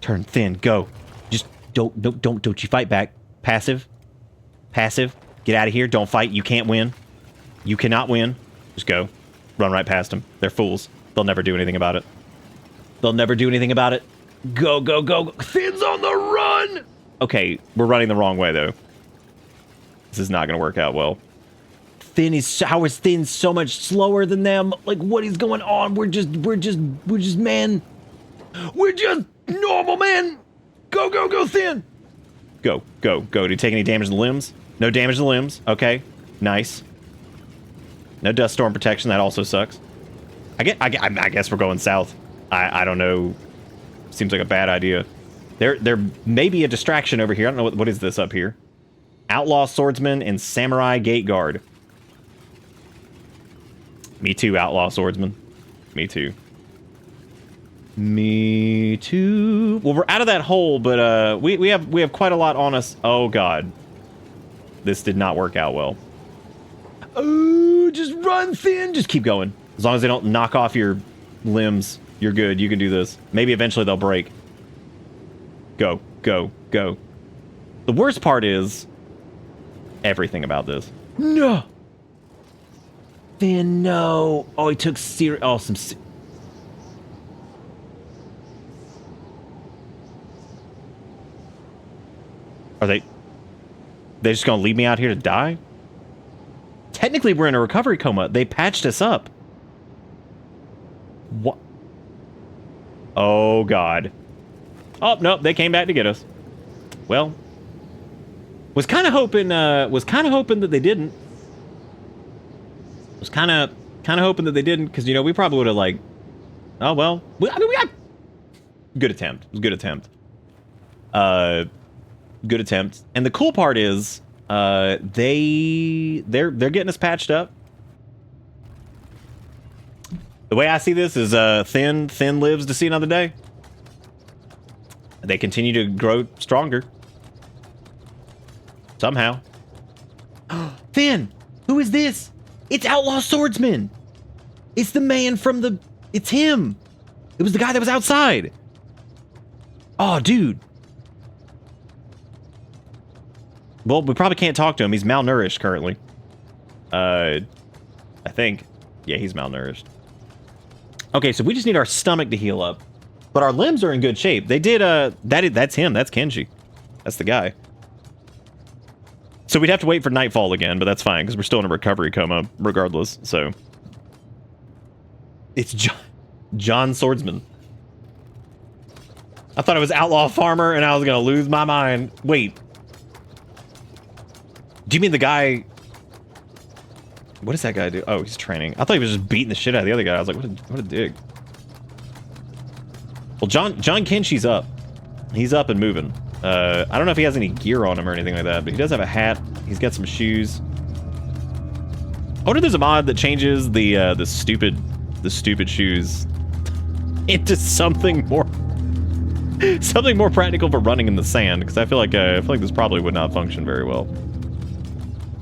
Turn, Thin, go. Just don't you fight back. Passive. Get out of here. Don't fight. You can't win. You cannot win. Just go. Run right past them. They're fools. They'll never do anything about it. Go. Thin's on the run! Okay, we're running the wrong way, though. This is not going to work out well. How is Thin so much slower than them? Like, what is going on? We're just men. We're just normal men. Go, Thin. Go. Did he take any damage to the limbs? No damage to the limbs. Okay, nice. No dust storm protection. That also sucks. I guess we're going south. I don't know. Seems like a bad idea. There may be a distraction over here. I don't know what is this up here. Outlaw swordsman and samurai gate guard. Me too, outlaw swordsman. Me too. Well, we're out of that hole, but we have quite a lot on us. Oh god, this did not work out well. Oh, just run, Thin. Just keep going. As long as they don't knock off your limbs, you're good. You can do this. Maybe eventually they'll break. Go. The worst part is everything about this. No. Finn, no. Oh, he took serious. Oh, some. Are they just gonna leave me out here to die? Technically, we're in a recovery coma. They patched us up. What? Oh God. Oh no, they came back to get us. Well, was kind of hoping that they didn't. Was kind of hoping that they didn't, because we probably would have like. Oh well. We got. Good attempt. It was a good attempt. Good attempt. And the cool part is, they're getting us patched up. The way I see this is, Thin lives to see another day. They continue to grow stronger. Somehow. Thin, who is this? It's Outlaw Swordsman. It's the man from the. It's him. It was the guy that was outside. Oh, dude. Well, we probably can't talk to him. He's malnourished currently. I think. Yeah, he's malnourished. Okay, so we just need our stomach to heal up. But our limbs are in good shape. They did, that's him. That's Kenshi. That's the guy. So we'd have to wait for nightfall again, but that's fine, because we're still in a recovery coma regardless, so. It's John Swordsman. I thought it was Outlaw Farmer, and I was going to lose my mind. Wait. Do you mean the guy... What does that guy do? Oh, he's training. I thought he was just beating the shit out of the other guy. I was like, what a dig. Well, John Kenshi's up. He's up and moving. I don't know if he has any gear on him or anything like that, but he does have a hat. He's got some shoes. I wonder if there's a mod that changes the stupid shoes into something more practical for running in the sand, because I feel like this probably would not function very well.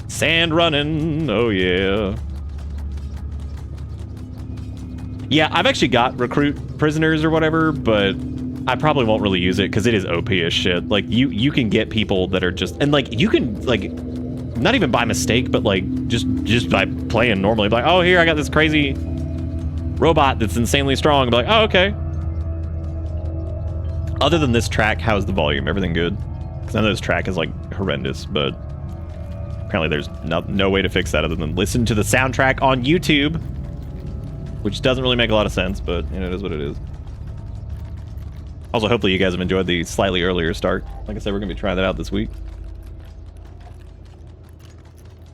Sand running, oh yeah. Yeah, I've actually got recruit prisoners or whatever, but I probably won't really use it because it is OP as shit. Like, you can get people that are just, and like, you can, like, not even by mistake, but like, just by playing normally, like, oh, here, I got this crazy robot that's insanely strong. Be like, oh, okay. Other than this track, how's the volume? Everything good? Because I know this track is like horrendous, but apparently there's no way to fix that other than listen to the soundtrack on YouTube, which doesn't really make a lot of sense, but it is what it is. Also, hopefully you guys have enjoyed the slightly earlier start. Like I said, we're going to be trying that out this week.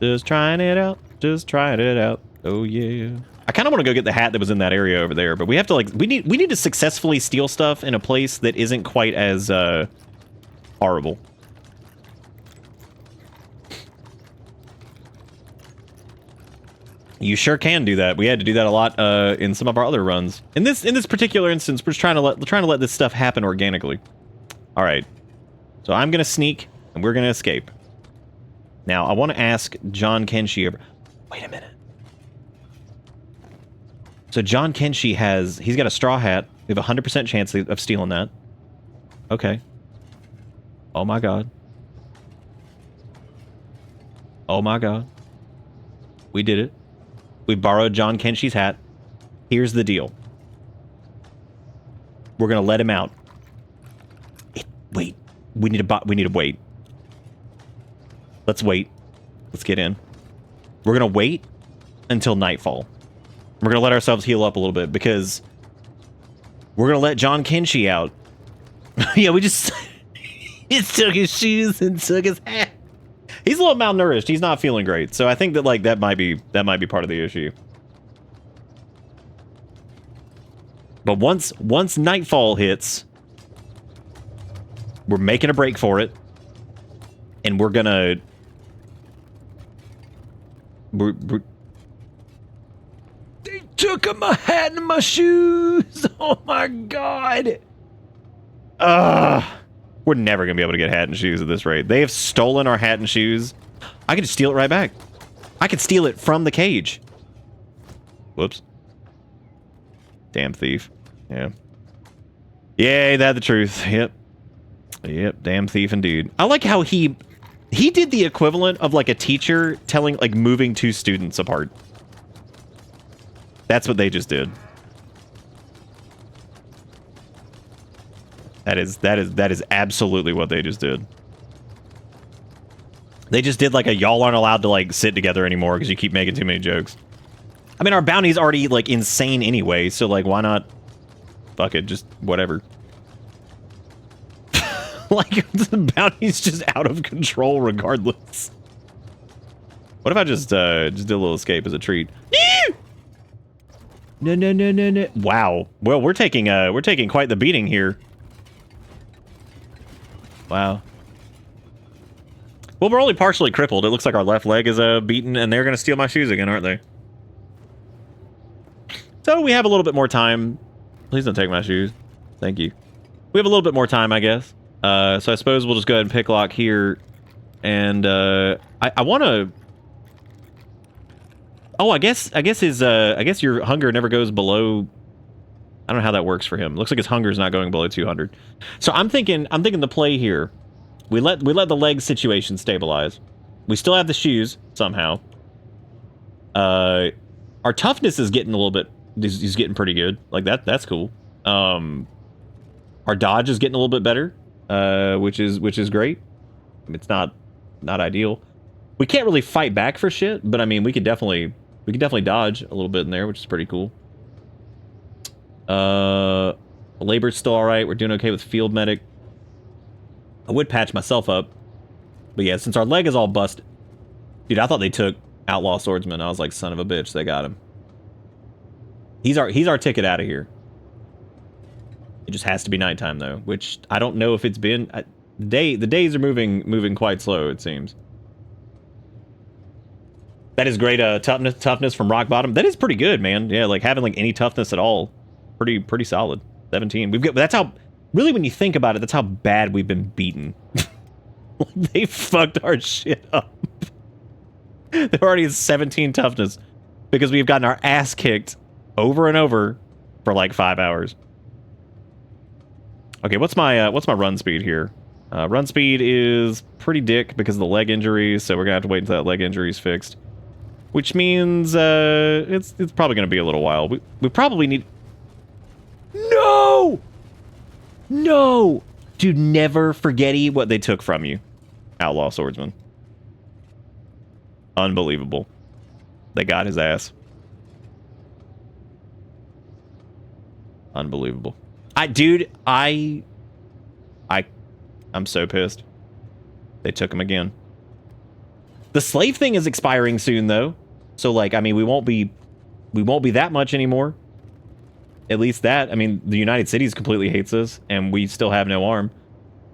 Just trying it out. Just trying it out. Oh, yeah. I kind of want to go get the hat that was in that area over there, but we have to, like, we need to successfully steal stuff in a place that isn't quite as, horrible. You sure can do that. We had to do that a lot in some of our other runs. In this particular instance, we're just trying to let this stuff happen organically. All right. So I'm gonna sneak, and we're gonna escape. Now I want to ask John Kenshi. Wait a minute. So John Kenshi he's got a straw hat. We have a 100% chance of stealing that. Okay. Oh my god. Oh my god. We did it. We borrowed John Kenshi's hat. Here's the deal. We're gonna let him out. Wait. We need to wait. Let's wait. Let's get in. We're gonna wait until nightfall. We're gonna let ourselves heal up a little bit because we're gonna let John Kenshi out. Yeah, we just he took his shoes and took his hat. He's a little malnourished. He's not feeling great. So I think that like that might be part of the issue. But once nightfall hits, we're making a break for it. And we're gonna They took my hat and my shoes. Oh my god. We're never going to be able to get hat and shoes at this rate. They have stolen our hat and shoes. I can just steal it right back. I can steal it from the cage. Whoops. Damn thief. Yeah. Yay, that's the truth. Yep. Yep, damn thief indeed. I like how he He did the equivalent of like a teacher telling, like, moving two students apart. That's what they just did. That is absolutely what they just did. They just did like a y'all aren't allowed to like sit together anymore because you keep making too many jokes. I mean, our bounty's already like insane anyway, so like why not? Fuck it, just whatever. Like the bounty's just out of control regardless. What if I just did a little escape as a treat? No. Wow. Well, we're taking quite the beating here. Wow. Well, we're only partially crippled. It looks like our left leg is beaten, and they're going to steal my shoes again, aren't they? So we have a little bit more time. Please don't take my shoes. Thank you. We have a little bit more time, I guess. So I suppose we'll just go ahead and pick lock here. And I want to... Oh, I guess your hunger never goes below... I don't know how that works for him. Looks like his hunger is not going below 200. So I'm thinking the play here. We let the leg situation stabilize. We still have the shoes somehow. Our toughness is getting a little bit. He's getting pretty good. Like that's cool. Our dodge is getting a little bit better, which is great. It's not ideal. We can't really fight back for shit, but I mean we could definitely dodge a little bit in there, which is pretty cool. Labor's still all right. We're doing okay with field medic. I would patch myself up, but yeah, since our leg is all busted, dude, I thought they took Outlaw Swordsman. I was like, son of a bitch, they got him. He's our ticket out of here. It just has to be nighttime though, which I don't know if it's been. The days are moving quite slow. It seems. That is great. Toughness from rock bottom. That is pretty good, man. Yeah, like having like any toughness at all, pretty solid. 17. We've got. That's how. Really, when you think about it, that's how bad we've been beaten. They fucked our shit up. They're already at 17 toughness because we've gotten our ass kicked over and over for like 5 hours. Okay, what's my run speed here? Run speed is pretty dick because of the leg injuries, so we're gonna have to wait until that leg injury is fixed. Which means it's probably gonna be a little while. We probably need. No! Dude, never forget what they took from you. Outlaw Swordsman. Unbelievable. They got his ass. Unbelievable. I'm so pissed. They took him again. The slave thing is expiring soon though. So like, I mean, we won't be that much anymore. At least that, I mean, the United Cities completely hates us, and we still have no arm.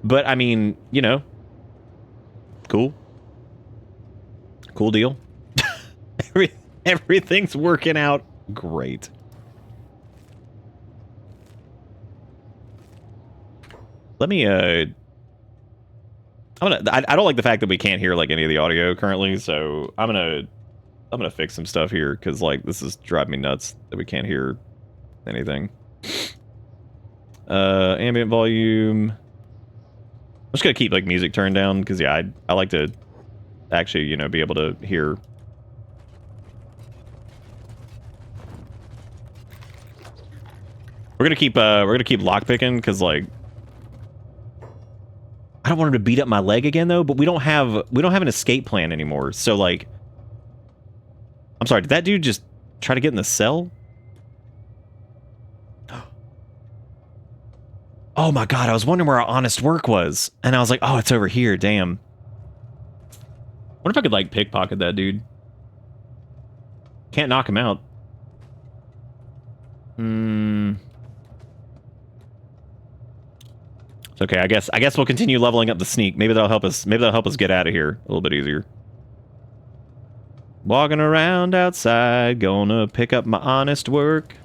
But, I mean, you know. Cool. Cool deal. Everything's working out great. Let me, I don't like the fact that we can't hear, like, any of the audio currently, so I'm gonna fix some stuff here, because, like, this is driving me nuts that we can't hear anything. Ambient volume. I'm just gonna keep like music turned down because yeah, I like to actually, you know, be able to hear. We're gonna keep lockpicking because like I don't want him to beat up my leg again though, but we don't have an escape plan anymore. So like I'm sorry, did that dude just try to get in the cell? Oh my god, I was wondering where our honest work was. And I was like, oh, it's over here, damn. What if I could, like, pickpocket that dude? Can't knock him out. It's okay, I guess we'll continue leveling up the sneak. Maybe that'll help us get out of here a little bit easier. Walking around outside, gonna pick up my honest work.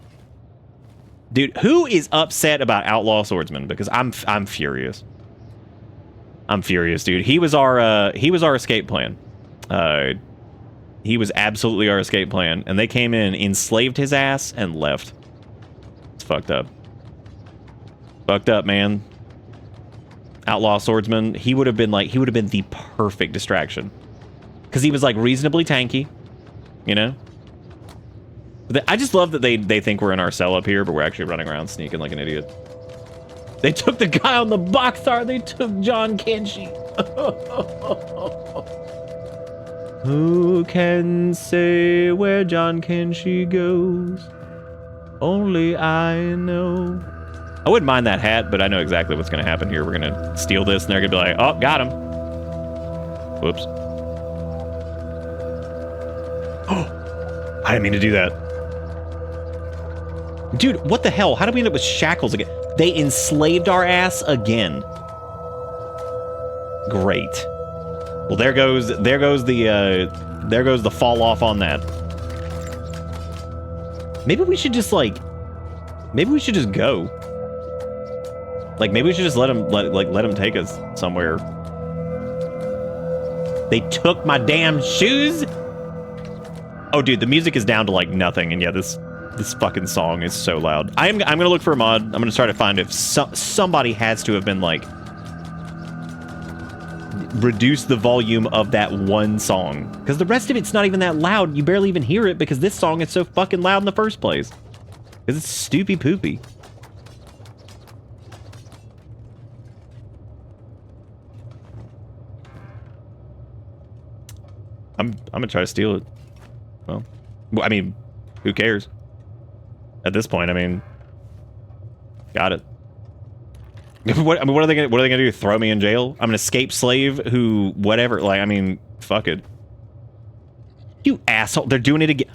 Dude, who is upset about Outlaw Swordsman? Because I'm furious. I'm furious, dude. He was our escape plan. He was absolutely our escape plan, and they came in, enslaved his ass, and left. It's fucked up. Fucked up, man. outlaw swordsman, he would have been the perfect distraction. Because he was like reasonably tanky, you know? I just love that they think we're in our cell up here, but we're actually running around sneaking like an idiot. They took the guy on the box art. They took John Kenshi. Who can say where John Kenshi goes? Only I know. I wouldn't mind that hat, but I know exactly what's going to happen here. We're going to steal this, and they're going to be like, oh, got him. Whoops. Oh, I didn't mean to do that. Dude, what the hell? How did we end up with shackles again? They enslaved our ass again. Great. Well, there goes the fall off on that. Maybe we should just like, maybe we should just go. Like maybe we should just let him take us somewhere. They took my damn shoes. Oh, dude, the music is down to like nothing, and yeah, this fucking song is so loud. I'm gonna look for a mod. I'm gonna try to find if somebody has to have been like reduce the volume of that one song, because the rest of it's not even that loud. You barely even hear it because this song is so fucking loud in the first place. Because it's stoopy poopy. I'm gonna try to steal it. Well, I mean, who cares? At this point, I mean, got it. What are they gonna do? Throw me in jail? I'm an escaped slave who, whatever. Like, I mean, fuck it. You asshole! They're doing it again.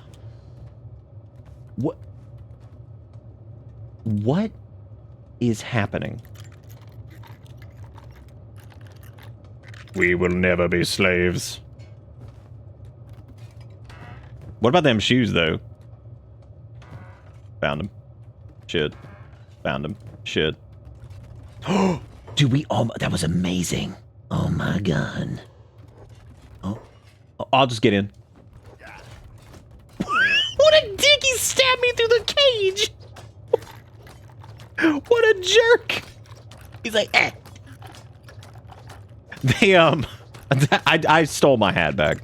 What? What is happening? We will never be slaves. What about them shoes, though? Found them. Shit. Found them. Shit. Dude, that was amazing. Oh my god. Oh, I'll just get in. What a dick! He stabbed me through the cage. What a jerk! He's like, eh. They I stole my hat back.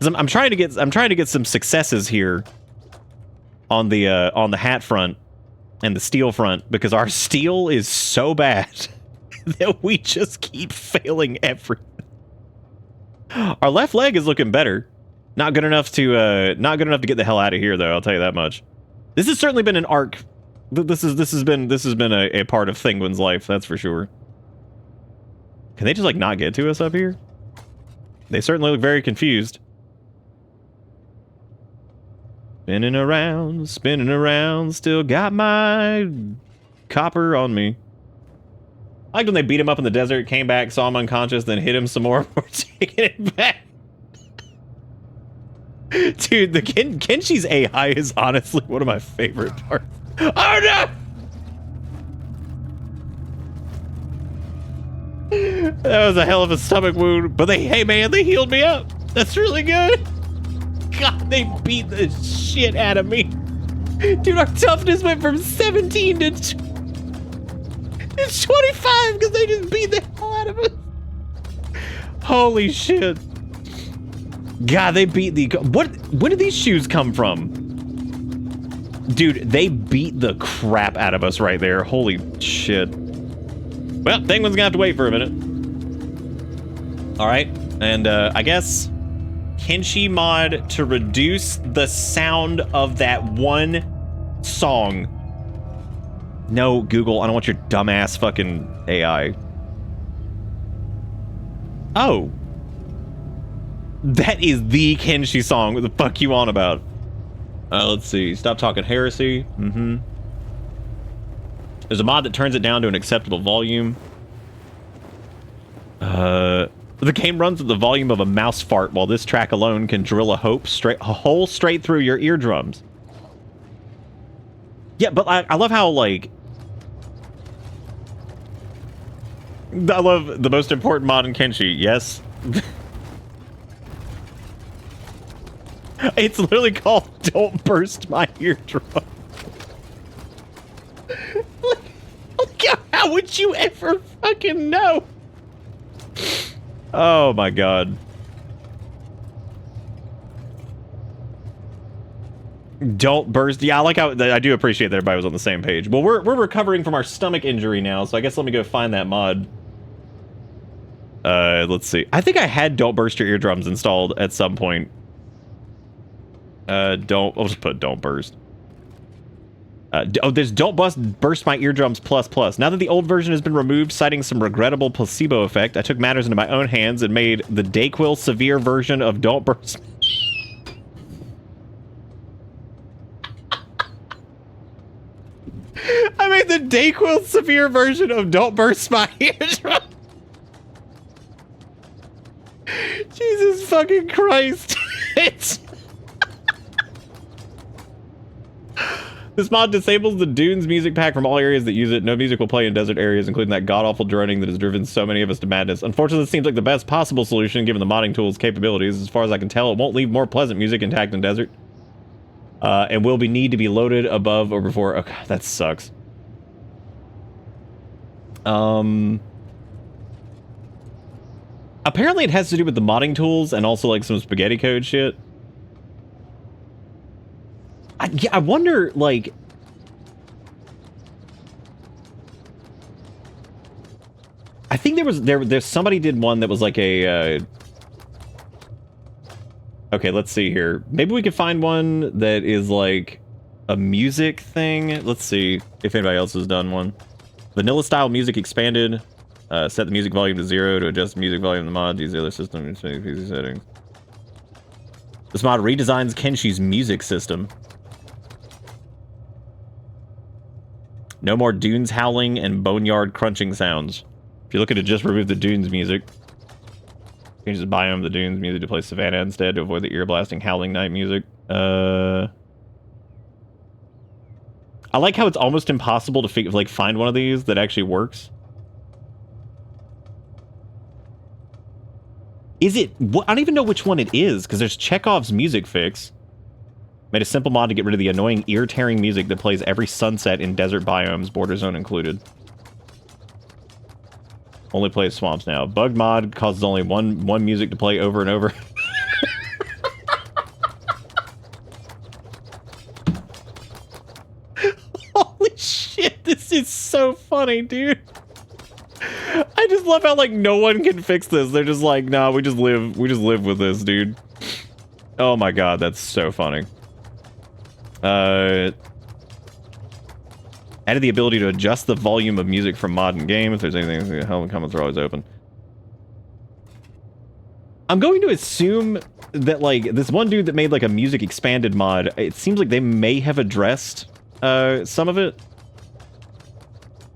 I'm trying to get some successes here on the hat front and the steel front, because our steel is so bad that we just keep failing everything. Our left leg is looking better. Not good enough to get the hell out of here, though. I'll tell you that much. This has certainly been an arc. This has been a part of Thinguin's life, that's for sure. Can they just like not get to us up here? They certainly look very confused. Spinning around, still got my copper on me. I liked when they beat him up in the desert, came back, saw him unconscious, then hit him some more. We're taking it back. Dude, the Kenshi's AI is honestly one of my favorite parts. Oh no! That was a hell of a stomach wound, but hey man, they healed me up. That's really good. God, they beat the shit out of me. Dude, our toughness went from 17 to 25 because they just beat the hell out of us. Holy shit. God, they beat the... Where did these shoes come from? Dude, they beat the crap out of us right there. Holy shit. Well, Thinguin's gonna have to wait for a minute. Alright, and I guess... Kenshi mod to reduce the sound of that one song. No, Google, I don't want your dumbass fucking AI. Oh. That is the Kenshi song. What the fuck you on about? Let's see. Stop talking heresy. Mm-hmm. There's a mod that turns it down to an acceptable volume. The game runs at the volume of a mouse fart, while this track alone can drill a hole straight through your eardrums. Yeah, but I love how, like... I love the most important mod in Kenshi, yes. It's literally called Don't Burst My Eardrum. Look how How would you ever fucking know? Oh my god. Don't burst. Yeah, I like how I do appreciate that everybody was on the same page. Well, we're recovering from our stomach injury now, so I guess let me go find that mod. Let's see. I think I had Don't Burst Your Eardrums installed at some point. I'll just put Don't Burst. There's Don't Burst My Eardrums plus. Now that the old version has been removed, citing some regrettable placebo effect, I took matters into my own hands and made the Dayquil Severe version of Don't Burst. I made the Dayquil Severe version of Don't Burst My Eardrums. Jesus fucking Christ. This mod disables the Dunes music pack from all areas that use it. No music will play in desert areas, including that god-awful droning that has driven so many of us to madness. Unfortunately, this seems like the best possible solution given the modding tool's capabilities. As far as I can tell, it won't leave more pleasant music intact in desert. And will need to be loaded above or before. Okay, that sucks. Apparently it has to do with the modding tools and also like some spaghetti code shit. I wonder, like... I think there's somebody did one that was like a... Okay, let's see here. Maybe we could find one that is like a music thing. Let's see if anybody else has done one. Vanilla style music expanded. Set the music volume to 0 to adjust the music volume of the mod. Use the other system in PC settings. This mod redesigns Kenshi's music system. No more dunes howling and boneyard crunching sounds. If you're looking to just remove the dunes music, you can just biome the dunes music to play Savannah instead to avoid the ear-blasting howling night music. I like how it's almost impossible to find one of these that actually works. Is it? I don't even know which one it is, because there's Chekhov's music fix. Made a simple mod to get rid of the annoying ear-tearing music that plays every sunset in desert biomes, border zone included. Only plays swamps now. Bug mod causes only one music to play over and over. Holy shit, this is so funny, dude. I just love how like no one can fix this. They're just like, nah, we just live with this, dude. Oh my god, that's so funny. Added the ability to adjust the volume of music from mod and game. If there's anything, help and comments are always open. I'm going to assume that like this one dude that made like a music expanded mod, it seems like they may have addressed some of it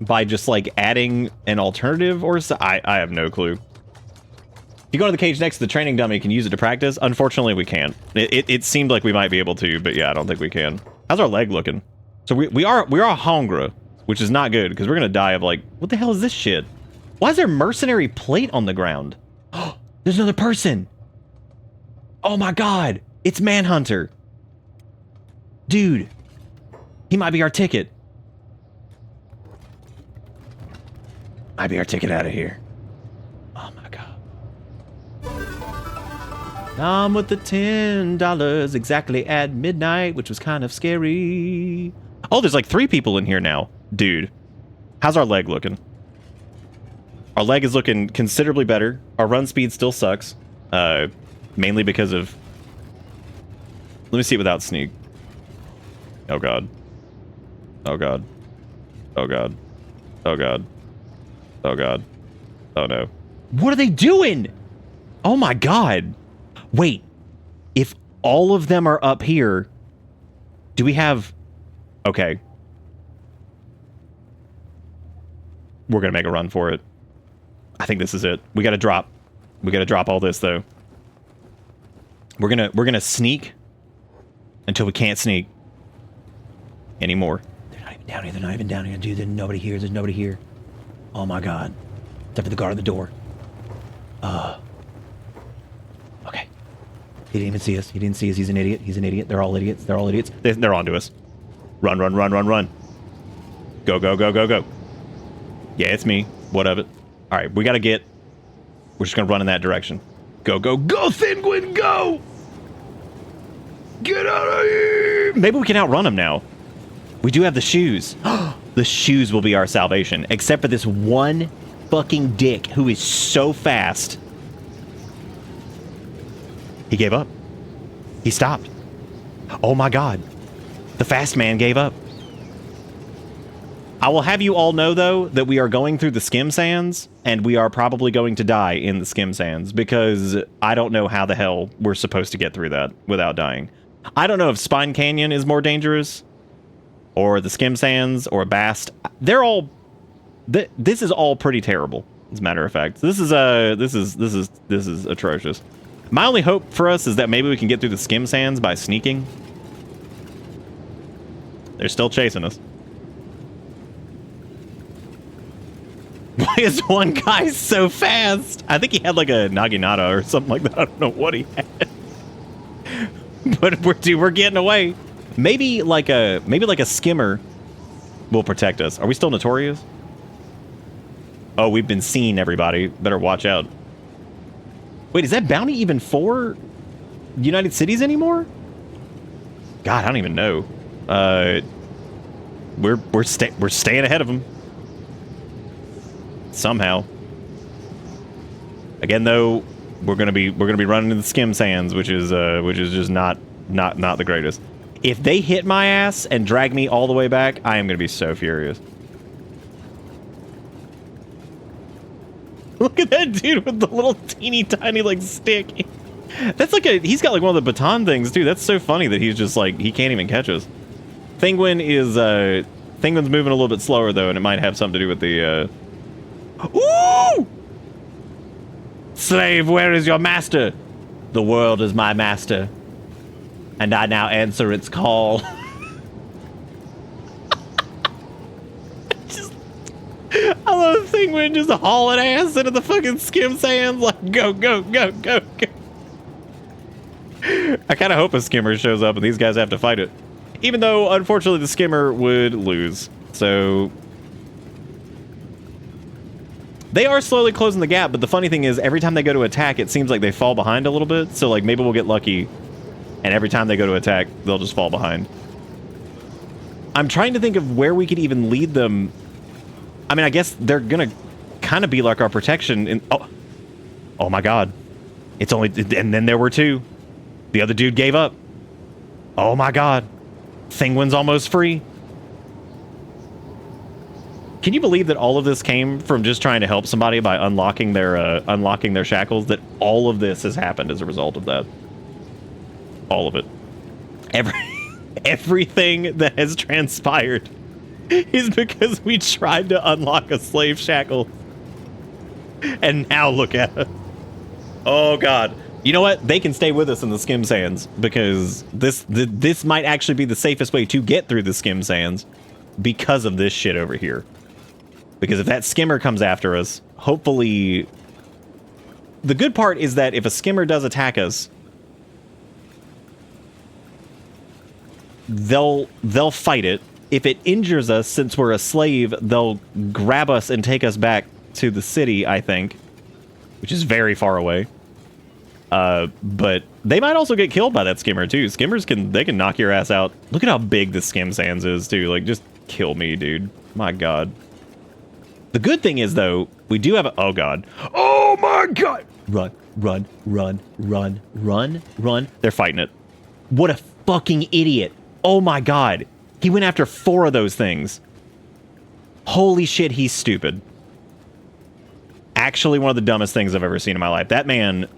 by just like adding an alternative or so. I have no clue. If you go to the cage next to the training dummy, you can use it to practice. Unfortunately, we can't. It seemed like we might be able to, but yeah, I don't think we can. How's our leg looking? So we are hungry, which is not good because we're gonna die of like, what the hell is this shit? Why is there mercenary plate on the ground? Oh, there's another person. Oh my god, it's Manhunter. Dude, he might be our ticket. Might be our ticket out of here. Oh my god. I'm with the $10 exactly at midnight, which was kind of scary. Oh, there's like 3 people in here now. Dude, how's our leg looking? Our leg is looking considerably better. Our run speed still sucks. Mainly because of... Let me see it without sneak. Oh god. Oh god. Oh god. Oh god. Oh god. Oh no. What are they doing? Oh my god. Wait. If all of them are up here, do we have... Okay. We're gonna make a run for it. I think this is it. We gotta drop. We gotta drop all this though. We're gonna sneak until we can't sneak anymore. They're not even down here. They're not even down here, dude. There's nobody here. There's nobody here. Oh my god. Except for the guard at the door. Okay. He didn't even see us. He didn't see us. He's an idiot. He's an idiot. They're all idiots. They're all idiots. They're onto us. Run, run, run, run, run. Go, go, go, go, go. Yeah, it's me. What of it? All right, we got to get... We're just going to run in that direction. Go, go, go, Thinguin, go! Get out of here! Maybe we can outrun him now. We do have the shoes. The shoes will be our salvation. Except for this one fucking dick who is so fast. He gave up. He stopped. Oh my god. The fast man gave up. I will have you all know, though, that we are going through the skim sands, and we are probably going to die in the skim sands, because I don't know how the hell we're supposed to get through that without dying. I don't know if Spine Canyon is more dangerous, or the skim sands, or Bast. They're all... This is all pretty terrible, as a matter of fact. This is atrocious. My only hope for us is that maybe we can get through the skim sands by sneaking. They're still chasing us. Why is one guy so fast? I think he had like a Naginata or something like that. I don't know what he had. But we're getting away. Maybe like a skimmer will protect us. Are we still notorious? Oh, we've been seen, everybody. Better watch out. Wait, is that bounty even for United Cities anymore? God, I don't even know. We're staying ahead of them. Somehow. Again, though, we're gonna be running into the skim sands, which is just not the greatest. If they hit my ass and drag me all the way back, I am gonna be so furious. Look at that dude with the little teeny tiny like stick. That's like he's got like one of the baton things too. That's so funny that he's just like he can't even catch us. Thinguin's moving a little bit slower though, and it might have something to do with the Ooh! Slave, where is your master? The world is my master, and I now answer its call. I love Thinguin just hauling ass into the fucking skim sands, like go, go, go, go, go. I kind of hope a skimmer shows up and these guys have to fight it. Even though, unfortunately, the skimmer would lose. So... They are slowly closing the gap, but the funny thing is, every time they go to attack, it seems like they fall behind a little bit. So, like, maybe we'll get lucky, and every time they go to attack, they'll just fall behind. I'm trying to think of where we could even lead them. I mean, I guess they're gonna kind of be like our protection. In, oh my god. It's only... And then there were two. The other dude gave up. Oh my god. Thinguin's almost free. Can you believe that all of this came from just trying to help somebody by unlocking their shackles? That all of this has happened as a result of that. All of it. Everything that has transpired is because we tried to unlock a slave shackle. And now look at it. Oh god. You know what? They can stay with us in the skim sands because this might actually be the safest way to get through the skim sands because of this shit over here. Because if that skimmer comes after us, hopefully... The good part is that if a skimmer does attack us, they'll fight it. If it injures us, since we're a slave, they'll grab us and take us back to the city, I think. Which is very far away. But they might also get killed by that skimmer, too. Skimmers can knock your ass out. Look at how big the skim sands is, too. Like, just kill me, dude. My god. The good thing is, though, we do have a... Oh, God. Oh, my God! Run, run, run, run, run, run. They're fighting it. What a fucking idiot. Oh, my God. He went after 4 of those things. Holy shit, he's stupid. Actually, one of the dumbest things I've ever seen in my life. That man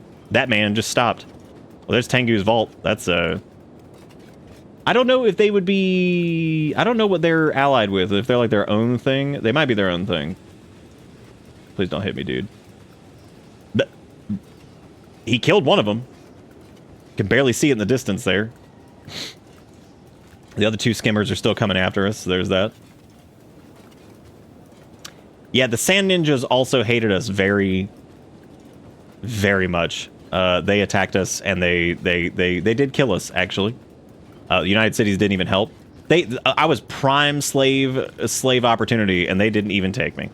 just stopped. Well, there's Tengu's vault. That's, I don't know if they would be... I don't know what they're allied with. If they're like their own thing. They might be their own thing. Please don't hit me, dude. But he killed one of them. Can barely see it in the distance there. The other 2 skimmers are still coming after us. So there's that. Yeah, the Sand Ninjas also hated us very, very much. They attacked us, and they did kill us, actually. The United Cities didn't even help. I was prime slave opportunity, and they didn't even take me.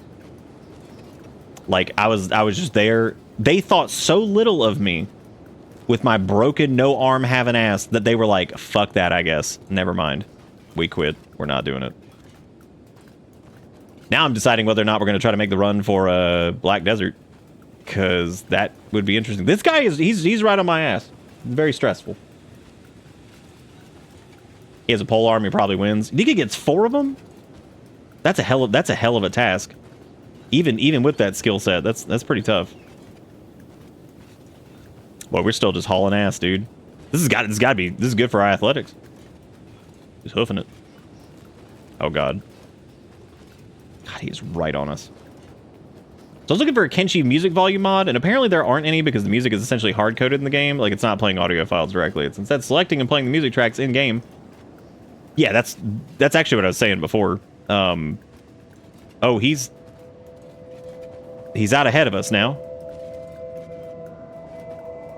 Like, I was just there. They thought so little of me with my broken, no arm having ass that they were like, fuck that, I guess. Never mind. We quit. We're not doing it. Now I'm deciding whether or not we're going to try to make the run for Black Desert. Because that would be interesting. This guy is, he's right on my ass. Very stressful. He has a pole arm, he probably wins. You think he gets 4 of them? That's a hell of a task. Even with that skill set, that's pretty tough. Boy, we're still just hauling ass, dude. This is good for our athletics. Just hoofing it. Oh god. God, he is right on us. So I was looking for a Kenshi music volume mod, and apparently there aren't any because the music is essentially hard-coded in the game. Like, it's not playing audio files directly. It's instead selecting and playing the music tracks in-game. Yeah, that's actually what I was saying before. Oh, he's out ahead of us now.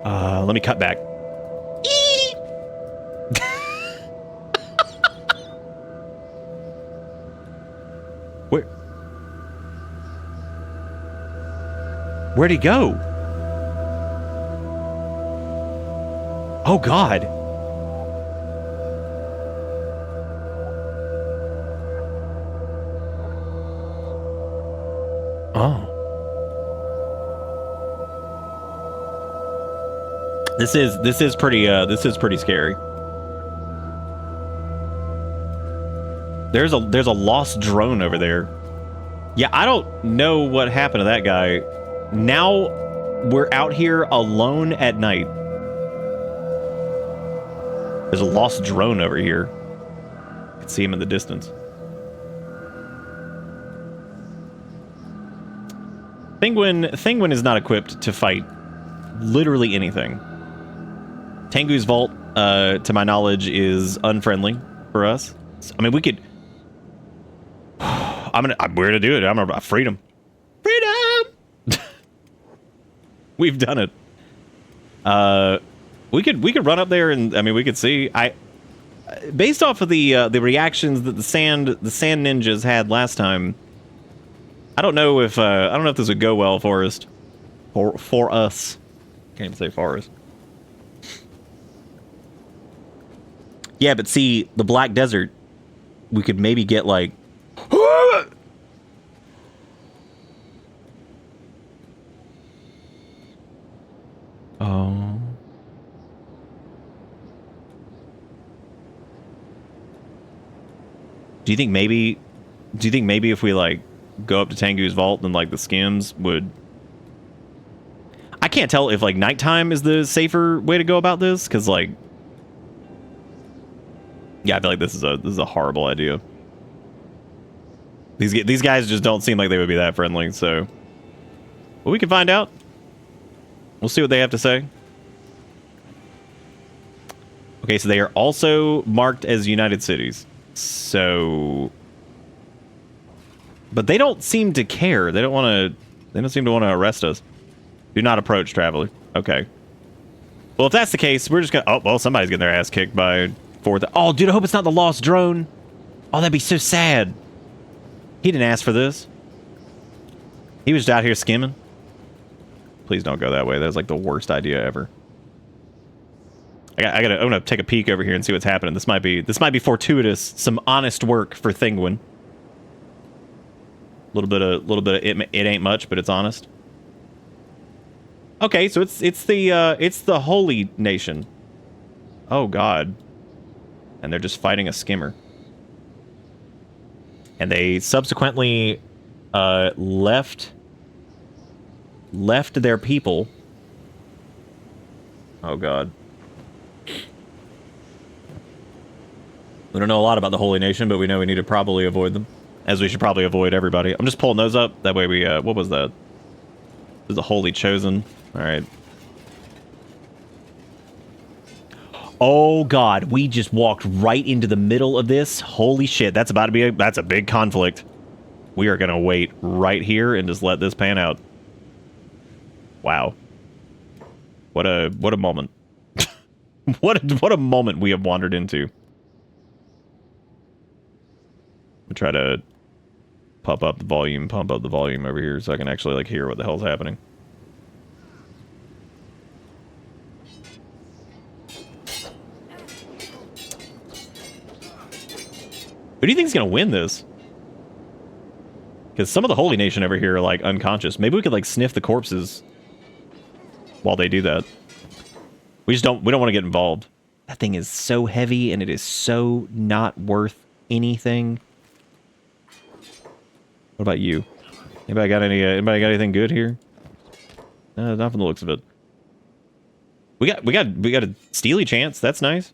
Let me cut back. Where'd he go? Oh, God. Oh. This is pretty scary. There's a lost drone over there. Yeah, I don't know what happened to that guy. Now we're out here alone at night. There's a lost drone over here. I can see him in the distance. Thinguin is not equipped to fight literally anything. Tengu's Vault, to my knowledge, is unfriendly for us. I mean, we could... we're gonna do it. I'm gonna freedom. Freedom! We've done it. We could run up there and, I mean, we could see. Based off of the reactions that the sand ninjas had last time, I don't know if this would go well for us. For us. Can't even say forest. Yeah, but see, the Black Desert, we could maybe get like... Oh. Do you think maybe if we like go up to Tengu's Vault, then like the skims would... I can't tell if like nighttime is the safer way to go about this, because like... Yeah, I feel like this is a horrible idea. These guys just don't seem like they would be that friendly, so... Well, we can find out. We'll see what they have to say. Okay, so they are also marked as United Cities. So... But they don't seem to care. They don't seem to want to arrest us. Do not approach, traveler. Okay. Well, if that's the case, we're just gonna... Oh, well, somebody's getting their ass kicked by... Oh, dude, I hope it's not the lost drone. Oh, that'd be so sad. He didn't ask for this. He was just out here skimming. Please don't go that way. That's like the worst idea ever. I'm gonna take a peek over here and see what's happening. This might be fortuitous. Some honest work for Thinguin. A little bit of it ain't much, but it's honest. Okay, so it's the holy nation. Oh God. And they're just fighting a skimmer. And they subsequently left their people. Oh God. We don't know a lot about the Holy Nation, but we know we need to probably avoid them. As we should probably avoid everybody. I'm just pulling those up. That way we, what was that? This is the Holy Chosen. Alright. Oh God, we just walked right into the middle of this. Holy shit, that's about to be that's a big conflict. We are gonna wait right here and just let this pan out. Wow. What a moment. what a moment we have wandered into. I'll try to pump up the volume over here so I can actually like hear what the hell's happening. Who do you think's gonna win this? Because some of the Holy Nation over here are like unconscious. Maybe we could like sniff the corpses while they do that. We don't want to get involved. That thing is so heavy and it is so not worth anything. What about you? Anybody got anything good here? Not from the looks of it. We got a steely chance. That's nice.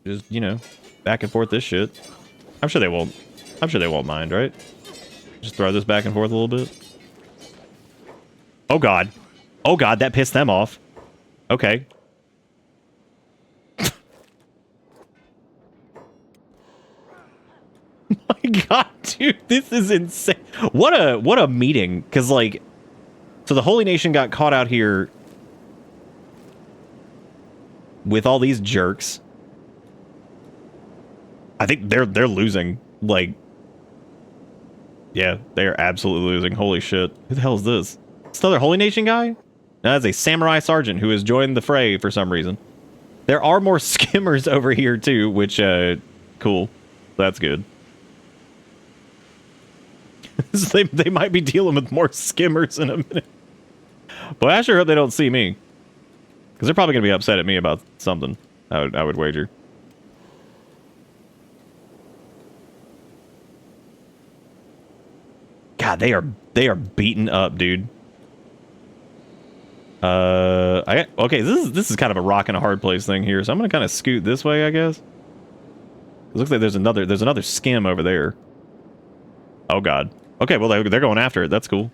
Just, you know, back and forth this shit. I'm sure they won't mind, right? Just throw this back and forth a little bit. Oh god. Oh god, that pissed them off. Okay. My god, dude, this is insane. What a meeting. Cause like, so the Holy Nation got caught out here with all these jerks. I think they're losing. Like, yeah, they're absolutely losing. Holy shit. Who the hell is this? It's another Holy Nation guy? No, that's a samurai sergeant who has joined the fray for some reason. There are more skimmers over here too, which, cool. That's good. So they might be dealing with more skimmers in a minute. But I sure hope they don't see me. Because they're probably going to be upset at me about something, I would wager. God, they are beaten up, dude. Okay, this is kind of a rock and a hard place thing here, so I'm gonna kind of scoot this way, I guess. It looks like there's another skim over there. Oh god. Okay, well they're going after it. That's cool.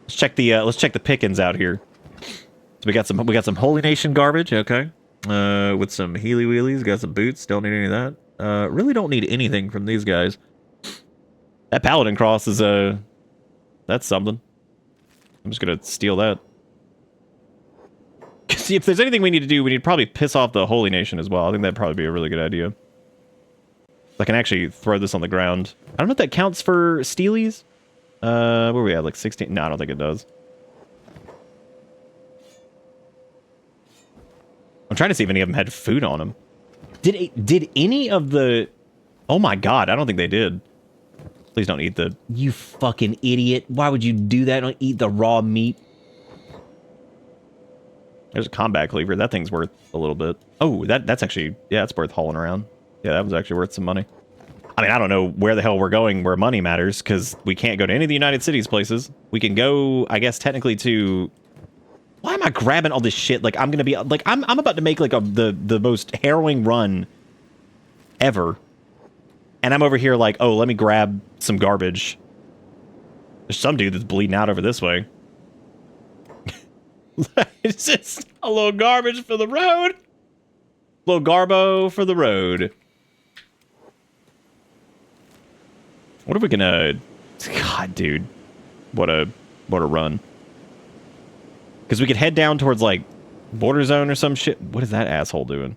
Let's check the pickings out here. So we got some Holy Nation garbage, okay. With some healy wheelies, got some boots. Don't need any of that. Really don't need anything from these guys. That Paladin cross is that's something. I'm just gonna steal that. See, if there's anything we need to do, we need to probably piss off the Holy Nation as well. I think that'd probably be a really good idea. I can actually throw this on the ground. I don't know if that counts for steelies. Where are we at? Like 16? No, I don't think it does. I'm trying to see if any of them had food on them. Did any of the... Oh my god, I don't think they did. Please don't eat the... You fucking idiot. Why would you do that? Don't eat the raw meat. There's a combat cleaver. That thing's worth a little bit. Oh, that's actually... Yeah, it's worth hauling around. Yeah, that was actually worth some money. I mean, I don't know where the hell we're going where money matters, because we can't go to any of the United Cities places. We can go, I guess, technically to... Why am I grabbing all this shit? Like, I'm gonna be... Like, I'm about to make, like, the most harrowing run ever. And I'm over here like, oh, let me grab some garbage. There's some dude that's bleeding out over this way. It's just a little garbage for the road. Little garbo for the road. What are we gonna... God, dude. What a run. Because we could head down towards, like, border zone or some shit. What is that asshole doing?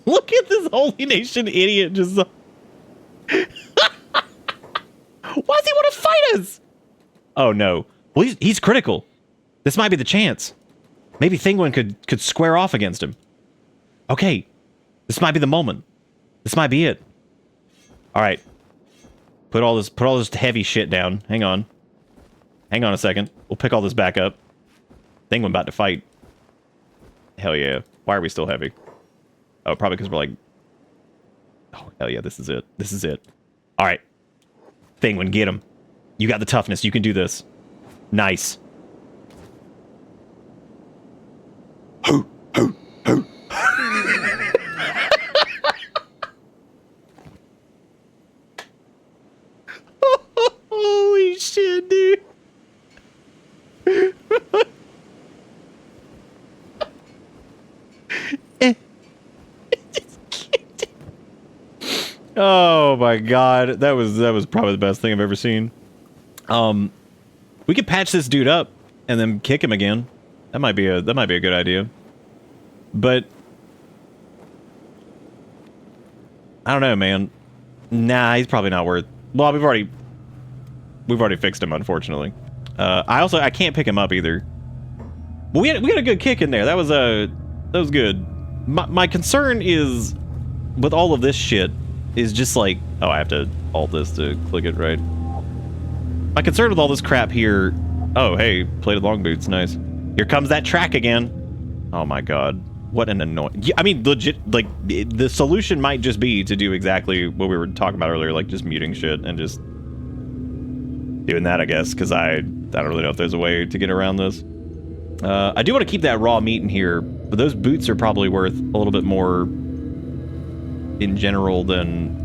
Look at this Holy Nation idiot just... Why does he want to fight us? Oh, no. Well, he's critical. This might be the chance. Maybe Thinguin could square off against him. Okay. This might be the moment. This might be it. All right. Put all this heavy shit down. Hang on. Hang on a second. We'll pick all this back up. Thinguin about to fight. Hell yeah. Why are we still heavy? Oh, probably because we're like... Oh, hell yeah, this is it. This is it. All right. Thinguin, get him. You got the toughness. You can do this. Nice. Ho, ho, ho. Holy shit, dude. Oh my god, that was probably the best thing I've ever seen. We could patch this dude up and then kick him again. That might be a good idea. But I don't know, man. Nah, he's probably not worth. Well, we've already fixed him, unfortunately. I can't pick him up either. But we had a good kick in there. That was good. My concern is with all of this shit is just like, oh, I have to alt this to click it right. My concern with all this crap here. Oh, hey, plated long boots, nice. Here comes that track again. Oh my god, what an annoying. I mean, legit. Like the solution might just be to do exactly what we were talking about earlier, like just muting shit and just doing that, I guess, because I don't really know if there's a way to get around this. I do want to keep that raw meat in here, but those boots are probably worth a little bit more in general than.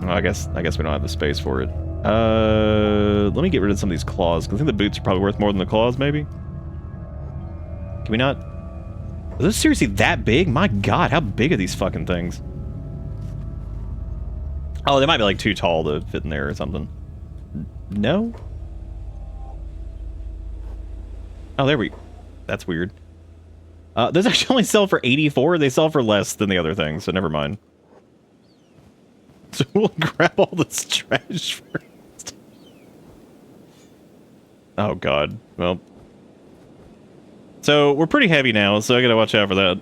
Well, I guess we don't have the space for it. Let me get rid of some of these claws, because I think the boots are probably worth more than the claws, maybe? Can we not? Are those seriously that big? My god, how big are these fucking things? Oh, they might be like too tall to fit in there or something. No? Oh, there we... That's weird. Those actually only sell for 84. They sell for less than the other things, so never mind. So we'll grab all this trash first. Oh, God. Well. So, we're pretty heavy now, so I gotta watch out for that.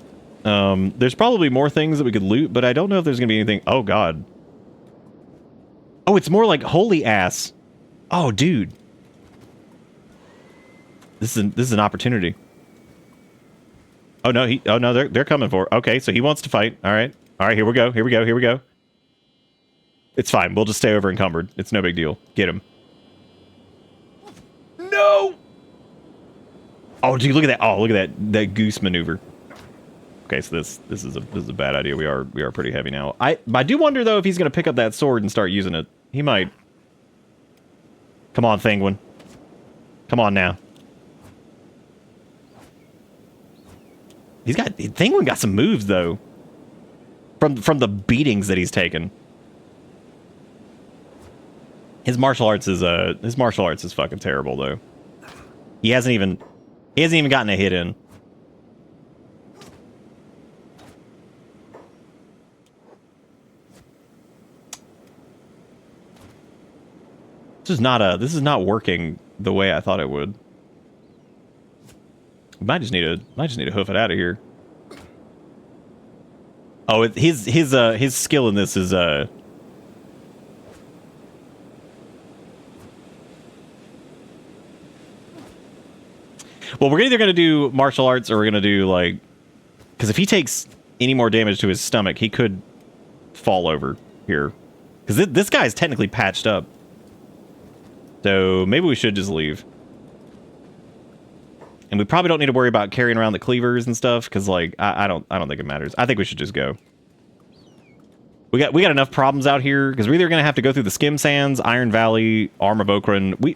There's probably more things that we could loot, but I don't know if there's gonna be anything... Oh, God. Oh, it's more like holy ass. Oh, dude. This is an opportunity. Oh no, they're coming for it. Okay, so he wants to fight. All right, here we go. It's fine. We'll just stay over encumbered. It's no big deal. Get him. No. Oh, dude, look at that. Oh, look at that goose maneuver. Okay, so this is a bad idea. We are pretty heavy now. I do wonder though if he's gonna pick up that sword and start using it. He might. Come on, Thinguin. Come on now. Thinguin got some moves though. From the beatings that he's taken. His martial arts is fucking terrible though. He hasn't even gotten a hit in. This is not working the way I thought it would. Might just need to hoof it out of here. Oh, his skill in this is well, we're either gonna do martial arts or we're gonna do like, because if he takes any more damage to his stomach, he could fall over here. Because this guy is technically patched up. So maybe we should just leave. And we probably don't need to worry about carrying around the cleavers and stuff, because like I don't think it matters. I think we should just go. We got enough problems out here, because we're either gonna have to go through the Skim Sands, Iron Valley, Arm of Okran.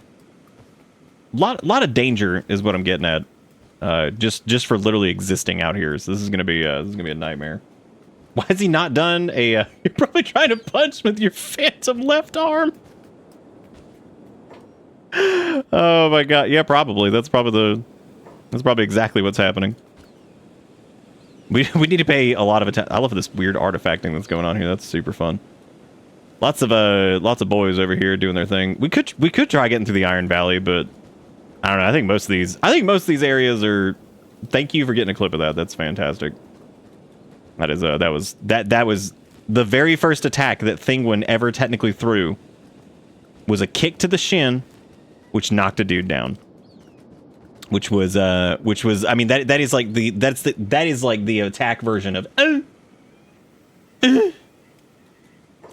Lot of danger is what I'm getting at. Just for literally existing out here. So this is gonna be a nightmare. Why is he not done a? You're probably trying to punch with your phantom left arm. Oh my god! Yeah, probably. That's probably exactly what's happening. We need to pay a lot of attention. I love this weird artifact thing that's going on here. That's super fun. Lots of boys over here doing their thing. We could try getting through the Iron Valley, but I don't know. I think most of these areas are. Thank you for getting a clip of that. That's fantastic. That was the very first attack that Thinguin ever technically threw. Was a kick to the shin, which knocked a dude down. Which was I mean that is like the attack version of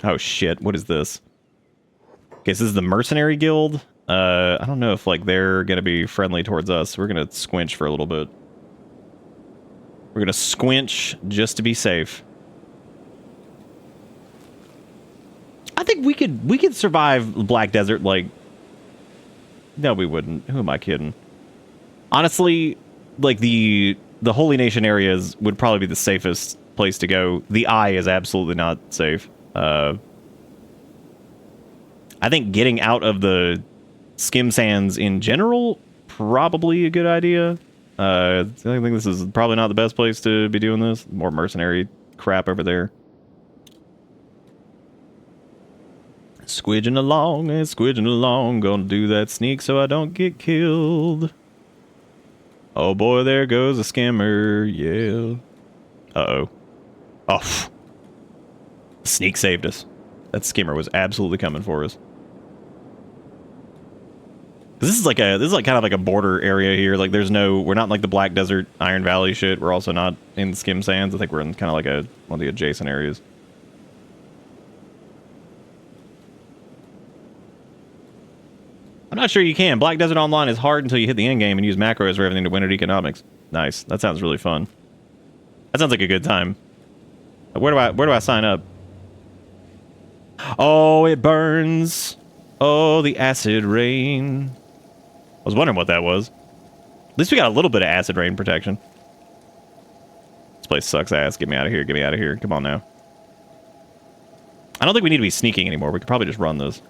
Oh shit, what is this? Okay, so this is the Mercenary Guild. I don't know if like they're gonna be friendly towards us. We're gonna squinch for a little bit. We're gonna squinch just to be safe. I think we could survive Black Desert like. No, we wouldn't. Who am I kidding? Honestly, like the Holy Nation areas would probably be the safest place to go. The Eye is absolutely not safe. I think getting out of the Skim Sands in general, probably a good idea. I think this is probably not the best place to be doing this. More mercenary crap over there. Squidging along and squidging along. Gonna do that sneak so I don't get killed. Oh boy, there goes a scammer. Yeah. Uh-oh. Oh. Sneak saved us. That skimmer was absolutely coming for us. This is like kind of like a border area here. Like we're not in like the Black Desert, Iron Valley shit. We're also not in Skim Sands. I think we're in kind of like one of the adjacent areas. I'm not sure you can. Black Desert Online is hard until you hit the end game and use macros for everything to win at economics. Nice. That sounds really fun. That sounds like a good time. Where do I sign up? Oh, it burns. Oh, the acid rain. I was wondering what that was. At least we got a little bit of acid rain protection. This place sucks ass. Get me out of here. Get me out of here. Come on now. I don't think we need to be sneaking anymore. We could probably just run this.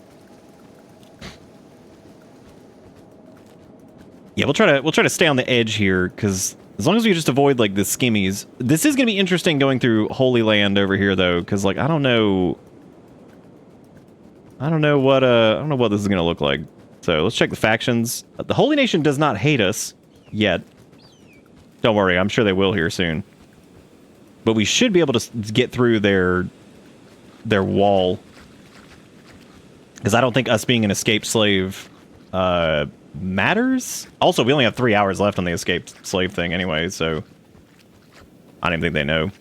Yeah, we'll try to stay on the edge here, because as long as we just avoid like the skimmies. This is gonna be interesting going through Holy Land over here though, because like I don't know what this is gonna look like. So let's check the factions. The Holy Nation does not hate us yet. Don't worry, I'm sure they will here soon. But we should be able to get through their wall, because I don't think us being an escaped slave matters. Also, we only have 3 hours left on the escaped slave thing anyway, so I don't even think they know.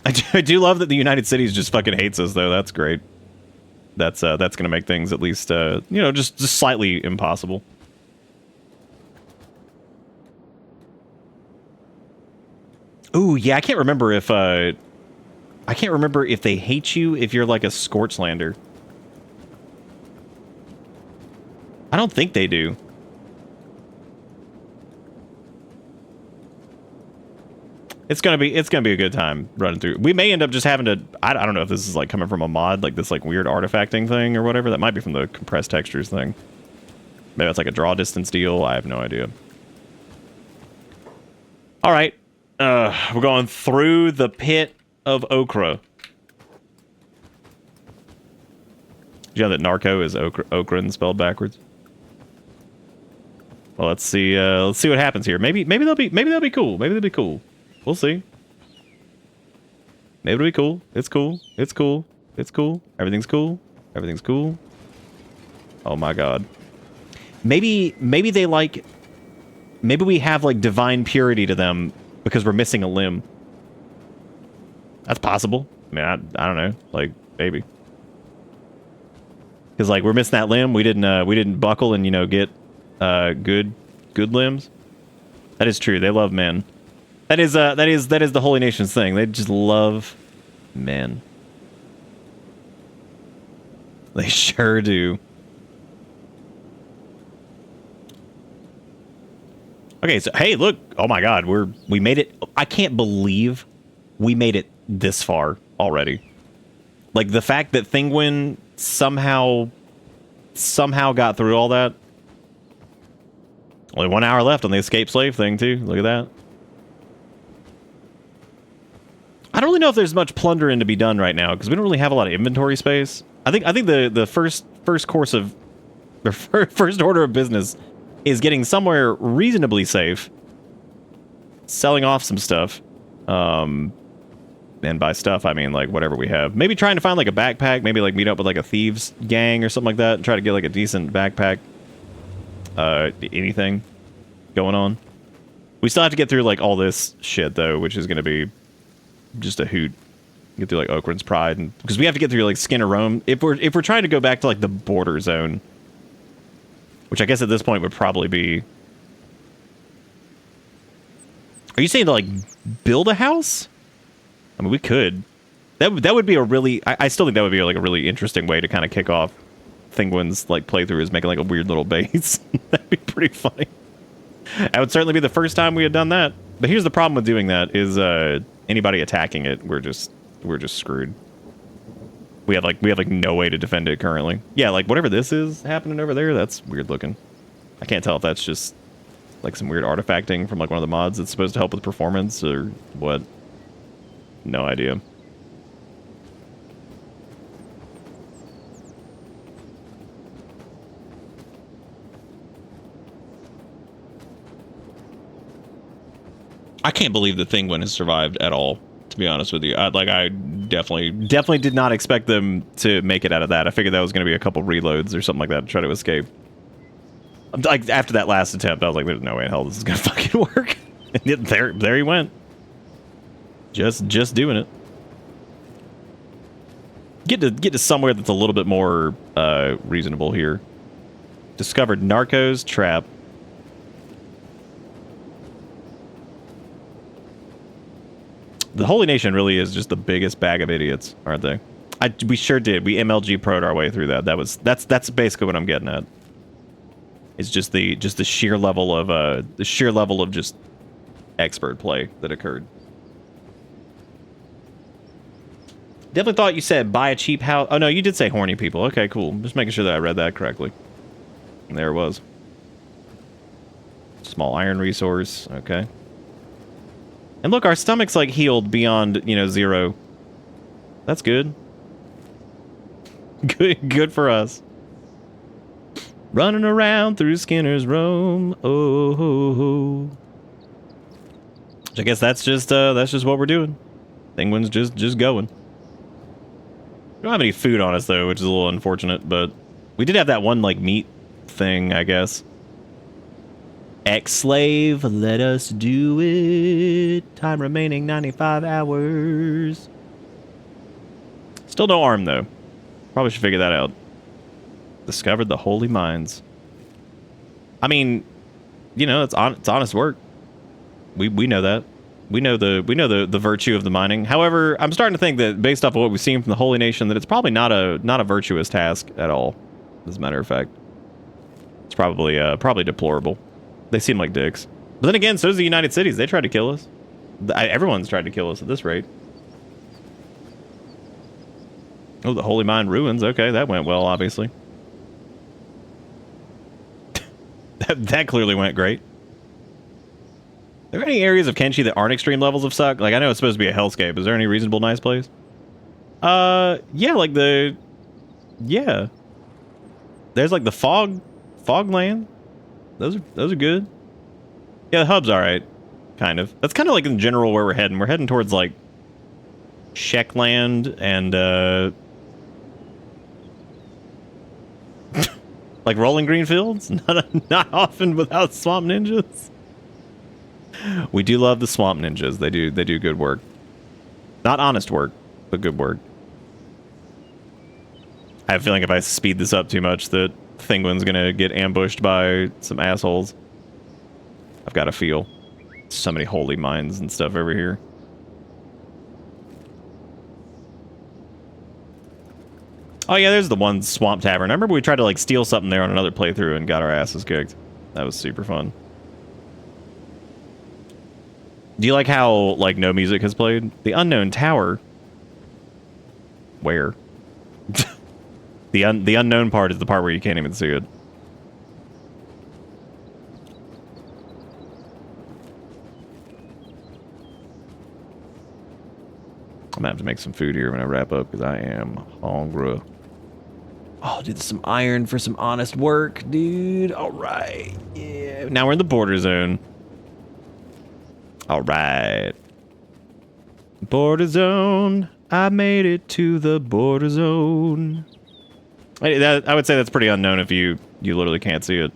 I do love that the United Cities just fucking hates us, though. That's great. That's gonna make things at least you know, just slightly impossible. Ooh, yeah, I can't remember if they hate you if you're like a Scorchlander. I don't think they do. It's gonna be a good time running through. We may end up just having to. I don't know if this is like coming from a mod, like this like weird artifacting thing or whatever. That might be from the compressed textures thing. Maybe it's like a draw distance deal. I have no idea. All right, we're going through the pit of Okra. Did you know that Narco is Okran spelled backwards? Well, let's see what happens here. Maybe they'll be cool. Maybe they'll be cool. We'll see. Maybe it'll be cool. It's cool. It's cool. It's cool. Everything's cool. Everything's cool. Oh my god. Maybe they like. Maybe we have like divine purity to them because we're missing a limb. That's possible. I mean, I don't know. Like maybe. Because like we're missing that limb. We didn't buckle and, you know, get good limbs. That is true. They love men. That is the Holy Nation's thing. They just love men. They sure do. Okay, so hey, look. Oh my god, we made it. I can't believe we made it this far already. Like the fact that Thinguin somehow got through all that. Only 1 hour left on the escaped slave thing too. Look at that. I don't really know if there's much plundering to be done right now because we don't really have a lot of inventory space. I think the first course of the first order of business is getting somewhere reasonably safe, selling off some stuff, and by stuff I mean like whatever we have. Maybe trying to find like a backpack. Maybe like meet up with like a thieves gang or something like that and try to get like a decent backpack. Anything going on. We still have to get through like all this shit though, which is going to be just a hoot. Get through like Okran's Pride, and because we have to get through like Skinner Rome if we're trying to go back to like the border zone, which I guess at this point would probably be. Are you saying to like build a house? I mean, we could. That would be a really. I still think that would be like a really interesting way to kind of kick off Thinguin's like playthrough, is making like a weird little base. That'd be pretty funny. That would certainly be the first time we had done that. But here's the problem with doing that is anybody attacking it, we're just screwed. We have like no way to defend it currently. Yeah, like whatever this is happening over there, that's weird looking. I can't tell if that's just like some weird artifacting from like one of the mods that's supposed to help with performance or what. No idea. I can't believe the Thinguin has survived at all, to be honest with you. I definitely did not expect them to make it out of that. I figured that was going to be a couple reloads or something like that to try to escape. Like, after that last attempt, I was like, there's no way in hell this is going to fucking work. And yet there he went. Just doing it. Get to somewhere that's a little bit more reasonable here. Discovered Narcos trap. The Holy Nation really is just the biggest bag of idiots, aren't they? We sure did. We MLG pro'd our way through that. That's basically what I'm getting at. It's just the sheer level of just expert play that occurred. Definitely thought you said buy a cheap house. Oh no, you did say horny people. Okay, cool. Just making sure that I read that correctly. And there it was. Small iron resource. Okay. And look, our stomach's like healed beyond, 0. That's good. Good for us. Running around through Skinner's Room. Oh, ho, ho. I guess that's just what we're doing. Thinguin's just going. We don't have any food on us though, which is a little unfortunate, but we did have that one like meat thing, I guess. Ex-slave, let us do it. Time remaining 95 hours. Still no arm though. Probably should figure that out. Discovered the holy mines. I mean, it's honest work. We know that. We know the virtue of the mining. However, I'm starting to think that based off of what we've seen from the Holy Nation, that it's probably not a virtuous task at all. As a matter of fact, it's probably deplorable. They seem like dicks. But then again, so does the United Cities. They tried to kill us. Everyone's tried to kill us at this rate. Oh, the Holy Mine ruins. Okay, that went well, obviously. that clearly went great. Are there any areas of Kenshi that aren't extreme levels of suck? Like, I know it's supposed to be a hellscape. Is there any reasonable nice place? Yeah, like yeah. There's like the fog land. Those are good. Yeah, the hub's all right, kind of. That's kind of like in general where we're heading. We're heading towards like Sheckland and like Rolling Green Fields. Not often without swamp ninjas. We do love the swamp ninjas. They do good work. Not honest work, but good work. I have a feeling if I speed this up too much that Thinguin's gonna get ambushed by some assholes. I've got a feel. So many holy mines and stuff over here. Oh yeah, there's the one swamp tavern. I remember we tried to like steal something there on another playthrough and got our asses kicked. That was super fun. Do you like how like no music has played? The Unknown Tower. Where? The unknown part is the part where you can't even see it. I'm gonna have to make some food here when I wrap up because I am hungry. Oh, dude, some iron for some honest work, dude. All right, yeah. Now we're in the border zone. All right, border zone. I made it to the border zone. I would say that's pretty unknown if you literally can't see it.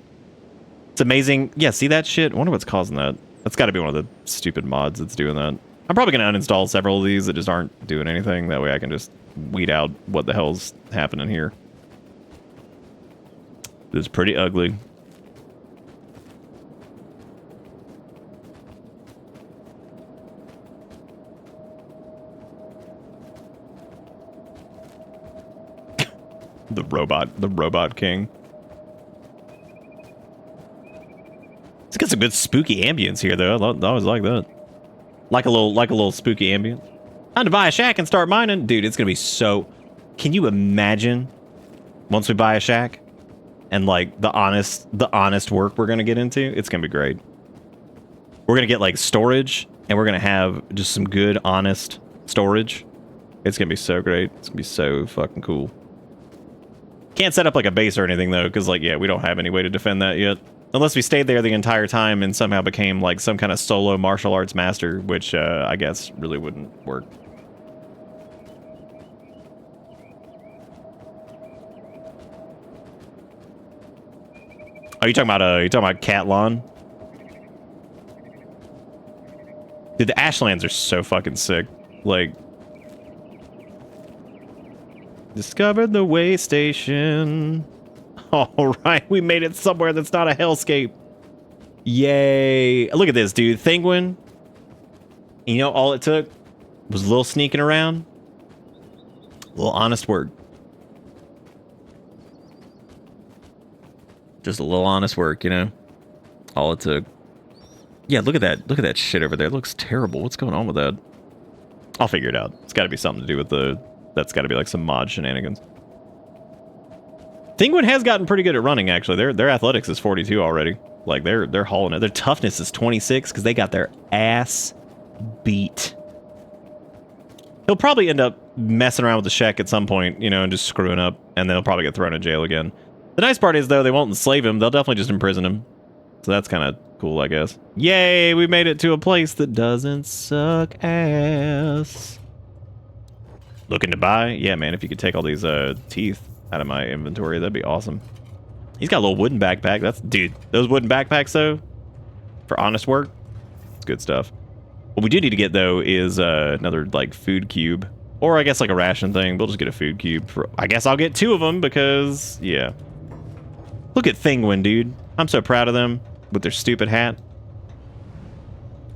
It's amazing. Yeah, see that shit? I wonder what's causing that. That's got to be one of the stupid mods that's doing that. I'm probably going to uninstall several of these that just aren't doing anything. That way I can just weed out what the hell's happening here. It's pretty ugly. The robot king. It's got some good spooky ambience here, though. I always like that. Like a little spooky ambience. Time to buy a shack and start mining, dude. It's gonna be so. Can you imagine once we buy a shack and like the honest work we're gonna get into? It's gonna be great. We're gonna get like storage, and we're gonna have just some good honest storage. It's gonna be so great. It's gonna be so fucking cool. Can't set up like a base or anything though, because like, yeah, we don't have any way to defend that yet. Unless we stayed there the entire time and somehow became like some kind of solo martial arts master, which I guess really wouldn't work. Oh, you talking about Catlon? Dude, the Ashlands are so fucking sick. Like, discovered the way station. All right, we made it somewhere that's not a hellscape. Yay! Look at this, dude. Thinguin. You know, all it took was a little sneaking around, a little honest work. Just a little honest work, you know. All it took. Yeah, look at that. Look at that shit over there. It looks terrible. What's going on with that? I'll figure it out. It's got to be something to do with the... That's got to be like some mod shenanigans. Thinguin has gotten pretty good at running, actually. Their athletics is 42 already. Like, they're hauling it. Their toughness is 26 because they got their ass beat. He'll probably end up messing around with the Shek at some point, you know, and just screwing up, and then he'll probably get thrown in jail again. The nice part is, though, they won't enslave him. They'll definitely just imprison him. So that's kind of cool, I guess. Yay, we made it to a place that doesn't suck ass. Looking to buy? Yeah, man, if you could take all these teeth out of my inventory, that'd be awesome. He's got a little wooden backpack. That's, dude, those wooden backpacks, though, for honest work, it's good stuff. What we do need to get, though, is another, like, food cube. Or, I guess, like, a ration thing. We'll just get a food cube. I guess I'll get 2 of them because, yeah. Look at Thinguin, dude. I'm so proud of them with their stupid hat.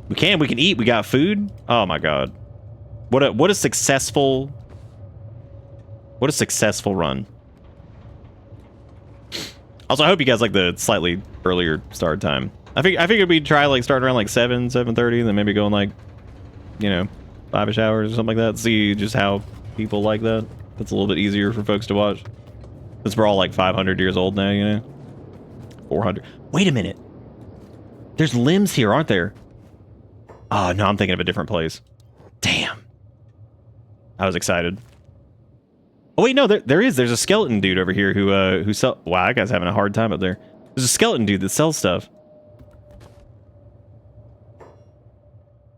We can eat. We got food. Oh, my God. What a successful... What a successful run. Also, I hope you guys like the slightly earlier start time. I figured we'd try like starting around like 7:30, then maybe going like, you know, 5-ish hours or something like that. See just how people like that. That's a little bit easier for folks to watch. Since we're all like 500 years old now, you know? 400. Wait a minute. There's limbs here, aren't there? Oh, no, I'm thinking of a different place. Damn. I was excited. Oh, wait, no, there's a skeleton dude over here who sell... Wow, that guy's having a hard time up there. There's a skeleton dude that sells stuff.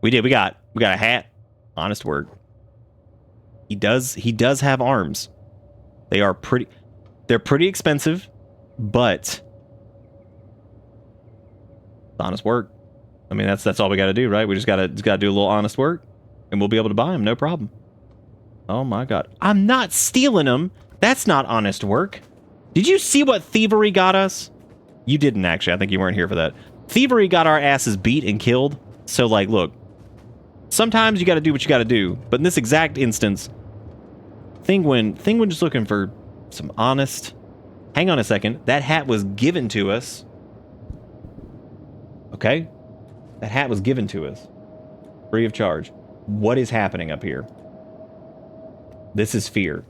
We got a hat. Honest work. He does have arms. They're pretty expensive, but honest work. I mean, that's all we got to do, right? We just gotta do a little honest work, and we'll be able to buy them, no problem. Oh my God, I'm not stealing them. That's not honest work. Did you see what thievery got us? You didn't actually. I think you weren't here for that. Thievery got our asses beat and killed. So like, look, sometimes you got to do what you got to do, but in this exact instance, Thinguin just looking for some honest. Hang on a second. That hat was given to us. Okay? That hat was given to us. Free of charge. What is happening up here? This is fear.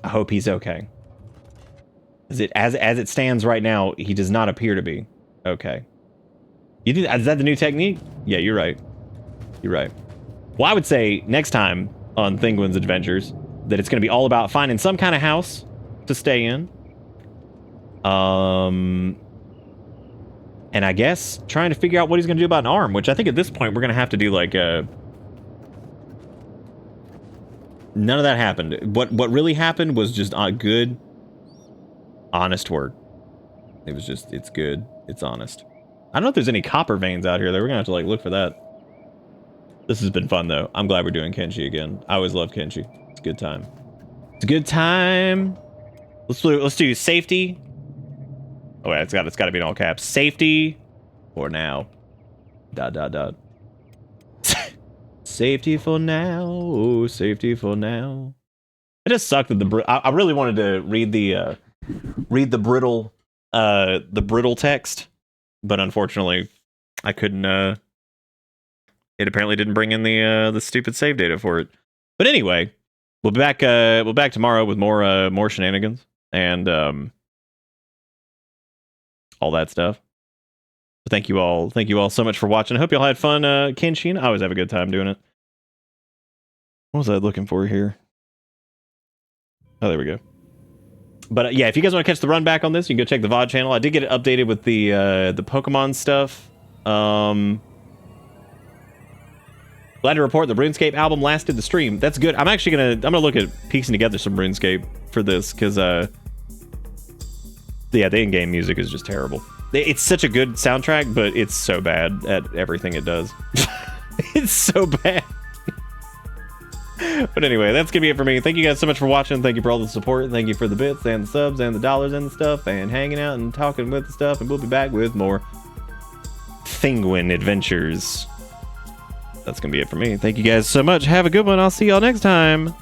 I hope he's okay. As it stands right now, he does not appear to be. Okay. Is that the new technique? Yeah, you're right. You're right. Well, I would say next time on Thinguin's Adventures that it's going to be all about finding some kind of house to stay in. And I guess trying to figure out what he's going to do about an arm, which I think at this point we're going to have to do like a... None of that happened. What really happened was just good, honest work. It was just, it's good. It's honest. I don't know if there's any copper veins out here, though. We're going to have to like look for that. This has been fun, though. I'm glad we're doing Kenshi again. I always love Kenshi. It's a good time. It's a good time. Let's do safety. Oh, yeah, it's got to be in all caps. Safety for now. ... Safety for now. Oh, safety for now. It just sucked that I really wanted to read the brittle text, but unfortunately, I couldn't. It apparently didn't bring in the stupid save data for it. But anyway, we'll be back. We'll be back tomorrow with more shenanigans and all that stuff. But thank you all so much for watching. I hope you all had fun. Kenshi, I always have a good time doing it. What was I looking for here? Oh, there we go. But yeah, if you guys want to catch the run back on this, you can go check the VOD channel. I did get it updated with the Pokemon stuff. Glad to report the RuneScape album lasted the stream. That's good. I'm gonna look at piecing together some RuneScape for this because yeah, the in-game music is just terrible. It's such a good soundtrack, but it's so bad at everything it does. It's so bad. But anyway, that's gonna be it for me. Thank you guys so much for watching. Thank you for all the support. Thank you for the bits and the subs and the dollars and the stuff and hanging out and talking with the stuff. And we'll be back with more Thinguin adventures. That's gonna be it for me. Thank you guys so much. Have a good one. I'll see y'all next time.